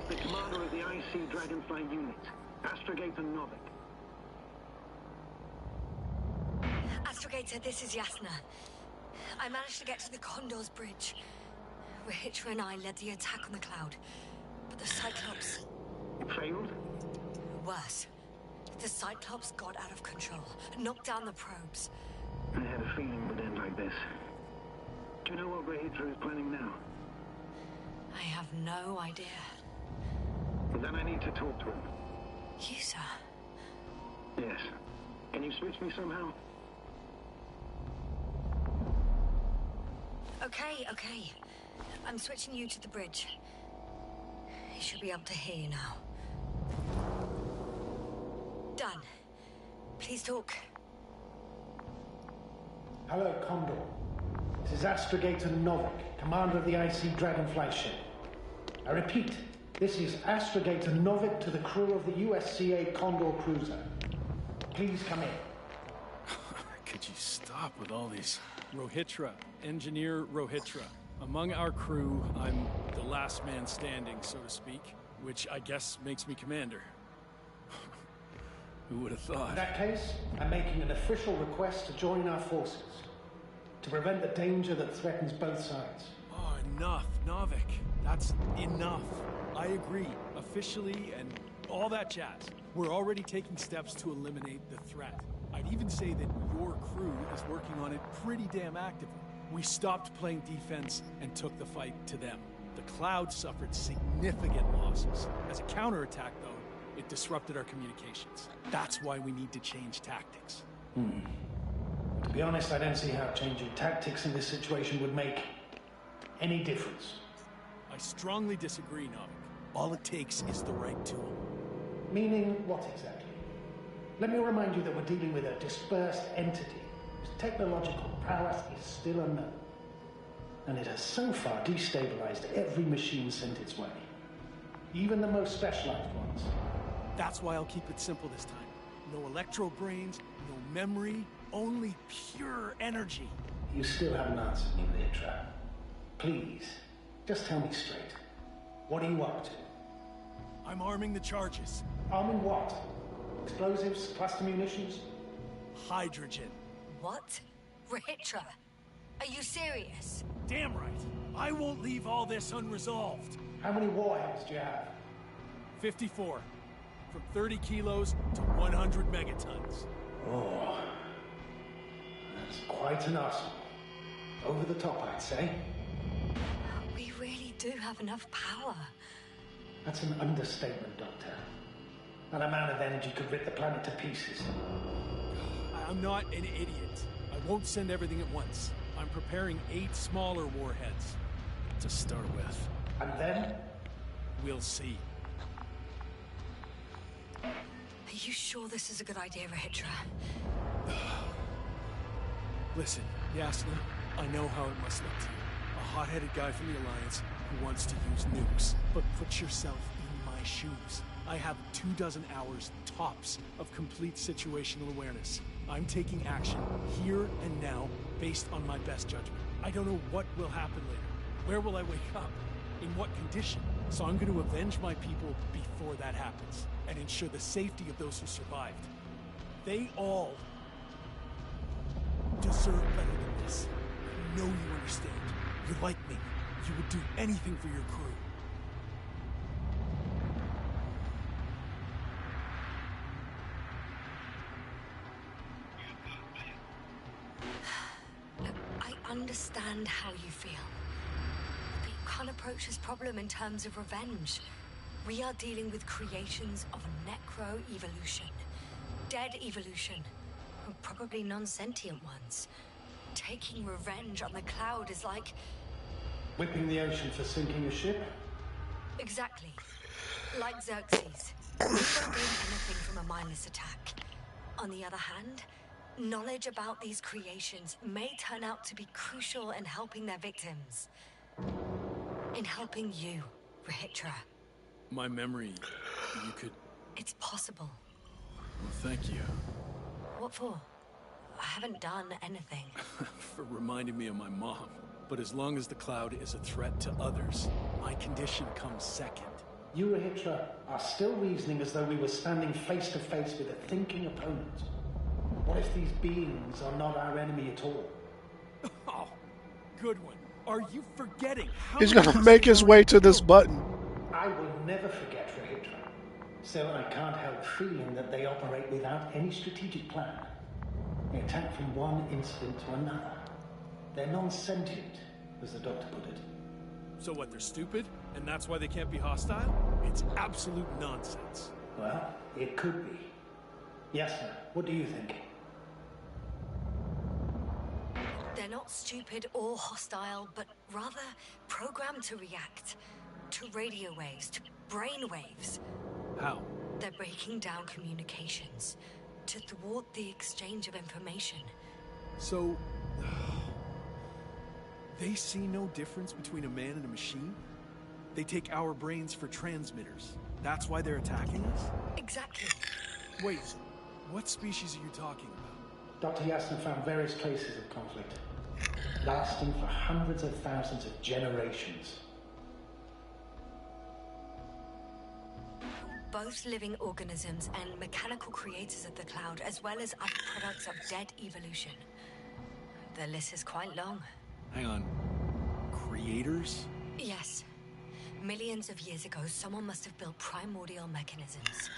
[SPEAKER 3] is the commander of the IC Dragonfly unit, Astrogator Novik.
[SPEAKER 2] Astrogator, this is Yasna. I managed to get to the Condor's bridge. Rahitra and I led the attack on the cloud, but the Cyclops...
[SPEAKER 3] It failed?
[SPEAKER 2] Worse. The Cyclops got out of control, knocked down the probes.
[SPEAKER 3] I had a feeling it would end like this. Do you know what Rahitra is planning now?
[SPEAKER 2] I have no idea.
[SPEAKER 3] Well, then I need to talk to him.
[SPEAKER 2] You, sir?
[SPEAKER 3] Yes. Can you switch me somehow?
[SPEAKER 2] Okay. I'm switching you to the bridge. He should be able to hear you now. Done. Please talk.
[SPEAKER 7] Hello, Condor. This is Astrogator Novik, commander of the IC Dragonfly ship. I repeat, this is Astrogator Novik to the crew of the USCA Condor cruiser. Please come in.
[SPEAKER 6] Could you stop with all these? Rahitra, Engineer Rahitra. Among our crew, I'm the last man standing, so to speak, which I guess makes me commander. Who would have thought?
[SPEAKER 7] In that case, I'm making an official request to join our forces, to prevent the danger that threatens both sides.
[SPEAKER 6] Oh, enough, Novik. That's enough. I agree, officially, and all that jazz. We're already taking steps to eliminate the threat. I'd even say that your crew is working on it pretty damn actively. We stopped playing defense and took the fight to them. The Cloud suffered significant losses. As a counterattack, though, it disrupted our communications. That's why we need to change tactics.
[SPEAKER 7] To be honest, I don't see how changing tactics in this situation would make any difference.
[SPEAKER 6] I strongly disagree, Novik. All it takes is the right tool.
[SPEAKER 7] Meaning what exactly? Let me remind you that we're dealing with a dispersed entity whose technological prowess is still unknown. And it has so far destabilized every machine sent its way. Even the most specialized ones.
[SPEAKER 6] That's why I'll keep it simple this time. No electro brains, no memory, only pure energy.
[SPEAKER 7] You still haven't answered me, Rahitra. Please, just tell me straight. What are you up to?
[SPEAKER 6] I'm arming the charges.
[SPEAKER 7] Arming what? Explosives, cluster munitions?
[SPEAKER 6] Hydrogen.
[SPEAKER 2] What? Rahitra? Are you serious?
[SPEAKER 6] Damn right. I won't leave all this unresolved.
[SPEAKER 7] How many warheads do you have?
[SPEAKER 6] 54. From 30 kilos to 100 megatons.
[SPEAKER 7] Oh, that's quite an arsenal. Over the top, I'd say.
[SPEAKER 2] We really do have enough power.
[SPEAKER 7] That's an understatement, Doctor. That amount of energy could rip the planet to pieces.
[SPEAKER 6] I'm not an idiot. I won't send everything at once. I'm preparing 8 smaller warheads to start with.
[SPEAKER 7] And then?
[SPEAKER 6] We'll see.
[SPEAKER 2] Are you sure this is a good idea, Rahitra?
[SPEAKER 6] Listen, Yasna, I know how it must look to you. A hot-headed guy from the Alliance who wants to use nukes. But put yourself in my shoes. I have 24 hours tops of complete situational awareness. I'm taking action here and now based on my best judgment. I don't know what will happen later. Where will I wake up? In what condition? So I'm going to avenge my people before that happens and ensure the safety of those who survived. They all deserve better than this. I know you understand. You're like me. You would do anything for your crew.
[SPEAKER 2] I understand how you feel. But you can't approach this problem in terms of revenge. We are dealing with creations of necro-evolution. Dead evolution. Probably non-sentient ones. Taking revenge on the Cloud is like...
[SPEAKER 7] Whipping the ocean for sinking a ship?
[SPEAKER 2] Exactly. Like Xerxes. We don't gain anything from a mindless attack. On the other hand, knowledge about these creations may turn out to be crucial in helping their victims. In helping you, Rahitra.
[SPEAKER 6] My memory, you could...
[SPEAKER 2] It's possible.
[SPEAKER 6] Well, thank you.
[SPEAKER 2] What for? I haven't done anything.
[SPEAKER 6] For reminding me of my mom. But as long as the Cloud is a threat to others, my condition comes second.
[SPEAKER 7] You, Rahitra, are still reasoning as though we were standing face to face with a thinking opponent. What if these beings are not our enemy at all?
[SPEAKER 6] Oh, good one. Are you forgetting how
[SPEAKER 1] He's
[SPEAKER 6] many
[SPEAKER 1] gonna make his
[SPEAKER 6] people
[SPEAKER 1] way to this
[SPEAKER 6] killed?
[SPEAKER 1] button.
[SPEAKER 7] I will never forget Rahitra. Still, I can't help feeling that they operate without any strategic plan. They attack from one incident to another. They're non-sentient, as the doctor put it.
[SPEAKER 6] So what, they're stupid? And that's why they can't be hostile? It's absolute nonsense.
[SPEAKER 7] Well, it could be. Yes, sir. What do you think?
[SPEAKER 2] They're not stupid or hostile, but rather programmed to react to radio waves, to brain waves.
[SPEAKER 6] How?
[SPEAKER 2] They're breaking down communications to thwart the exchange of information.
[SPEAKER 6] So... they see no difference between a man and a machine? They take our brains for transmitters. That's why they're attacking us?
[SPEAKER 2] Exactly.
[SPEAKER 6] Wait, what species are you talking about?
[SPEAKER 7] Dr. Yasna found various traces of conflict, lasting for hundreds of thousands of generations.
[SPEAKER 2] Both living organisms and mechanical creators of the cloud, as well as other products of dead evolution. The list is quite long.
[SPEAKER 6] Hang on. Creators?
[SPEAKER 2] Yes. Millions of years ago, someone must have built primordial mechanisms.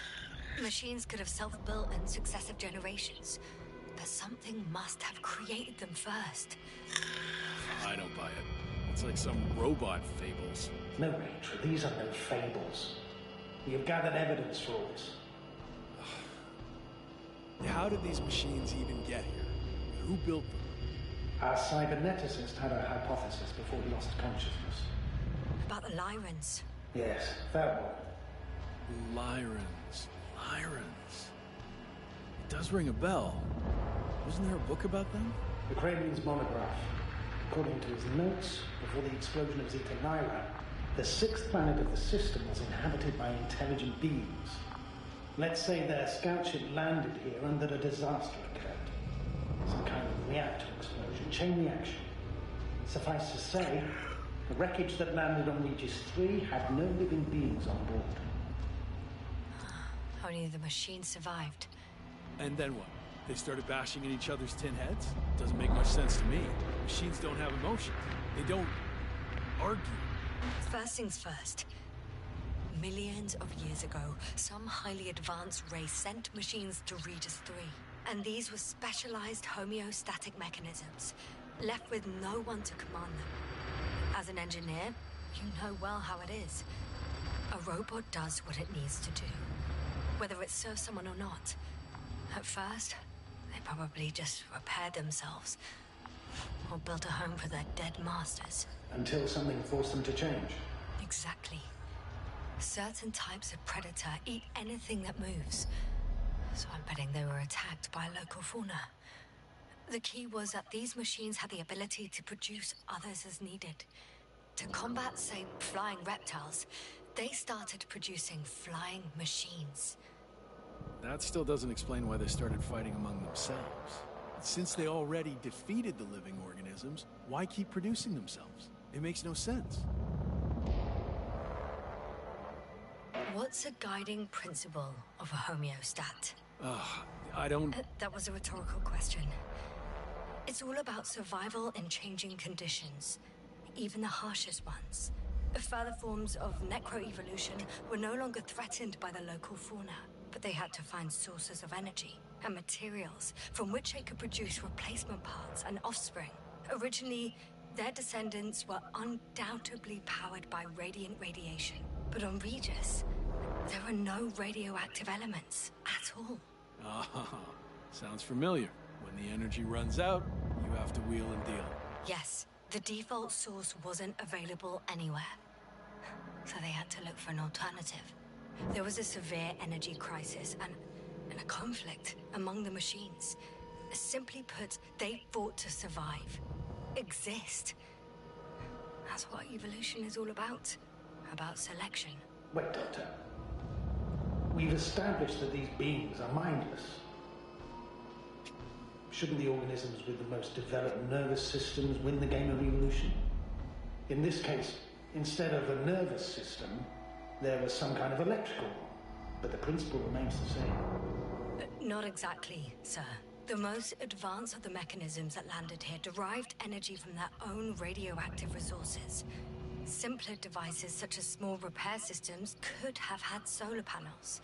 [SPEAKER 2] Machines could have self-built in successive generations, but something must have created them first.
[SPEAKER 6] I don't buy it. It's like some robot fables.
[SPEAKER 7] No, Rachel, these are no fables. We have gathered evidence for all this.
[SPEAKER 6] How did these machines even get here? Who built them?
[SPEAKER 7] Our cyberneticist had a hypothesis before he lost consciousness.
[SPEAKER 2] About the Lyrans.
[SPEAKER 7] Yes, that one.
[SPEAKER 6] Lyrans. Lyrans. It does ring a bell. Wasn't there a book about them?
[SPEAKER 7] The Kremlin's monograph. According to his notes, before the explosion of Zeta Nyra, the sixth planet of the system was inhabited by intelligent beings. Let's say their scout ship landed here and that a disaster occurred. Some kind of reactor explosion, chain reaction. Suffice to say, the wreckage that landed on Regis 3 had no living beings on board.
[SPEAKER 2] Only the machines survived.
[SPEAKER 6] And then what? They started bashing in each other's tin heads? Doesn't make much sense to me. Machines don't have emotion. They don't argue.
[SPEAKER 2] First things first. Millions of years ago, some highly advanced race sent machines to Regis 3. And these were specialized homeostatic mechanisms, left with no one to command them. As an engineer, you know well how it is. A robot does what it needs to do, whether it serves someone or not. At first, they probably just repaired themselves, or built a home for their dead masters.
[SPEAKER 7] Until something forced them to change.
[SPEAKER 2] Exactly. Certain types of predator eat anything that moves. So I'm betting they were attacked by local fauna. The key was that these machines had the ability to produce others as needed. To combat, say, flying reptiles, they started producing flying machines.
[SPEAKER 6] That still doesn't explain why they started fighting among themselves. Since they already defeated the living organisms, why keep producing themselves? It makes no sense.
[SPEAKER 2] What's a guiding principle of a homeostat?
[SPEAKER 6] I don't...
[SPEAKER 2] That was a rhetorical question. It's all about survival in changing conditions, even the harshest ones. Further forms of necroevolution were no longer threatened by the local fauna, but they had to find sources of energy and materials from which they could produce replacement parts and offspring. Originally, their descendants were undoubtedly powered by radiant radiation, but on Regis, there were no radioactive elements at all.
[SPEAKER 6] Ah, sounds familiar. When the energy runs out, you have to wheel and deal.
[SPEAKER 2] Yes, the default source wasn't available anywhere, so they had to look for an alternative. There was a severe energy crisis and a conflict among the machines. Simply put, they fought to survive, exist. That's what evolution is all about selection.
[SPEAKER 7] Wait, Doctor. We've established that these beings are mindless. Shouldn't the organisms with the most developed nervous systems win the game of evolution? In this case, instead of a nervous system, there was some kind of electrical, but the principle remains the same.
[SPEAKER 2] Not exactly, sir. The most advanced of the mechanisms that landed here derived energy from their own radioactive resources. Simpler devices such as small repair systems could have had solar panels.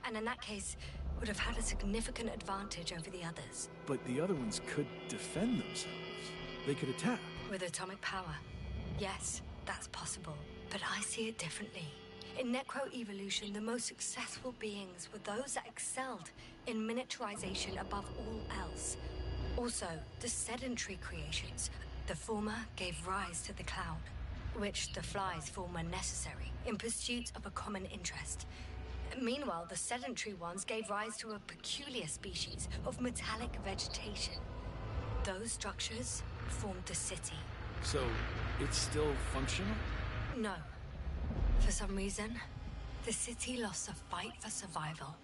[SPEAKER 2] And in that case, would have had a significant advantage over the others.
[SPEAKER 6] But the other ones could defend themselves. They could attack.
[SPEAKER 2] With atomic power, yes, that's possible. But I see it differently. In necroevolution, the most successful beings were those that excelled in miniaturization above all else. Also, the sedentary creations. The former gave rise to the cloud, which the flies form when necessary, in pursuit of a common interest. Meanwhile, the sedentary ones gave rise to a peculiar species of metallic vegetation. Those structures formed the city.
[SPEAKER 6] So, it's still functional?
[SPEAKER 2] No. For some reason, the city lost a fight for survival.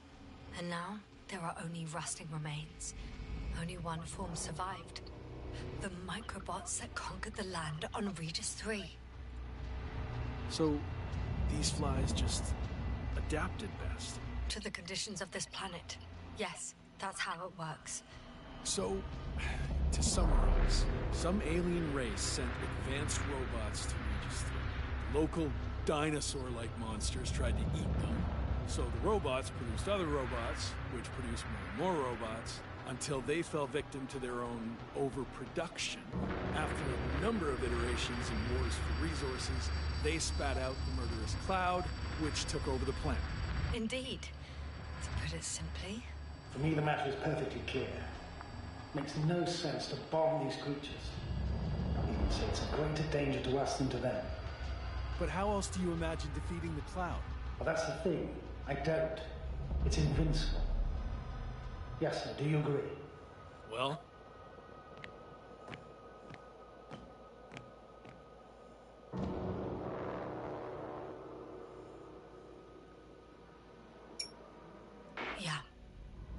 [SPEAKER 2] And now, there are only rusting remains. Only one form survived. The microbots that conquered the land on Regis 3.
[SPEAKER 6] So, these flies just adapted best?
[SPEAKER 2] To the conditions of this planet. Yes, that's how it works.
[SPEAKER 6] So, to summarize, some alien race sent advanced robots to Regis 3. Local dinosaur-like monsters tried to eat them. So the robots produced other robots, which produced more and more robots, until they fell victim to their own overproduction. After a number of iterations and wars for resources, they spat out the murderous cloud, which took over the planet.
[SPEAKER 2] Indeed. To put it simply.
[SPEAKER 7] For me, the matter is perfectly clear. Makes no sense to bomb these creatures. I'll even say it's a greater danger to us than to them.
[SPEAKER 6] But how else do you imagine defeating the cloud?
[SPEAKER 7] Well, that's the thing. I don't. It's invincible. Yes, sir, do you agree?
[SPEAKER 6] Well?
[SPEAKER 2] Yeah,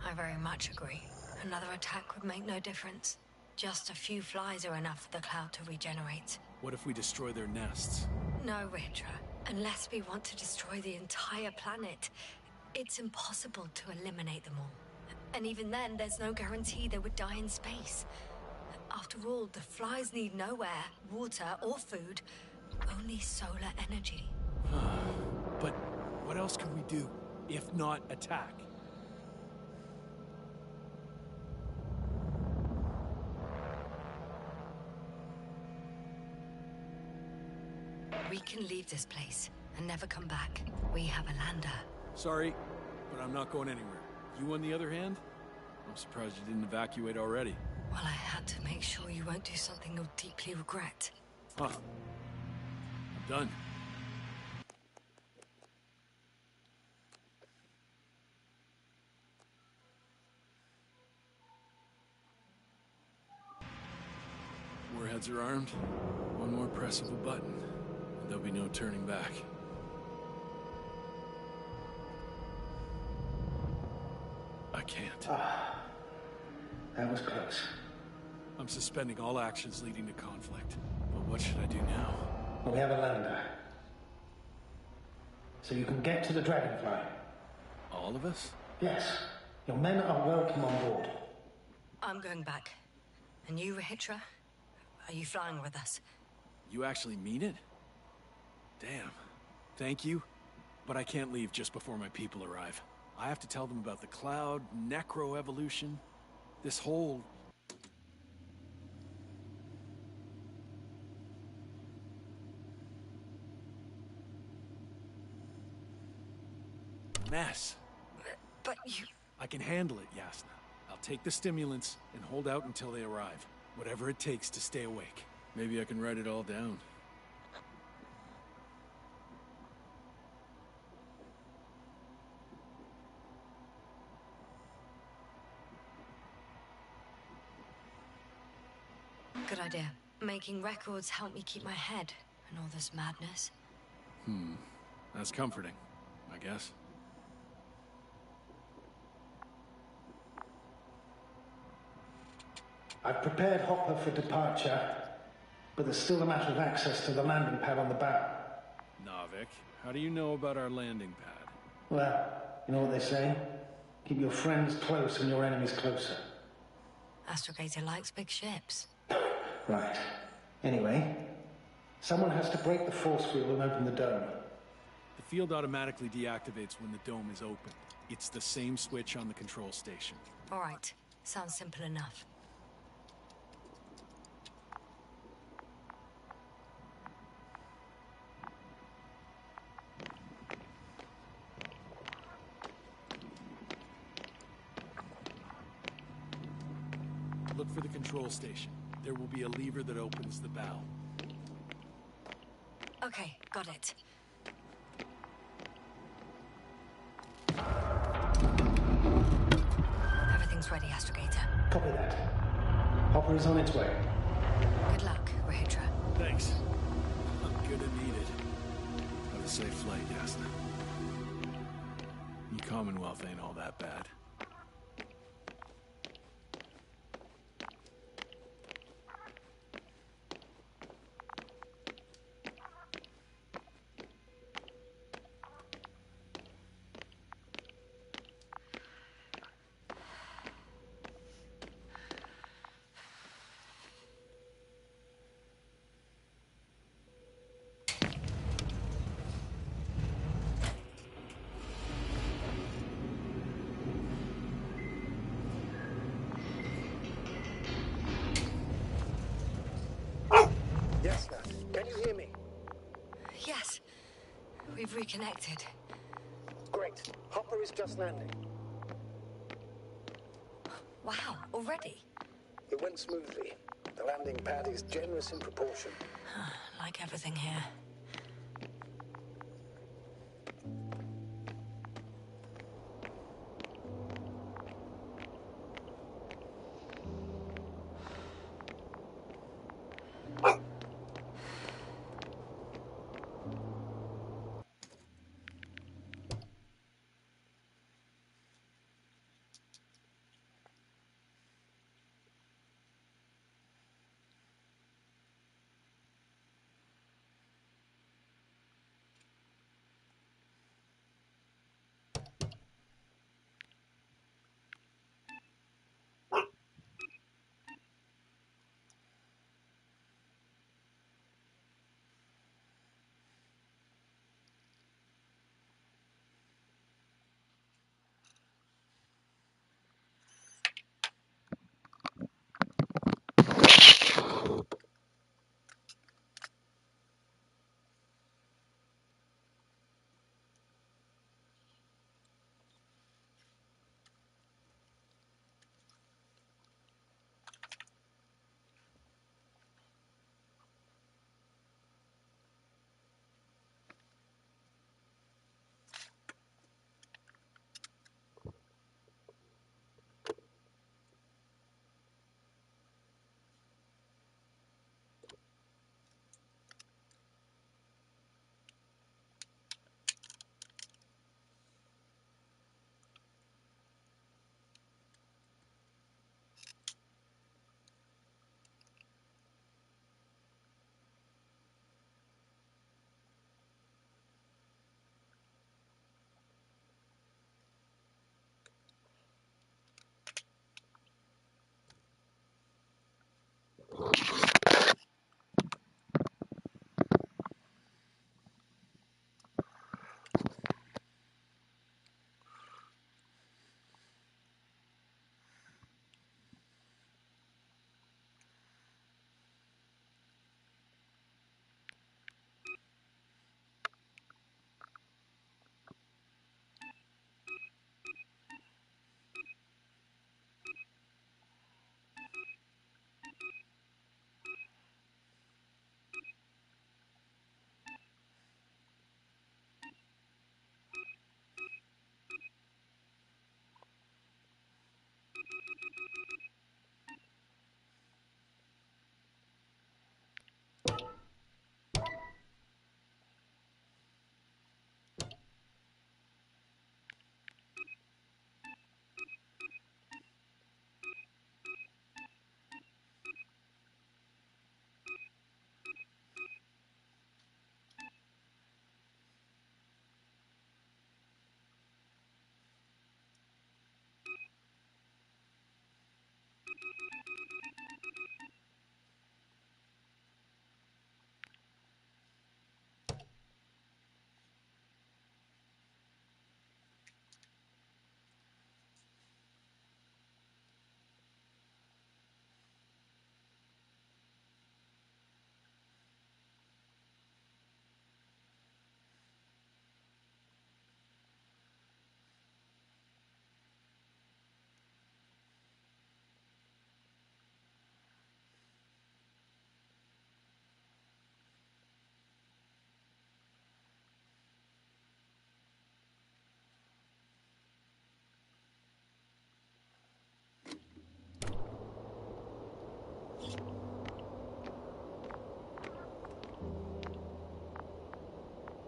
[SPEAKER 2] I very much agree. Another attack would make no difference. Just a few flies are enough for the cloud to regenerate.
[SPEAKER 6] What if we destroy their nests?
[SPEAKER 2] No, Ritra. Unless we want to destroy the entire planet, it's impossible to eliminate them all. And even then, there's no guarantee they would die in space. After all, the flies need no air, water, or food, only solar energy.
[SPEAKER 6] But what else can we do, if not attack?
[SPEAKER 2] We can leave this place and never come back. We have a lander.
[SPEAKER 6] Sorry, but I'm not going anywhere. You, on the other hand? I'm surprised you didn't evacuate already.
[SPEAKER 2] Well, I had to make sure you won't do something you'll deeply regret.
[SPEAKER 6] Huh. I'm done. Warheads are armed. One more press of a button, and there'll be no turning back. I can't.
[SPEAKER 7] That was close.
[SPEAKER 6] I'm suspending all actions leading to conflict. But what should I do now?
[SPEAKER 7] Well, we have a lander. So you can get to the Dragonfly.
[SPEAKER 6] All of us?
[SPEAKER 7] Yes. Your men are welcome on board.
[SPEAKER 2] I'm going back. And you, Rahitra? Are you flying with us?
[SPEAKER 6] You actually mean it? Damn. Thank you. But I can't leave just before my people arrive. I have to tell them about the cloud, necroevolution, this whole... mess.
[SPEAKER 2] But you...
[SPEAKER 6] I can handle it, Yasna. I'll take the stimulants and hold out until they arrive. Whatever it takes to stay awake. Maybe I can write it all down.
[SPEAKER 2] Good idea. Making records help me keep my head in all this madness.
[SPEAKER 6] That's comforting, I guess.
[SPEAKER 7] I've prepared Hopper for departure, but there's still a matter of access to the landing pad on the bow.
[SPEAKER 6] Nave. quick. How do you know about our landing pad?
[SPEAKER 7] Well, you know what they say? Keep your friends close and your enemies closer.
[SPEAKER 2] Astrogator likes big ships.
[SPEAKER 7] Right. Anyway, someone has to break the force field and open the dome.
[SPEAKER 6] The field automatically deactivates when the dome is opened. It's the same switch on the control station.
[SPEAKER 2] All right. Sounds simple enough.
[SPEAKER 6] Look for the control station. There will be a lever that opens the bow.
[SPEAKER 2] Okay, got it. Everything's ready, Astrogator.
[SPEAKER 7] Copy that. Hopper is on its way.
[SPEAKER 2] Good luck, Rahitra.
[SPEAKER 6] Thanks. I'm gonna need it. Have a safe flight, Yasna. Your Commonwealth ain't all that bad.
[SPEAKER 3] Yes, Nat. Can you hear me?
[SPEAKER 2] Yes. We've reconnected.
[SPEAKER 3] Great. Hopper is just landing.
[SPEAKER 2] Wow, already?
[SPEAKER 3] It went smoothly. The landing pad is generous in proportion.
[SPEAKER 2] Like everything here.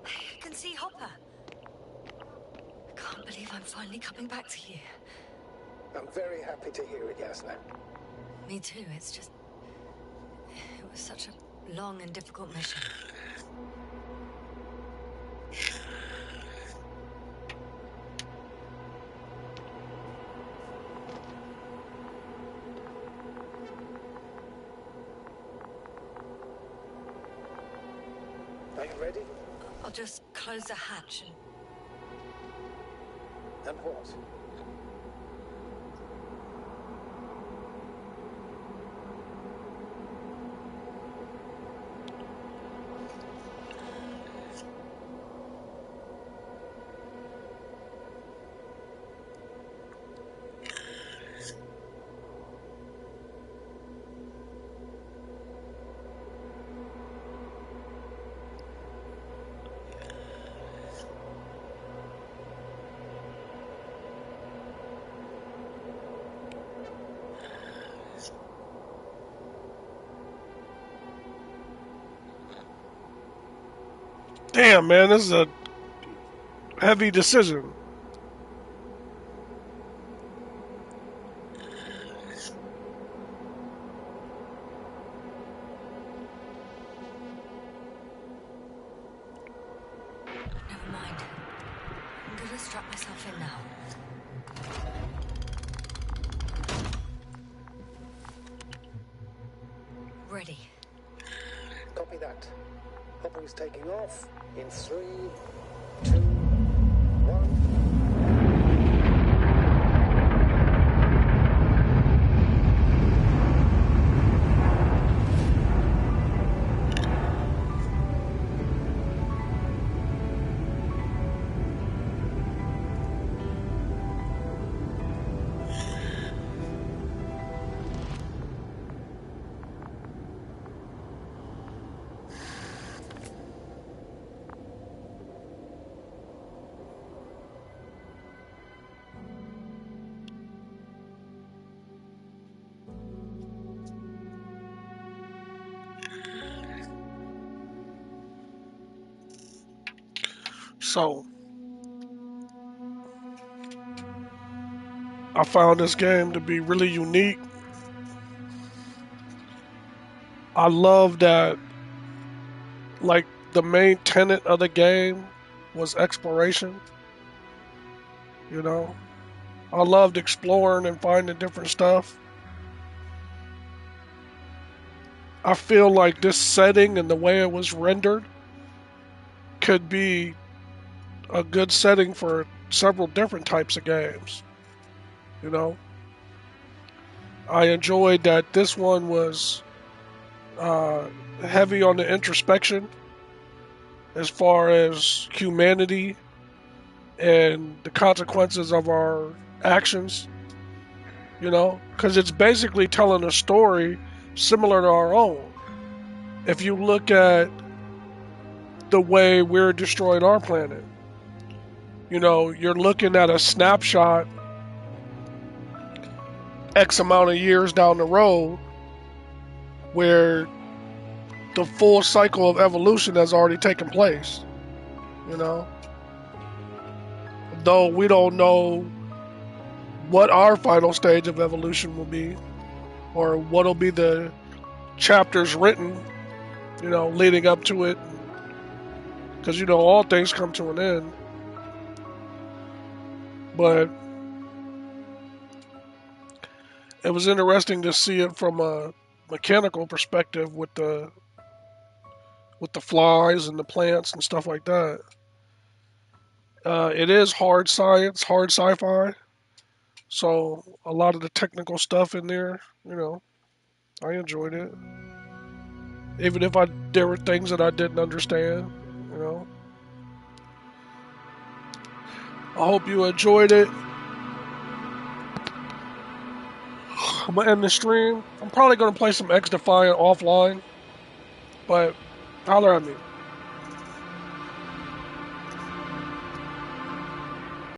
[SPEAKER 2] I can see Hopper. I can't believe I'm finally coming back to you.
[SPEAKER 3] I'm very happy to hear it, Yasna.
[SPEAKER 2] Me too, it's just... It was such a long and difficult mission.
[SPEAKER 3] Are you ready?
[SPEAKER 2] I'll just close the hatch and...
[SPEAKER 3] And what?
[SPEAKER 1] Damn, man, this is a heavy decision.
[SPEAKER 2] Never mind. I'm gonna strap myself in now. Ready.
[SPEAKER 3] Copy that. Hopper is taking off in 3, 2, 1.
[SPEAKER 1] So, I found this game to be really unique. I love that, like, the main tenet of the game was exploration. You know, I loved exploring and finding different stuff. I feel like this setting and the way it was rendered could be a good setting for several different types of games. You know, I enjoyed that this one was heavy on the introspection as far as humanity and the consequences of our actions. You know, because it's basically telling a story similar to our own. If you look at the way we're destroying our planet, you know, you're looking at a snapshot X amount of years down the road where the full cycle of evolution has already taken place, you know? Though we don't know what our final stage of evolution will be or what'll be the chapters written, you know, leading up to it. Because, you know, all things come to an end. But it was interesting to see it from a mechanical perspective with the flies and the plants and stuff like that. It is hard science, hard sci-fi. So a lot of the technical stuff in there, I enjoyed it. Even if there were things that I didn't understand. I hope you enjoyed it. I'm gonna end the stream. I'm probably gonna play some X Defiant offline, but holler at me.